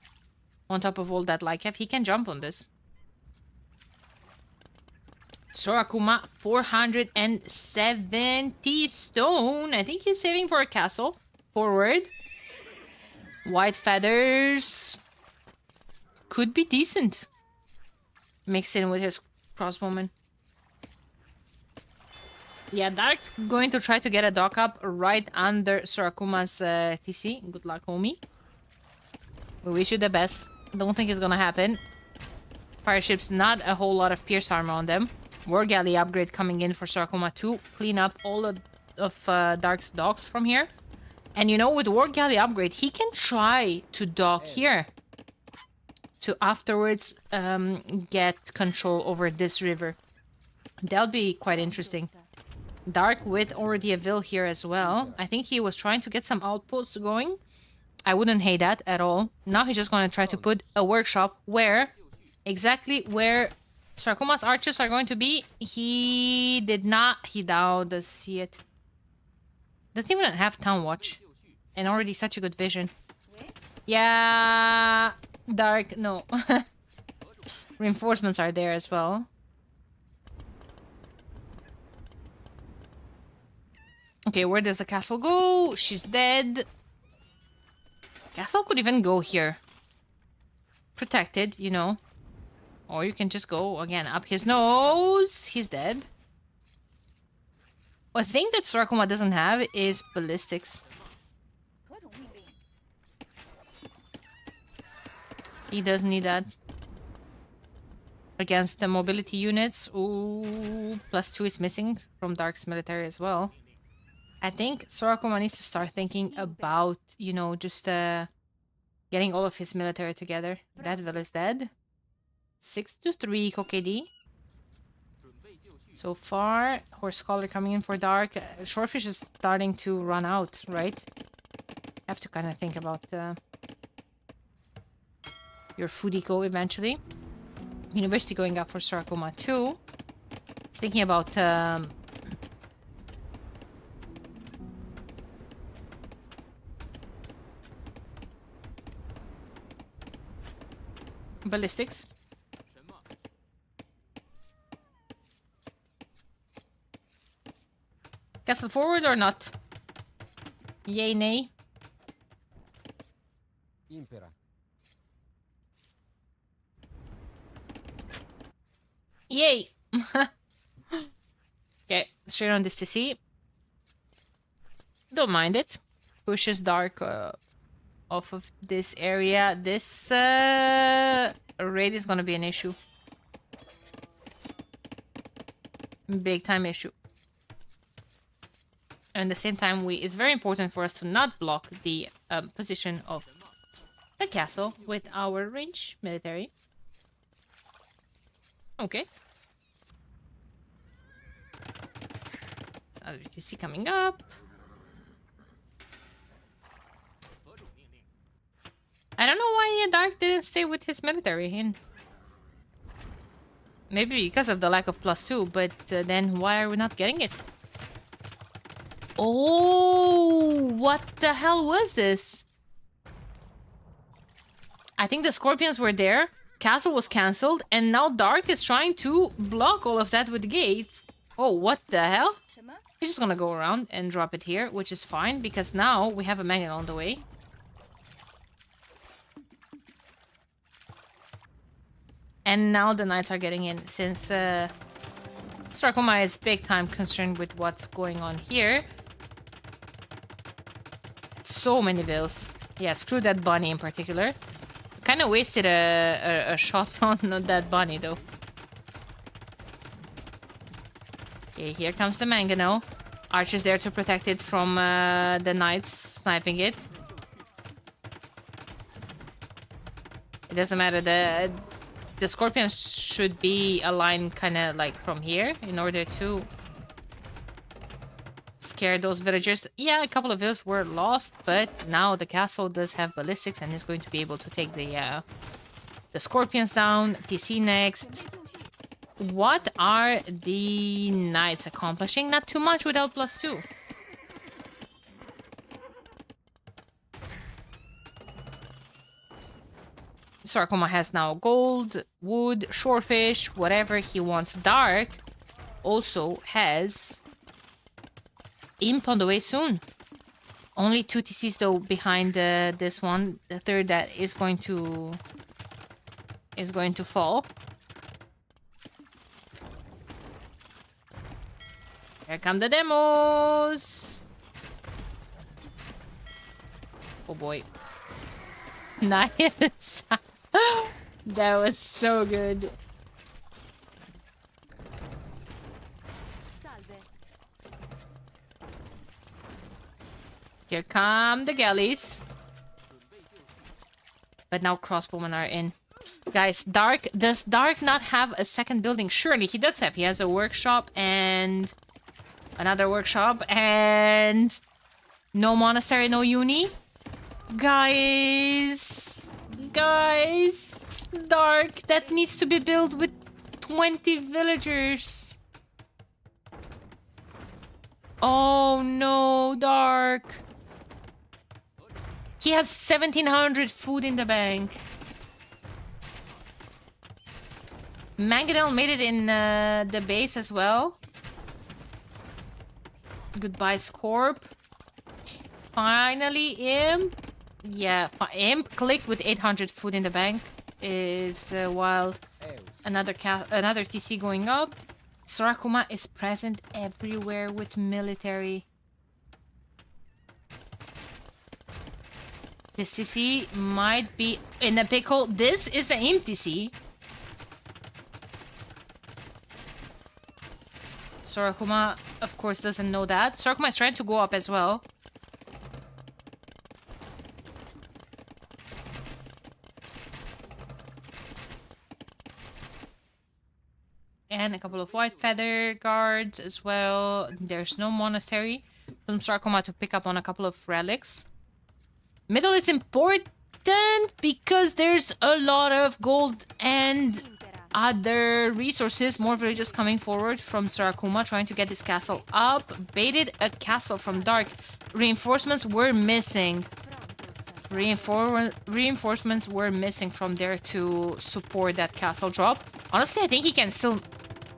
on top of all that Lycav, he can jump on this. Sorakuma, 470 stone. I think he's saving for a castle. Forward. White feathers. Could be decent. Mixed in with his crossbowman. Yeah, Dark going to try to get a dock up right under Sorakuma's TC. Good luck, homie. We wish you the best. Don't think it's gonna happen. Fireships, not a whole lot of pierce armor on them. War Galley upgrade coming in for Sorakuma to clean up all of Dark's docks from here. And you know, with War Galley upgrade, he can try to dock here. To afterwards get control over this river. That would be quite interesting. Dark with already a Vil here as well. I think he was trying to get some outposts going. I wouldn't hate that at all. Now he's just going to try to put a workshop where... Exactly where Sorakuma's archers are going to be. He did not... He now does see it. Doesn't even have Town Watch. And already such a good vision. Yeah... Dark, no. Reinforcements are there as well. Okay, where does the castle go? She's dead. Castle could even go here. Protected, you know. Or you can just go, again, up his nose. He's dead. A thing that Sorakuma doesn't have is ballistics. He does need that. Against the mobility units. Ooh, +2 is missing from Dark's military as well. I think Sorakuma needs to start thinking about, you know, just getting all of his military together. That Vil is dead. 6-3 KD. So far, Horse Scholar coming in for Dark. Shortfish is starting to run out, right? Have to kind of think about your food eco eventually. University going up for Sorakuma too. He's thinking about ballistics. Castle forward or not? Yay, nay. Impera. Yay! Okay, straight on this to see. Don't mind it. Pushes Dark off of this area. This raid is gonna be an issue. Big time issue. And at the same time, it's very important for us to not block the position of the castle with our range military. Okay. Other TC coming up. I don't know why Dark didn't stay with his military in. Maybe because of the lack of +2, but then why are we not getting it? Oh, what the hell was this? I think the Scorpions were there. Castle was cancelled, and now Dark is trying to block all of that with gates. Oh, what the hell? He's just gonna go around and drop it here, which is fine, because now we have a magnet on the way. And now the knights are getting in, since Sorakuma is big time concerned with what's going on here. So many Vils. Yeah, screw that bunny in particular. Kind of wasted a shot on that bunny, though. Okay, here comes the Mangano. Archer's there to protect it from the knights sniping it. It doesn't matter. The Scorpions should be aligned kind of like from here in order to scare those villagers. Yeah, a couple of villas were lost, but now the castle does have ballistics and is going to be able to take the Scorpions down. TC next. What are the knights accomplishing? Not too much without +2. Sorakuma has now gold, wood, shorefish, whatever he wants. Dark also has Imp on the way soon. Only 2 TCs though behind this one. The third that is going to fall. Here come the demos. Oh boy. Nice. That was so good. Here come the galleys. But now crossbowmen are in. Guys, does Dark not have a second building? Surely he does have. He has a workshop and another workshop and no monastery, no uni. Guys, Dark, that needs to be built with 20 villagers. Oh no, Dark. He has 1700 food in the bank. Mangonel made it in the base as well. Goodbye, Scorp. Finally, Imp. Yeah, Imp clicked with 800 food in the bank. Is wild. Another TC going up. Sorakuma is present everywhere with military. This TC might be in a pickle. This is an Imp TC. Sorakuma, of course, doesn't know that. Sorakuma is trying to go up as well. And a couple of white feather guards as well. There's no monastery. From Sorakuma to pick up on a couple of relics. Middle is important because there's a lot of gold and other resources. More villages coming forward from Sorakuma trying to get this castle up. Baited a castle from Dark. Reinforcements were missing. Reinforcements were missing from there to support that castle drop. Honestly, I think he can still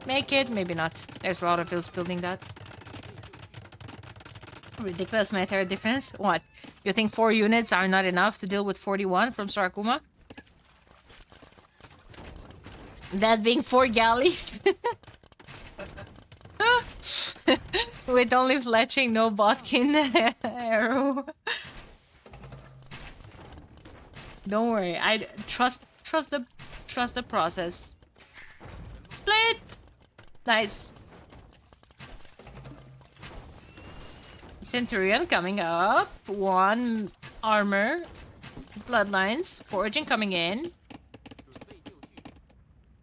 make it. Maybe not. There's a lot of villas building that. Ridiculous military difference. What? You think 4 units are not enough to deal with 41 from Sorakuma? That being 4 galleys? With only fletching, no Botkin arrow. Don't worry. I trust the process. Split! Nice. Centurion coming up. 1 armor. Bloodlines. Foraging coming in.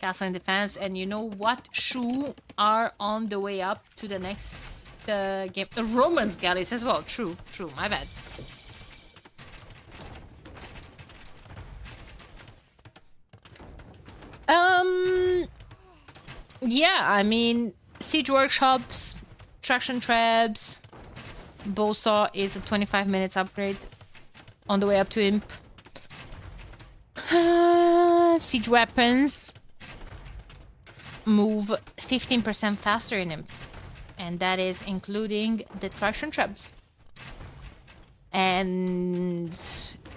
Castle in defense. And you know what? Shu are on the way up to the next game. The Romans galleys as well. True. My bad. Yeah, I mean, siege workshops, traction traps. Bowsaw is a 25 minutes upgrade on the way up to Imp. Siege weapons move 15% faster in Imp. And that is including the traction traps. And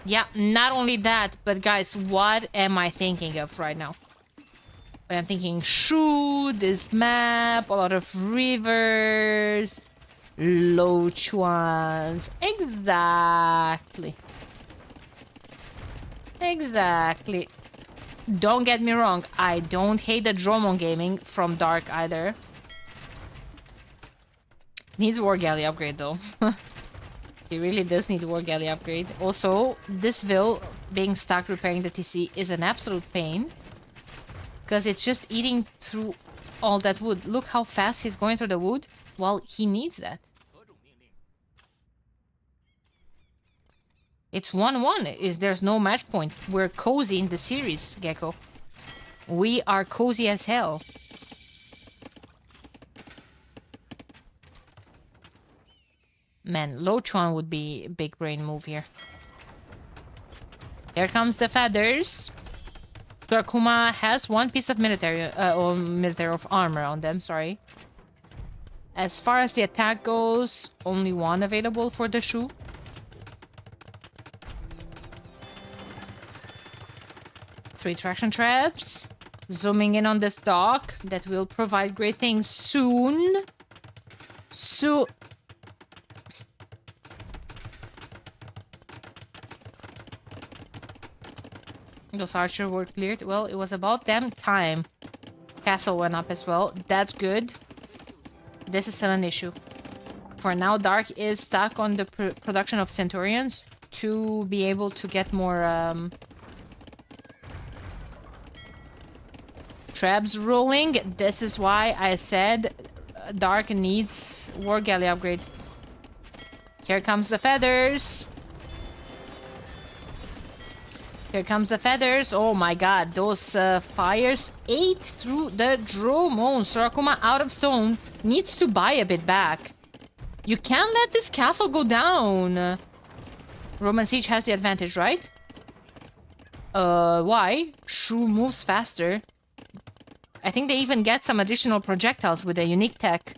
yeah, not only that, but guys, what am I thinking of right now? But I'm thinking Shu, this map, a lot of rivers, low chuans. Exactly. Don't get me wrong, I don't hate the Dromon gaming from Dark either. Needs War Galley upgrade though. He really does need War Galley upgrade. Also, this Vil being stuck repairing the TC is an absolute pain. Because it's just eating through all that wood. Look how fast he's going through the wood. Well, he needs that. It's 1-1. There's no match point. We're cozy in the series, Gecko. We are cozy as hell. Man, Lo Chuan would be a big brain move here. Here comes the feathers. Sorakuma has 1 piece of military of armor on them, sorry. As far as the attack goes, only one available for the shoe. Three traction traps. Zooming in on this dock that will provide great things soon. Those archers were cleared. Well, it was about damn time. Castle went up as well. That's good. This is still an issue. For now, Dark is stuck on the production of Centurions to be able to get more traps rolling. This is why I said Dark needs War Galley upgrade. Here comes the feathers. Here comes the feathers. Oh my god, those fires ate through the dromon. Sorakuma out of stone needs to buy a bit back. You can't let this castle go down. Roman Siege has the advantage, right? Why? Shu moves faster. I think they even get some additional projectiles with a unique tech.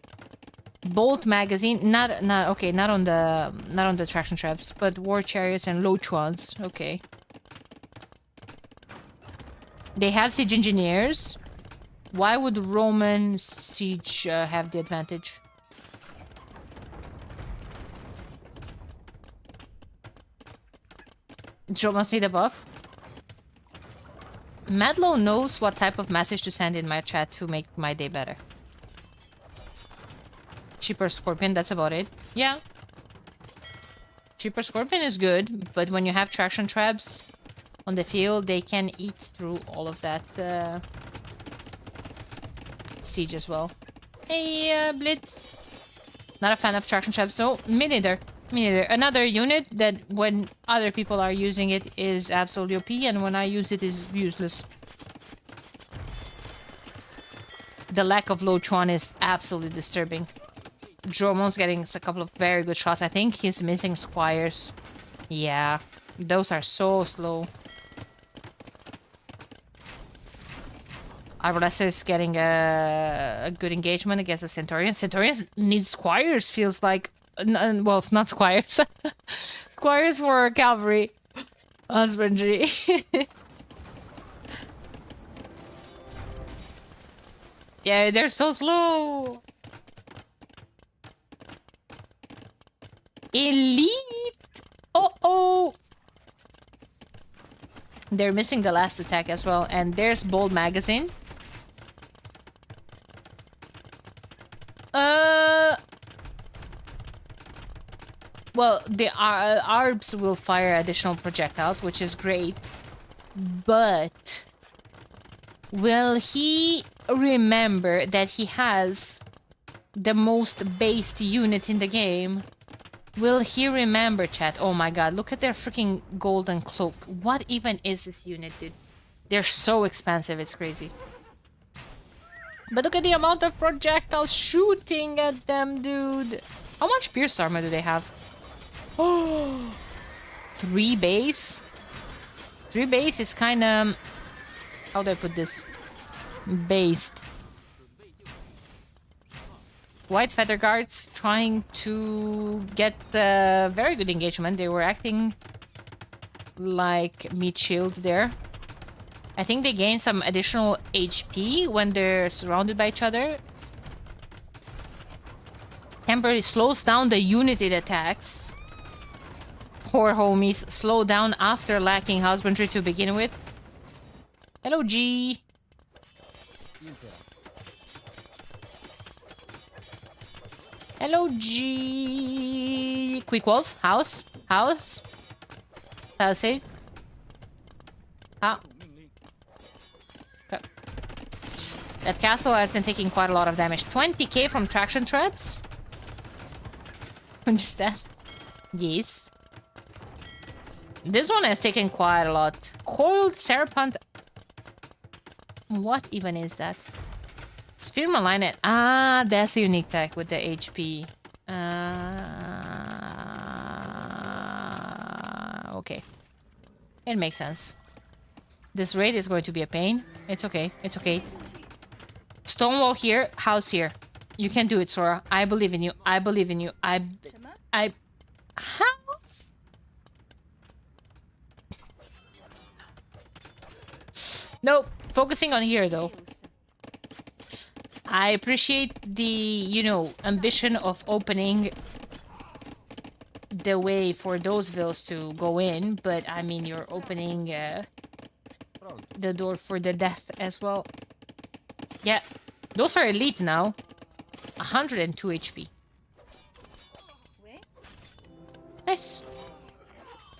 Bolt magazine, not on the traction traps, but war chariots and lochuans. Okay. They have siege engineers. Why would Roman Siege have the advantage? Joe must need a buff. Madlow knows what type of message to send in my chat to make my day better. Cheaper Scorpion, that's about it. Yeah. Cheaper Scorpion is good, but when you have traction traps on the field, they can eat through all of that siege as well. Hey, Blitz. Not a fan of traction traps, though. Me neither. Me neither. Another unit that when other people are using it is absolutely OP, and when I use it is useless. The lack of low Chuan is absolutely disturbing. Dromon's getting a couple of very good shots. I think he's missing squires. Yeah, those are so slow. Arbalester is getting a good engagement against the Centurion. Centurions need squires, feels like. Well, it's not squires. Squires for cavalry. Husbandry. Yeah, they're so slow. Elite. Oh. They're missing the last attack as well. And there's Bold Magazine. Well, the ARBs will fire additional projectiles, which is great. But will he remember that he has the most based unit in the game? Will he remember, chat? Oh my god, look at their freaking golden cloak. What even is this unit, dude? They're so expensive, it's crazy. But look at the amount of projectiles shooting at them, dude. How much pierce armor do they have? Oh, 3 base? 3 base is kind of... How do I put this? Based. White Feather Guards trying to get the very good engagement. They were acting like meat shield there. I think they gain some additional HP when they're surrounded by each other. Temporarily slows down the unit it attacks. Poor homies slow down after lacking husbandry to begin with. Hello, G. Hello, G. Quick walls. House. House. House it. Ah. Okay. That castle has been taking quite a lot of damage. 20k from traction traps. Understand? Yes. This one has taken quite a lot. Coiled Serpent. What even is that? Spearman Linet. Ah, that's the unique tech with the HP. Okay. It makes sense. This raid is going to be a pain. It's okay. It's okay. Stonewall here. House here. You can do it, Sora. I believe in you. I believe in you. How? Nope. Focusing on here, though. I appreciate the, ambition of opening the way for those vills to go in, but I mean, you're opening Pronto. the door for the death as well. Yeah, those are elite now. 102 HP. Nice.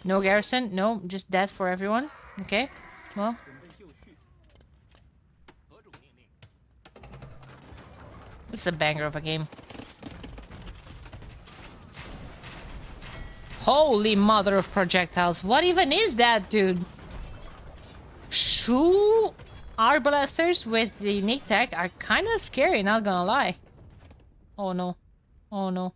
No garrison? No, just death for everyone. Okay, well. This is a banger of a game. Holy mother of projectiles. What even is that, dude? Two arbalesters with the Nick tech are kind of scary, not gonna lie. Oh no. Oh no.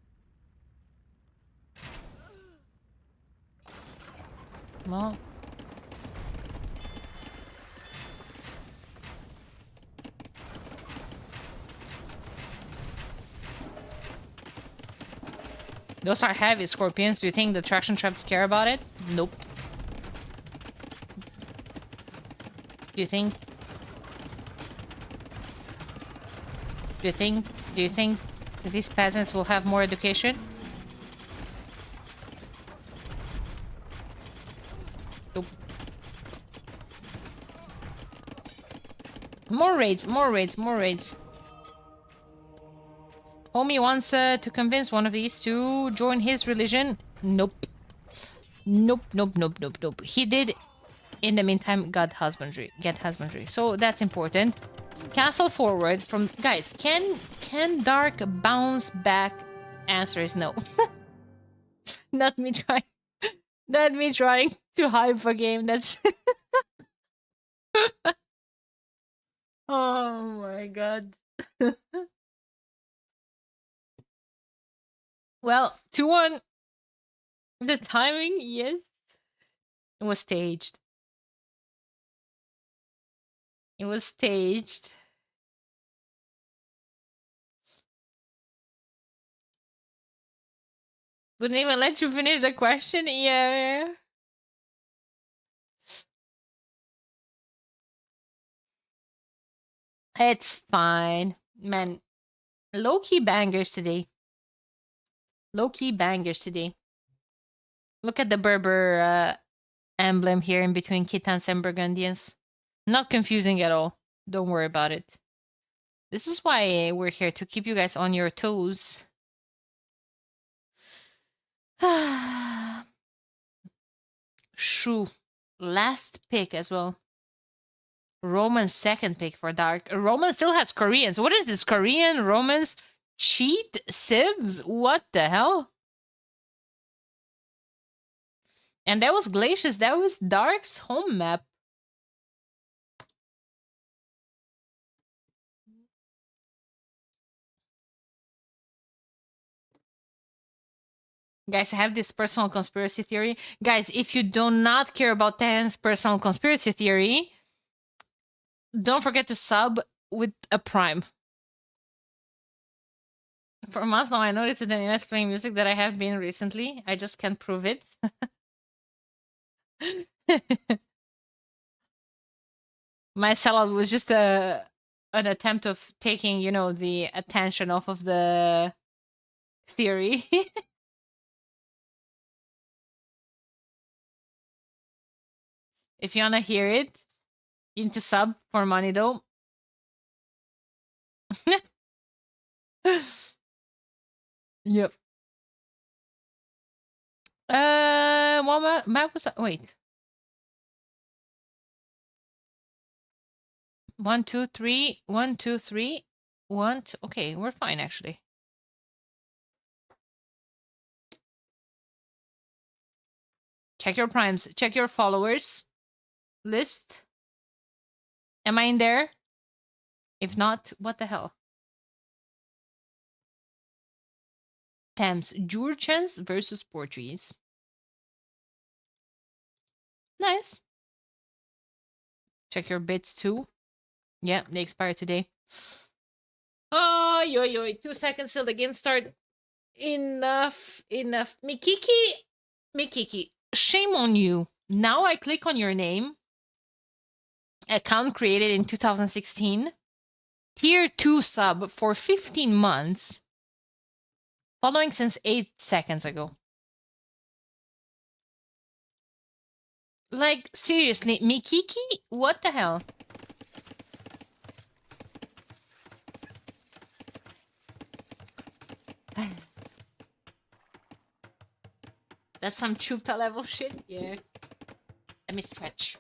Well. Those are heavy scorpions. Do you think the traction traps care about it? Nope. Do you think? Do you think that these peasants will have more education? Nope. More raids, more raids, more raids. Homie wants to convince one of these to join his religion. Nope. Nope, nope, nope, nope, nope. He did, in the meantime, get husbandry. So that's important. Castle forward from... Guys, can Dark bounce back? Answer is no. Not me trying... Not me trying to hype a game that's... Oh my god. Well, 2-1. The timing, yes. It was staged. It was staged. Wouldn't even let you finish the question? Yeah. It's fine. Man, low-key bangers today. Low-key bangers today. Look at the Berber emblem here in between Khitans and Burgundians. Not confusing at all. Don't worry about it. This is why we're here, to keep you guys on your toes. Shu. Last pick as well. Roman's second pick for Dark. Roman still has Koreans. What is this? Korean Romans cheat civs? What the hell? And that was Glacius. That was Dark's home map. Guys, I have this personal conspiracy theory. Guys, if you do not care about Tan's personal conspiracy theory, don't forget to sub with a prime. For months now, I noticed that Daniela is playing music that I have been recently. I just can't prove it. My sellout was just an attempt of taking, the attention off of the theory. If you wanna hear it, you need to sub for money though. Yep. What map was that? Wait. 1, 2, 3. 1, 2, 3. 1, 2. Okay, we're fine actually. Check your primes. Check your followers list. Am I in there? If not, what the hell? Thames. Jurchens versus Portuguese. Nice. Check your bits too. Yeah, they expire today. Oh, yo, yo, 2 seconds till the game start. Enough. Mikiki, shame on you. Now I click on your name. Account created in 2016. Tier 2 sub for 15 months. Following since 8 seconds ago. Like, seriously, Mikiki? What the hell? That's some Chupta level shit? Yeah. Let me stretch.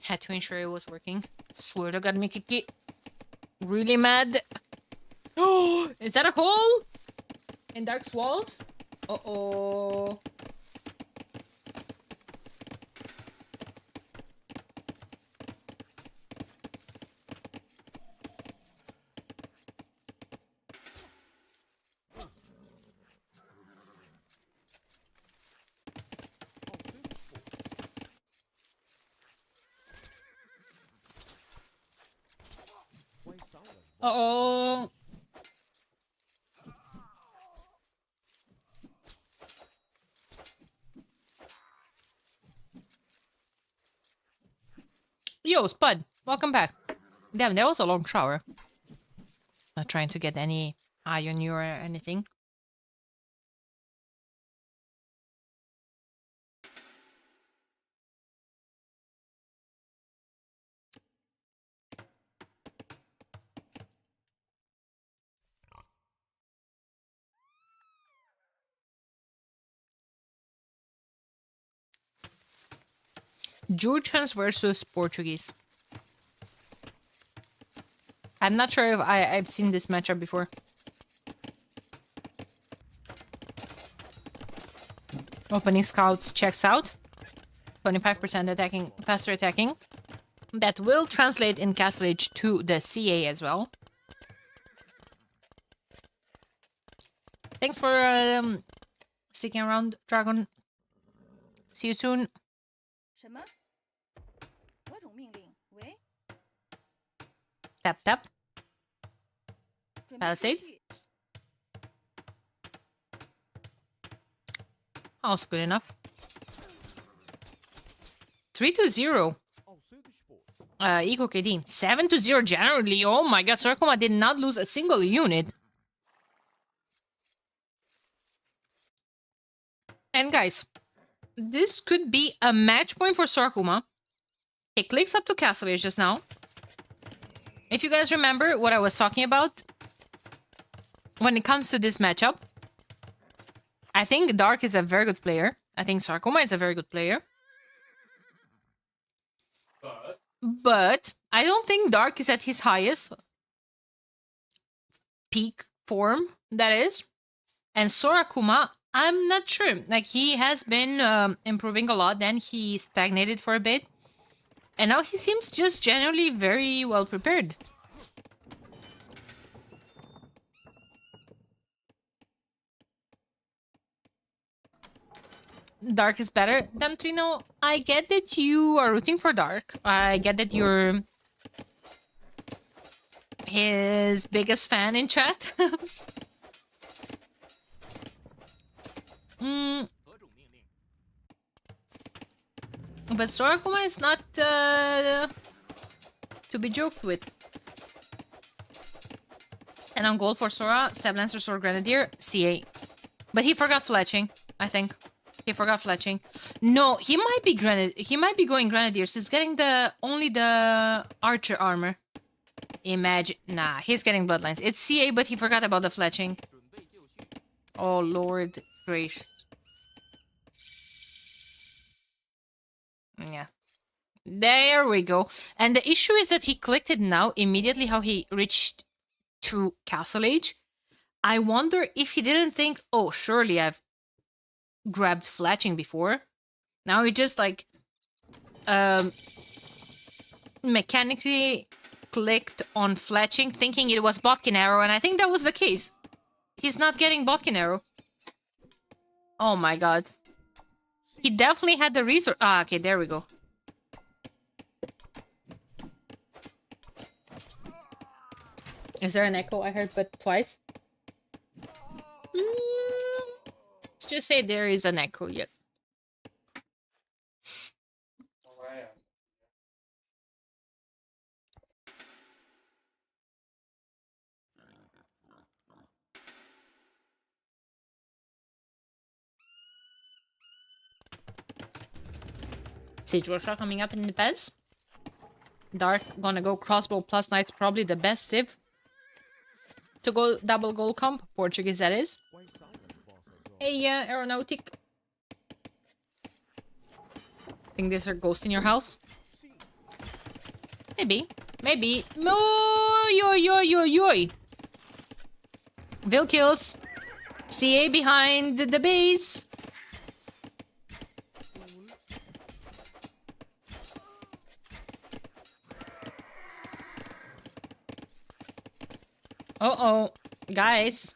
Had to ensure it was working. Swear to God, Mikiki. Really mad. Oh, is that a hole? In Dark's walls? Uh-oh. Uh-oh. Yo, Spud. Welcome back. Damn, that was a long shower. Not trying to get any eye on you or anything. Georgians versus Portuguese. I'm not sure if I've seen this matchup before. Opening scouts checks out. 25% attacking, faster attacking. That will translate in Castle Age to the CA as well. Thanks for sticking around, Dragon. See you soon. 什么？何种命令？喂， Tap tap. 准备 Palisades 出去 That was good enough. 3-0. Eco KD. 7-0 generally. Oh my god, Sarkoma did not lose a single unit. And guys, this could be a match point for Sarkuma. He clicks up to Castle Age just now. If you guys remember what I was talking about when it comes to this matchup, I think Dark is a very good player. I think Sarkoma is a very good player. But I don't think Dark is at his highest peak form, that is. And Sorakuma, I'm not sure. Like, he has been improving a lot, then he stagnated for a bit. And now he seems just generally very well prepared. Dark is better than Trino. I get that you are rooting for Dark. I get that you're his biggest fan in chat. mm, but Sorakuma is not to be joked with. And on gold for Sora, Stab Lancer, Sword Grenadier, CA. But he forgot fletching, I think. He forgot fletching. No, he might be going Grenadiers. He's getting only the Archer armor. Imagine. Nah, he's getting Bloodlines. It's CA, but he forgot about the fletching. Oh, Lord gracious. Yeah. There we go. And the issue is that he clicked it now immediately how he reached to Castle Age. I wonder if he didn't think, oh, surely I've grabbed fletching before. Now he just like mechanically clicked on fletching thinking it was Botkin arrow, and I think that was the case. He's not getting Botkin arrow. Oh my god. He definitely had the resource. Ah, okay, there we go. Is there an echo? I heard but twice. Let's just say there is an echo, yes. Sage Rosha coming up in the pets. Dark gonna go crossbow plus knights, probably the best civ. To go double gold comp, Portuguese that is. Hey, aeronautic. Think there's a ghost in your house? Maybe. Maybe. No, yo. Vil kills. CA behind the base. Uh-oh. Guys.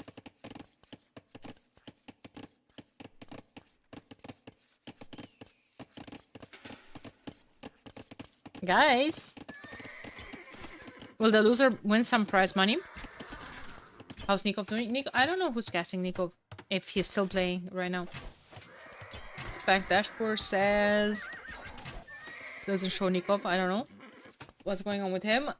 Guys. Will the loser win some prize money? How's Nikov doing? I don't know who's casting Nikov. If he's still playing right now. Spec Dashboard says... Doesn't show Nikov. I don't know. What's going on with him?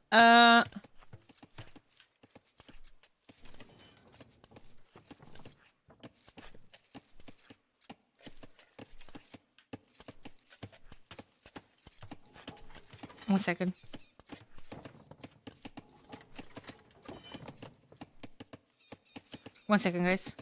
1 second. One second, guys.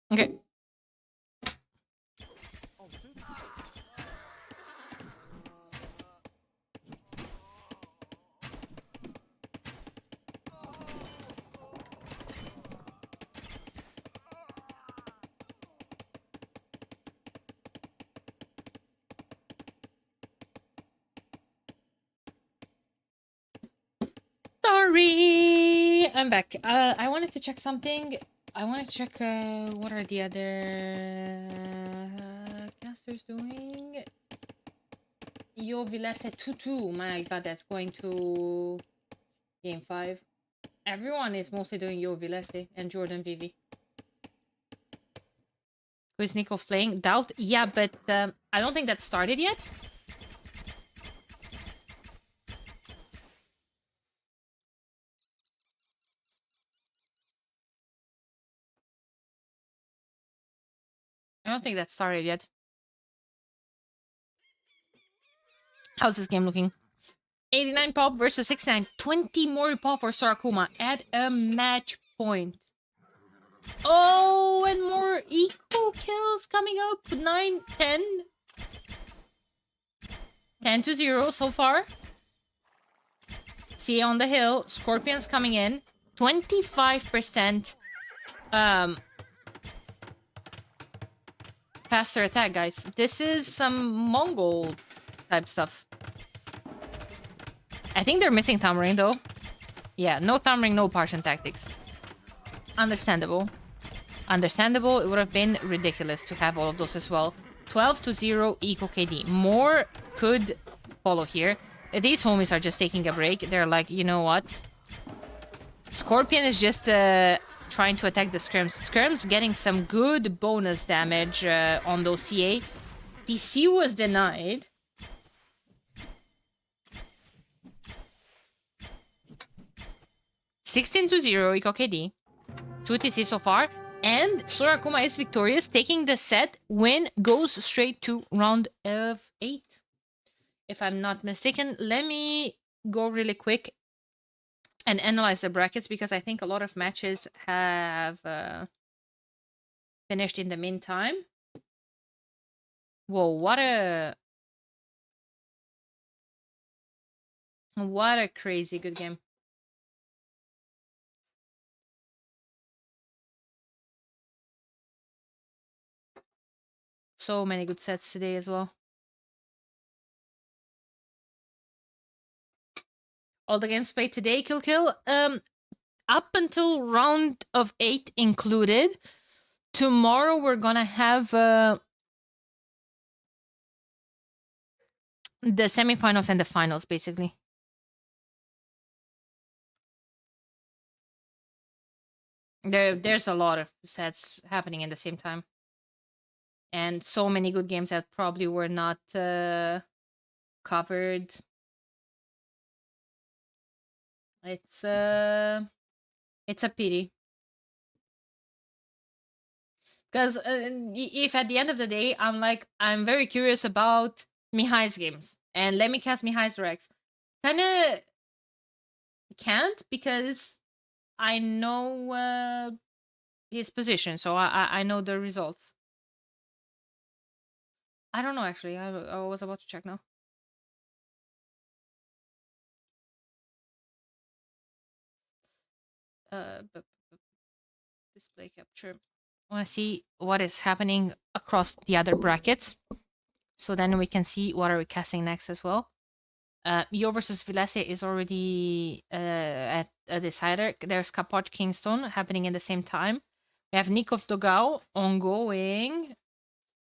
Okay. Sorry, I'm back. I wanted to check something. I want to check what are the other casters doing. Yo Vilese 2-2. My god, that's going to game 5. Everyone is mostly doing Yo Vilese and Jordan Vivi. Who is Nico playing? Doubt? Yeah, but I don't think that started yet. I don't think that started yet. How's this game looking? 89 pop versus 69. 20 more pop for Sarakuma. Add a match point. Oh, and more eco kills coming up. 9, 10. 10-0 so far. See on the hill. Scorpions coming in. 25% faster attack, guys. This is some Mongol type stuff. I think they're missing Tamarind, though. Yeah, no Tamarind, no Partian tactics. Understandable. Understandable. It would have been ridiculous to have all of those as well. 12-0 eco KD. More could follow here. These homies are just taking a break. They're like, you know what? Scorpion is just trying to attack the Skirms. Skirms getting some good bonus damage on those CA. TC was denied. (16-0) eco KD. 2 TC so far. And Sorakuma is victorious, taking the set. Win goes straight to round of 8. If I'm not mistaken, let me go really quick and analyze the brackets because I think a lot of matches have finished in the meantime. Whoa, what a crazy good game. So many good sets today as well. All the games played today, Kill. Up until round of 8 included. Tomorrow we're gonna have the semifinals and the finals, basically. There's a lot of sets happening in the same time. And so many good games that probably were not covered. It's a pity. Because if at the end of the day, I'm very curious about Mihai's games. And let me cast Mihai's Rex. Kinda can't because I know his position, so I know the results. I don't know, actually. I was about to check now. Display capture. I want to see what is happening across the other brackets. So then we can see what are we casting next as well. Yo versus Vilesia is already at a decider. There's Capoch Kingston happening at the same time. We have Nikov Dogao ongoing.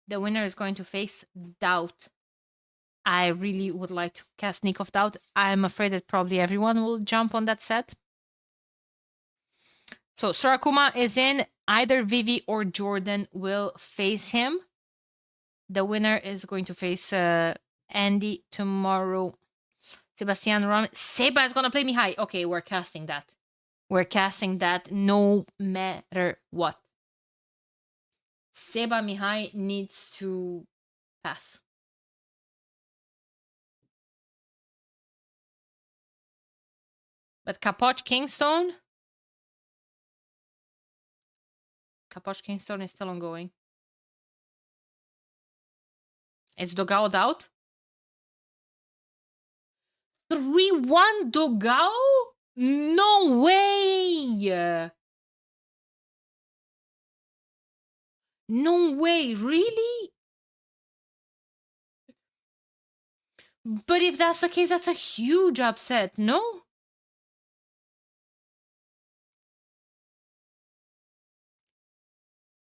The winner is going to face Doubt. I really would like to cast Nikov Doubt. I'm afraid that probably everyone will jump on that set. So Sorakuma is in. Either Vivi or Jordan will face him. The winner is going to face Andy tomorrow. Sebastian Ram. Seba is going to play Mihai. Okay, we're casting that. We're casting that no matter what. Seba Mihai needs to pass. But Capoch Kingstone. Capoch Kingstone is still ongoing. Is Dogao out? 3-1 Dogao? No way! No way, really? But if that's the case, that's a huge upset, no?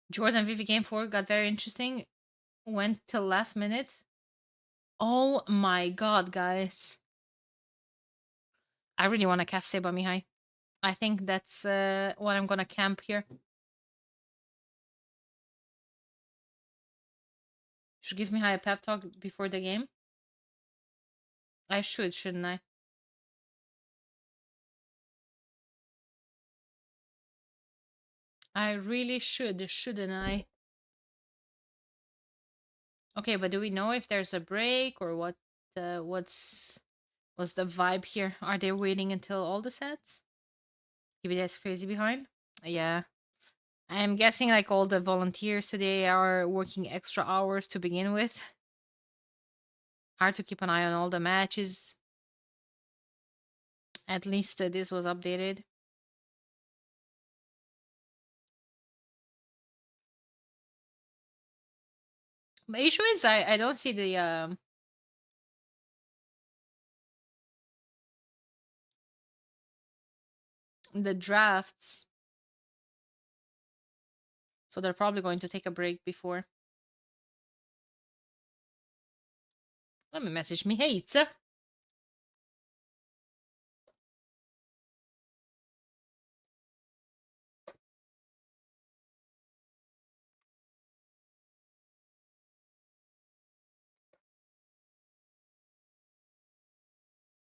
Jordan Vivi game 4 got very interesting. Went till last minute. Oh my god, guys. I really want to cast Seba Mihai. I think that's what I'm gonna camp here. Should give Mihai a pep talk before the game. I should, shouldn't I? I really should, shouldn't I? Okay, but do we know if there's a break or what? What's the vibe here? Are they waiting until all the sets? Give it that's crazy behind. Yeah, I'm guessing like all the volunteers today are working extra hours to begin with. Hard to keep an eye on all the matches. At least this was updated. The issue is I don't see the drafts. So they're probably going to take a break before. Let me message me. Hey, it's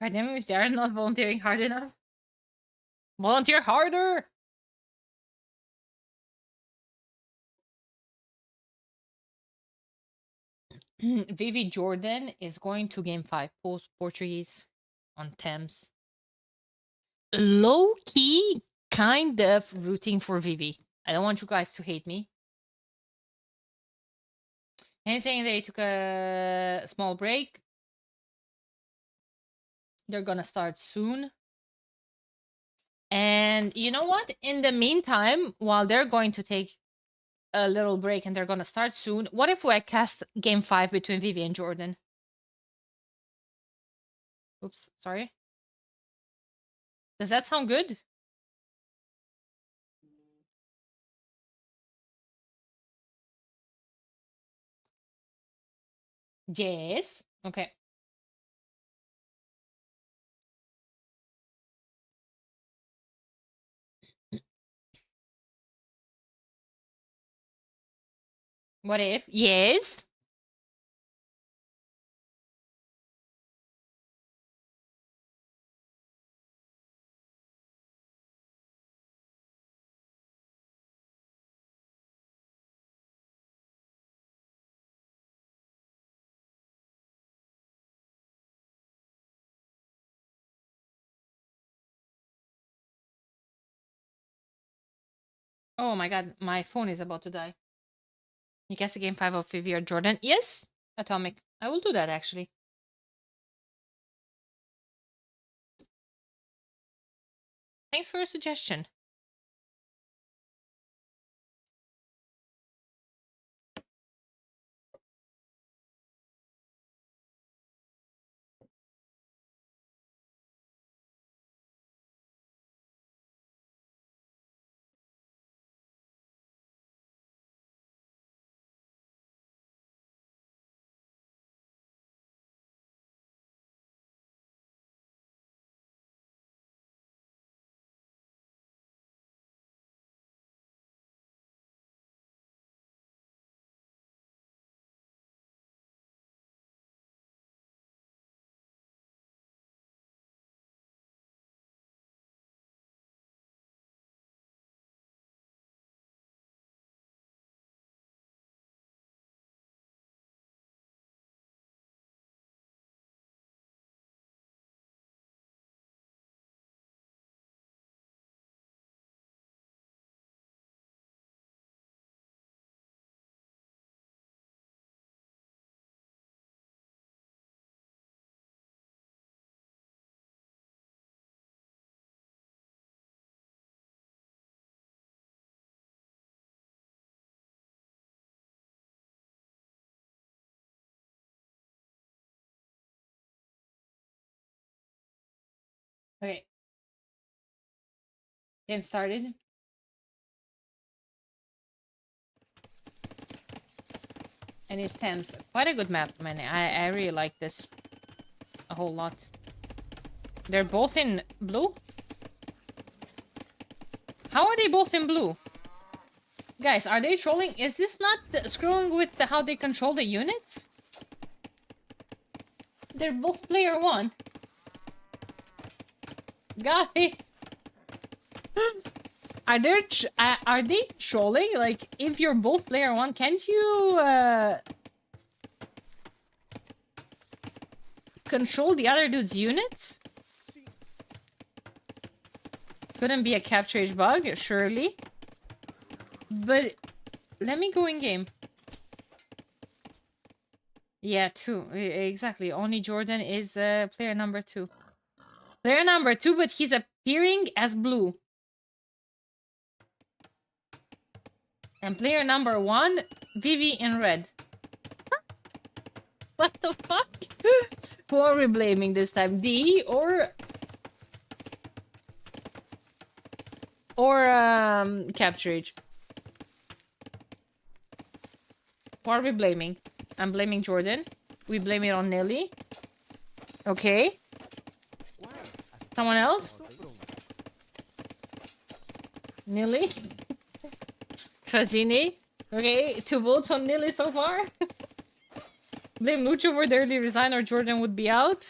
God damn it, if they are not volunteering hard enough. Volunteer harder! Vivi Jordan is going to game 5 post Portuguese on Thames. Low key, kind of rooting for Vivi. I don't want you guys to hate me. And saying they took a small break. They're gonna start soon. And you know what? In the meantime, while they're going to take a little break and they're gonna start soon, what if I cast game 5 between Vivi and Jordan? Oops, sorry. Does that sound good? Yes. Okay. What if? Yes. Oh my god, my phone is about to die. You cast a game 5 of Vivi or Jordan? Yes, Atomic. I will do that actually. Thanks for your suggestion. Okay. Game started. And it's Thames. Quite a good map, man. I really like this a whole lot. They're both in blue? How are they both in blue? Guys, are they trolling? Is this not screwing with how they control the units? They're both player 1. Guy! Are they trolling? Like, if you're both player 1, can't you control the other dude's units? Couldn't be a capture age bug, surely. But let me go in game. Yeah, 2. Exactly. Only Jordan is player number 2. Player number 2, but he's appearing as blue. And player number 1, Vivi in red. What the fuck? Who are we blaming this time? D or Capturage? Who are we blaming? I'm blaming Jordan. We blame it on Nelly. Okay. Someone else? Nelly? Krazini? Okay, 2 votes on Nelly so far. Blame Lucho for the early resign or Jordan would be out.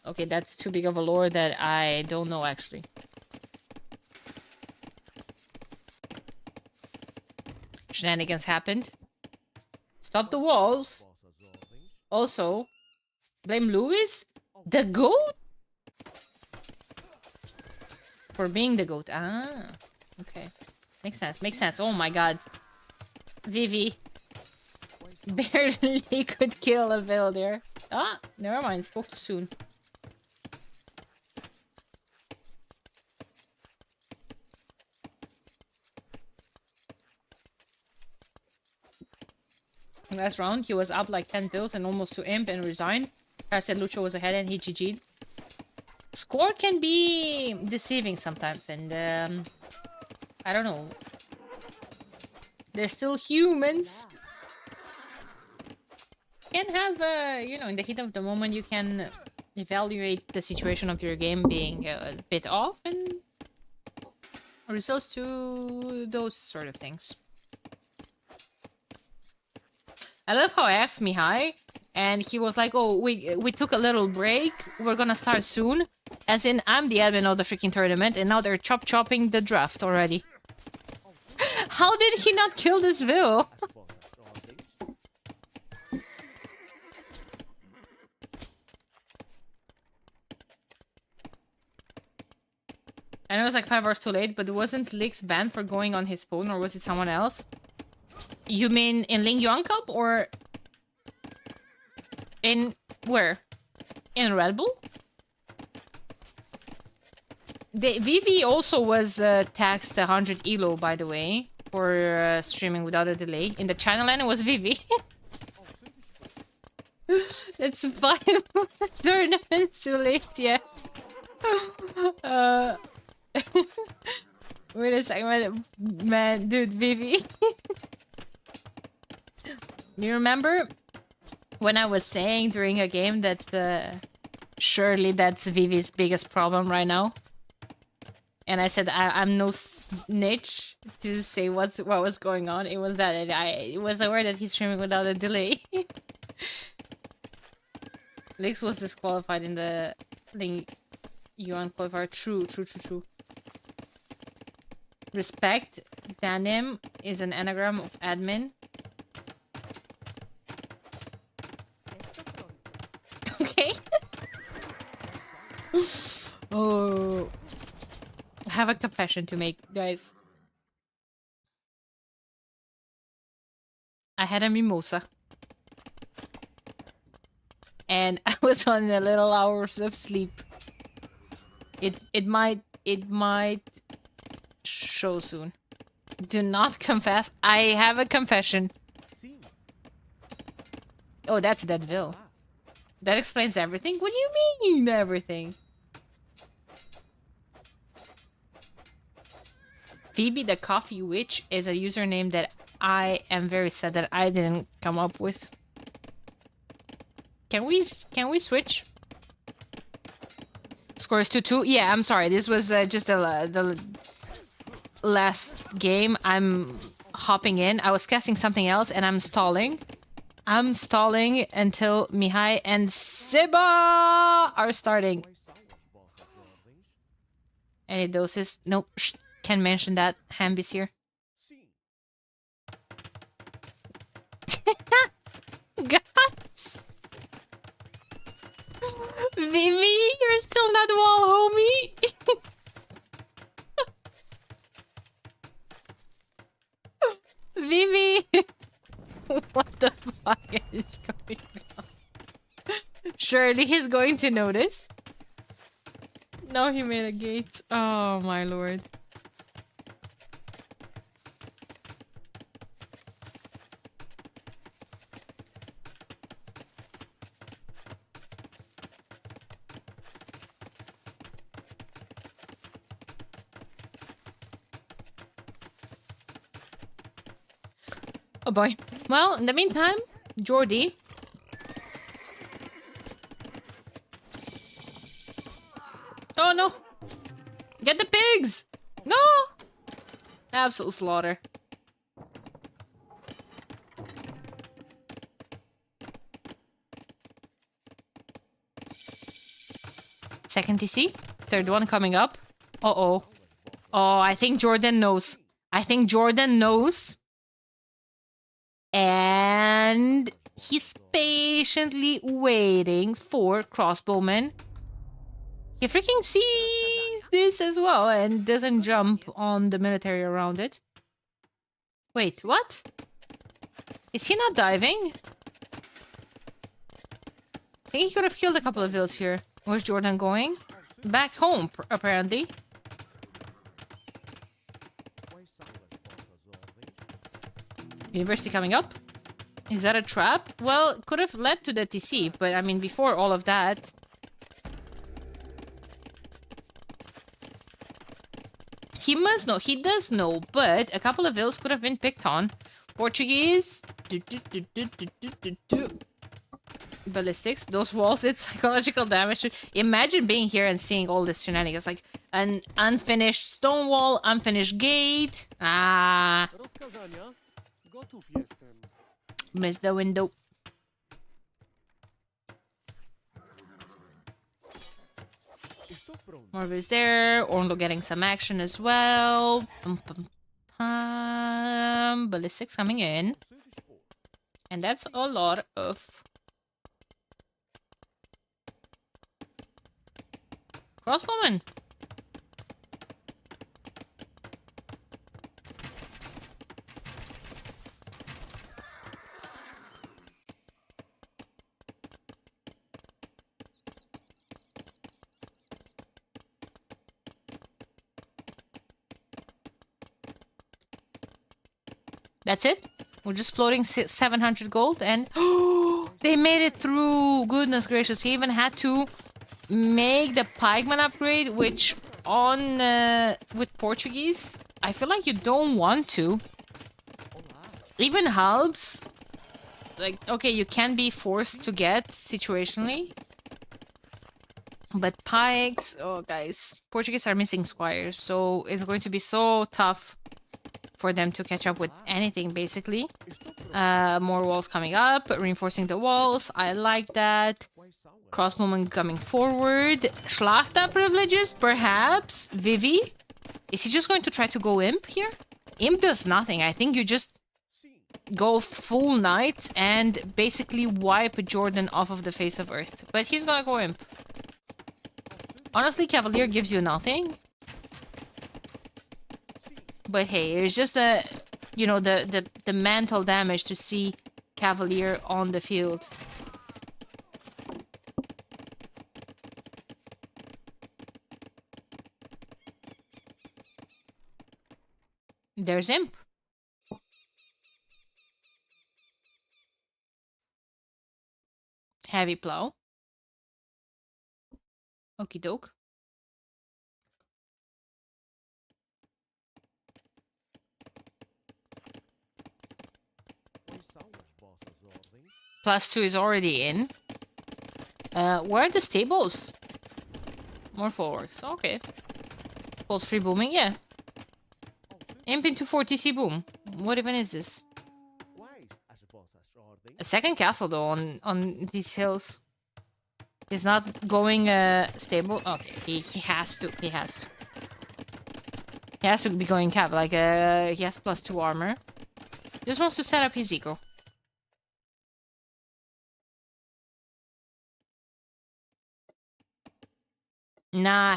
Okay, that's too big of a lore that I don't know actually. Shenanigans happened. Stop the walls. Also, blame Lewis? The GOAT? For being the GOAT. Ah, okay. Makes sense, makes sense. Oh my god. Vivi. Barely could kill a Vil there. Ah, never mind. Spoke too soon. Last round, he was up like 10 Vils and almost to imp and resigned. I said Lucho was ahead and he GG'd. Score can be deceiving sometimes, and I don't know. They're still humans. Can have, you know, in the heat of the moment, you can evaluate the situation of your game being a bit off and results to those sort of things. I love how I asked Mihai, and he was like, "Oh, we took a little break. We're gonna start soon." As in, I'm the admin of the freaking tournament, and now they're chopping the draft already. How did he not kill this Vil? I know it's like 5 hours too late, but wasn't Lix banned for going on his phone, or was it someone else? You mean in Ling Yuan Cup, or in where? In Redbull? Vivi also was taxed 100 elo, by the way, for streaming without a delay. In the channel, and it was Vivi. It's 5 tournaments too late, yeah. Wait a second, man, dude, Vivi. You remember when I was saying during a game that surely that's Vivi's biggest problem right now? And I said I'm no snitch to say what was going on. It was that I was aware that he's streaming without a delay. Lix was disqualified in the Ling Yuan qualifier. True. Respect. Danim is an anagram of admin. Okay. Oh. I have a confession to make, guys. I had a mimosa. And I was on a little hours of sleep. It might show soon. Do not confess. I have a confession. Oh, that's Deadville. That explains everything? What do you mean, everything? Phoebe the Coffee Witch is a username that I am very sad that I didn't come up with. Can we switch? Score is 2-2. Yeah, I'm sorry. This was just the last game. I'm hopping in. I was casting something else and I'm stalling. I'm stalling until Mihai and Siba are starting. Any doses? Nope. Shh. Can't mention that. Hamby's here. Guys! Vivi, you're still not wall, homie! is going on? Surely he's going to notice. No, he made a gate. Oh my lord. Oh boy. Well, in the meantime, Jordy. Oh no! Get the pigs! No! Absolute slaughter. Second TC. Third one coming up. Uh-oh. Oh, I think Jordan knows. I think Jordan knows. And he's patiently waiting for crossbowman. He freaking sees this as well and doesn't jump on the military around it. Wait, what? Is he not diving? I think he could have killed a couple of vills here. Where's Jordan going? Back home, apparently. University coming up. Is that a trap? Well, it could have led to the TC, but I mean, before all of that... He must know. He does know, but a couple of vills could have been picked on. Portuguese. Ballistics. Those walls did psychological damage. Imagine being here and seeing all this shenanigans. Like an unfinished stone wall, unfinished gate. Ah. Rozkazania? Gotów jestem. Missed the window. Morvis there. Orlo getting some action as well. Ballistics coming in. And that's a lot of... Crossbowman. That's it. We're just floating 700 gold and... they made it through! Goodness gracious. He even had to make the pikeman upgrade, which on... with Portuguese, I feel like you don't want to. Even halbs. Like, okay, you can be forced to get situationally. But pikes... Oh, guys. Portuguese are missing squires, so it's going to be so tough for them to catch up with anything, basically. More walls coming up, reinforcing the walls. I like that. Crossbowman coming forward. Schlachta privileges, perhaps. Vivi? Is he just going to try to go imp here? Imp does nothing. I think you just go full knight and basically wipe Jordan off of the face of Earth. But he's gonna go imp. Honestly, Cavalier gives you nothing. But hey, it's just a, you know, the mental damage to see Cavalier on the field. There's Imp. Heavy plow. Okie doke. +2 is already in. Where are the stables? More forwards. Okay. Pulse free booming, yeah. Imp into 4TC boom. What even is this? A second castle though on these hills. He's not going stable. Okay, he has to. He has to. He has to be going cap. Like he has +2 armor. Just wants to set up his eco. Nah,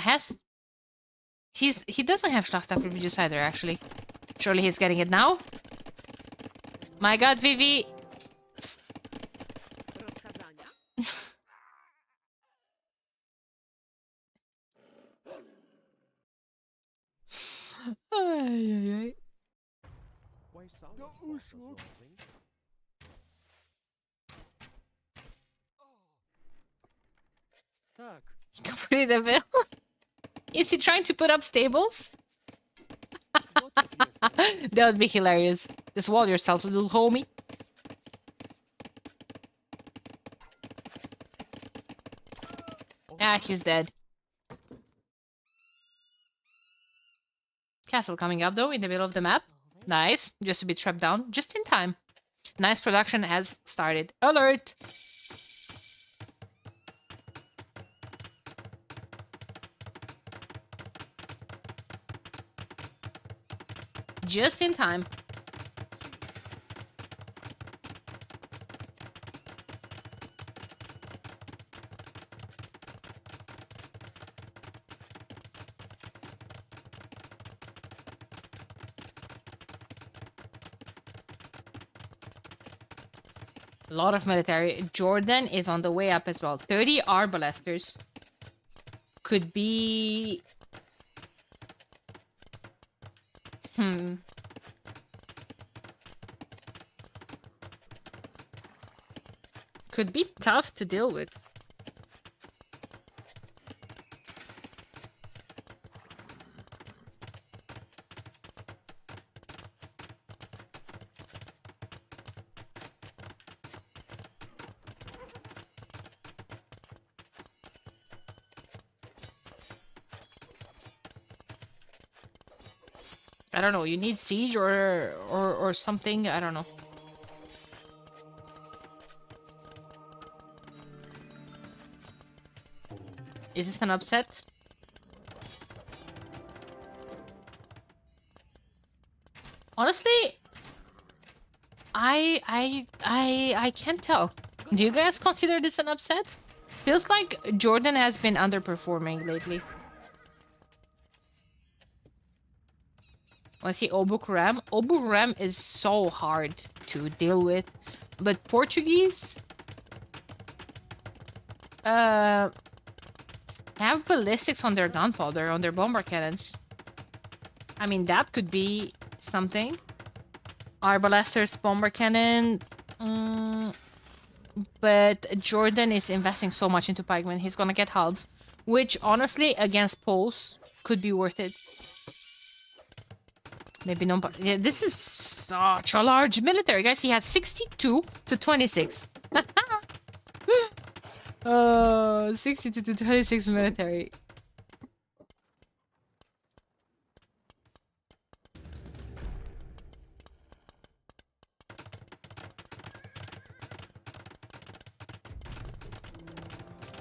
he doesn't have Schlachta privileges either, actually. Surely he's getting it now? My god, Vivi! Do usług. Tak. Redbull. Is he trying to put up stables? Gotów jestem. That would be hilarious. Just wall yourself, little homie. Ah, he's dead. Castle coming up though, in the middle of the map. Nice. Just to be trapped down, just in time. Nice production has started. Alert! Just in time. A lot of military. Jordan is on the way up as well. 30 arbalesters. Could be... Could be tough to deal with. I don't know, you need siege or something, I don't know. Is this an upset? Honestly, I can't tell. Do you guys consider this an upset? Feels like Jordan has been underperforming lately. Want to see Obuk Ram? Obuk Ram is so hard to deal with, but Portuguese have ballistics on their gunpowder, on their bomber cannons. I mean, that could be something. Arbalesters, bomber cannon. But Jordan is investing so much into pikemen. He's gonna get hubs, which honestly, against Poles, could be worth it. Maybe no, but yeah, this is such a large military, guys. He has 62 to 26. 62 to 26 military.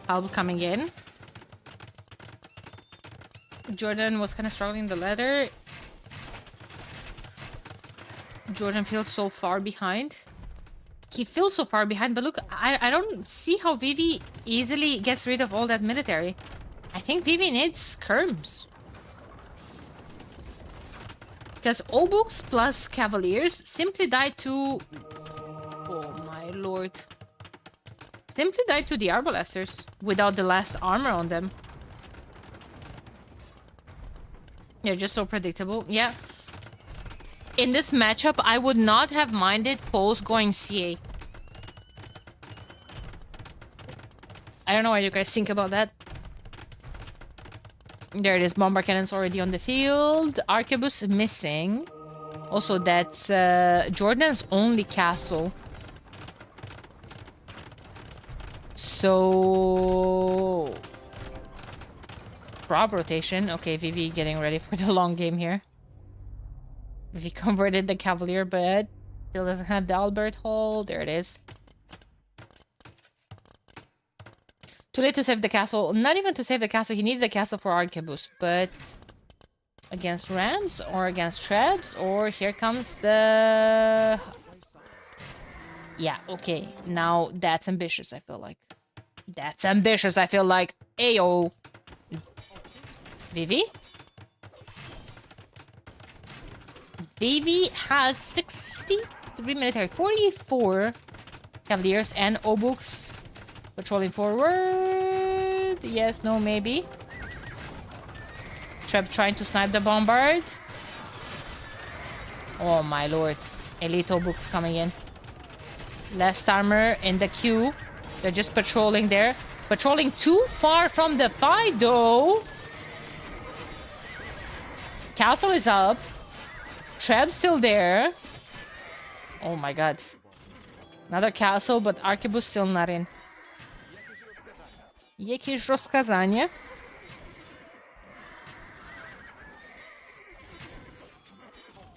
Help coming in. Jordan was kind of struggling the ladder. Jordan feels so far behind. He feels so far behind, but look, I don't see how Vivi easily gets rid of all that military. I think Vivi needs skirms. Because Obuks plus Cavaliers simply die to... Oh my lord. Simply die to the Arbalesters without the last armor on them. They're just so predictable. Yeah. In this matchup, I would not have minded Poles going CA. I don't know what you guys think about that. There it is. Bomber cannons already on the field. Arquebus missing. Also, that's Jordan's only castle. So... Prop rotation. Okay, Vivi getting ready for the long game here. Vivi converted the Cavalier, but still doesn't have the Albert Hall. There it is. Too late to save the castle. Not even to save the castle. He needed the castle for Arquebus, but... Against Rams or against Trebs, or here comes the... Yeah, okay. Now that's ambitious, I feel like. That's ambitious, I feel like. Ayo. Vivi? Vivi has 63 military, 44 Cavaliers and Obuks patrolling forward. Yes, no, maybe. Treb trying to snipe the bombard. Oh my lord. Elite books coming in. Less armor in the queue. They're just patrolling there. Patrolling too far from the fight, though. Castle is up. Treb's still there. Oh my god. Another castle, but Arquebus still not in. Jakieś rozkazanie?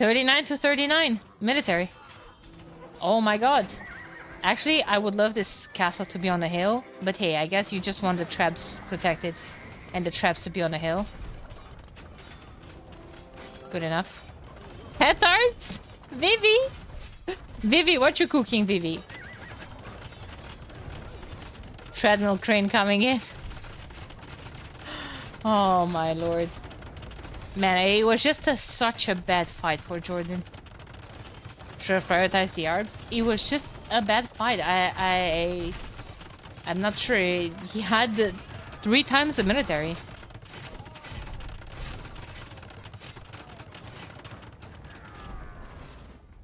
$39 to 39. Military. Oh my god. Actually, I would love this castle to be on a hill. But hey, I guess you just want the traps protected. And the traps to be on a hill. Good enough. Petards? Vivi? Vivi, what you cooking, Vivi? Treadmill crane coming in. Oh my lord. Man, it was just such a bad fight for Jordan. Should have prioritized the arbs. It was just a bad fight. I'm not sure. He had 3 times the military.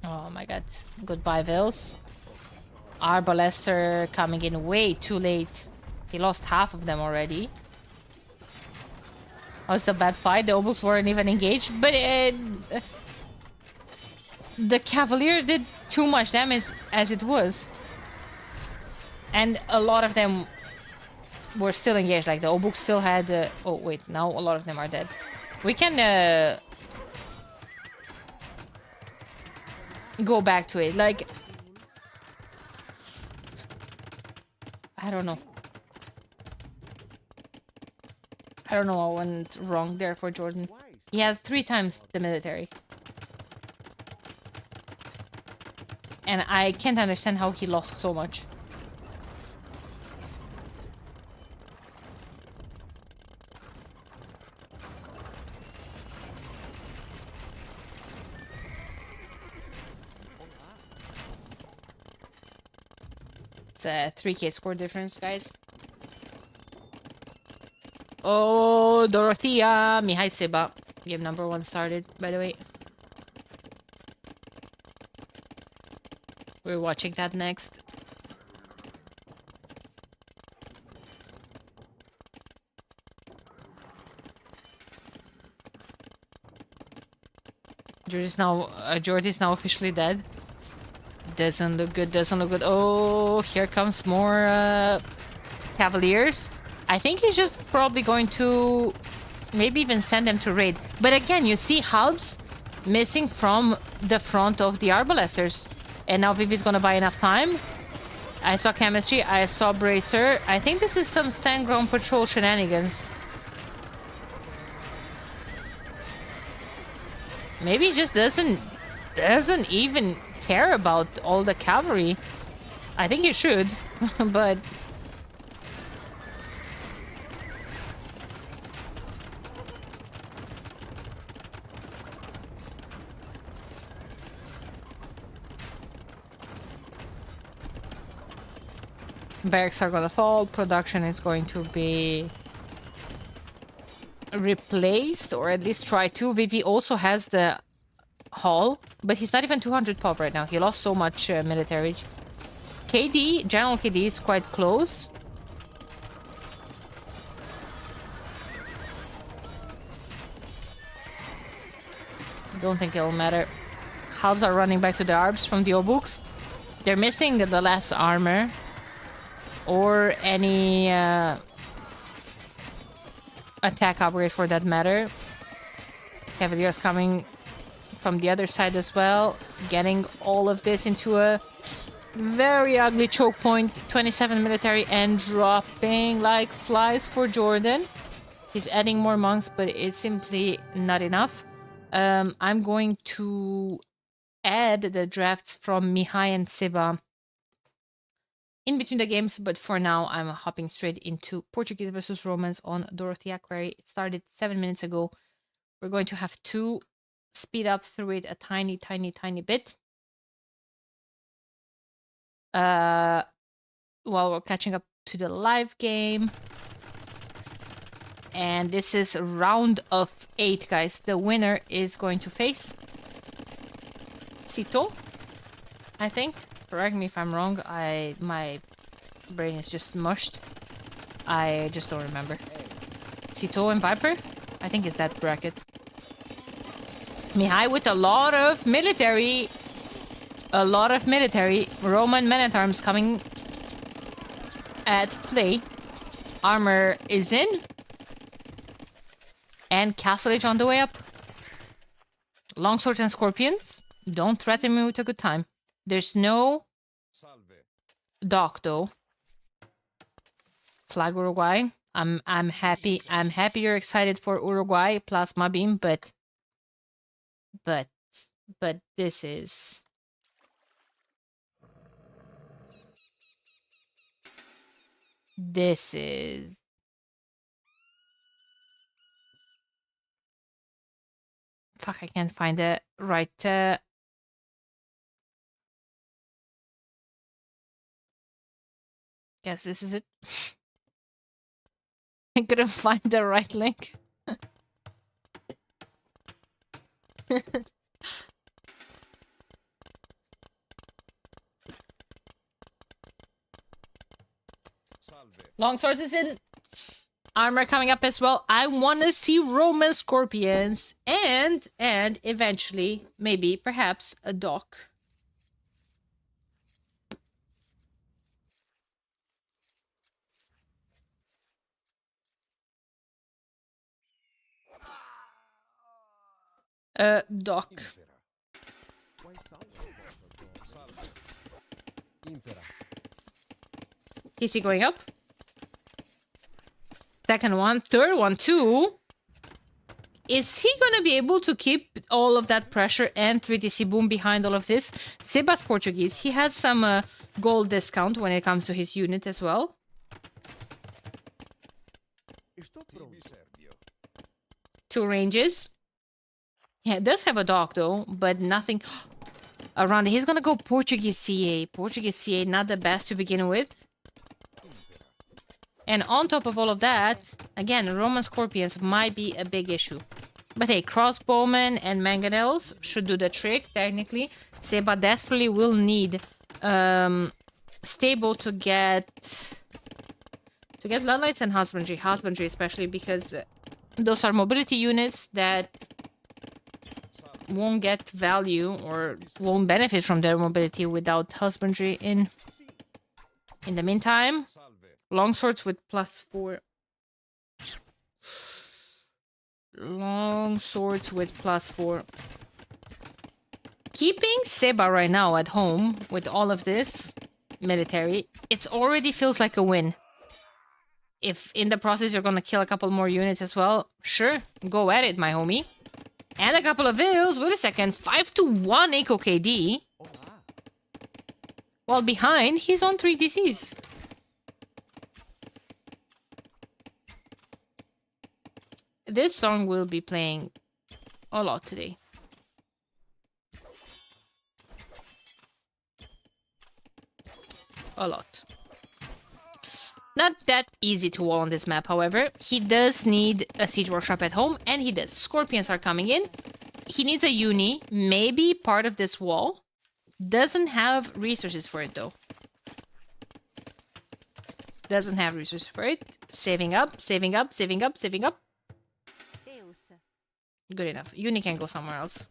Oh my god. Goodbye, Vils. Arbalester coming in way too late. He lost half of them already. That was a bad fight. The Obuks weren't even engaged, but the Cavalier did too much damage as it was. And a lot of them were still engaged. Like the Obuks still had... oh wait, now a lot of them are dead. We can go back to it. Like... I don't know. I don't know what went wrong there for Jordan. He had 3 times the military. And I can't understand how he lost so much. It's a 3k score difference, guys. Oh, Dorothea! Mihai Seba. Game number 1 started, by the way. We're watching that next. Jordy's now officially dead. Doesn't look good, doesn't look good. Oh, here comes more Cavaliers. I think he's just probably going to maybe even send them to raid. But again, you see halves missing from the front of the Arbalesters. And now Vivi's gonna buy enough time. I saw chemistry, I saw bracer. I think this is some stand ground patrol shenanigans. Maybe he just doesn't even care about all the cavalry. I think he should, but barracks are gonna fall. Production is going to be replaced, or at least try to. Vivi also has the hall, but he's not even 200 pop right now. He lost so much military. KD, General KD is quite close. Don't think it'll matter. Halves are running back to the arbs from the Obuks. They're missing the last armor. Or any attack upgrade for that matter. Cavaliers coming from the other side as well. Getting all of this into a very ugly choke point. 27 military and dropping like flies for Jordan. He's adding more monks, but it's simply not enough. I'm going to add the drafts from Mihai and Seba in between the games, but for now I'm hopping straight into Portuguese versus Romans on Dorothea Quarry. It started 7 minutes ago. We're going to have to speed up through it a tiny bit. While we're catching up to the live game. And this is round of 8, guys. The winner is going to face Cito I think. Correct me if I'm wrong. My brain is just mushed. I just don't remember. Cito and Viper? I think it's that bracket. Mihai with a lot of military. Roman men-at-arms coming at play. Armor is in. And Castle Age on the way up. Longswords and Scorpions. Don't threaten me with a good time. There's no dock though. Flag Uruguay. I'm happy. I'm happy you're excited for Uruguay Plasma Beam, but this is fuck, I can't find the right guess this is it. I couldn't find the right link. Longswords is in. Armor coming up as well. I want to see Roman Scorpions and eventually, maybe, perhaps, a dock. Dock. Is he going up? Second one, third one too. Is he gonna be able to keep all of that pressure and 3DC boom behind all of this? Seba's Portuguese. He has some gold discount when it comes to his unit as well. Two ranges. Yeah, it does have a dock though, but nothing around it. He's gonna go Portuguese CA. Portuguese CA, not the best to begin with. And on top of all of that, again, Roman Scorpions might be a big issue. But hey, crossbowmen and mangonels should do the trick, technically. Seba desperately will need stable to get bloodlights and husbandry. Husbandry especially, because those are mobility units that won't get value or won't benefit from their mobility without husbandry in the meantime. Longswords with +4. Longswords with +4. Keeping Seba right now at home with all of this military, it already feels like a win. If in the process you're gonna kill a couple more units as well, sure, go at it, my homie. And a couple of vills. Wait a second, 5-1 Eco KD. While behind, he's on 3 DCs. This song will be playing a lot today. A lot. Not that easy to wall on this map, however. He does need a siege workshop at home, and he does. Scorpions are coming in. He needs a uni, maybe part of this wall. Doesn't have resources for it, though. Doesn't have resources for it. Saving up, saving up, saving up, saving up. Good enough. Uni can go somewhere else.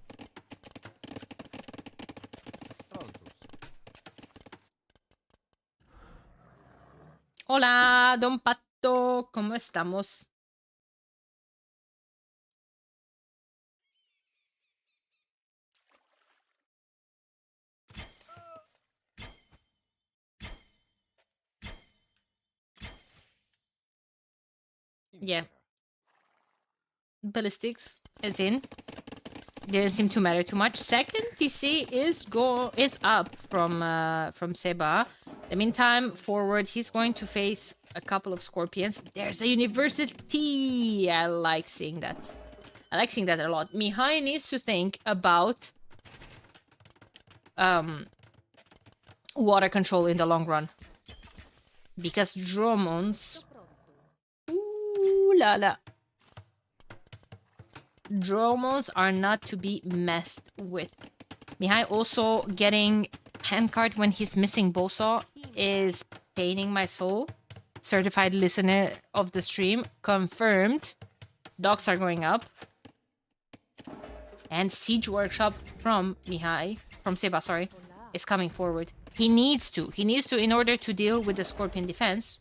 Hola, Don Pato. ¿Cómo estamos? Yeah. Ballistics is in. Didn't seem to matter too much. Second TC is up from Seba. In the meantime, forward, he's going to face a couple of Scorpions. There's a university. I like seeing that. I like seeing that a lot. Mihai needs to think about water control in the long run. Because Dromons... Ooh la la. Dromons are not to be messed with. Mihai also getting handcart when he's missing Bosaw is paining my soul. Certified listener of the stream. Confirmed. Dogs are going up. And Siege Workshop from Mihai, from Seba, sorry, is coming forward. He needs to. He needs to in order to deal with the Scorpion defense.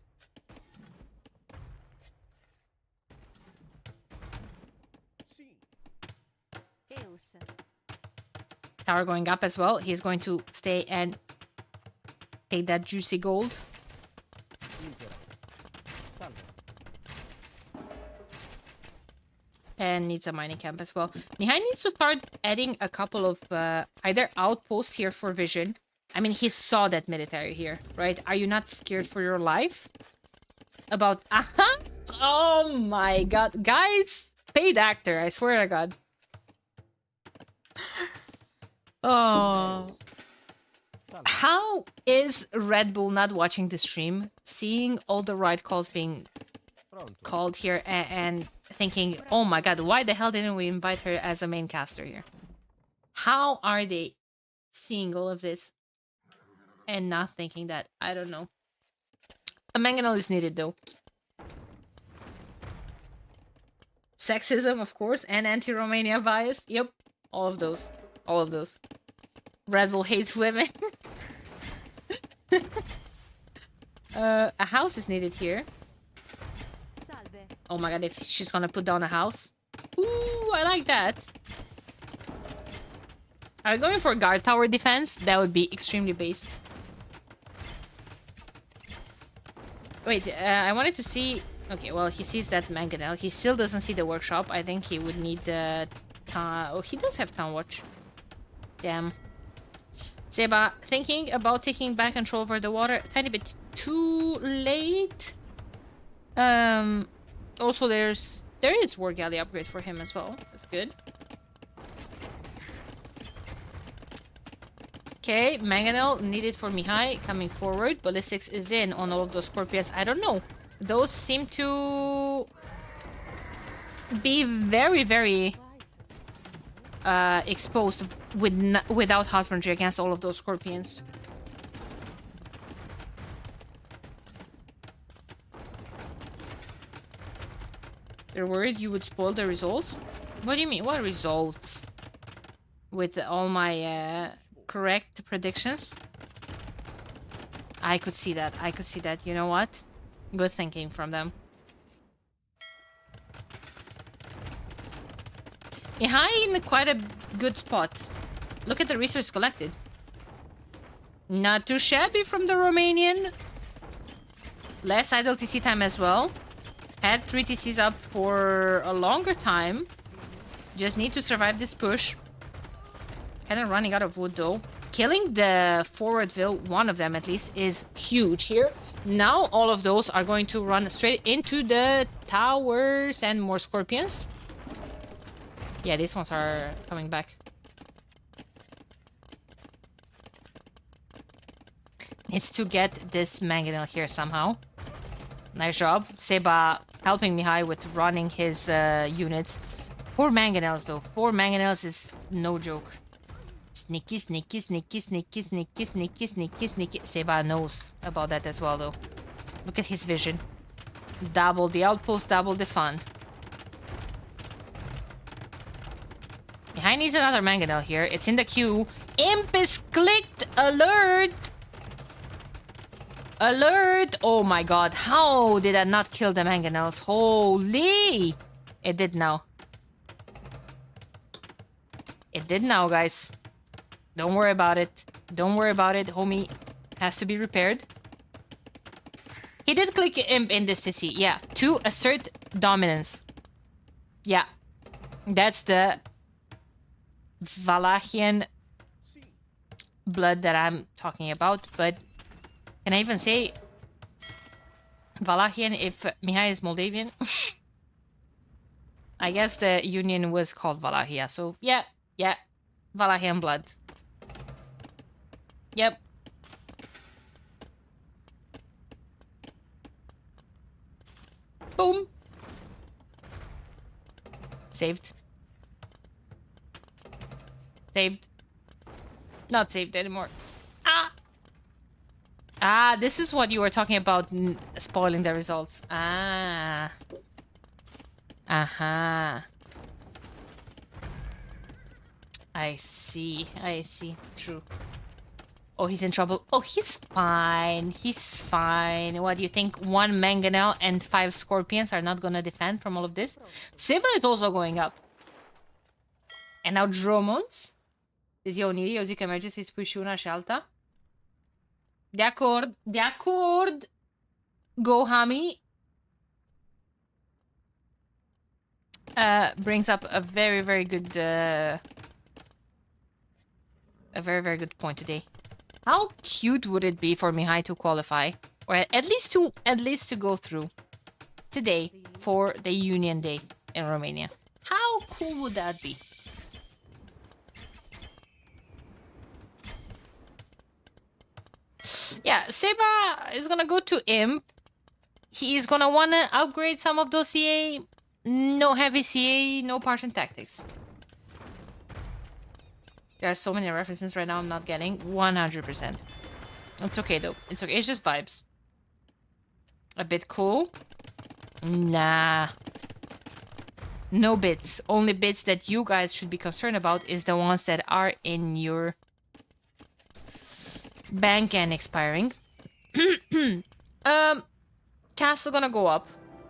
Tower going up as well. He's going to stay and take that juicy gold. And needs a mining camp as well. Mihai needs to start adding a couple of either outposts here for vision. I mean, he saw that military here, right? Are you not scared for your life? About... Oh my god. Guys, paid actor, I swear to god. Oh. How is Red Bull not watching the stream, seeing all the right calls being called here and thinking, oh my god, why the hell didn't we invite her as a main caster here? How are they seeing all of this and not thinking that? I don't know. A manganol is needed though. Sexism, of course, and anti-Romania bias. Yep, all of those. All of those. Red Bull hates women. A house is needed here. Oh my god, if she's gonna put down a house. Ooh, I like that. Are we going for guard tower defense? That would be extremely based. Wait, I wanted to see... Okay, well, he sees that manganel. He still doesn't see the workshop. I think he would need the... Oh, he does have town watch. Damn. Seba, thinking about taking back control over the water. A tiny bit too late. Also, there is War Galley upgrade for him as well. That's good. Okay, Manganel needed for Mihai coming forward. Ballistics is in on all of those Scorpions. I don't know. Those seem to be very, very exposed without husbandry against all of those Scorpions. They're worried you would spoil the results? What do you mean? What results? With all my correct predictions? I could see that. I could see that. You know what? Good thinking from them. Mihai in quite a good spot. Look at the resources collected. Not too shabby from the Romanian. Less idle TC time as well. Had 3 TCs up for a longer time. Just need to survive this push. Kind of running out of wood though. Killing the forward ville, one of them at least, is huge here. Now all of those are going to run straight into the towers and more Scorpions. Yeah, these ones are coming back. Needs to get this manganel here somehow. Nice job. Seba helping Mihai with running his units. 4 manganels though. 4 manganels is no joke. Sneaky, sneaky, sneaky, sneaky, sneaky, sneaky, sneaky, sneaky. Seba knows about that as well though. Look at his vision. Double the outpost, double the fun. Mihai needs another manganel here. It's in the queue. Imp is clicked! Alert! Alert! Oh my god, how did I not kill the manganels? Holy! It did now. It did now, guys. Don't worry about it. Don't worry about it. Homie has to be repaired. He did click imp in this TC. Yeah, to assert dominance. Yeah. That's the Valachian blood that I'm talking about, but can I even say Valachian if Mihai is Moldavian? I guess the union was called Valachia, so yeah, Valachian blood. Yep. Boom. Saved. Saved. Not saved anymore. Ah! Ah, this is what you were talking about, spoiling the results. Ah. Uh-huh. I see. I see. True. Oh, he's in trouble. Oh, he's fine. He's fine. What do you think? 1 mangonel and 5 scorpions are not gonna defend from all of this? Siba is also going up. E now Dromons. Deci eu uniri, eu zic că merge să-i spui și una și alta. De acord, de acord. Go, Hami. Brings up a very, very good, a very, very good point today. How cute would it be for Mihai to qualify, or at least to go through today for the Union Day in Romania? How cool would that be? Yeah, Seba is gonna go to Imp. He's gonna wanna upgrade some of those CA. No heavy CA, no Partisan Tactics. There are so many references right now I'm not getting. 100%. It's okay though. It's okay. It's just vibes. A bit cool? Nah. No bits. Only bits that you guys should be concerned about is the ones that are in your bank and expiring. Castle gonna go up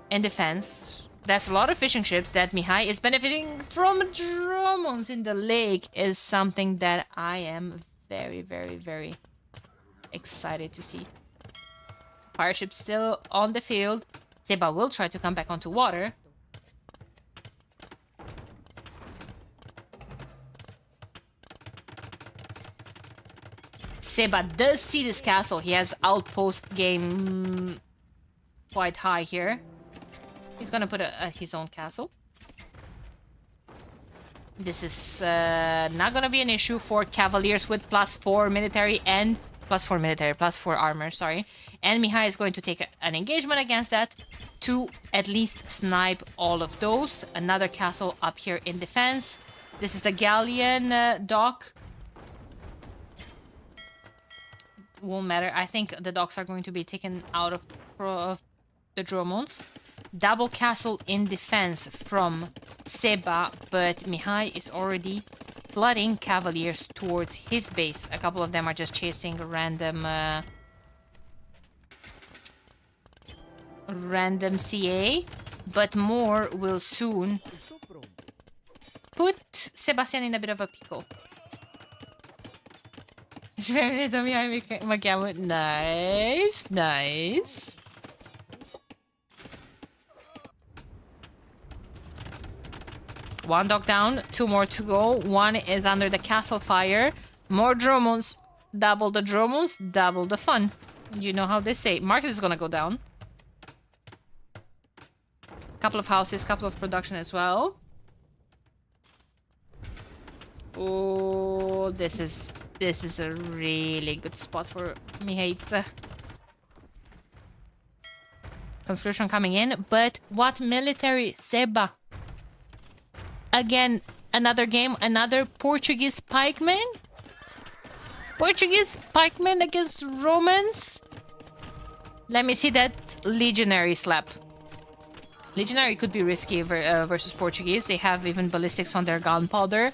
in defense. That's a lot of fishing ships that Mihai is benefiting from. Drones in the lake is something that I am very, very, very excited to see. Fire ship still on the field. Seba will try to come back onto water. Seba does see this castle. He has outpost game quite high here. He's gonna put his own castle. This is not gonna be an issue for Cavaliers with +4 military and +4 armor, sorry. And Mihai is going to take an engagement against that to at least snipe all of those. Another castle up here in defense. This is the Galleon dock. Won't matter. I think the docks are going to be taken out of the Dromons. Double castle in defense from Seba, but Mihai is already flooding Cavaliers towards his base. A couple of them are just chasing random CA, but more will soon put Sebastian in a bit of a pickle. Nice, nice. One dog down, 2 more to go. One is under the castle fire. More Dromons. Double the Dromons, double the fun. You know how they say. Market is gonna go down. Couple of houses, couple of production as well. Oh, this is a really good spot for Mihai. Conscription coming in, but what military? Seba. Again, another game, another Portuguese pikeman? Portuguese pikeman against Romans? Let me see that legionary slap. Legionary could be risky versus Portuguese. They have even ballistics on their gunpowder.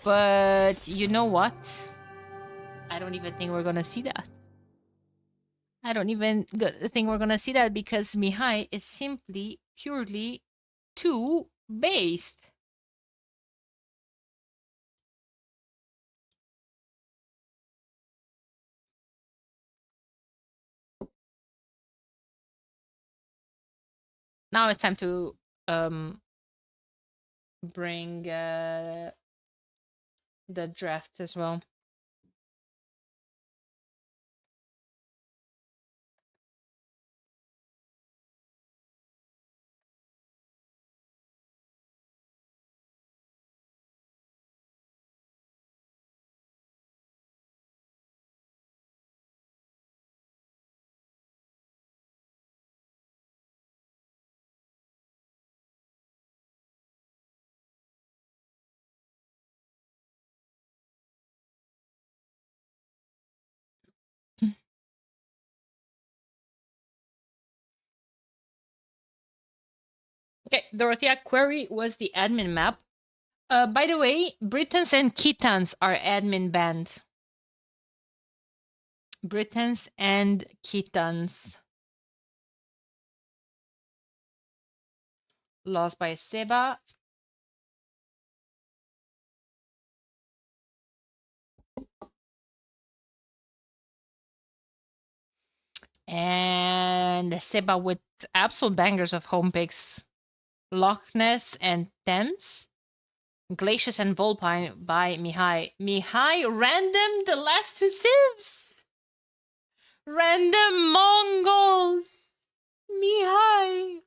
But you know what? I don't even think we're gonna see that. I don't even think we're gonna see that because Mihai is simply purely too based. Now it's time to bring the draft as well. Okay, Dorothea, Query was the admin map. By the way, Britons and Kitans are admin banned. Britons and Kitans. Lost by Seba. And Seba with absolute bangers of home picks. Loch Ness and Thames. Glacius and Volpine by Mihai. Mihai random the last two civs. Random Mongols. Mihai.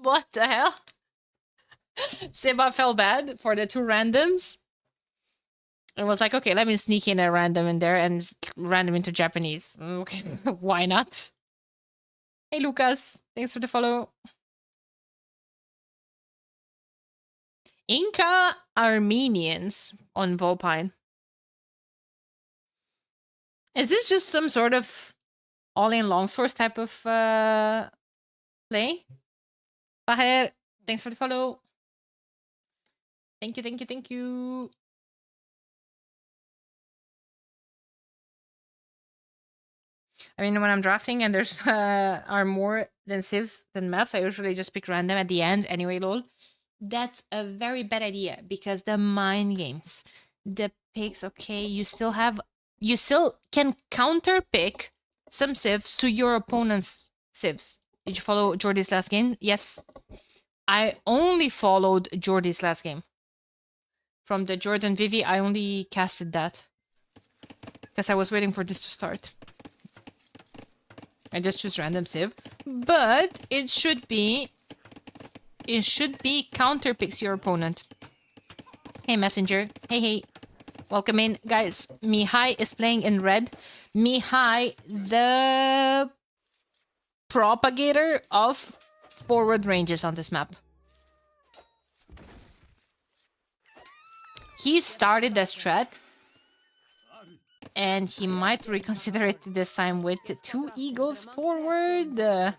What the hell? Seba felt bad for the two randoms. And was like, okay, let me sneak in a random in there and random into Japanese. Okay, why not? Hey, Lucas. Thanks for the follow. Inca Armenians on Volpine. Is this just some sort of all-in longsword type of play? Baher, thanks for the follow. Thank you, thank you, thank you. I mean, when I'm drafting and there's are more than civs than maps, I usually just pick random at the end anyway, lol. That's a very bad idea because the mind games, the picks, okay, you still can counter pick some civs to your opponent's civs. Did you follow Jordy's last game? Yes. I only followed Jordy's last game. From the Jordan Vivi, I only casted that. Because I was waiting for this to start. I just choose random civ. But it should be counter picks your opponent. Hey, Messenger. Hey, hey. Welcome in. Guys, Mihai is playing in red. Mihai, the propagator of forward ranges on this map. He started the strat. And he might reconsider it this time with 2 eagles forward. A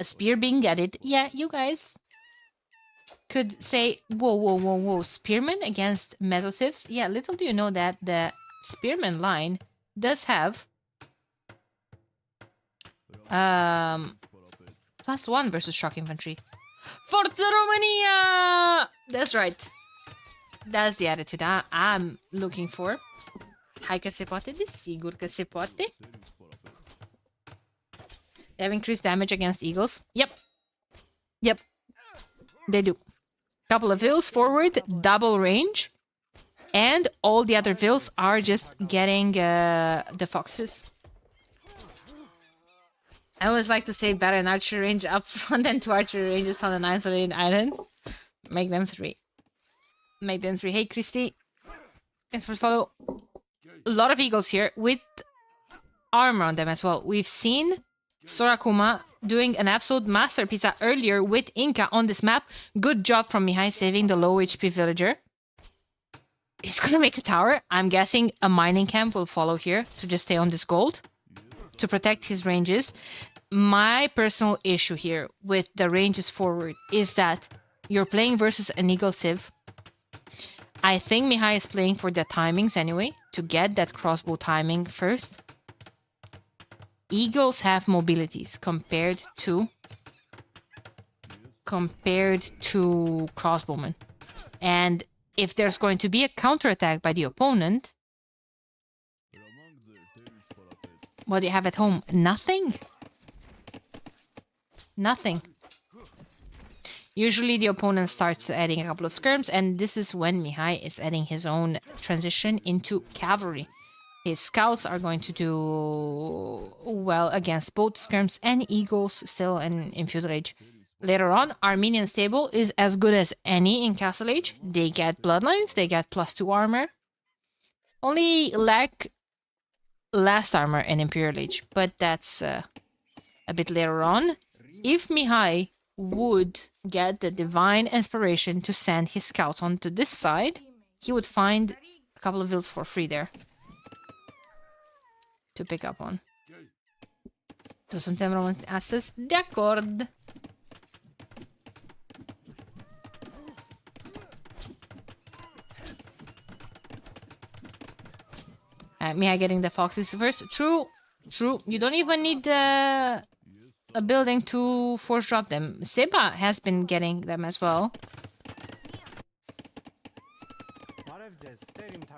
spear being added. Yeah, you guys could say, whoa, whoa, whoa, whoa, spearmen against mesosivs? Yeah, little do you know that the spearman line does have +1 versus shock infantry. Forza Romania! That's right. That's the attitude I'm looking for. Hai că se poate, desigur că se poate. They have increased damage against eagles. Yep. Yep. They do. Couple of vills forward, double range. And all the other vills are just getting the foxes. I always like to say better an archery range up front than 2 archery ranges on an isolated island. Make them 3. Make them 3. Hey, Christy. Thanks for the follow. A lot of eagles here with armor on them as well. We've seen Sorakuma doing an absolute masterpiece earlier with Inca on this map. Good job from Mihai saving the low HP villager. He's gonna make a tower. I'm guessing a mining camp will follow here to just stay on this gold to protect his ranges. My personal issue here with the ranges forward is that you're playing versus an eagle civ. I think Mihai is playing for the timings anyway, to get that crossbow timing first. Eagles have mobilities compared to crossbowmen. And if there's going to be a counterattack by the opponent, what do you have at home? Nothing. Nothing. Usually the opponent starts adding a couple of skirms, and this is when Mihai is adding his own transition into cavalry. His scouts are going to do well against both skirms and eagles still in Feudal Age. Later on, Armenian stable is as good as any in Castle Age. They get bloodlines, they get +2 armor. Only lack last armor in Imperial Age, but that's a bit later on. If Mihai would get the divine inspiration to send his scouts onto this side, he would find a couple of vills for free there to pick up on. Toți suntem români astăzi? De acord! Mihai getting the foxes first. True. You don't even need a building to force drop them. Seba has been getting them as well.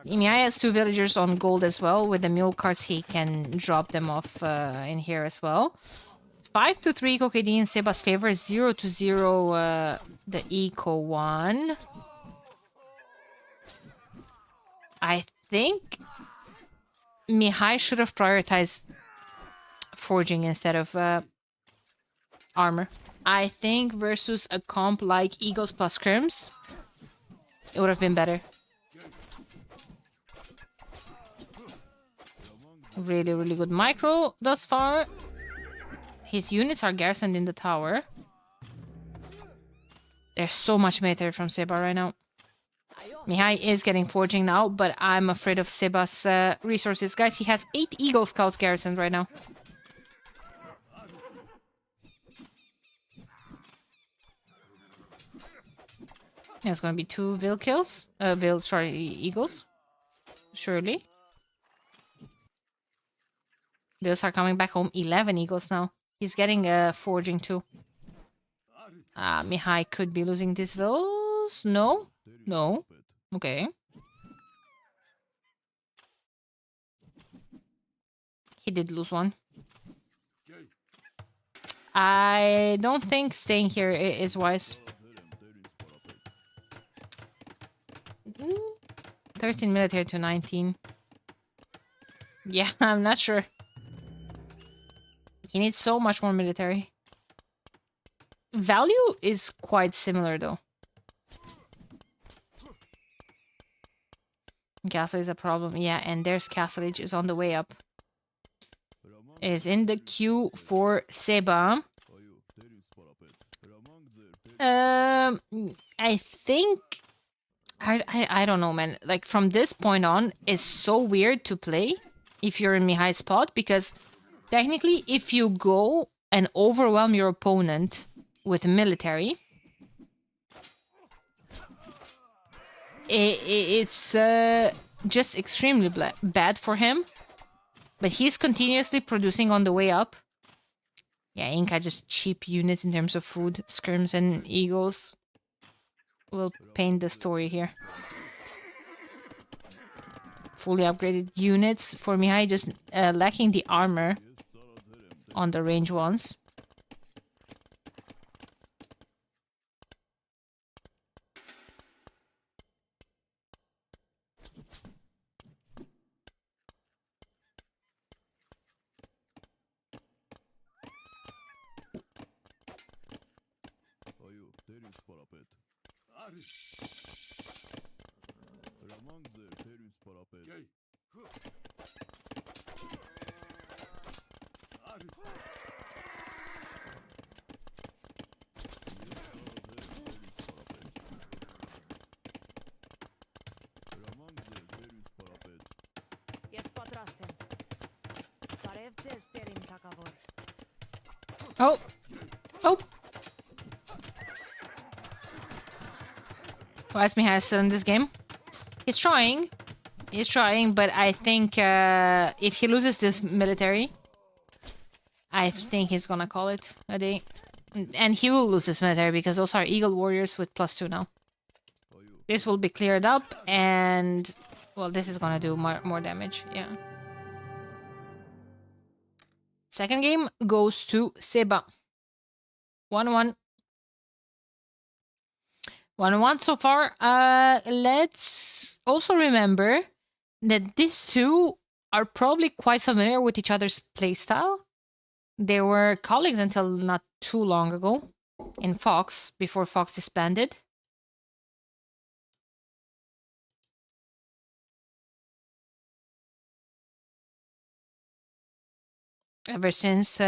Mihai has 2 villagers on gold as well. With the mule carts, he can drop them off in here as well. 5-3 eco KD in Seba's favor. 0-0 the eco one. I think Mihai should have prioritized forging instead of armor. I think versus a comp like Eagles plus Scrims, it would have been better. Really, really good micro thus far. His units are garrisoned in the tower. There's so much military from Seba right now. Mihai is getting forging now, but I'm afraid of Seba's resources. Guys, he has 8 Eagle Scouts garrisoned right now. There's gonna be 2 Vil kills. Eagles. Surely. Vils are coming back home. 11 Eagles now. He's getting forging too. Mihai could be losing these Vils. No. Okay. He did lose one. I don't think staying here is wise. 13 military to 19. Yeah, I'm not sure. He needs so much more military. Value is quite similar though. Castle is a problem. Yeah, and there's Castle Age is on the way up. Is in the queue for Seba. I think I don't know, man. Like from this point on, it's so weird to play if you're in Mihai's spot, because technically, if you go and overwhelm your opponent with military, it's just extremely bad for him. But he's continuously producing on the way up. Yeah, Inca just cheap units in terms of food. Skirms and Eagles will paint the story here. Fully upgraded units for Mihai, just lacking the armor on the range ones. Oh! Oh! Why is Mihai still in this game? He's trying. He's trying, but I think if he loses this military, I think he's gonna call it a day. And he will lose this military because those are Eagle Warriors with +2 now. This will be cleared up and... well, this is gonna do more damage, yeah. Second game goes to Seba. 1-1. 1-1 so far. Let's also remember that these two are probably quite familiar with each other's playstyle. They were colleagues until not too long ago in Fox, before Fox disbanded. Ever since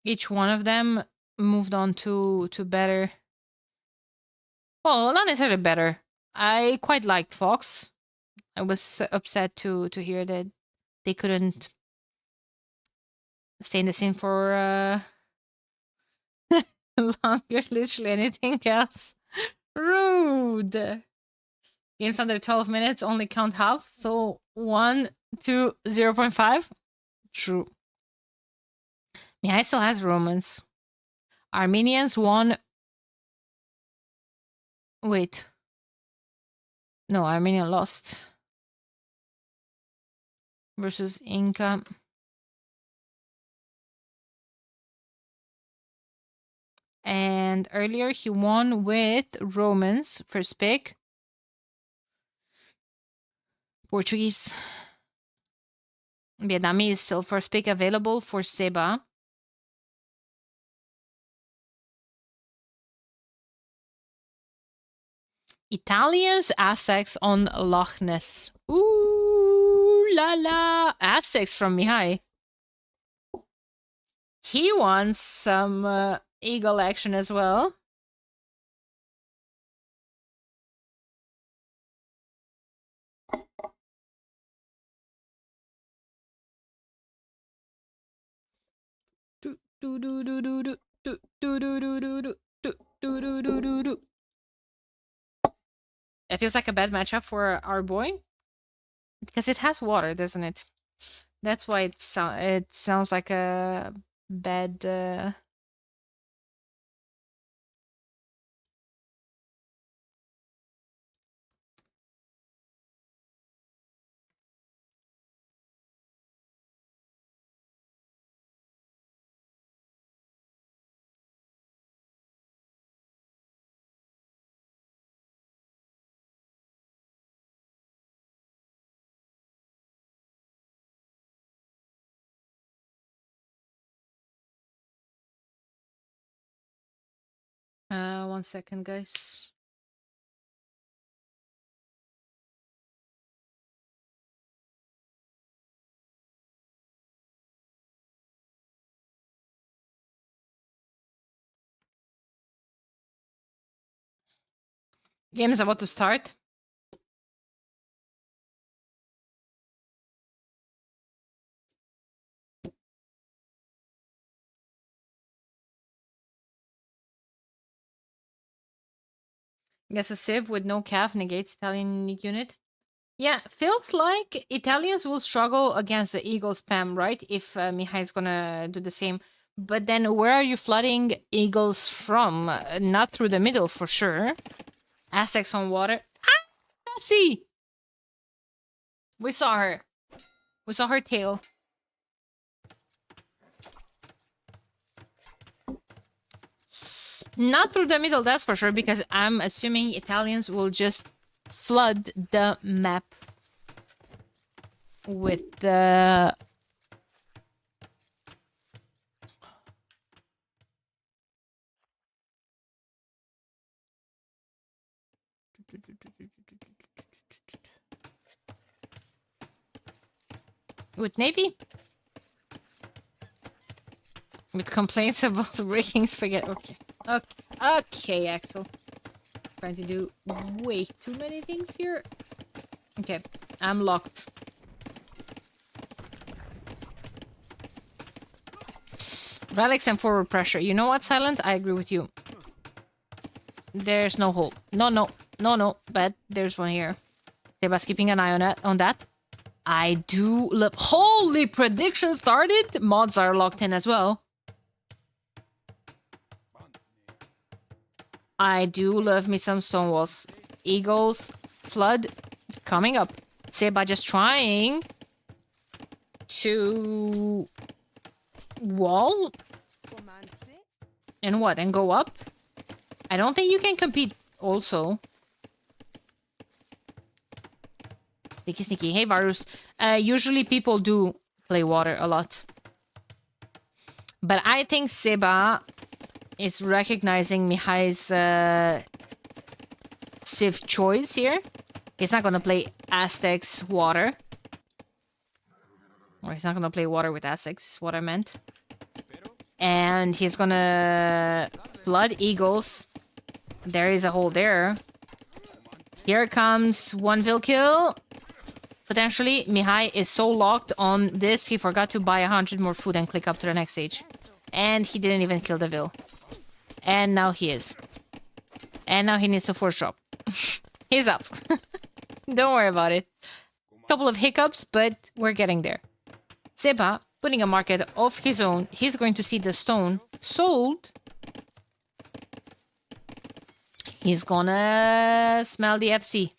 each one of them moved on to better... well, not necessarily better. I quite liked Fox. I was upset to hear that they couldn't stay in the scene for longer. Literally anything else. Rude. Games under 12 minutes only count half. So 1 to 0.5. True. Mihai still has Romans. Armenians won. Wait. No, Armenia lost. Versus Inca. And earlier he won with Romans. First pick. Portuguese. Vietnamese still first pick available for Seba. Italians, Aztecs on Loch Ness. Ooh la la. Aztecs from Mihai. He wants some eagle action as well. It feels like a bad matchup for our boy. Because it has water, doesn't it? That's why it sounds like a bad... 1 second, guys. Game is about to start. Guess a Civ with no calf negates Italian unique unit. Yeah, feels like Italians will struggle against the eagle spam, right? If Mihai is gonna do the same. But then where are you flooding eagles from? Not through the middle for sure. Aztecs on water. Ah, see! We saw her. We saw her tail. Not through the middle, that's for sure, because I'm assuming Italians will just flood the map with the... with Navy? With complaints about breaking spaghetti. Okay. Okay, Axel. Trying to do way too many things here. Okay, I'm locked. Relics and forward pressure. You know what, Silent? I agree with you. There's no hole. No. But there's one here. Seba's keeping an eye on that. I do love... Holy, prediction started! Mods are locked in as well. I do love me some stonewalls. Eagles, flood, coming up. Seba just trying to wall and what? And go up? I don't think you can compete also. Sneaky. Hey, Varus. Usually people do play water a lot. But I think Seba is recognizing Mihai's Civ choice here. He's not gonna play Aztecs water. Or he's not gonna play water with Aztecs, is what I meant. And he's gonna flood eagles. There is a hole there. Here comes one Vil kill. Potentially, Mihai is so locked on this, he forgot to buy 100 more food and click up to the next stage. And he didn't even kill the Vil. And now he is. And now he needs to force drop. He's up. Don't worry about it. Couple of hiccups, but we're getting there. Seba, putting a market of his own, he's going to see the stone sold. He's gonna smell the FC.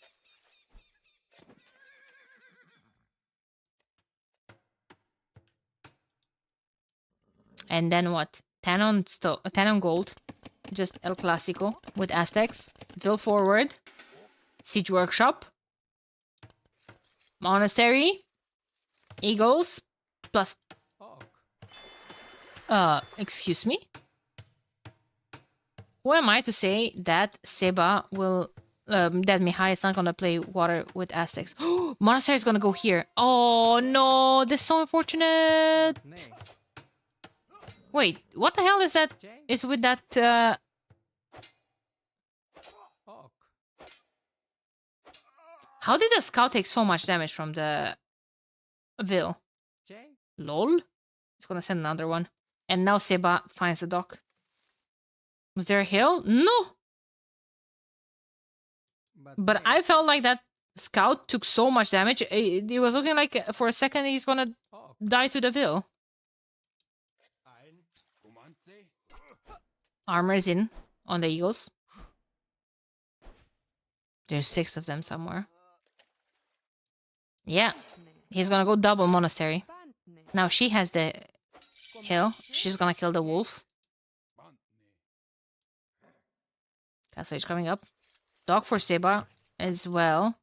And then what? 10 on 10 on gold. Just El Clasico with Aztecs. Fill forward. Siege Workshop. Monastery. Eagles. Plus... excuse me? Who am I to say that Seba will... that Mihai is not gonna play water with Aztecs. Monastery is gonna go here. Oh no, this is so unfortunate. Wait, what the hell is that? Is with that... How did the scout take so much damage from the Vil? Lol? It's gonna send another one. And now Seba finds the dock. Was there a hill? No! But I felt like that scout took so much damage. It was looking like for a second he's gonna die to the Vil. Armor is in on the Eagles. There's 6 of them somewhere. Yeah. He's gonna go double monastery. Now she has the hill. She's gonna kill the wolf. Castle Age coming up. Dog for Seba as well.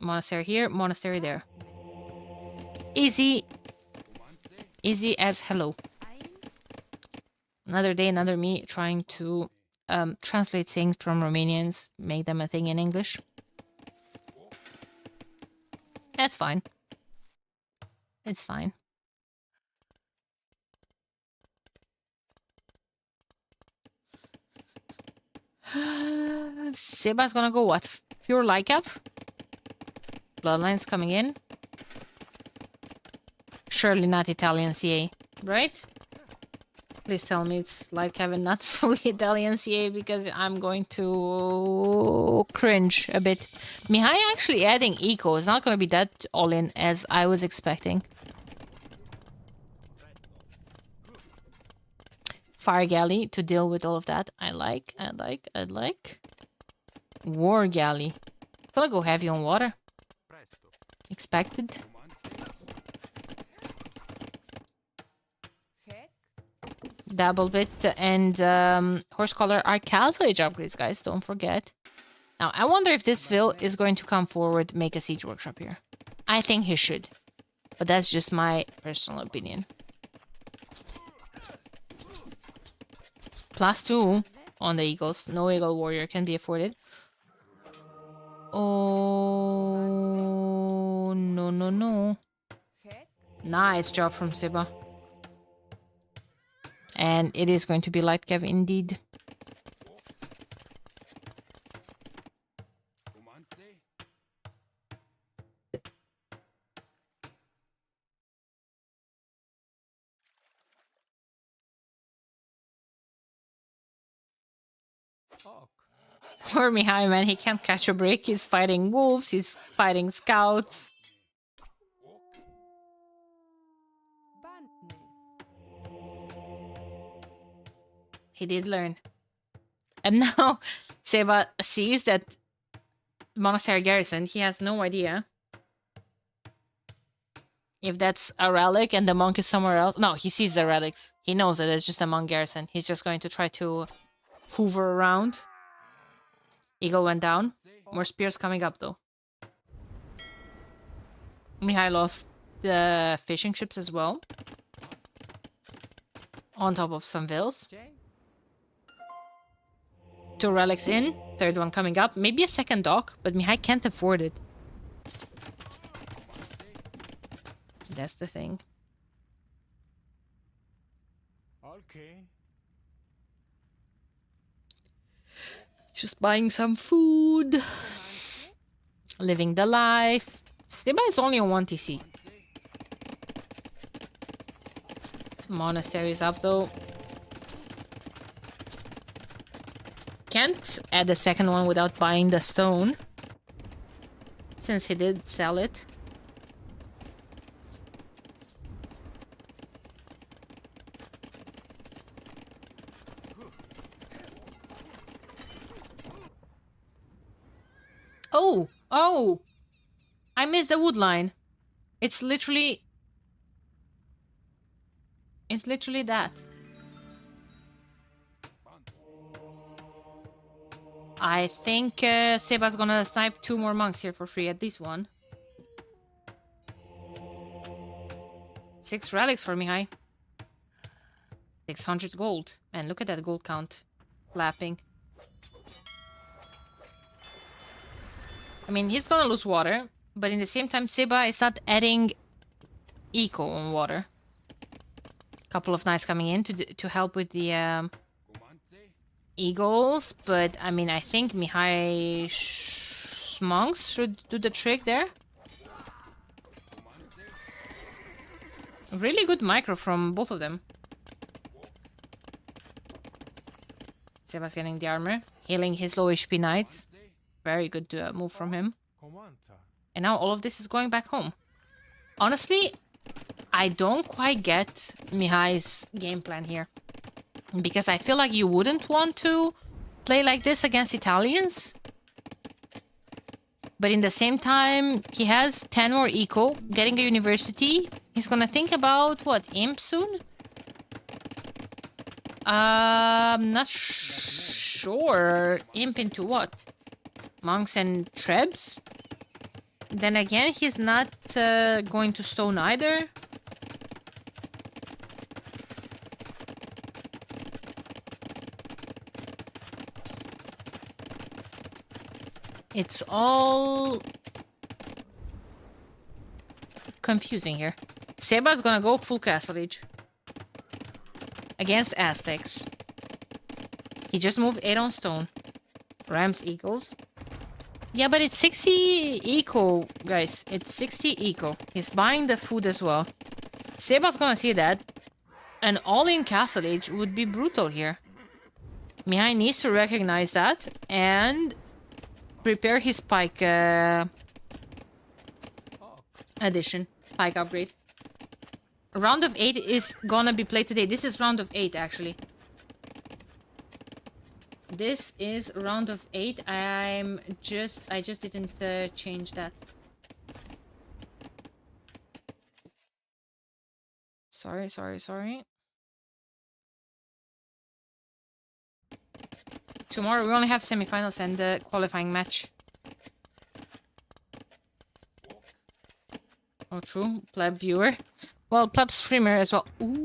Monastery here, monastery there. Easy. Easy as hello. Another day, another me trying to translate things from Romanians, make them a thing in English. That's fine. It's fine. Seba's gonna go what? Pure Lycav? Bloodlines coming in. Surely not Italian CA, right? Please tell me it's Lycav and not fully Italian CA because I'm going to cringe a bit. Mihai actually adding eco is not going to be that all-in as I was expecting. Fire Galley to deal with all of that. I like. War Galley. Gonna go heavy on water. Expected. Double bit and horse collar are Castle Age upgrades, guys. Don't forget. Now, I wonder if this Vil is going to come forward, make a siege workshop here. I think he should. But that's just my personal opinion. +2 on the Eagles. No Eagle Warrior can be afforded. Oh, no. Nice job from Seba. And it is going to be light cav indeed. Poor Mihai, man, he can't catch a break. He's fighting wolves, he's fighting scouts. He did learn. And now Seba sees that monastery garrison. He has no idea if that's a relic and the monk is somewhere else. No, he sees the relics. He knows that it's just a monk garrison. He's just going to try to hoover around. Eagle went down. More spears coming up though. Mihai lost the fishing ships as well. On top of some vills. 2 relics in. 3rd one coming up. Maybe a second dock, but Mihai can't afford it. That's the thing. Okay. Just buying some food. Living the life. Seba is only on 1 TC. Monastery is up though. can't add a second one without buying the stone. Since he did sell it. Oh! Oh! I missed the wood line. It's literally... It's literally that. I think Seba's gonna snipe 2 more monks here for free, at least 1. 6 relics for Mihai. 600 gold. Man, look at that gold count. Lapping. I mean, he's gonna lose water, but in the same time, Seba is not adding eco on water. Couple of knights coming in to help with the eagles, but I mean, I think Mihai's monks should do the trick there. Really good micro from both of them. Seba's getting the armor, healing his low HP knights. Very good move from him. And now all of this is going back home. Honestly, I don't quite get Mihai's game plan here. Because I feel like you wouldn't want to play like this against Italians. But in the same time, he has 10 more eco, getting a university. He's gonna think about, what, imp soon? I'm not sure. Imp into what? Monks and trebs? Then again, he's not going to stone either. It's all confusing here. Seba's gonna go full castle age against Aztecs. He just moved 8 on stone. Rams eagles. Yeah, but it's 60 eco, guys. It's 60 eco. He's buying the food as well. Seba's gonna see that. An all-in castle age would be brutal here. Mihai needs to recognize that and prepare his pike addition. Pike upgrade. Round of 8 is gonna be played today. This is round of 8, actually. This is round of 8. I just didn't change that. Sorry. Tomorrow we only have semifinals and the qualifying match. Oh, true. Pleb viewer. Well, pleb streamer as well. Ooh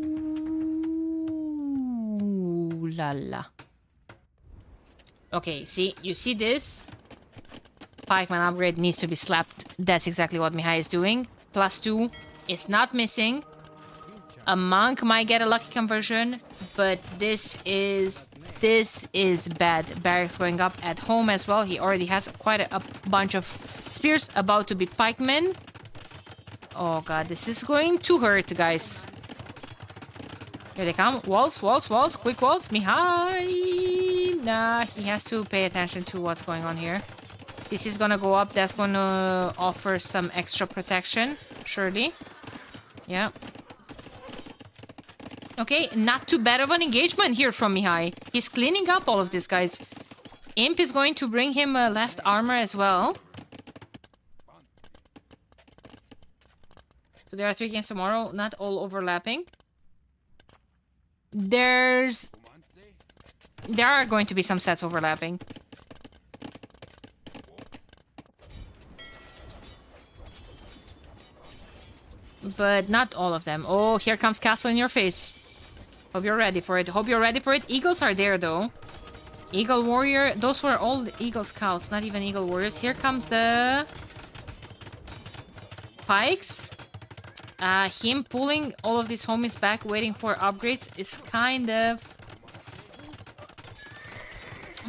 la la. Okay, see, you see this? Pikeman upgrade needs to be slapped. That's exactly what Mihai is doing. +2 is not missing. A monk might get a lucky conversion, but this is bad. Barracks going up at home as well. He already has quite a bunch of spears about to be pikemen. Oh god, this is going to hurt, guys. Here they come. Walls. Quick walls. Mihai! Nah, he has to pay attention to what's going on here. This is gonna go up. That's gonna offer some extra protection. Surely. Yeah. Okay, not too bad of an engagement here from Mihai. He's cleaning up all of this, guys. Imp is going to bring him last armor as well. So there are 3 games tomorrow, not all overlapping. There are going to be some sets overlapping. But not all of them. Oh, here comes castle in your face. Hope you're ready for it. Eagles are there, though. Eagle warrior. Those were all eagle scouts, not even eagle warriors. Here comes the pikes. Him pulling all of these homies back, waiting for upgrades, is kind of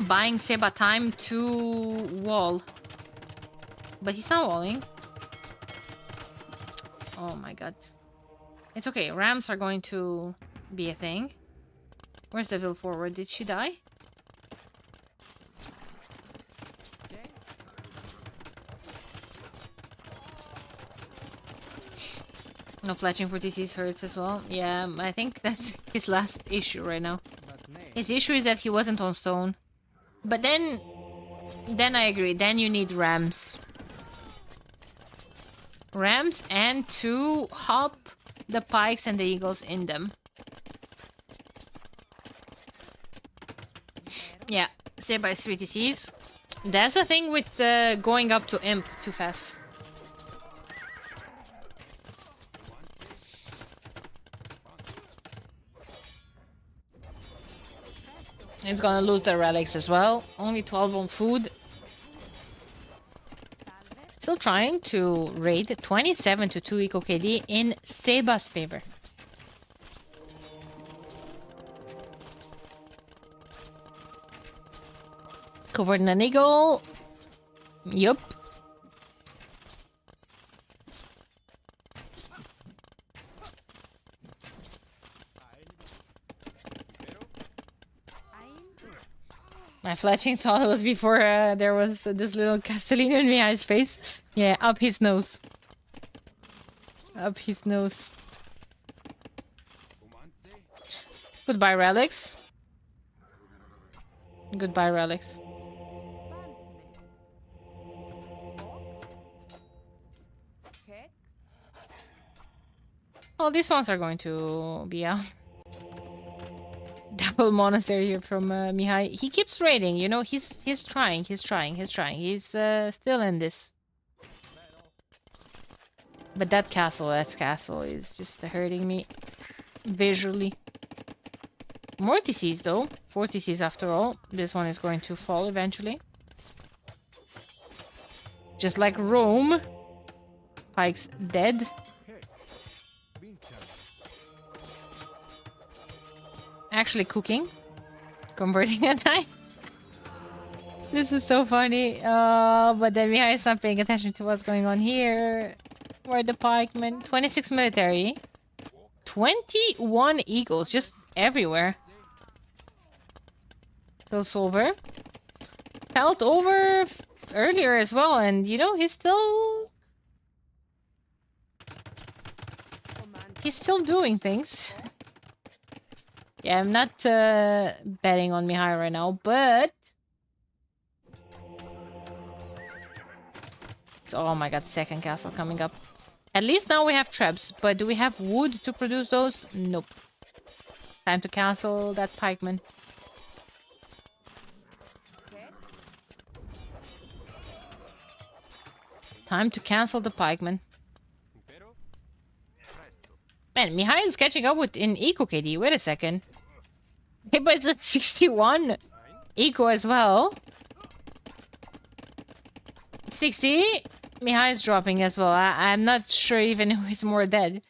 buying Seba time to wall. But he's not walling. Oh my god. It's okay. Rams are going to be a thing. Where's the Vil forward? Did she die? No fletching for TCs hurts as well. Yeah, I think that's his last issue right now. But nay. His issue is that he wasn't on stone. But then I agree. Then you need rams. Rams and to hop the pikes and the eagles in them. Yeah, saved by 3 TCs. That's the thing with going up to imp too fast. He's gonna lose the relics as well. Only 12 on food. Still trying to raid 27 to 2 eco KD in Seba's favor. Covered in an eagle. Yup. My fletching thought it was before there was this little Castellino in Mihai's face. Yeah, up his nose. Up his nose. Goodbye, relics. Goodbye, relics. Oh, these ones are going to be out. Double monastery here from Mihai. He keeps raiding, you know. He's trying. He's still in this. But that castle is just hurting me visually. More TCs though. 4 TCs after all. This one is going to fall eventually. Just like Rome. Pike's dead. Actually cooking. Converting a die. This is so funny. But then Mihai is not paying attention to what's going on here. Where are the pikemen? 26 military. 21 eagles just everywhere. Still Silver. Felt over earlier as well, and you know, he's still doing things. Yeah, I'm not betting on Mihai right now, but oh my god, second castle coming up. At least now we have traps, but do we have wood to produce those? Nope. Time to cancel that pikeman. Time to cancel the pikeman. Man, Mihai is catching up with in eco KD. Wait a second. Hey, but it's at 61 eco as well. 60. Mihai is dropping as well. I'm not sure even who is more dead.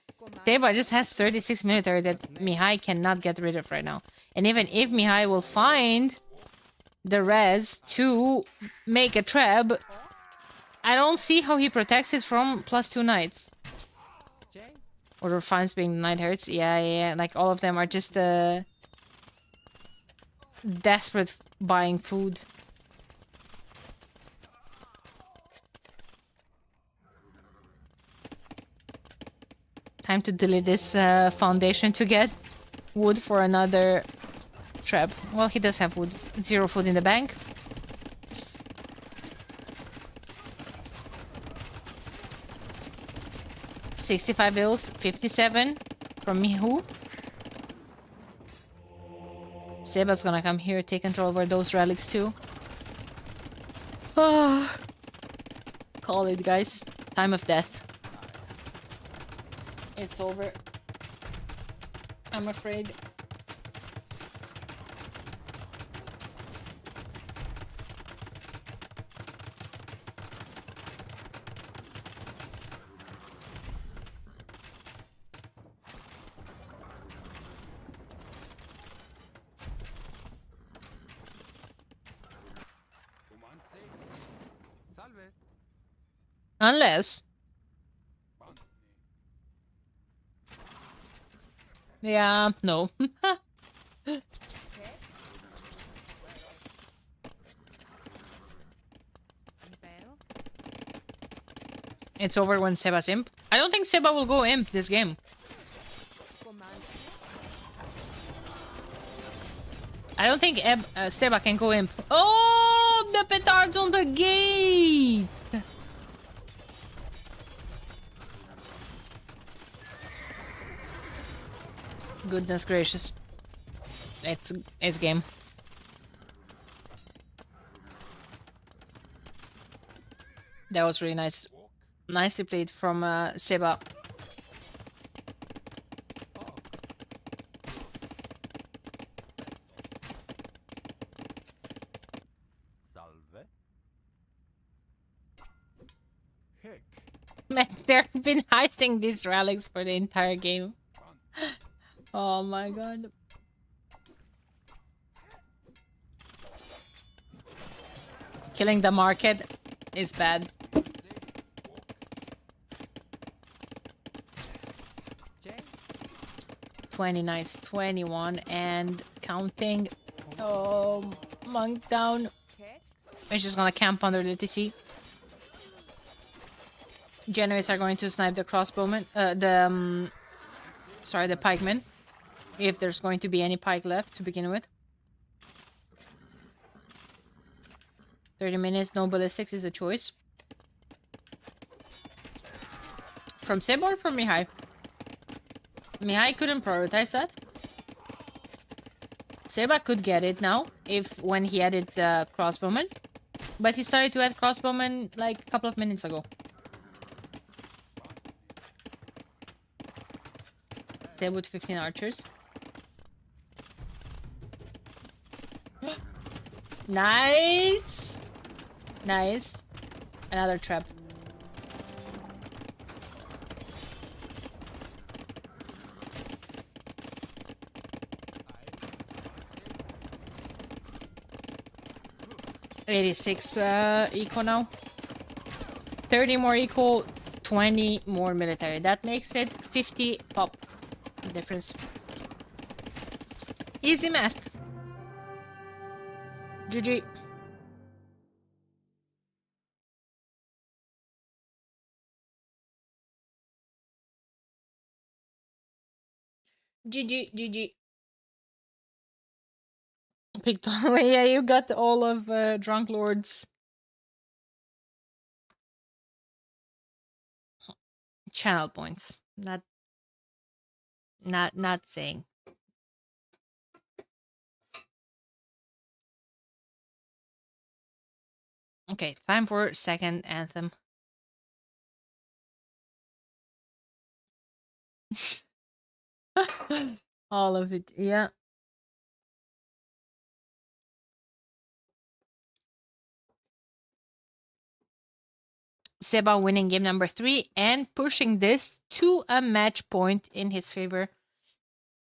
Seba just has 36 military that Mihai cannot get rid of right now. And even if Mihai will find the res to make a trap, I don't see how he protects it from +2 knights. Or refines being knight hurts. Yeah. Like all of them are just desperate buying food. Time to delete this foundation to get wood for another trap. Well, he does have wood. 0 food in the bank. $65 bills, 57 from Mihu. Seba's gonna come here, take control over those relics too. Call it, guys. Time of death. It's over. I'm afraid. Unless... Yeah, no. It's over when Seba's imp. I don't think Seba will go imp this game. I don't think Seba can go imp. Oh, the petards on the gate! Goodness gracious. It's game. That was really nice. Nicely played from Seba. Salve. Heck. Man, they've been heisting these relics for the entire game. Oh my god. Killing the market is bad. 29, 21, and counting. Oh, monk down. He's just gonna camp under the TC. Genoese are going to snipe the crossbowman. Sorry, the pikeman. If there's going to be any pike left to begin with. 30 minutes, no ballistics is a choice. From Seb or from Mihai? Mihai couldn't prioritize that. Seba could get it now, when he added the crossbowman. But he started to add crossbowman like a couple of minutes ago. Seb with 15 archers. Nice! Nice. Another trap. $86 eco now. 30 more eco, 20 more military. That makes it 50 pop difference. Easy math. GG. GG, GG. Picked on. Yeah, you got all of Drunk Lord's channel points. Not saying. Okay, time for second anthem. All of it, yeah. Seba winning game number 3 and pushing this to a match point in his favor.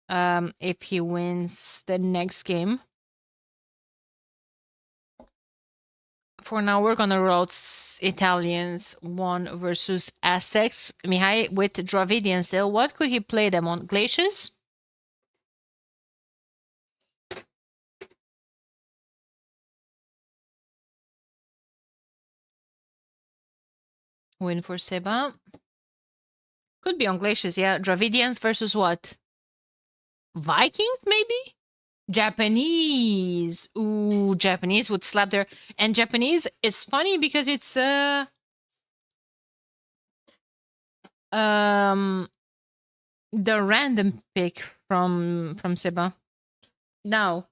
If he wins the next game. For now, we're gonna roll Italians 1 versus Aztecs. Mihai with Dravidians. So what could he play them on? Glaciers? Win for Seba. Could be on Glaciers, yeah. Dravidians versus what? Vikings, maybe? Japanese. Ooh, Japanese would slap there. And Japanese, it's funny because it's the random pick from Seba. Now,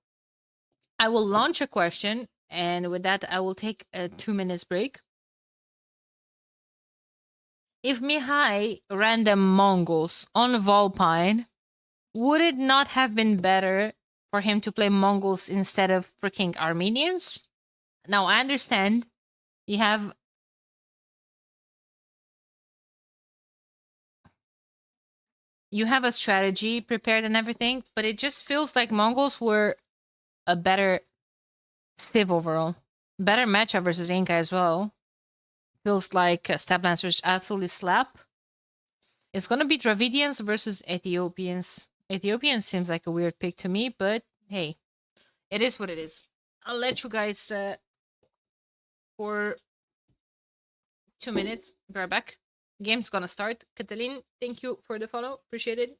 I will launch a question, and with that, I will take a 2 minutes break. If Mihai ran the Mongols on Volpine, would it not have been better for him to play Mongols instead of freaking Armenians? Now, I understand you have a strategy prepared and everything, but it just feels like Mongols were a better Civ overall. Better matchup versus Inca as well. Feels like Step Lancers absolutely slap. It's gonna be Dravidians versus Ethiopians. Ethiopians seems like a weird pick to me, but hey, it is what it is. I'll let you guys for 2 minutes. Be right back. Game's gonna start. Catalin, thank you for the follow. Appreciate it.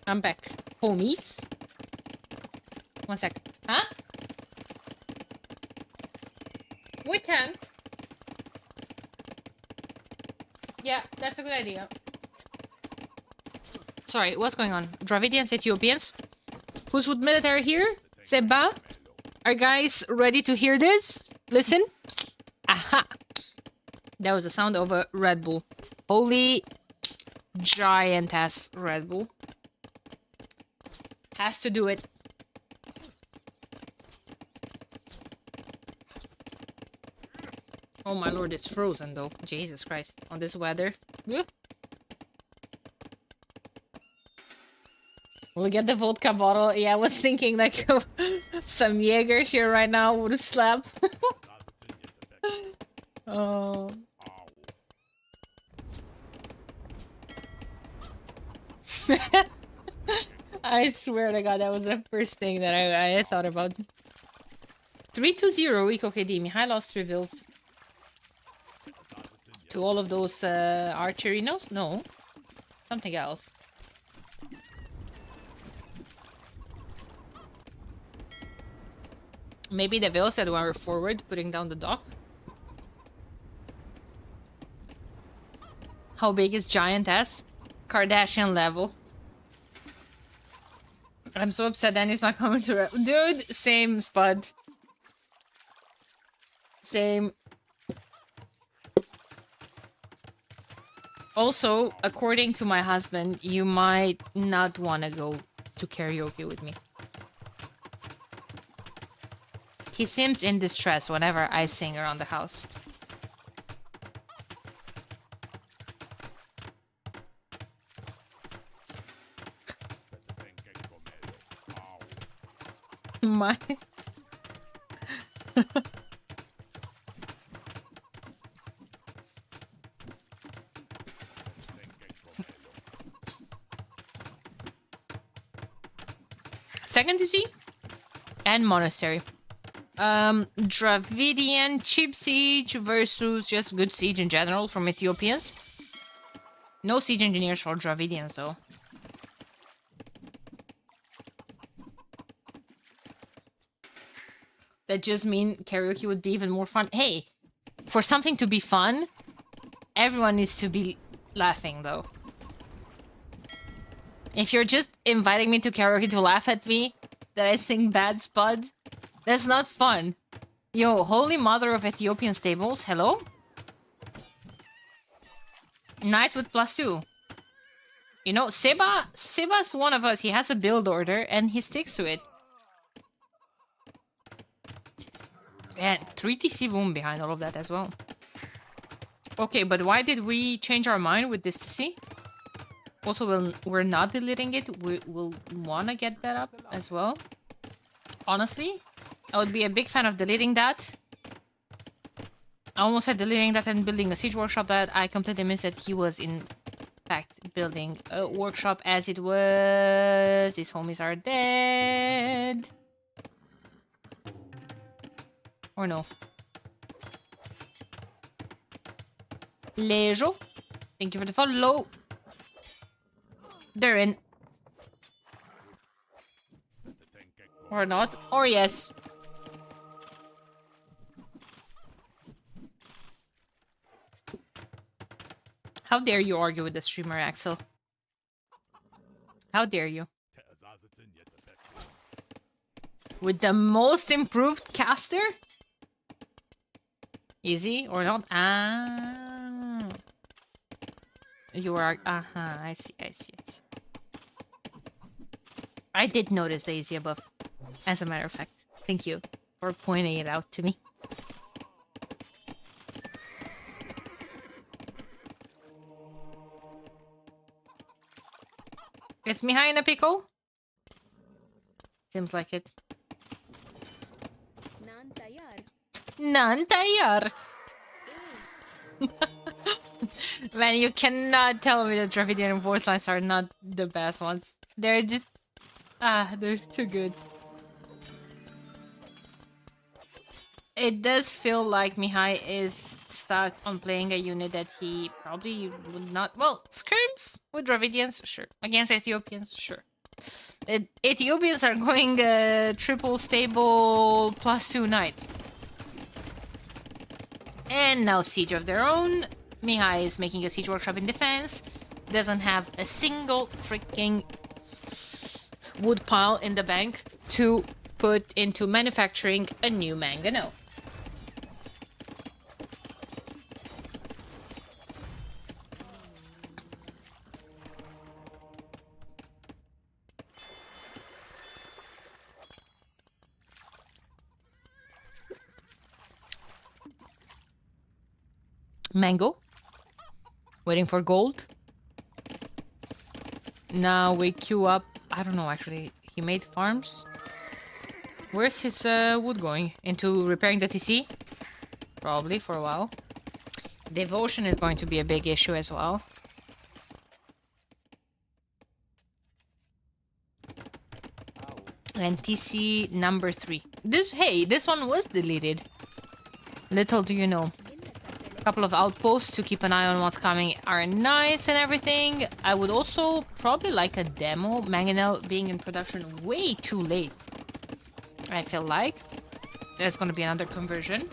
I'm back. Homies? One sec. Huh? We can. Yeah, that's a good idea. Sorry, what's going on? Dravidians, Ethiopians? Who's with military here? Seba? Are guys ready to hear this? Listen. Aha! That was the sound of a Red Bull. Holy giant ass Red Bull. Has to do it. Oh my lord, it's frozen though. Jesus Christ. On this weather. Ugh. We'll get the vodka bottle. Yeah, I was thinking like some Jaeger here right now would slap. Oh. I swear to God, that was the first thing that I thought about. 3-0 weak OKD. Mihai lost 3 vills. To all of those archerinos? No. Something else. Maybe the vills that were forward, putting down the dock. How big is Giantess? Kardashian level. I'm so upset Danny's not coming to it. Dude, same Spud. Same. Also, according to my husband, you might not want to go to karaoke with me. He seems in distress whenever I sing around the house. My... Second DC and Monastery. Dravidian cheap siege versus just good siege in general from Ethiopians. No siege engineers for Dravidians though. That just mean karaoke would be even more fun. Hey, for something to be fun, everyone needs to be laughing though. If you're just inviting me to karaoke to laugh at me, that I sing bad Spud, that's not fun. Yo, Holy Mother of Ethiopian Stables, hello? Knights with +2. You know, Seba's one of us. He has a build order and he sticks to it. And 3 TC boom behind all of that as well. Okay, but why did we change our mind with this TC? Also, we're not deleting it. We'll want to get that up as well. Honestly, I would be a big fan of deleting that. I almost said deleting that and building a siege workshop, but I completely missed that he was in fact building a workshop as it was. These homies are dead. Or no. Lejo. Thank you for the follow. They're in. Or not. Or yes. How dare you argue with the streamer, Axel? How dare you? With the most improved caster? Easy or not? Ah. You are... Uh-huh. I see. I did notice the easy above. As a matter of fact. Thank you for pointing it out to me. Is Mihai in a pickle? Seems like it. Nan tayar. Man, you cannot tell me that Dravidian voice lines are not the best ones. They're just... they're too good. It does feel like Mihai is stuck on playing a unit that he probably would not... Well, scrims with Dravidians, sure. Against Ethiopians, sure. Ethiopians are going triple stable +2 knights. And now siege of their own. Mihai is making a siege workshop in defense. Doesn't have a single freaking wood pile in the bank to put into manufacturing a new mangonel. Mango. Waiting for gold. Now we queue up I don't know, actually. He made farms. Where's his wood going? Into repairing the TC? Probably for a while. Devotion is going to be a big issue as well. And TC number 3. Hey, this one was deleted. Little do you know. A couple of outposts to keep an eye on what's coming are nice and everything. I would also probably like a demo. Mangonel being in production way too late. I feel like. There's gonna be another conversion.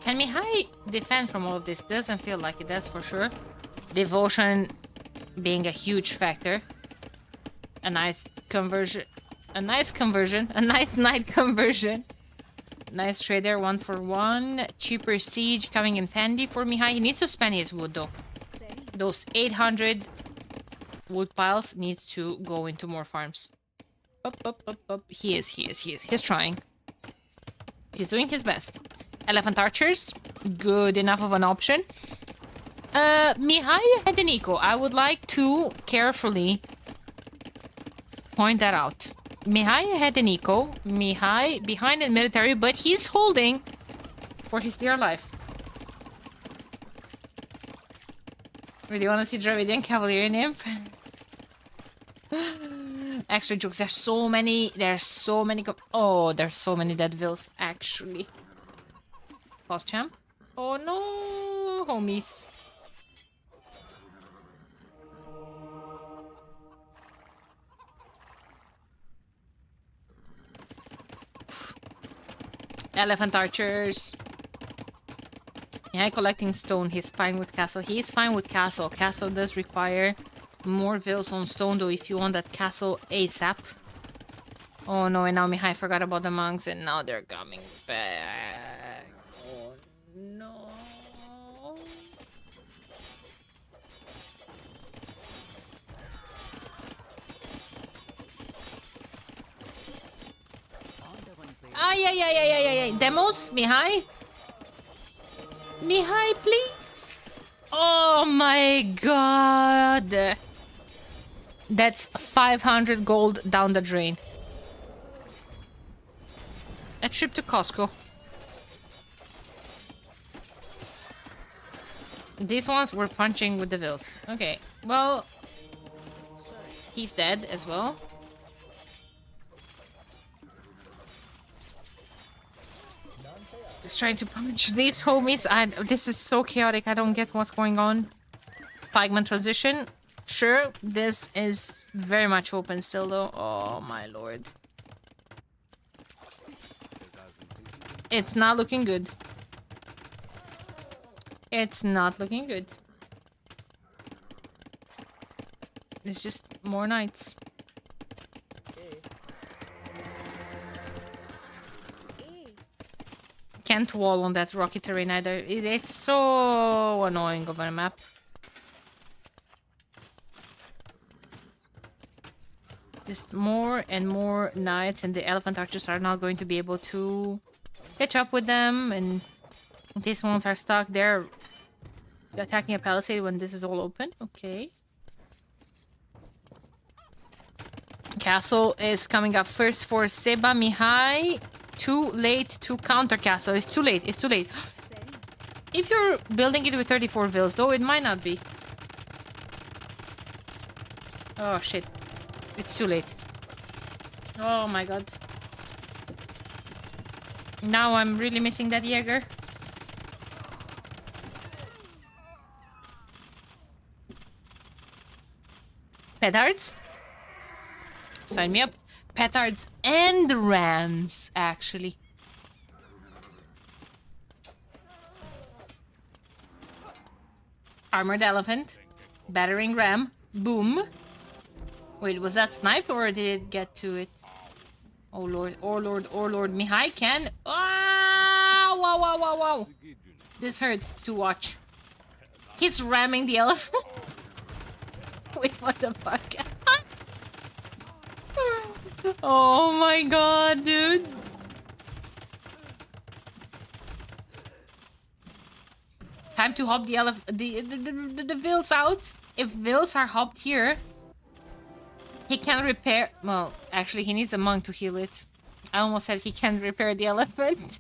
Can Mihai defend from all of this? Doesn't feel like it, that's for sure. Devotion being a huge factor. A nice conversion. A nice conversion. A nice night conversion. Nice trade there, 1-for-1. Cheaper siege coming in handy for Mihai. He needs to spend his wood though. Those 800 wood piles needs to go into more farms. Up. He is. He's trying. He's doing his best. Elephant archers, good enough of an option. Mihai had an eco. I would like to carefully point that out. Mihai had an eco. Mihai behind in military, but he's holding for his dear life. Really want to see Dravidian Cavalier Nymph? Extra jokes. There's so many. There's so many dead vills, actually. Boss champ. Oh no, homies. Elephant archers. Yeah, collecting stone. He's fine with castle. He's fine with castle. Castle does require more vills on stone though if you want that castle ASAP. Oh no, and now Mihai forgot about the monks and now they're coming back. Oh no. Ay. Demos, Mihai? Mihai, please? Oh my god. That's 500 gold down the drain. A trip to Costco. These ones were punching with the vills. Okay, well... He's dead as well. He's trying to punch these homies. This is so chaotic. I don't get what's going on. Pigment transition. Sure, this is very much open still though. Oh my lord. It's not looking good. It's not looking good. It's just more knights. Can't wall on that rocky terrain either. It's so annoying of a map. Just more and more knights, and the elephant archers are not going to be able to catch up with them, and these ones are stuck there attacking a palisade when this is all open. Okay. Castle is coming up first for Seba. Mihai. Too late to counter castle. It's too late. It's too late. If you're building it with 34 vills, though, it might not be. Oh, shit. It's too late. Oh, my god. Now I'm really missing that Jaeger. Petards? Sign me up. Petards and rams, actually. Armored elephant. Battering ram. Boom. Wait, was that sniped or did it get to it? Oh lord, oh lord, oh lord. Mihai can. Ah! Wow, wow, wow, wow. This hurts to watch. He's ramming the elephant. Wait, what the fuck? Oh my god, dude. Time to hop the the wheels out. If wheels are hopped here, he can repair. Well, actually, he needs a monk to heal it. I almost said he can repair the elephant.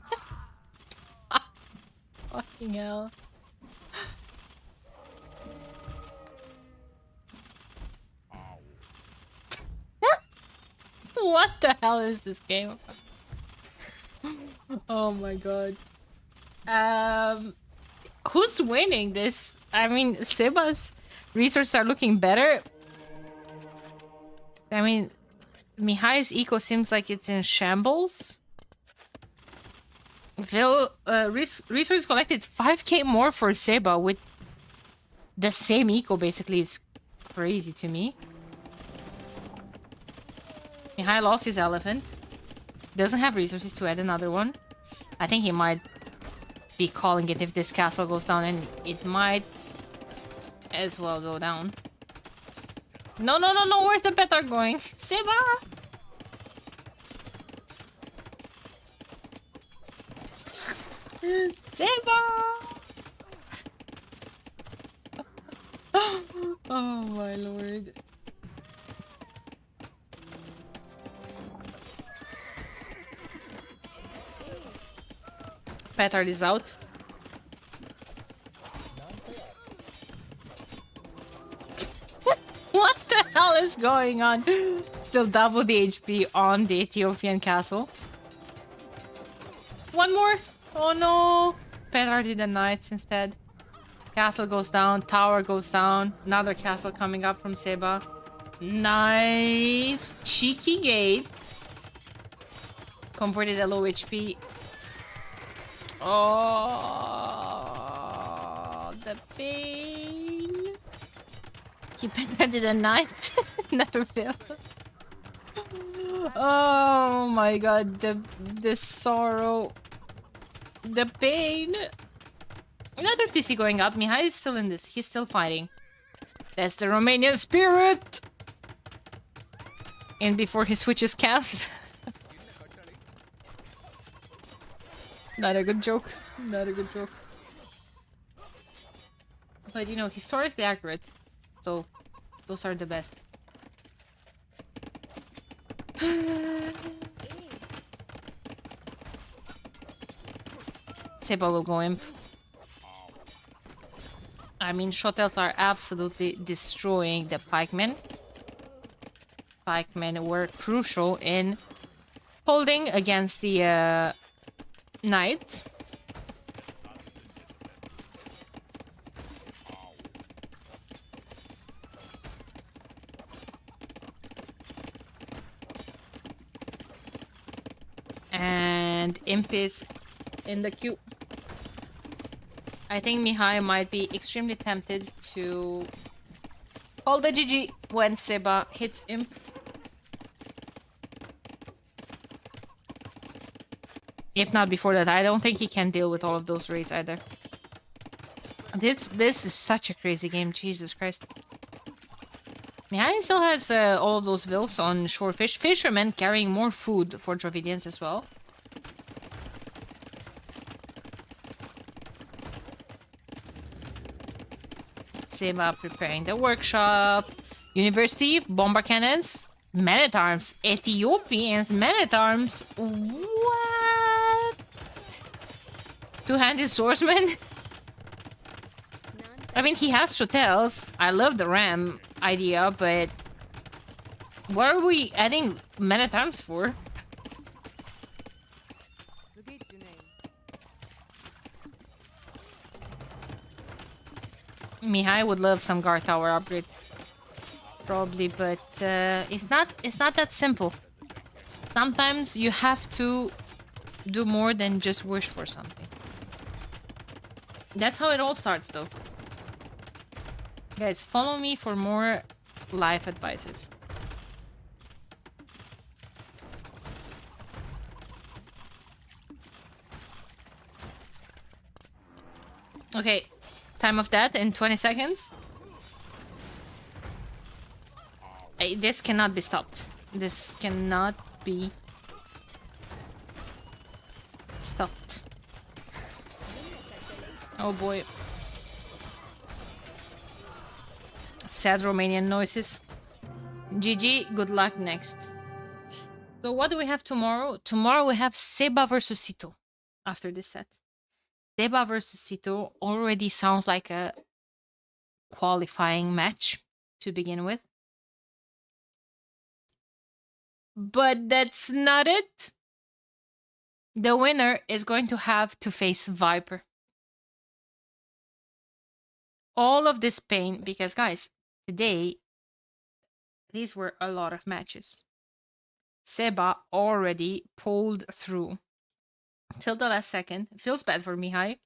Fucking hell. What the hell is this game? Oh my god. Who's winning this? I mean, Seba's resources are looking better. I mean, Mihai's eco seems like it's in shambles. Resources collected 5k more for Seba with the same eco, basically. It's crazy to me. Mihai lost his elephant. Doesn't have resources to add another one. I think he might be calling it if this castle goes down, and it might as well go down. No, no, no, no, where's the petard going? Seba! Seba! Oh my lord. Petard is out. What the hell is going on? Still double the HP on the Ethiopian castle. One more. Oh no. Petard did the knights instead. Castle goes down. Tower goes down. Another castle coming up from Seba. Nice. Cheeky gate. Converted a low HP. Oh, the pain. He petarded a knight. Never fail. Oh my god, the sorrow. The pain. Another TC going up. Mihai is still in this. He's still fighting. That's the Romanian spirit. And before he switches calves. Not a good joke. Not a good joke. But you know, historically accurate. So, those are the best. Seba will go imp. I mean, shotels are absolutely destroying the pikemen. Pikemen were crucial in holding against the knights. And imp is in the queue. I think Mihai might be extremely tempted to hold the GG when Seba hits imp. If not before that, I don't think he can deal with all of those raids either. This is such a crazy game, Jesus Christ. Mihai still has all of those vills on shore fish. Fishermen carrying more food for Dravidians as well. Seba preparing the workshop. University, bomber cannons, men-at-arms, Ethiopians, men-at-arms. What? Two-handed swordsman? I mean, he has shotels. I love the ram idea, but what are we adding men-at-arms for? Mihai would love some guard tower upgrades, probably, but it's not that simple. Sometimes you have to do more than just wish for something. That's how it all starts, though. Guys, follow me for more life advices. Okay, time of that in 20 seconds. This cannot be stopped. This cannot be stopped. Oh boy. Sad Romanian noises. GG, good luck next. So what do we have tomorrow? Tomorrow we have Seba versus Sito after this set. Seba versus Sito already sounds like a qualifying match to begin with. But that's not it. The winner is going to have to face Viper. All of this pain, because guys, today, these were a lot of matches. Seba already pulled through till the last second. Feels bad for Mihai.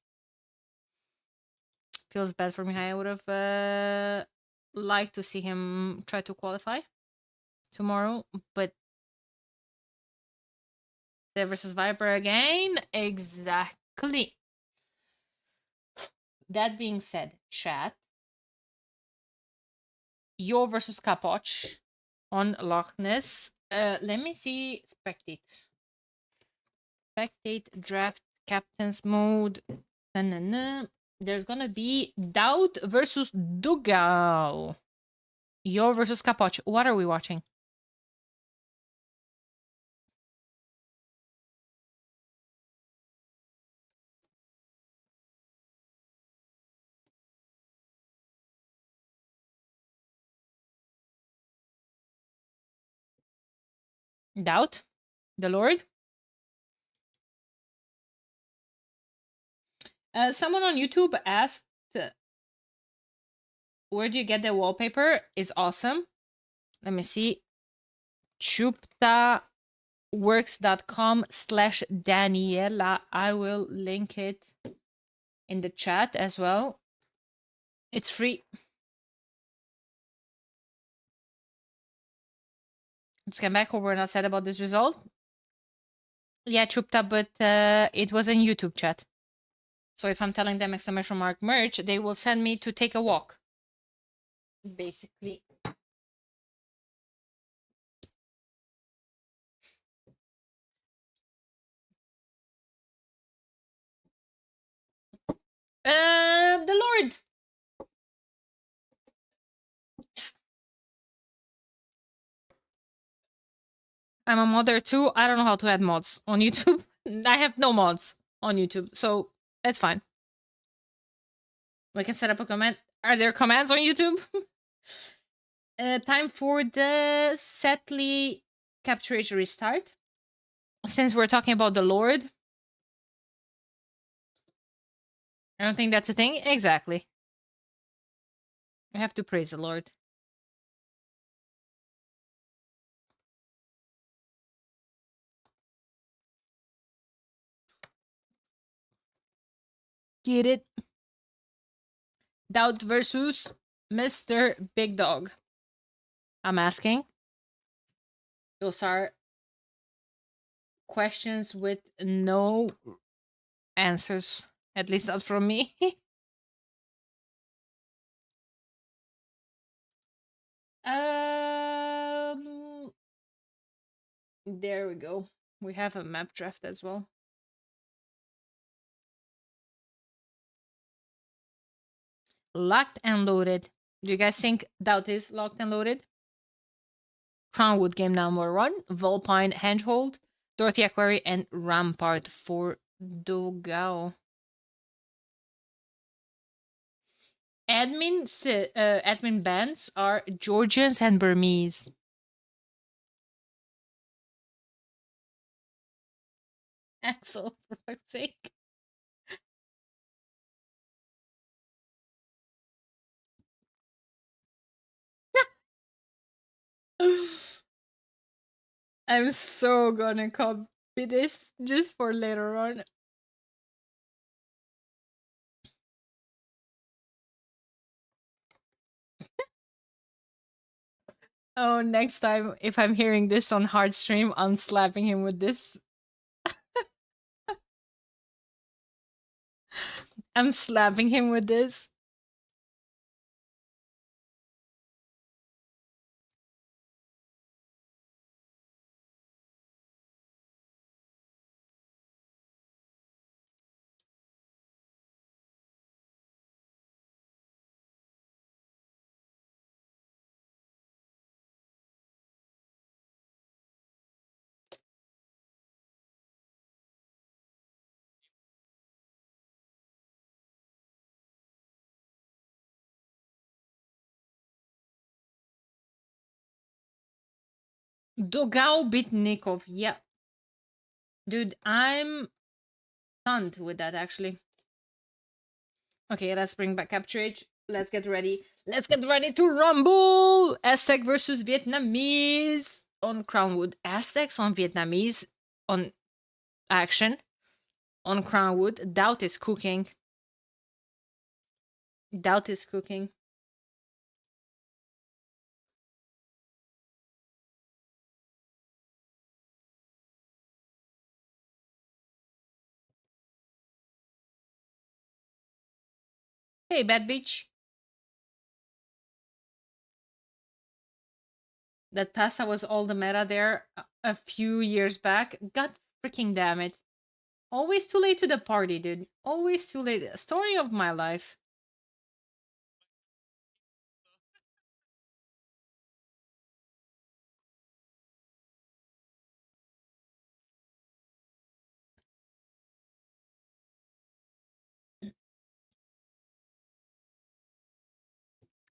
Feels bad for Mihai. I would have liked to see him try to qualify tomorrow, but Seba versus Viper again. Exactly. That being said, chat, Yo versus Kapoch on Loch Ness. Let me see. Spectate. Spectate draft captain's mode. Na-na-na. There's gonna be Doubt versus Dugao. Yo versus Kapoch. What are we watching? Doubt? The Lord? Someone on YouTube asked, where do you get the wallpaper? Is awesome. Let me see. chuptaworks.com/Daniela. I will link it in the chat as well. It's free. Let's come back. We're not sad about this result. Yeah, Chupta, but it was in YouTube chat. So if I'm telling them exclamation mark merch, they will send me to take a walk. Basically. The Lord. I'm a modder too. I don't know how to add mods on YouTube. I have no mods on YouTube, so it's fine. We can set up a command. Are there commands on YouTube? Time for the Setly capturation restart. Since we're talking about the Lord. I don't think that's a thing. Exactly. I have to praise the Lord. Get it? Doubt versus Mr. Big Dog. I'm asking. Those are questions with no answers. At least not from me. There we go. We have a map draft as well. Locked and loaded. Do you guys think Doubt is locked and loaded? Crownwood game number 1. Volpine Handhold. Dorothea Quarry and Rampart for Dogao. Admin bands are Georgians and Burmese. Axel, for fuck's sake. I'm so gonna copy this just for later on. Oh, next time, if I'm hearing this on hard stream, I'm slapping him with this. I'm slapping him with this. Dogao Bitnikov. Yeah. Dude, I'm stunned with that actually. Okay, let's bring back Capture Age. Let's get ready. Let's get ready to rumble! Aztec versus Vietnamese on Crownwood. Aztecs on Vietnamese on action on Crownwood. Doubt is cooking. Doubt is cooking. Hey, bad bitch. That pasta was all the meta there a few years back. God freaking damn it. Always too late to the party, dude. Always too late. Story of my life.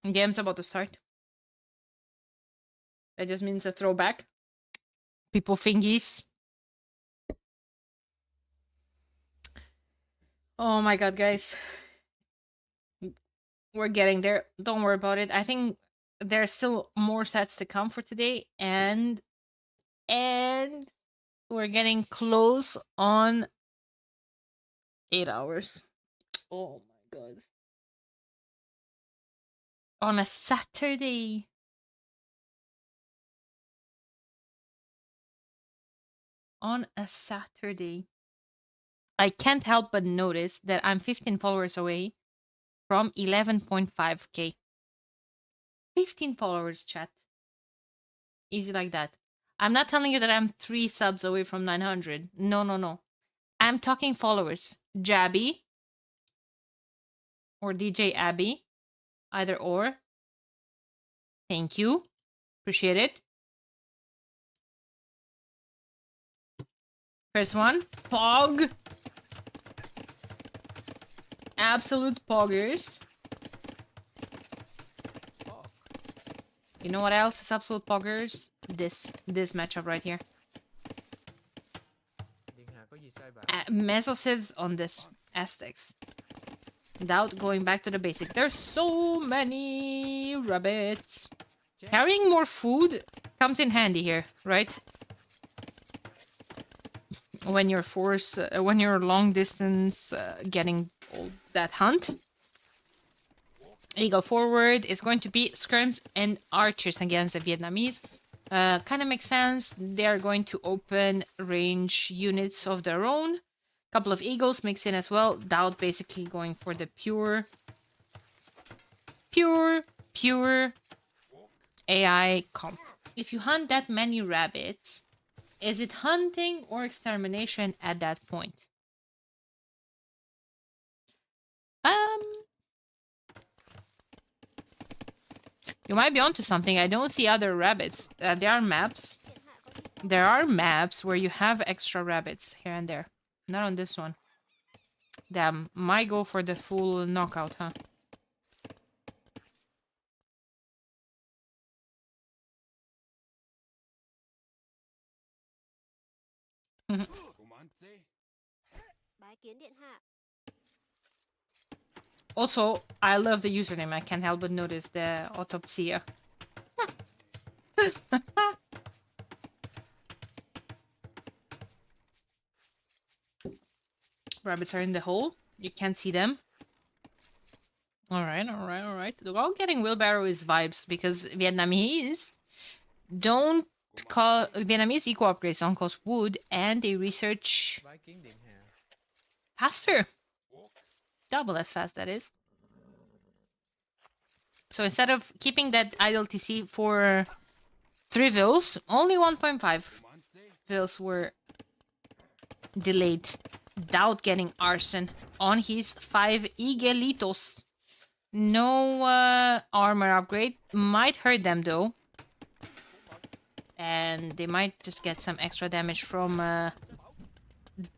Game's about to start. That just means a throwback. People thingies. Oh my god, guys. We're getting there. Don't worry about it. I think there's still more sets to come for today, and we're getting close on 8 hours. Oh my god. On a Saturday. On a Saturday. I can't help but notice that I'm 15 followers away from 11.5k. 15 followers, chat. Easy like that. I'm not telling you that I'm 3 subs away from 900. No, no, no. I'm talking followers. Jabby or DJ Abby. Either or. Thank you. Appreciate it. First one. Pog. Absolute poggers. You know what else is absolute poggers? This matchup right here. Mesosivs on this. Aztecs. Without going back to the basic. There's so many rabbits. Carrying more food comes in handy here, right? When you're when you're long distance getting all that hunt. Eagle forward is going to be scrims and archers against the Vietnamese. Kind of makes sense. They're going to open range units of their own. Couple of eagles mixed in as well. Doubt basically going for the pure AI comp. If you hunt that many rabbits, is it hunting or extermination at that point? You might be onto something. I don't see other rabbits. There are maps. There are maps where you have extra rabbits here and there. Not on this one. Damn, might go for the full knockout, huh? Also, I love the username. I can't help but notice the autopsia. Rabbits are in the hole. You can't see them. Alright, alright, alright. They're all getting wheelbarrow is vibes because Vietnamese don't call Vietnamese eco upgrades don't cost wood and they research faster. Double as fast, that is. So instead of keeping that idle TC for 3 vills, only 1.5 vills were delayed. Without getting Arson on his 5 Igelitos. No armor upgrade. Might hurt them though. And they might just get some extra damage from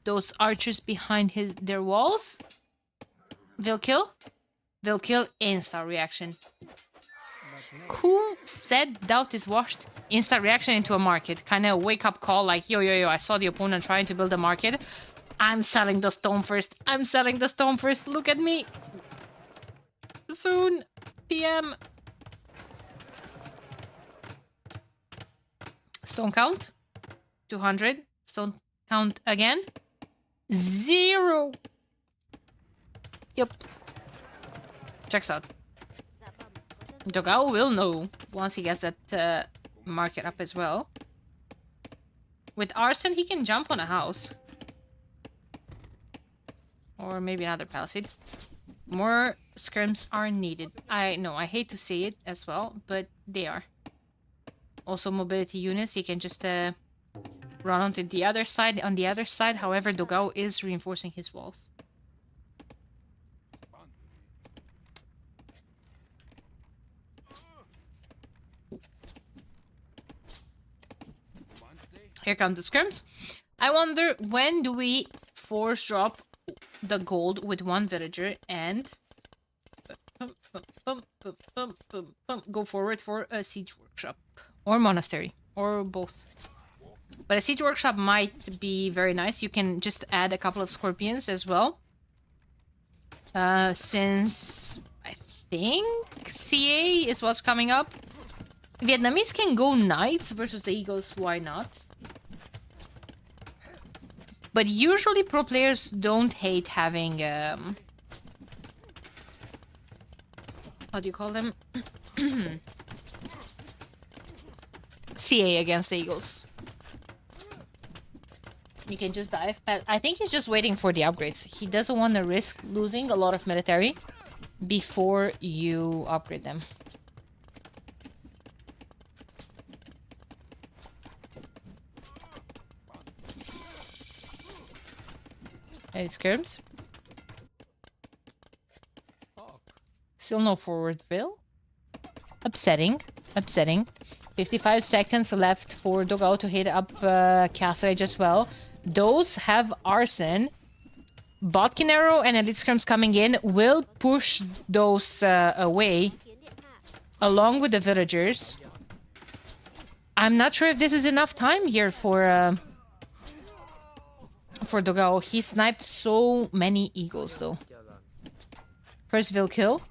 those archers behind their walls. They'll kill. They'll kill. Insta reaction. Who said doubt is washed? Insta reaction into a market. Kind of wake up call like, yo, I saw the opponent trying to build a market. I'm selling the stone first. I'm selling the stone first. Look at me. Soon. PM. Stone count. 200. Stone count again. 0. Yep. Checks out. Dogao will know once he gets that market up as well. With Arson, he can jump on a house. Or maybe another palisade. More scrims are needed. I know, I hate to say it as well, but they are. Also mobility units, you can just run onto the other side. On the other side, however, Dogao is reinforcing his walls. Here come the scrims. I wonder, when do we force drop the gold with one villager and go forward for a siege workshop or monastery or both? But a siege workshop might be very nice. You can just add a couple of scorpions as well. Since I think CA is what's coming up. Vietnamese can go knights versus the eagles. Why not? But usually pro players don't hate having how do you call them? CA against the eagles. You can just dive. I think he's just waiting for the upgrades. He doesn't want to risk losing a lot of military before you upgrade them. Any skirms? Still no forward fill. Upsetting. 55 seconds left for Dogao to hit up Castle Age as well. Those have Arson. Botkin Arrow and Elite Skirms coming in will push those away along with the villagers. I'm not sure if this is enough time here for Dogao. He sniped so many eagles though. First Vil kill.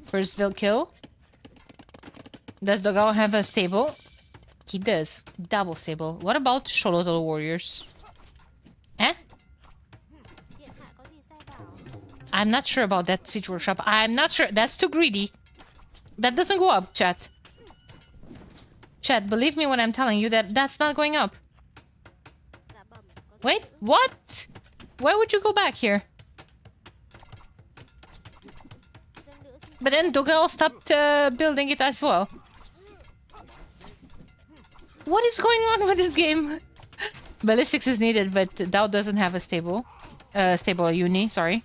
First Vil kill. Does Dogao have a stable? He does. Double stable. What about Xolotl warriors? Eh? I'm not sure about that siege workshop. I'm not sure. That's too greedy. That doesn't go up, chat. Chat, believe me when I'm telling you that that's not going up. Wait, what? Why would you go back here? But then Dogao stopped building it as well. What is going on with this game? Ballistics is needed, but Dao doesn't have a stable. Stable uni, sorry.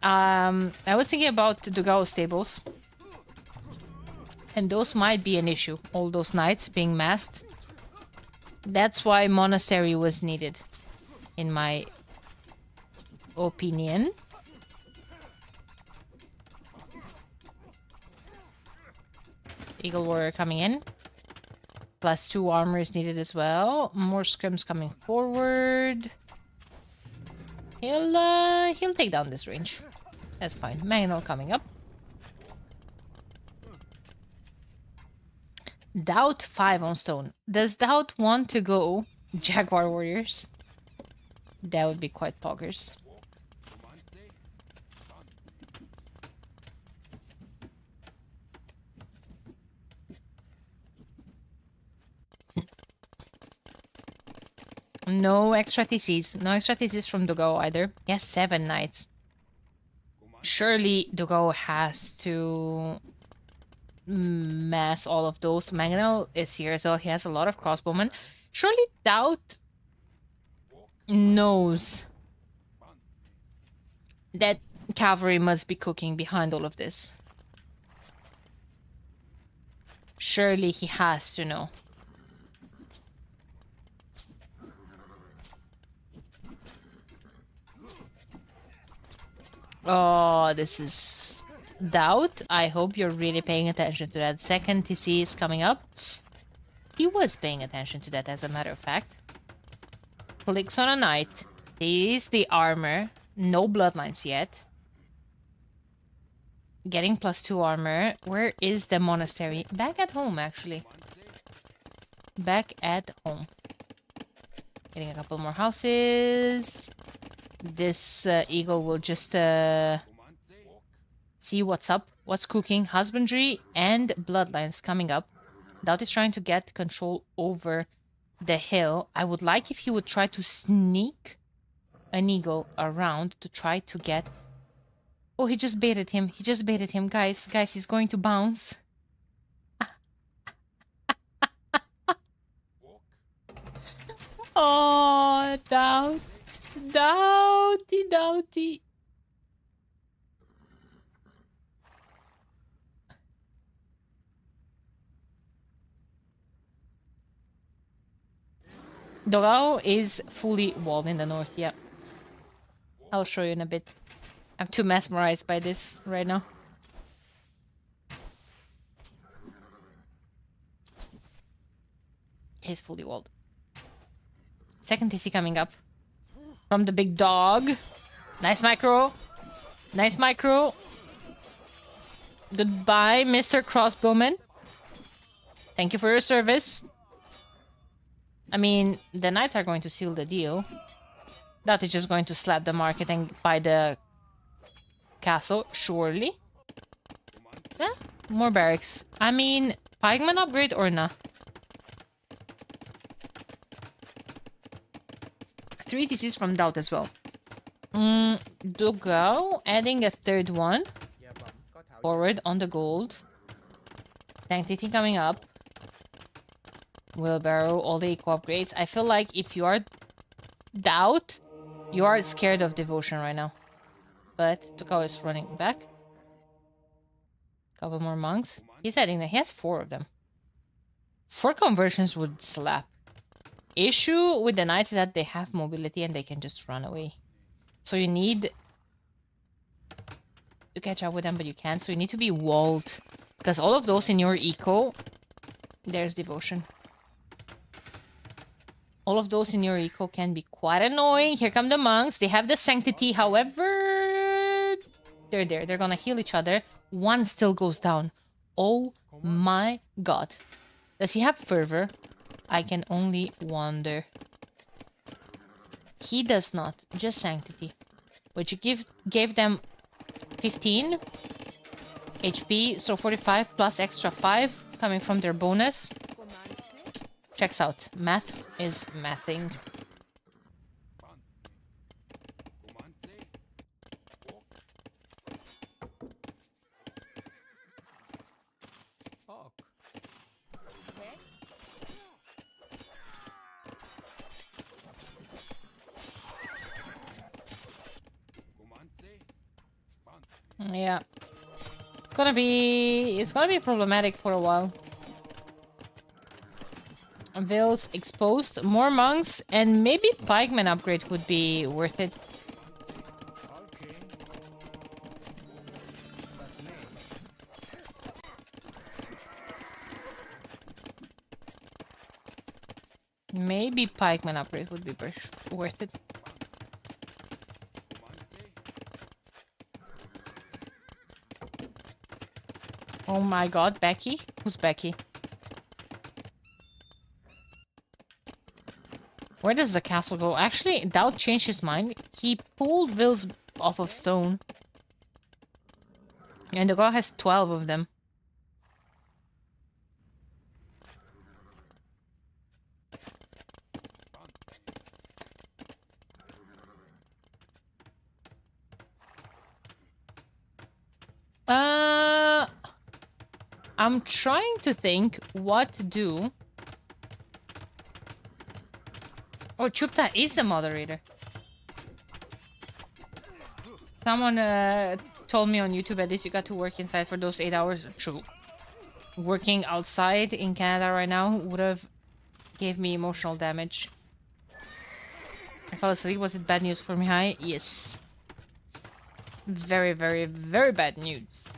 I was thinking about Dogao stables. And those might be an issue. All those knights being masked. That's why monastery was needed. In my opinion. Eagle Warrior coming in. +2 armor is needed as well. More scrims coming forward. He'll take down this range. That's fine. Magnol coming up. Doubt 5 on stone. Does Doubt want to go Jaguar Warriors? That would be quite poggers. No extra TCs. No extra TCs from Dogao either. He has 7 knights. Surely Dogao has to mass all of those. Mangonel is here as well. He has a lot of crossbowmen. Surely Doubt knows that cavalry must be cooking behind all of this. Surely he has to know. Oh, this is Doubt. I hope you're really paying attention to that. Second TC is coming up. He was paying attention to that, as a matter of fact. Clicks on a knight. Sees the armor. No bloodlines yet. Getting +2 armor. Where is the monastery? Back at home, actually. Back at home. Getting a couple more houses. This eagle will just see what's up, what's cooking. Husbandry and bloodlines coming up. Doubt is trying to get control over the hill. I would like if he would try to sneak an eagle around to try to get... Oh, he just baited him. He just baited him. Guys, he's going to bounce. Oh, Doubt. Doubty. Dogao is fully walled in the north, yeah. I'll show you in a bit. I'm too mesmerized by this right now. He's fully walled. Second TC coming up. From the big dog. Nice micro. Nice micro. Goodbye, Mr. Crossbowman. Thank you for your service. I mean, the knights are going to seal the deal. That is just going to slap the market and buy the castle, surely. Yeah, more barracks. I mean, pikeman upgrade or nah? 3 TCs from Doubt as well. Dogao adding a third one. Forward on the gold. Sanctity coming up. Wheelbarrow, all the eco upgrades. I feel like if you are Doubt, you are scared of devotion right now. But Dogao is running back. Couple more monks. He's adding that. He has 4 of them. 4 conversions would slap. Issue with the knights is that they have mobility and they can just run away. So you need to catch up with them, but you can't. So you need to be walled. Because all of those in your eco, there's devotion. All of those in your eco can be quite annoying. Here come the monks. They have the sanctity. However, they're there. They're gonna heal each other. One still goes down. Oh my god. Does he have fervor? I can only wonder. He does not. Just sanctity. Which gave them 15 HP. So 45 plus extra 5 coming from their bonus. Checks out. Math is mathing. Yeah. It's gonna be problematic for a while. Veils exposed, more monks, and maybe pikeman upgrade would be worth it. Okay. Maybe pikeman upgrade would be worth it. Oh my god, Becky? Who's Becky? Where does the castle go? Actually, Doubt changed his mind. He pulled Vills off of stone. And the girl has 12 of them. I'm trying to think what to do. Oh, Chupta is a moderator. Someone told me on YouTube at least you got to work inside for those 8 hours. True. Working outside in Canada right now would have gave me emotional damage. I fell asleep. Was it bad news for me? Hi? Yes. Very, very, very bad news.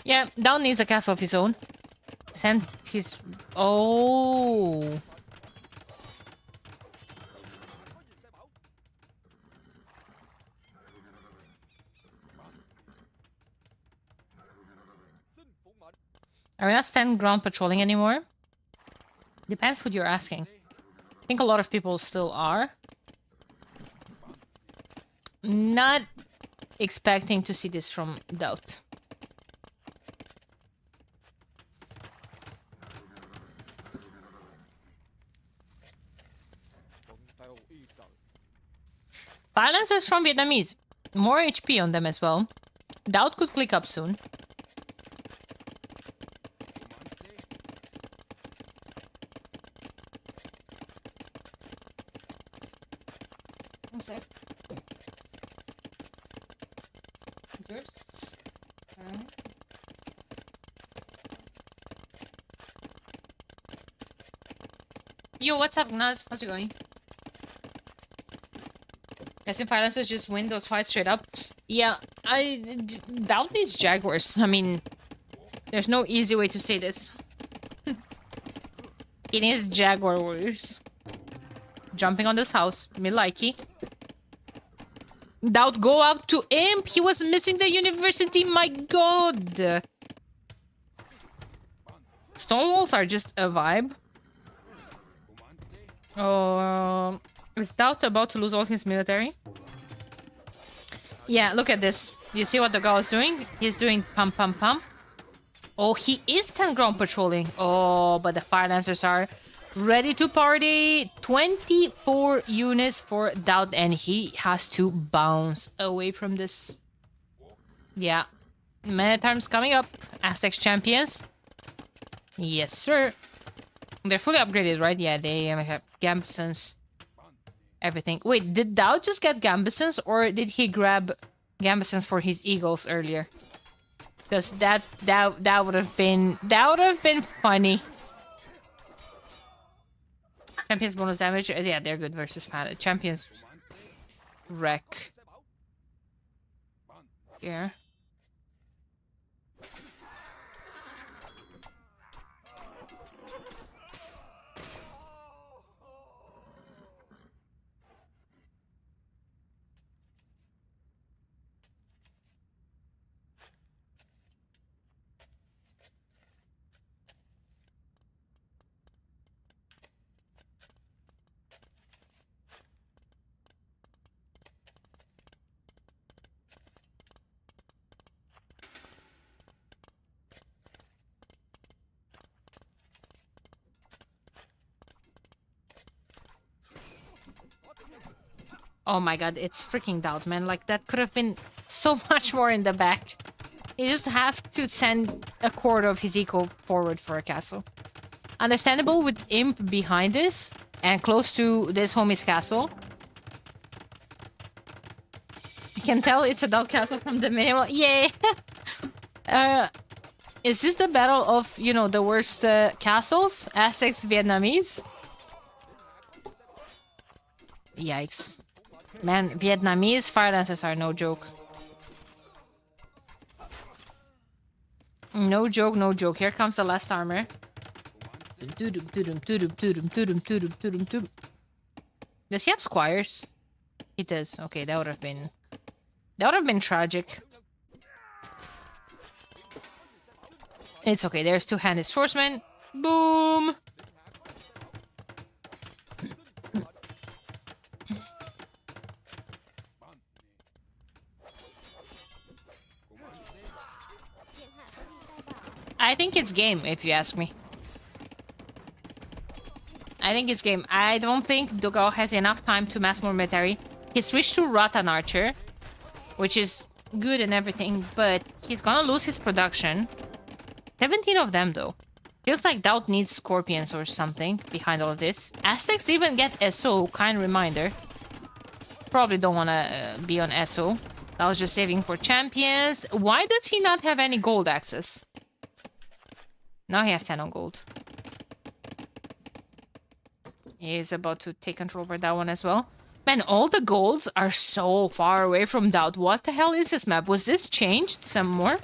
Yeah, Down needs a castle of his own. Send his... Oh. Are we not stand ground patrolling anymore? Depends who you're asking. I think a lot of people still are. Not expecting to see this from Doubt. Silencers from Vietnamese. More HP on them as well. Doubt could click up soon. One sec. Yours? Yo, what's up, Naz? How's it going? Guessing Silencers just win those fights straight up. Yeah, Doubt needs Jaguars. I mean, there's no easy way to say this. He needs Jaguar Warriors. Jumping on this house. Me likey. Doubt go out to Imp. He was missing the university. My god. Stonewalls are just a vibe. Oh, is Doubt about to lose all his military? Yeah, look at this. You see what the guy is doing? He's doing pump, pump, pump. Oh, he is 10 ground patrolling. Oh, but the fire lancers are ready to party. 24 units for Doubt, and he has to bounce away from this. Yeah. Many times coming up. Aztecs champions. Yes, sir. They're fully upgraded, right? Yeah, they have Gambesons. Everything. Wait, did Doubt just get Gambesons, or did he grab Gambesons for his Eagles earlier? Because that would have been funny. Champions bonus damage. Yeah, they're good versus fan. Champions wreck. Yeah. Oh my god, it's freaking Doubt, man. Like, that could have been so much more in the back. You just have to send a quarter of his eco forward for a castle. Understandable with Imp behind this and close to this homie's castle. You can tell it's a Doubt castle from the minimal. Yay! Is this the battle of, you know, the worst castles? Aztecs, Vietnamese? Yikes. Man, Vietnamese fire lancers are no joke. No joke, no joke. Here comes the last armor. Does he have squires? He does. Okay, that would have been tragic. It's okay. There's two-handed swordsman. Boom. I think it's game, if you ask me. I think it's game. I don't think Dogao has enough time to mass more military. He switched to Rattan Archer, which is good and everything, but he's gonna lose his production. 17 of them, though. Feels like Doubt needs Scorpions or something behind all of this. Aztecs even get SO, kind reminder. Probably don't want to be on SO. I was just saving for champions. Why does he not have any gold access? Now he has 10 on gold. He is about to take control over that one as well. Man, all the golds are so far away from Doubt. What the hell is this map? Was this changed some more?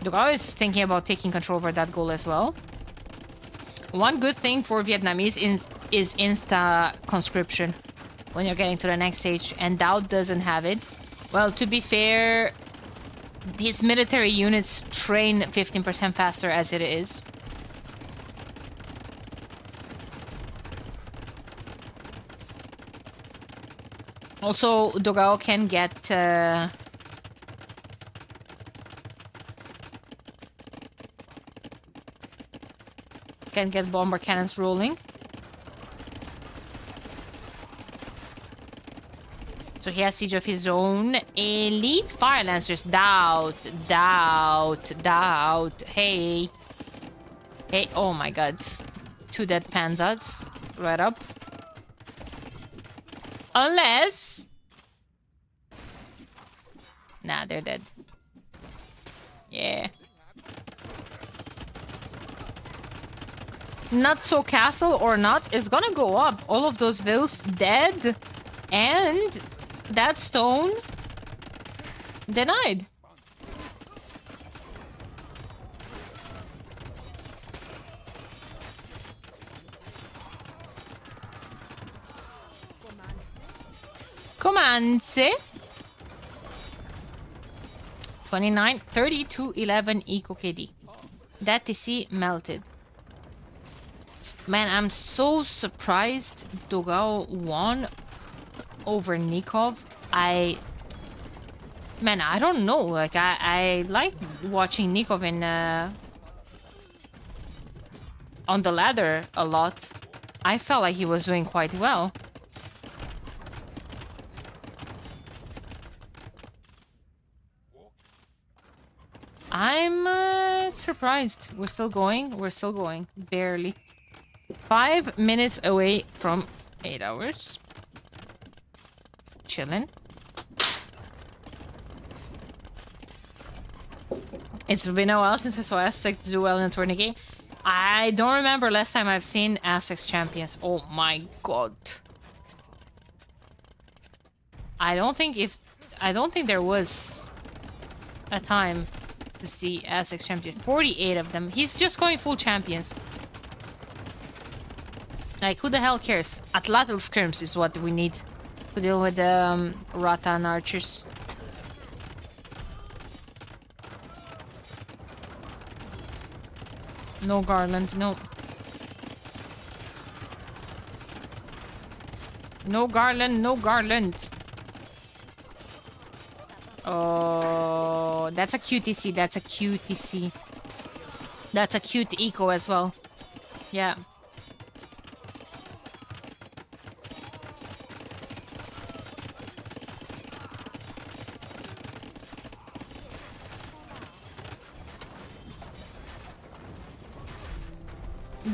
Dogao is thinking about taking control over that goal as well. One good thing for Vietnamese is insta conscription when you're getting to the next stage, and Doubt doesn't have it. Well, to be fair, his military units train 15% faster as it is. Also, Dogao can get... can get bomber cannons rolling. So he has siege of his own. Elite fire lancers. Doubt. Hey. Hey, oh my god. 2 dead panzers. Right up. Unless... Nah, they're dead. Yeah. Not so castle or not is gonna go up. All of those vills dead. And that stone denied. Comanze. 29, 32, 11 eco KD. That TC melted. Man, I'm so surprised Dogao won over Nikov. Man, I don't know. Like, I like watching Nikov in on the ladder a lot. I felt like he was doing quite well. I'm surprised. We're still going. We're still going. Barely. 5 minutes away from 8 hours. Chillin'. It's been a while since I saw Aztecs do well in a tourney game. I don't remember last time I've seen Aztecs champions. Oh my god. I don't think there was a time to see Aztecs champions. 48 of them. He's just going full champions. Like, who the hell cares? Atlatl skirms is what we need to deal with the Rattan archers. No Garland, no. No Garland, no Garland. Oh, that's a QTC, that's a QTC. That's a cute eco as well. Yeah.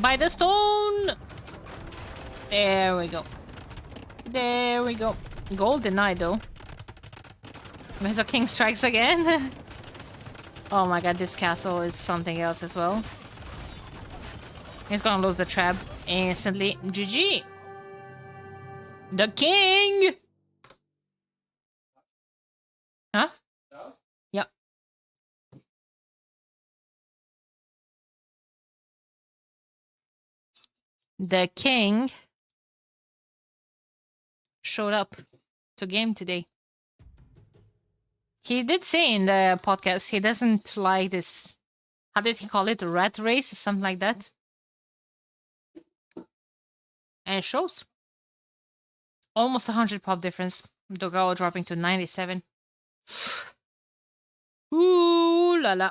By the stone! There we go. There we go. Gold denied, though. Meso King strikes again. Oh my god, this castle is something else as well. He's gonna lose the trap instantly. GG! The king! Huh? Yep. The king showed up to game today. He did say in the podcast he doesn't like this, how did he call it, a rat race or something like that. And it shows. Almost 100 pop difference. Dogao dropping to 97. Ooh la la.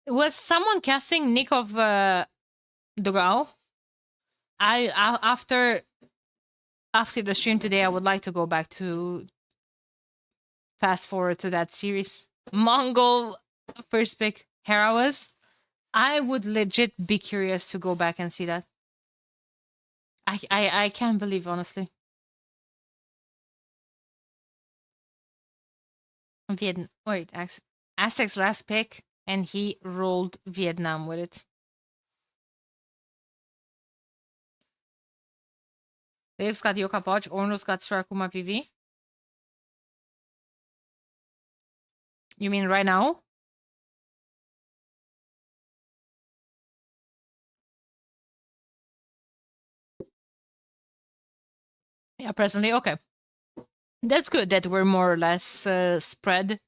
Was someone casting Nick of Dogao? After the stream today, I would like to go back to fast forward to that series. Mongol first pick Hera was. I would legit be curious to go back and see that. I can't believe, honestly. Vietnam. Wait, Aztec's last pick, and he rolled Vietnam with it. Dave's got Yoka Podge. Orno's got Sarakuma PV. You mean right now? Yeah, presently. Okay. That's good that we're more or less spread.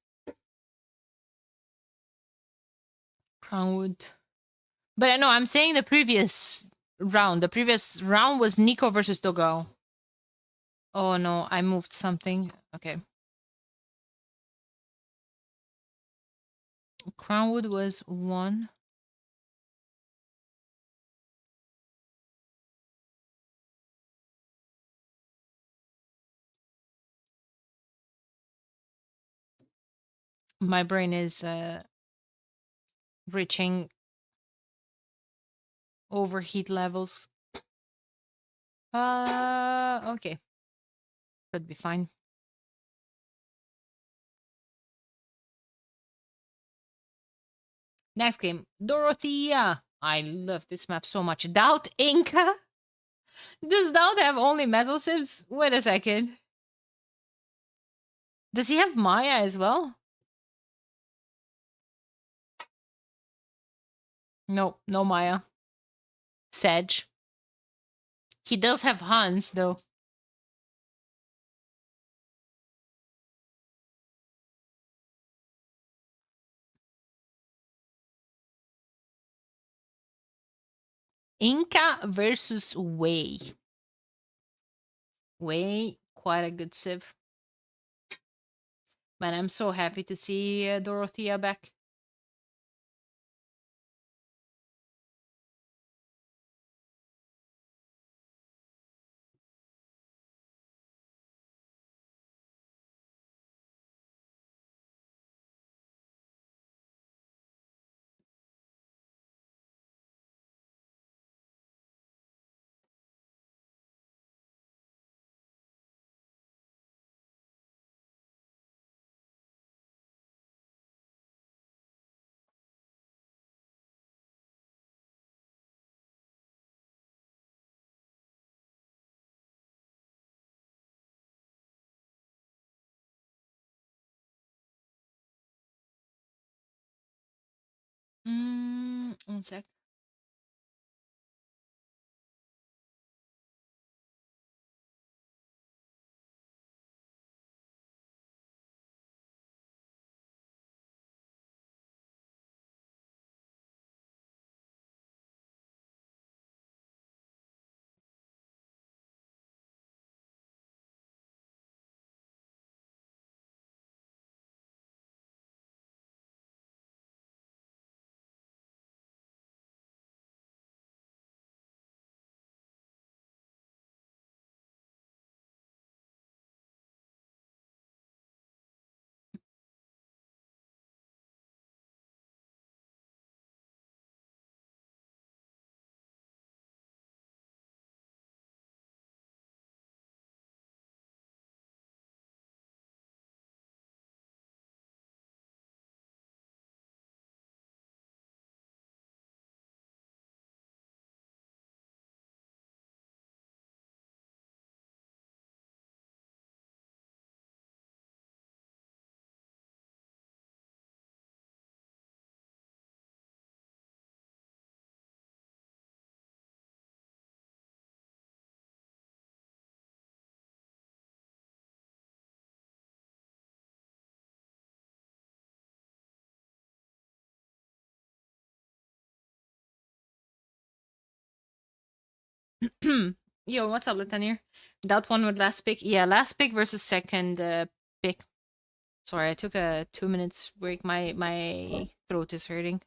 Crownwood. But I know I'm saying the previous round. The previous round was Nico versus Dogao. Oh no, I moved something. Okay. Crownwood was 1. My brain is reaching overheat levels. Okay. Should be fine. Next game, Dorothea. I love this map so much. Doubt Inca? Does Doubt have only metal sims? Wait a second. Does he have Maya as well? No, no Maya. Sedge. He does have Hans, though. Inca versus Wei. Wei, quite a good civ. Man, I'm so happy to see Dorothea back. One sec. Yo, what's up, Litanier? That one with last pick. Yeah, last pick versus second pick. Sorry, I took a 2 minutes break. My throat is hurting.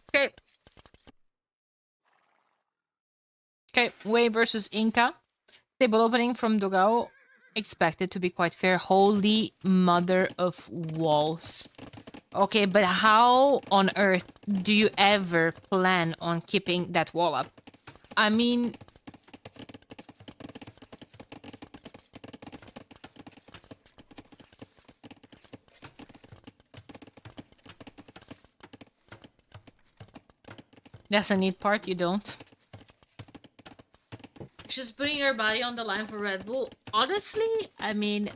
Okay. Okay, Way versus Inca. Stable opening from Dogao. Expected to be quite fair. Holy mother of walls. Okay, but how on earth do you ever plan on keeping that wall up? I mean... That's a neat part, you don't. She's putting her body on the line for Red Bull. Honestly, I mean...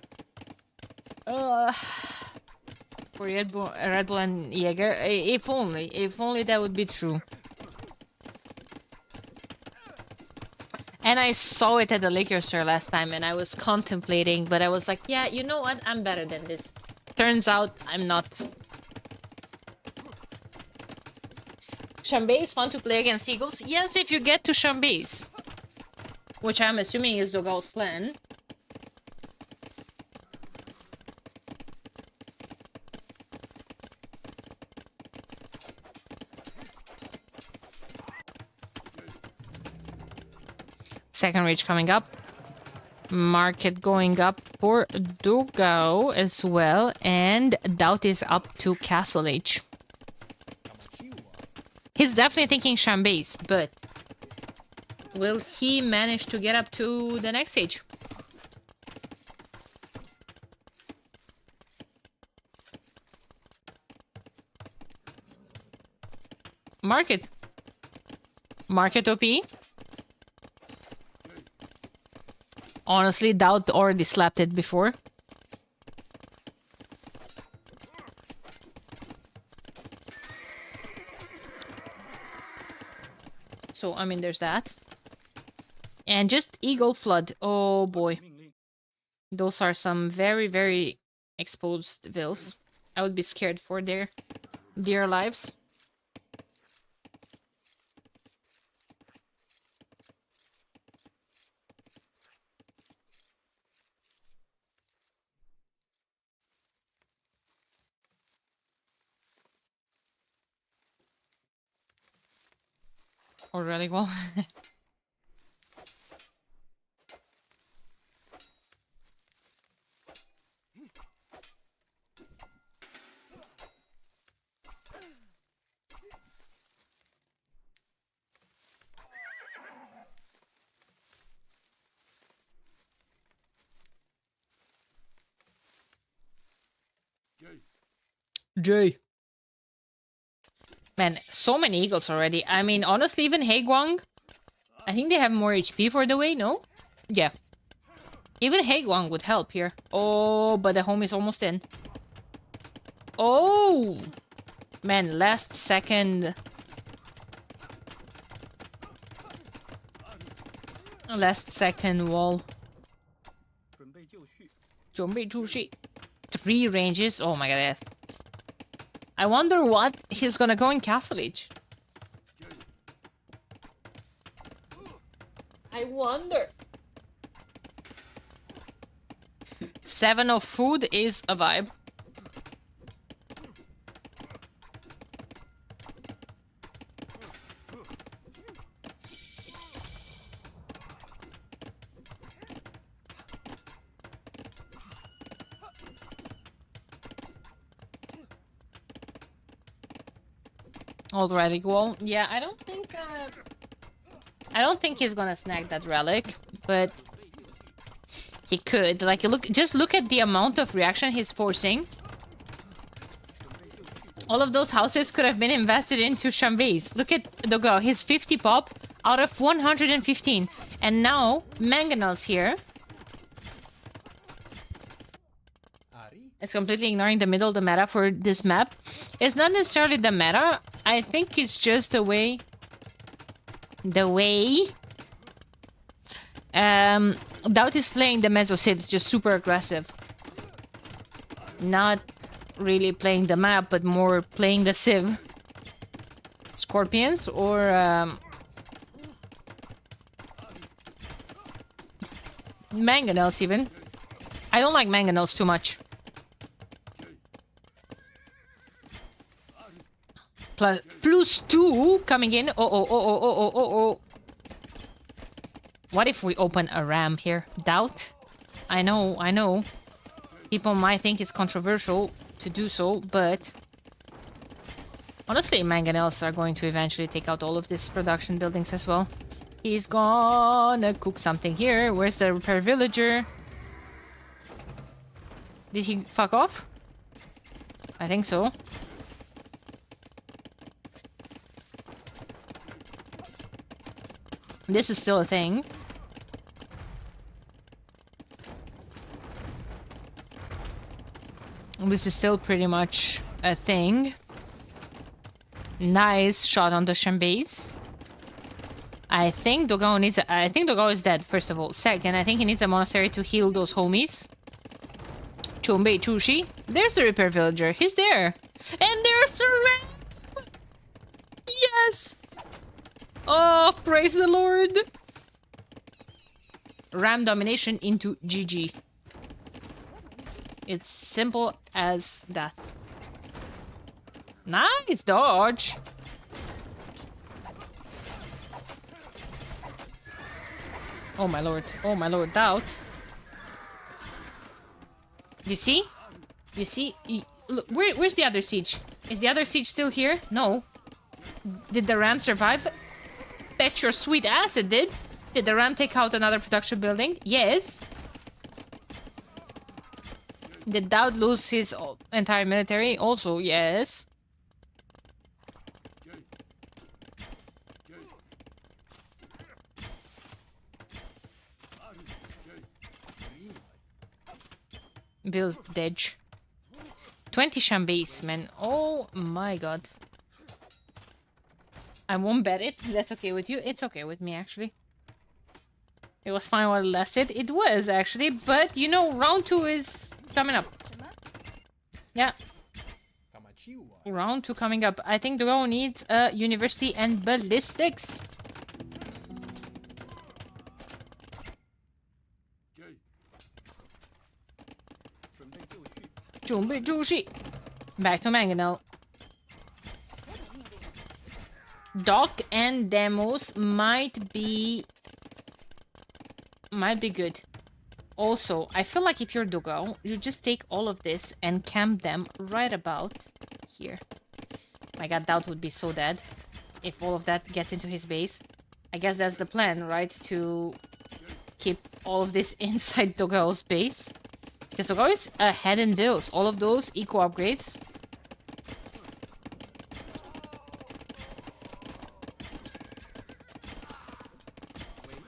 for Red Bull and Jaeger, if only that would be true. And I saw it at the liquor store last time and I was contemplating, but I was like, yeah, you know what? I'm better than this. Turns out I'm not. Chambé is fun to play against Eagles. Yes, if you get to Chambé's. Which I'm assuming is Dogal's plan. Second reach coming up. Market going up for Dogao as well. And Doubt is up to Castle Age. He's definitely thinking Chambé's, but will he manage to get up to the next stage? Market. Market OP. Honestly, Doubt already slapped it before. So, I mean, there's that. And just Eagle Flood. Oh, boy. Those are some very, very exposed vills. I would be scared for their dear lives. Or really well. Jay. Man, so many eagles already. I mean, honestly, even Haegwang, I think they have more HP for the way, no? Yeah. Even Haegwang would help here. Oh, but the home is almost in. Oh! Man, last second... Last second wall. 准备就绪. 3 ranges. Oh my god. I wonder what he's gonna go in Castle Age. I wonder. 7 of food is a vibe. Old relic wall. Yeah, I don't think he's gonna snag that relic, but he could. Like, just look at the amount of reaction he's forcing. All of those houses could have been invested into Chambé's. Look at Dogo, his 50 pop out of 115. And now, Mangonel's here. It's completely ignoring the middle of the meta for this map. It's not necessarily the meta. I think it's just the way... Doubt is playing the Mezzo Sips, just super aggressive. Not really playing the map, but more playing the Civ. Scorpions or... Mangonels even. I don't like Mangonels too much. plus 2 coming in. Oh. What if we open a ram here? Doubt? I know. People might think it's controversial to do so, but... honestly, mangonels are going to eventually take out all of these production buildings as well. He's gonna cook something here. Where's the repair villager? Did he fuck off? I think so. This is still a thing. This is still pretty much a thing. Nice shot on the Shambase. I think Dogao needs... I think Dogao is dead, first of all. Second, I think he needs a monastery to heal those homies. Chumbe Chushi. There's the repair villager. He's there. And there's a ram! Yes! Oh, praise the Lord! Ram domination into GG. It's simple as that. Nice dodge! Oh my lord, doubt. You see? You see? Look, where's the other siege? Is the other siege still here? No. Did the ram survive? Bet your sweet ass it did. Did the ram take out another production building? Yes. Did Dowd lose his entire military? Also, yes. Bill's dead. 20 Shambase, man. Oh my god. I won't bet it. That's okay with you. It's okay with me, actually. It was fine while it lasted. It was, actually. But, you know, round 2 is coming up. Yeah. Round 2 coming up. I think Dogao needs university and ballistics. Jumbi Jushi. Back to Mangonel. Doc and demos might be good. Also, I feel like if you're Dogao, you just take all of this and camp them right about here. My god, Doubt would be so dead if all of that gets into his base. I guess that's the plan, right? To keep all of this inside Dogao's base. Because Dogao is ahead in bills. All of those eco upgrades.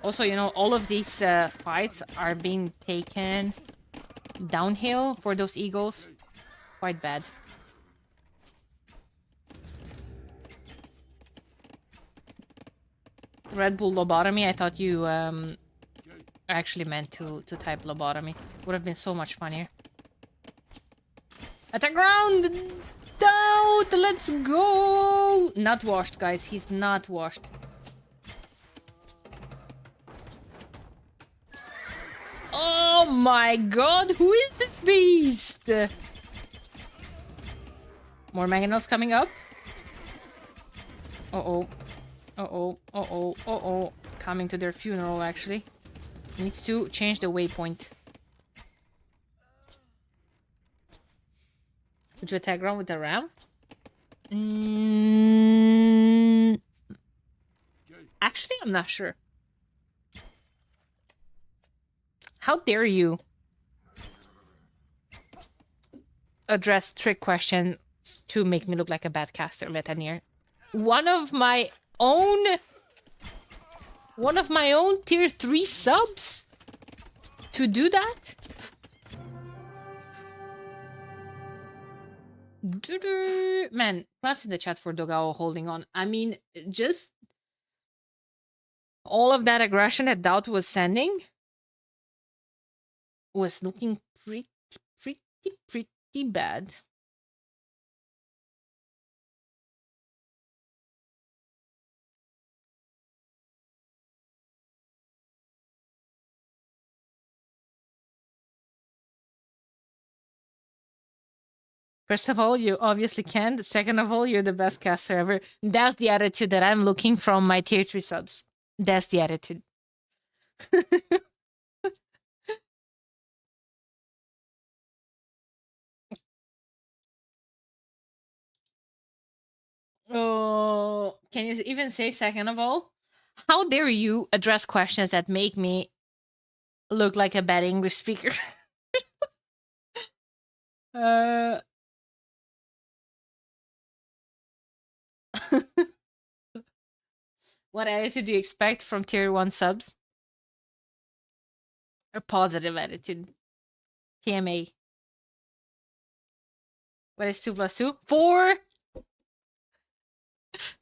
Also, you know, all of these fights are being taken downhill for those eagles. Quite bad. Redbull lobotomy, I thought you actually meant to type lobotomy. Would have been so much funnier. Attack ground! Doubt! Let's go! Not washed, guys. He's not washed. Oh my god! Who is this beast? More mangonels coming up. Uh-oh. Uh-oh. Uh-oh. Uh-oh. Coming to their funeral, actually. Needs to change the waypoint. Would you attack ground with the ram? Actually, I'm not sure. How dare you address trick questions to make me look like a bad caster, Letanier? One of my own tier 3 subs to do that? Man, claps in the chat for Dogao holding on. I mean, just all of that aggression that Doubt was sending was looking pretty bad. First of all, you obviously can. Second of all, you're the best caster ever. That's the attitude that I'm looking from my tier 3 subs. That's the attitude. Oh, can you even say second of all? How dare you address questions that make me look like a bad English speaker? uh What attitude do you expect from tier 1 subs? A positive attitude. TMA. What is 2 plus 2? 4!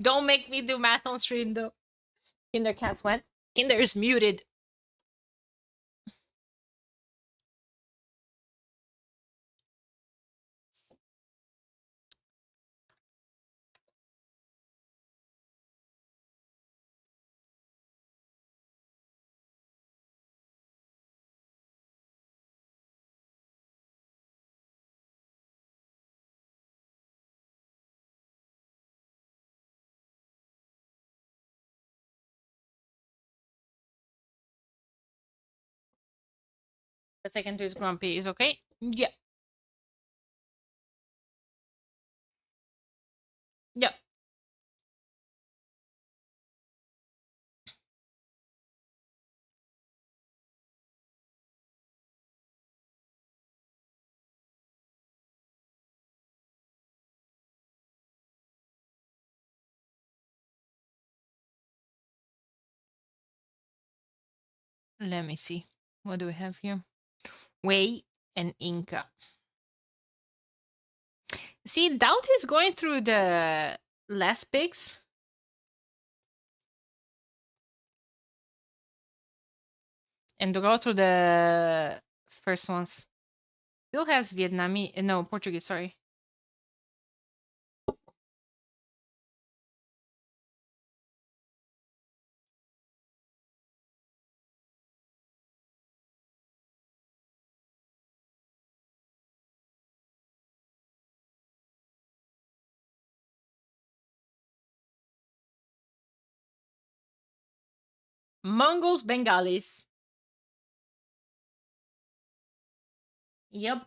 Don't make me do math on stream though. Kinder cats went. Kinder is muted. The second to is grumpy is okay? Yeah. Yep. Let me see. What do we have here? Wei and Inca. See, Doubt is going through the last picks. And to go through the first ones. Still has Vietnamese, no, Portuguese, sorry. Mongols, Bengalis. Yep.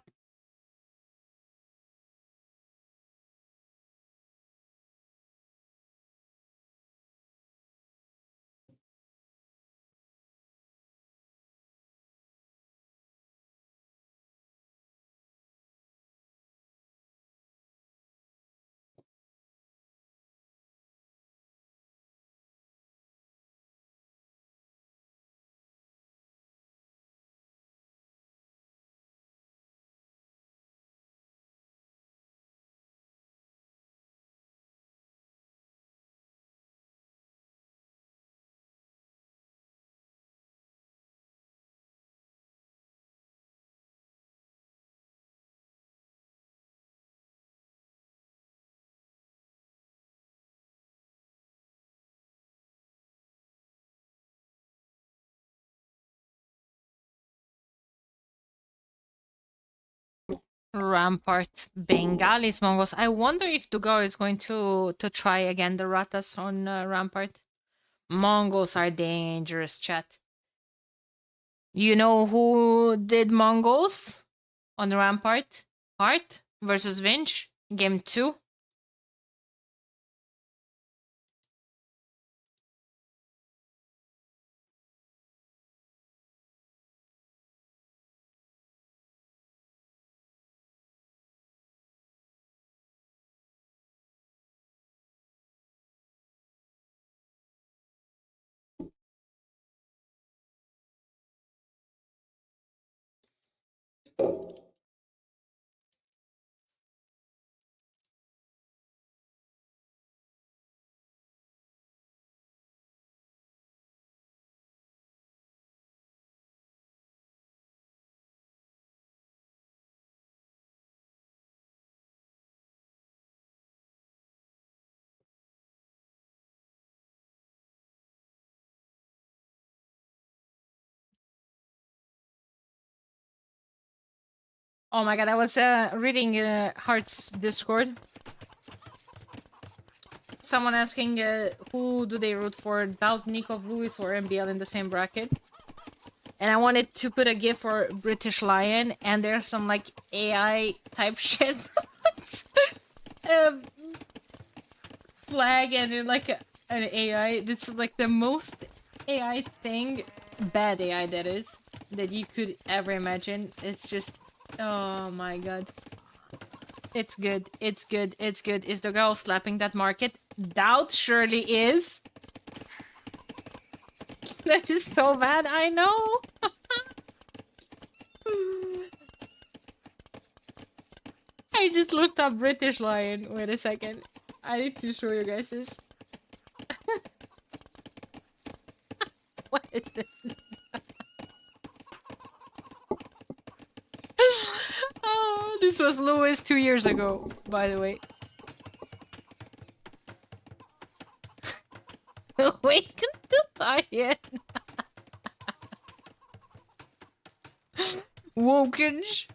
Rampart, Bengalis, Mongols. I wonder if Dugar is going to try again the Ratas on Rampart. Mongols are dangerous, chat. You know who did Mongols on the Rampart? Hart versus Vinch, game 2. Oh my god, I was reading Heart's Discord. Someone asking who do they root for, Doubt, Nico, Lewis, or MBL in the same bracket. And I wanted to put a GIF for British Lion, and there's some like AI type shit. Flag and then, like an AI. This is like the most AI thing, bad AI that is, that you could ever imagine. It's just, oh my god. It's good, it's good, it's good. Is the girl slapping that market? Doubt surely is. That is so bad, I know. I just looked up British Lion. Wait a second. I need to show you guys this. What is this? Oh, this was Lewis 2 years ago, by the way. Wait the lion. Wokage.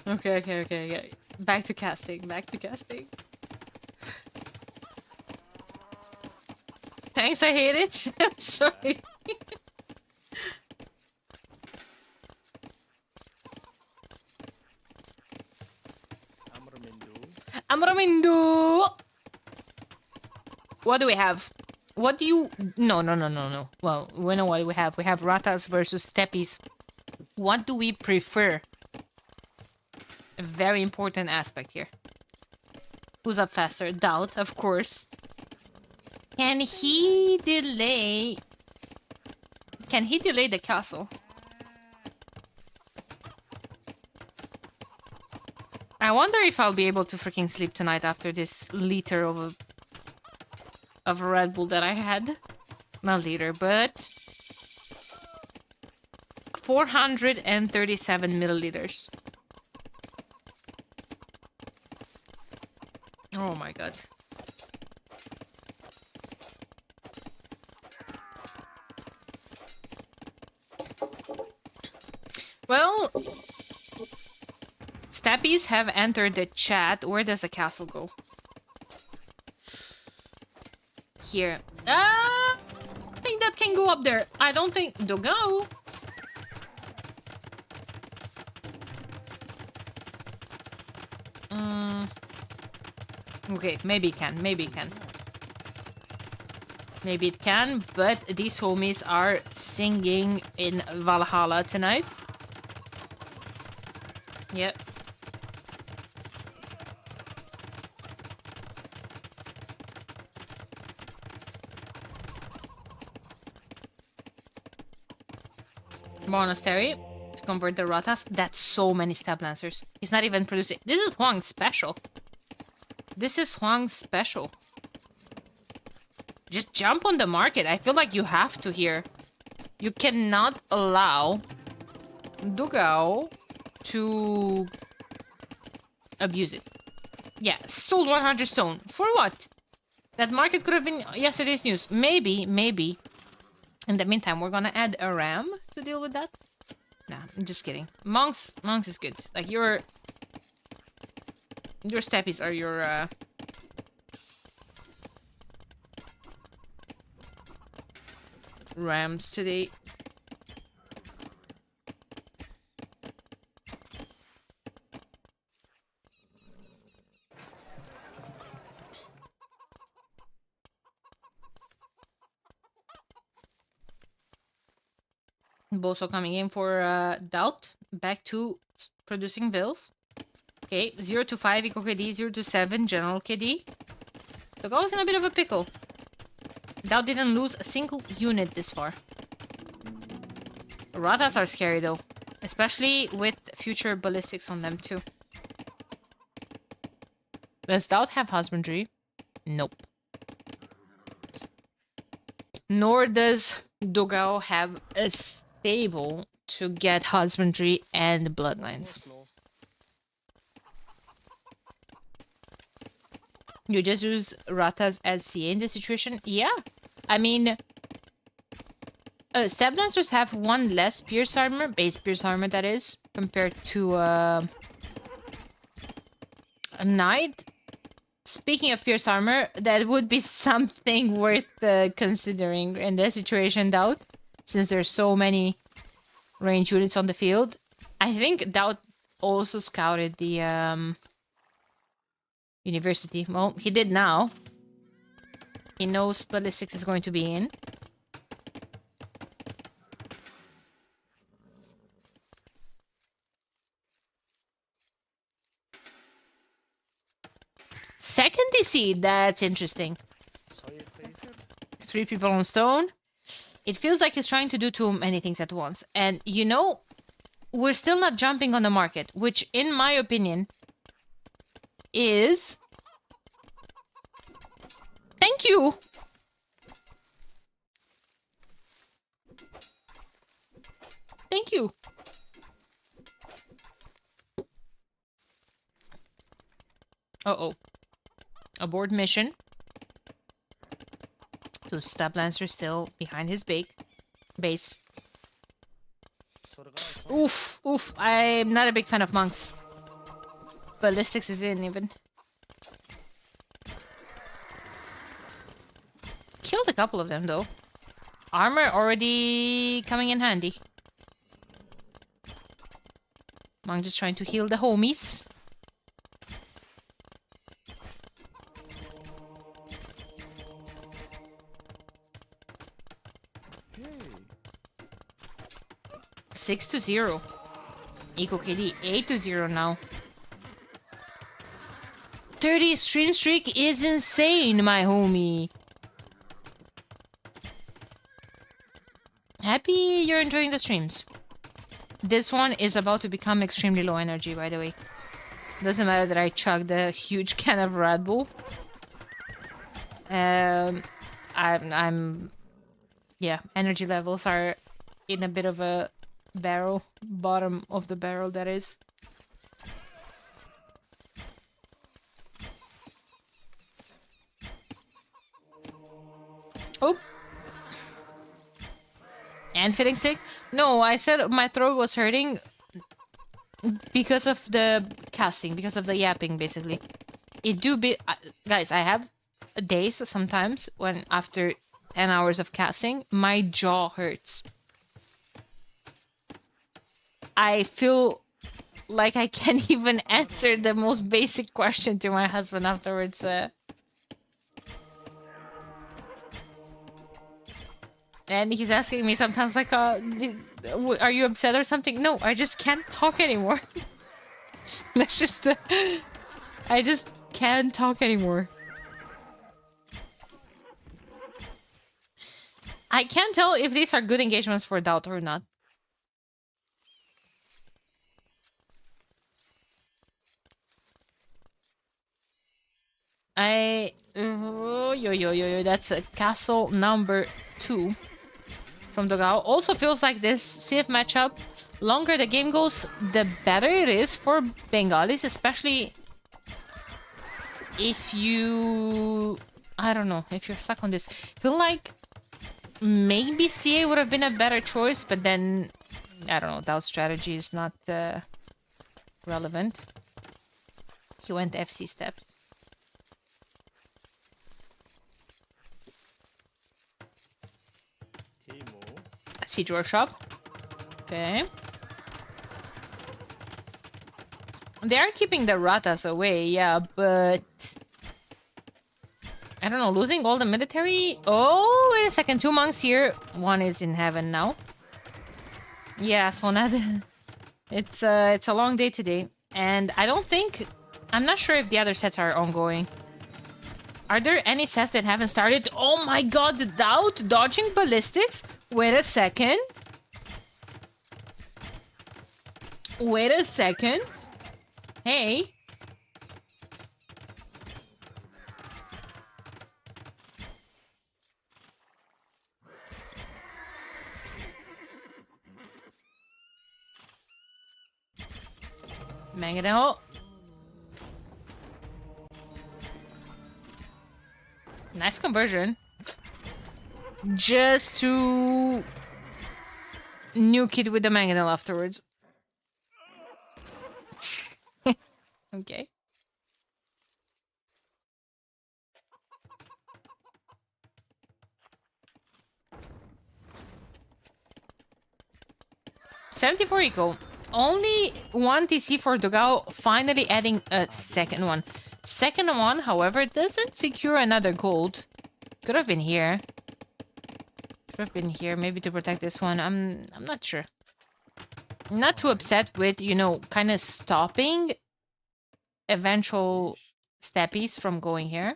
Okay. Back to casting. Thanks, I hate it. I'm sorry. Amramindu. What do we have? What do you... No. Well, we know what we have. We have Ratas versus Steppies. What do we prefer? A very important aspect here. Who's up faster? Doubt, of course. Can he delay the castle? I wonder if I'll be able to freaking sleep tonight after this liter of a Red Bull that I had. Not liter, but 437 milliliters. Oh my god. Well, Steppies have entered the chat. Where does the castle go? Here. I think that can go up there. I don't think... Go. Okay, maybe it can. Maybe it can, but these homies are singing in Valhalla tonight. Yep. Monastery to convert the Ratas. That's so many stab lancers. He's not even producing. This is Huang's special. Just jump on the market. I feel like you have to here. You cannot allow Dugao to abuse it. Yeah, sold 100 stone. For what? That market could have been yesterday's news. Maybe. In the meantime, we're gonna add a ram to deal with that. Nah, I'm just kidding. Monks is good. Like your steppies are your rams today. Boso coming in for Doubt. Back to producing vills. Okay, 0 to 5 Eco KD, 0 to 7 General KD. The goal is in a bit of a pickle. Doubt didn't lose a single unit this far. Ratas are scary though. Especially with future ballistics on them too. Does Doubt have husbandry? Nope. Nor does Dogao have a stable to get husbandry and bloodlines. You just use Ratas as CA in this situation? Yeah. I mean, Stab Lancers have one less pierce armor, base pierce armor that is, compared to a knight. Speaking of pierce armor, that would be something worth considering in this situation, Doubt, since there's so many range units on the field. I think Doubt also scouted the university. Well, he did now. He knows ballistics is going to be in. Second DC, that's interesting. 3 people on stone. It feels like he's trying to do too many things at once. And you know, we're still not jumping on the market, which in my opinion is... Thank you! Thank you. Uh-oh. Abort mission. So Stab Lancer still behind his base. Oof, oof. I'm not a big fan of monks. Ballistics is in even. Killed a couple of them though. Armor already coming in handy. Monk just trying to heal the homies. Hey. 6-0. Eco KD 8-0 now. 30 stream streak is insane, my homie. Happy you're enjoying the streams. This one is about to become extremely low energy, by the way. Doesn't matter that I chugged a huge can of Redbull. Yeah, energy levels are in a bit of a barrel. Bottom of the barrel, that is. Oh. And feeling sick? No, I said my throat was hurting because of the casting, because of the yapping, basically. It do be... guys, I have days sometimes when after 10 hours of casting, my jaw hurts. I feel like I can't even answer the most basic question to my husband afterwards. And he's asking me sometimes like, are you upset or something? No, I just can't talk anymore. That's just... I just can't talk anymore. I can't tell if these are good engagements for Doubt or not. That's a castle number 2 from Dogao. Also feels like this CF matchup, longer the game goes, the better it is for Bengalis, especially if you... I don't know, if you're stuck on this. Feel like maybe CA would have been a better choice, but then, I don't know, Doubt's strategy is not relevant. He went FC steps. See drawer shop. Okay. They are keeping the ratas away, yeah, but... I don't know, losing all the military? Oh, wait a second, 2 monks here. 1 is in heaven now. Yeah, so not... it's a long day today. And I don't think... I'm not sure if the other sets are ongoing. Are there any sets that haven't started? Oh my god, the Doubt dodging ballistics? Wait a second. Wait a second. Hey. Bang it out. Nice conversion. Just to nuke it with the mangonel afterwards. Okay. $74 eco. Only one TC for Dogao, finally adding a second one. Second one, however, doesn't secure another gold. Could have been here. Could have been here, maybe to protect this one. I'm not sure. I'm not too upset with, you know, kind of stopping eventual steppies from going here.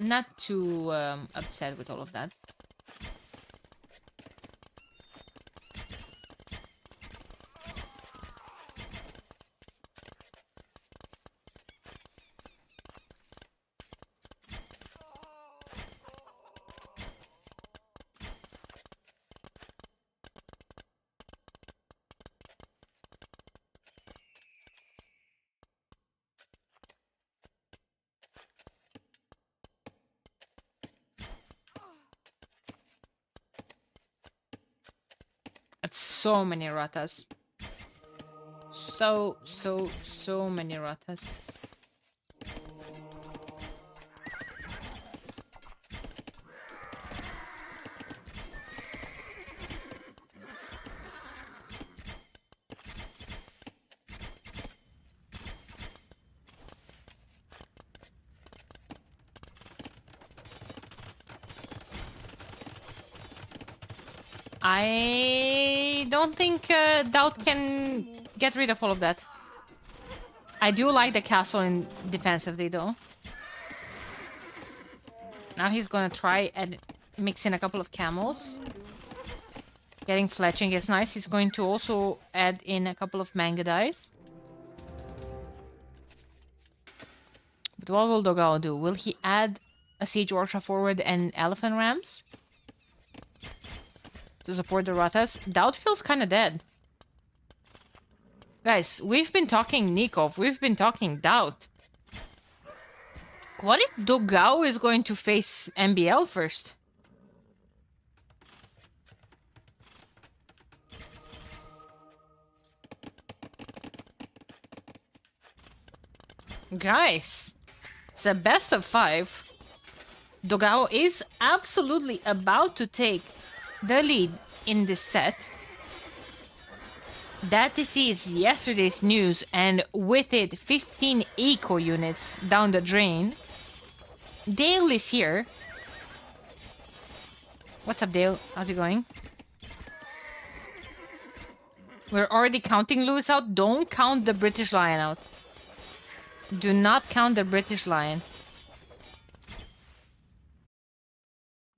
Not too upset with all of that. That's so many ratas. So many ratas. I don't think Doubt can get rid of all of that. I do like the castle in defensively though. Now he's gonna try and mix in a couple of camels. Getting fletching is nice. He's going to also add in a couple of manga dice. But what will Dogao do? Will he add a siege orchard forward and elephant rams to support the ratas? Doubt feels kind of dead. Guys, we've been talking Nikov. We've been talking Doubt. What if Dogao is going to face MBL first? Guys, it's a best of 5. Dogao is absolutely about to take the lead in this set. That is yesterday's news, and with it 15 eco units down the drain. Dale is here. What's up, Dale? How's it going? We're already counting Lewis out. Don't count the British Lion out. Do not count the British Lion.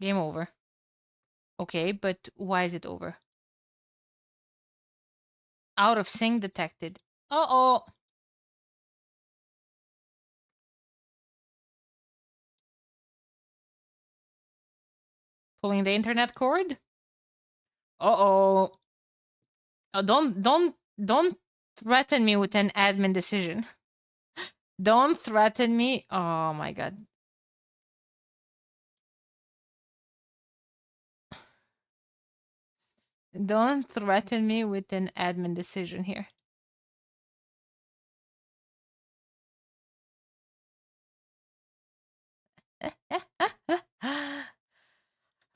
Game over. Okay, but why is it over? Out of sync detected. Uh-oh. Pulling the internet cord? Uh-oh. Oh, don't threaten me with an admin decision. Don't threaten me. Oh my god. Don't threaten me with an admin decision here. Ay,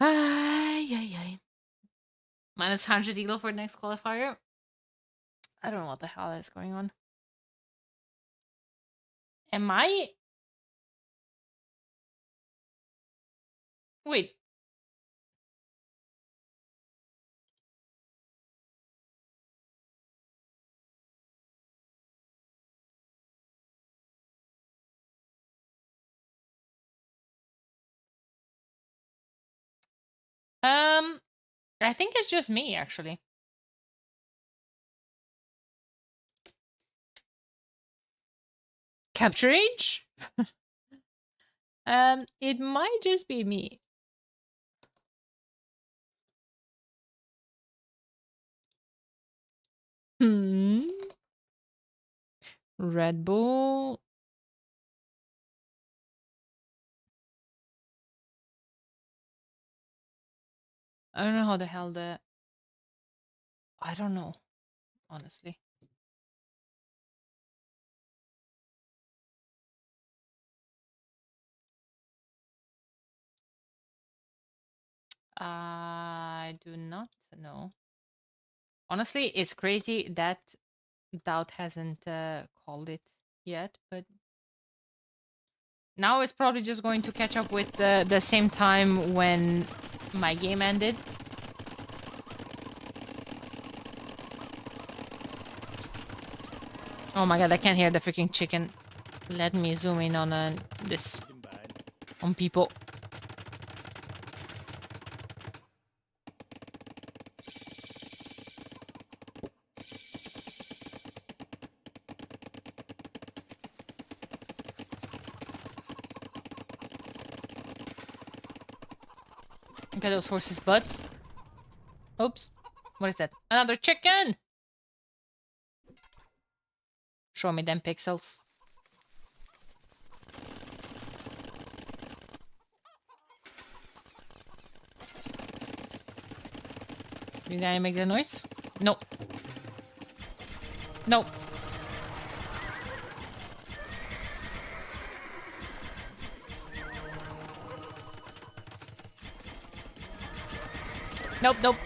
ay, ay. Minus 100 eagle for next qualifier. I don't know what the hell is going on. Am I... Wait. I think it's just me, actually. Capture age? It might just be me. Red Bull. I don't know how the hell the... I don't know, honestly. I do not know. Honestly, it's crazy that Doubt hasn't called it yet, but now it's probably just going to catch up with the same time when my game ended. Oh my god, I can't hear the freaking chicken. Let me zoom in on this, on people. Look at those horses' butts. Oops. What is that? Another chicken! Show me them pixels. You gonna make the noise? No. No. Nope, nope.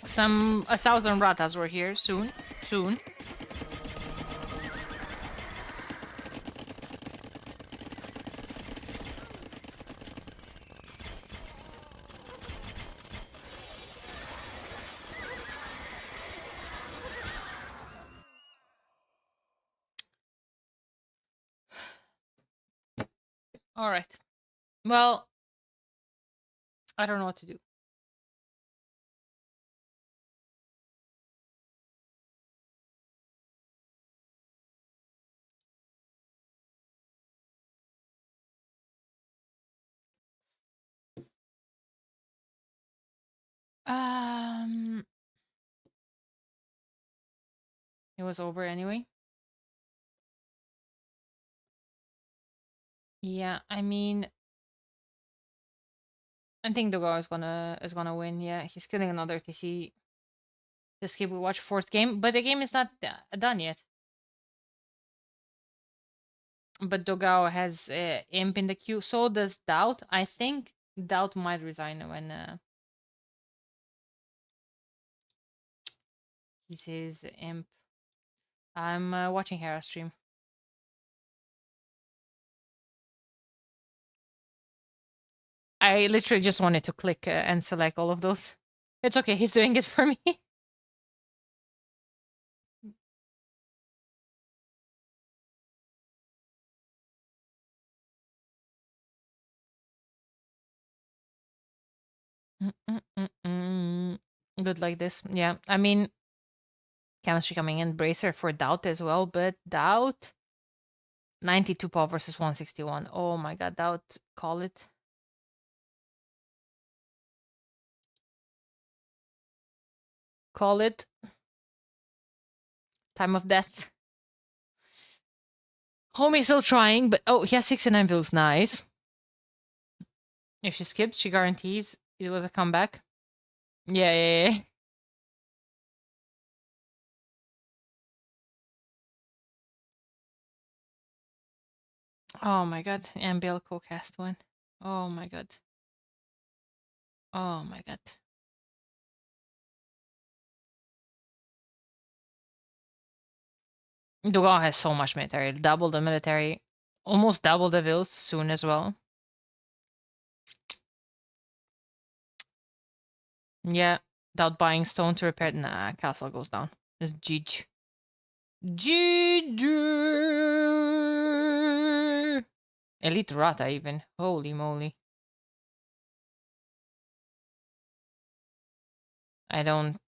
Some 1,000 ratas were here soon. Soon. All right. Well, I don't know what to do. Um, it was over anyway. Yeah, I mean, I think the guy is gonna win. Yeah, he's killing another TC. Just keep we watch fourth game, but the game is not done yet. But Dogao has Imp in the queue. So does Doubt. I think Doubt might resign when he sees Imp. I'm watching Hera stream. I literally just wanted to click and select all of those. It's okay. He's doing it for me. Good like this. Yeah. I mean, chemistry coming in. Bracer for Doubt as well, but Doubt 92 power versus 161. Oh my god, Doubt, call it. Call it. Time of death. Homie's still trying, but oh, he has 69 views. Nice. If she skips, she guarantees it was a comeback. Yeah, yeah, yeah. Oh my god, and Bill co-cast one. Oh my god. Oh my god. Dugal has so much military. Double the military. Almost double the vills soon as well. Yeah. Without buying stone to repair. Nah, castle goes down. It's GG. GG. Elite Rata even. Holy moly. I don't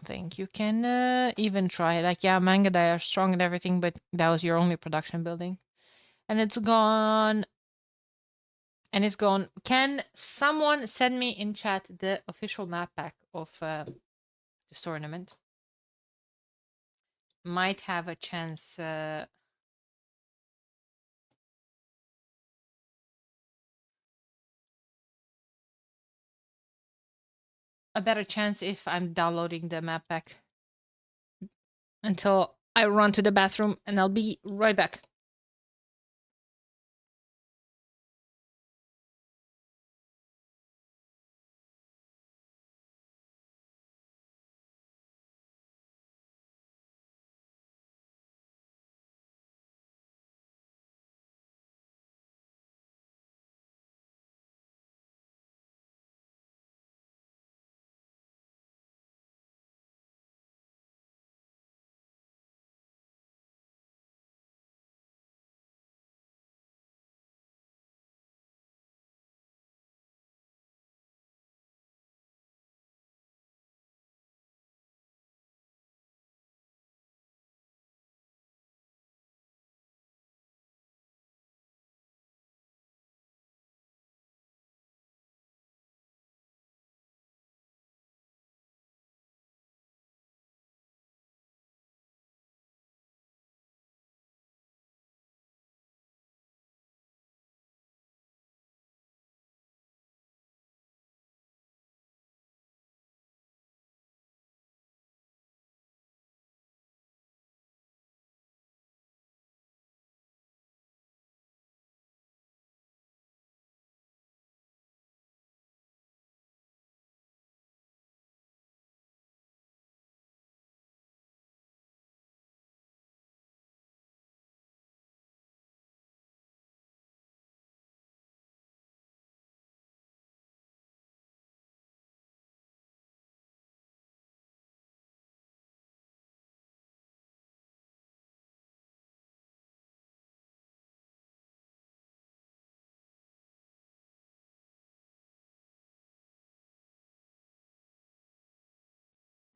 think you can even try. Like, yeah, Manga, they are strong and everything, but that was your only production building. And it's gone. And it's gone. Can someone send me in chat the official map pack of this tournament? Might have a chance. A better chance if I'm downloading the map pack until I run to the bathroom, and I'll be right back.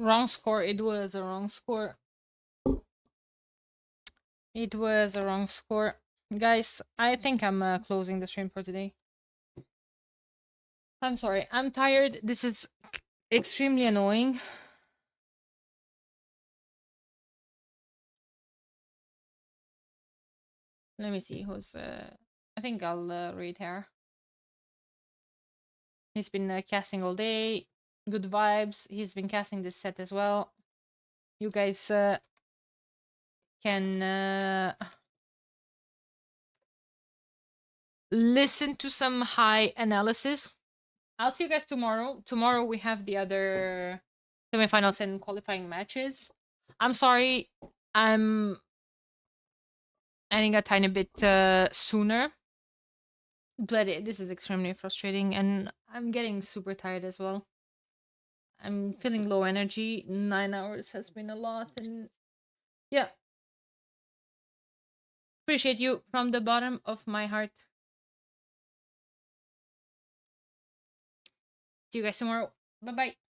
Wrong score. It was a wrong score. It was a wrong score. Guys, I think I'm closing the stream for today. I'm sorry. I'm tired. This is extremely annoying. Let me see who's. I think I'll read here. He's been casting all day. Good vibes. He's been casting this set as well. You guys can listen to some high analysis. I'll see you guys tomorrow. Tomorrow we have the other semifinals and qualifying matches. I'm sorry, I'm ending a tiny bit sooner, but this is extremely frustrating, and I'm getting super tired as well. I'm feeling low energy. 9 hours has been a lot, and yeah, appreciate you from the bottom of my heart. See you guys tomorrow. Bye bye.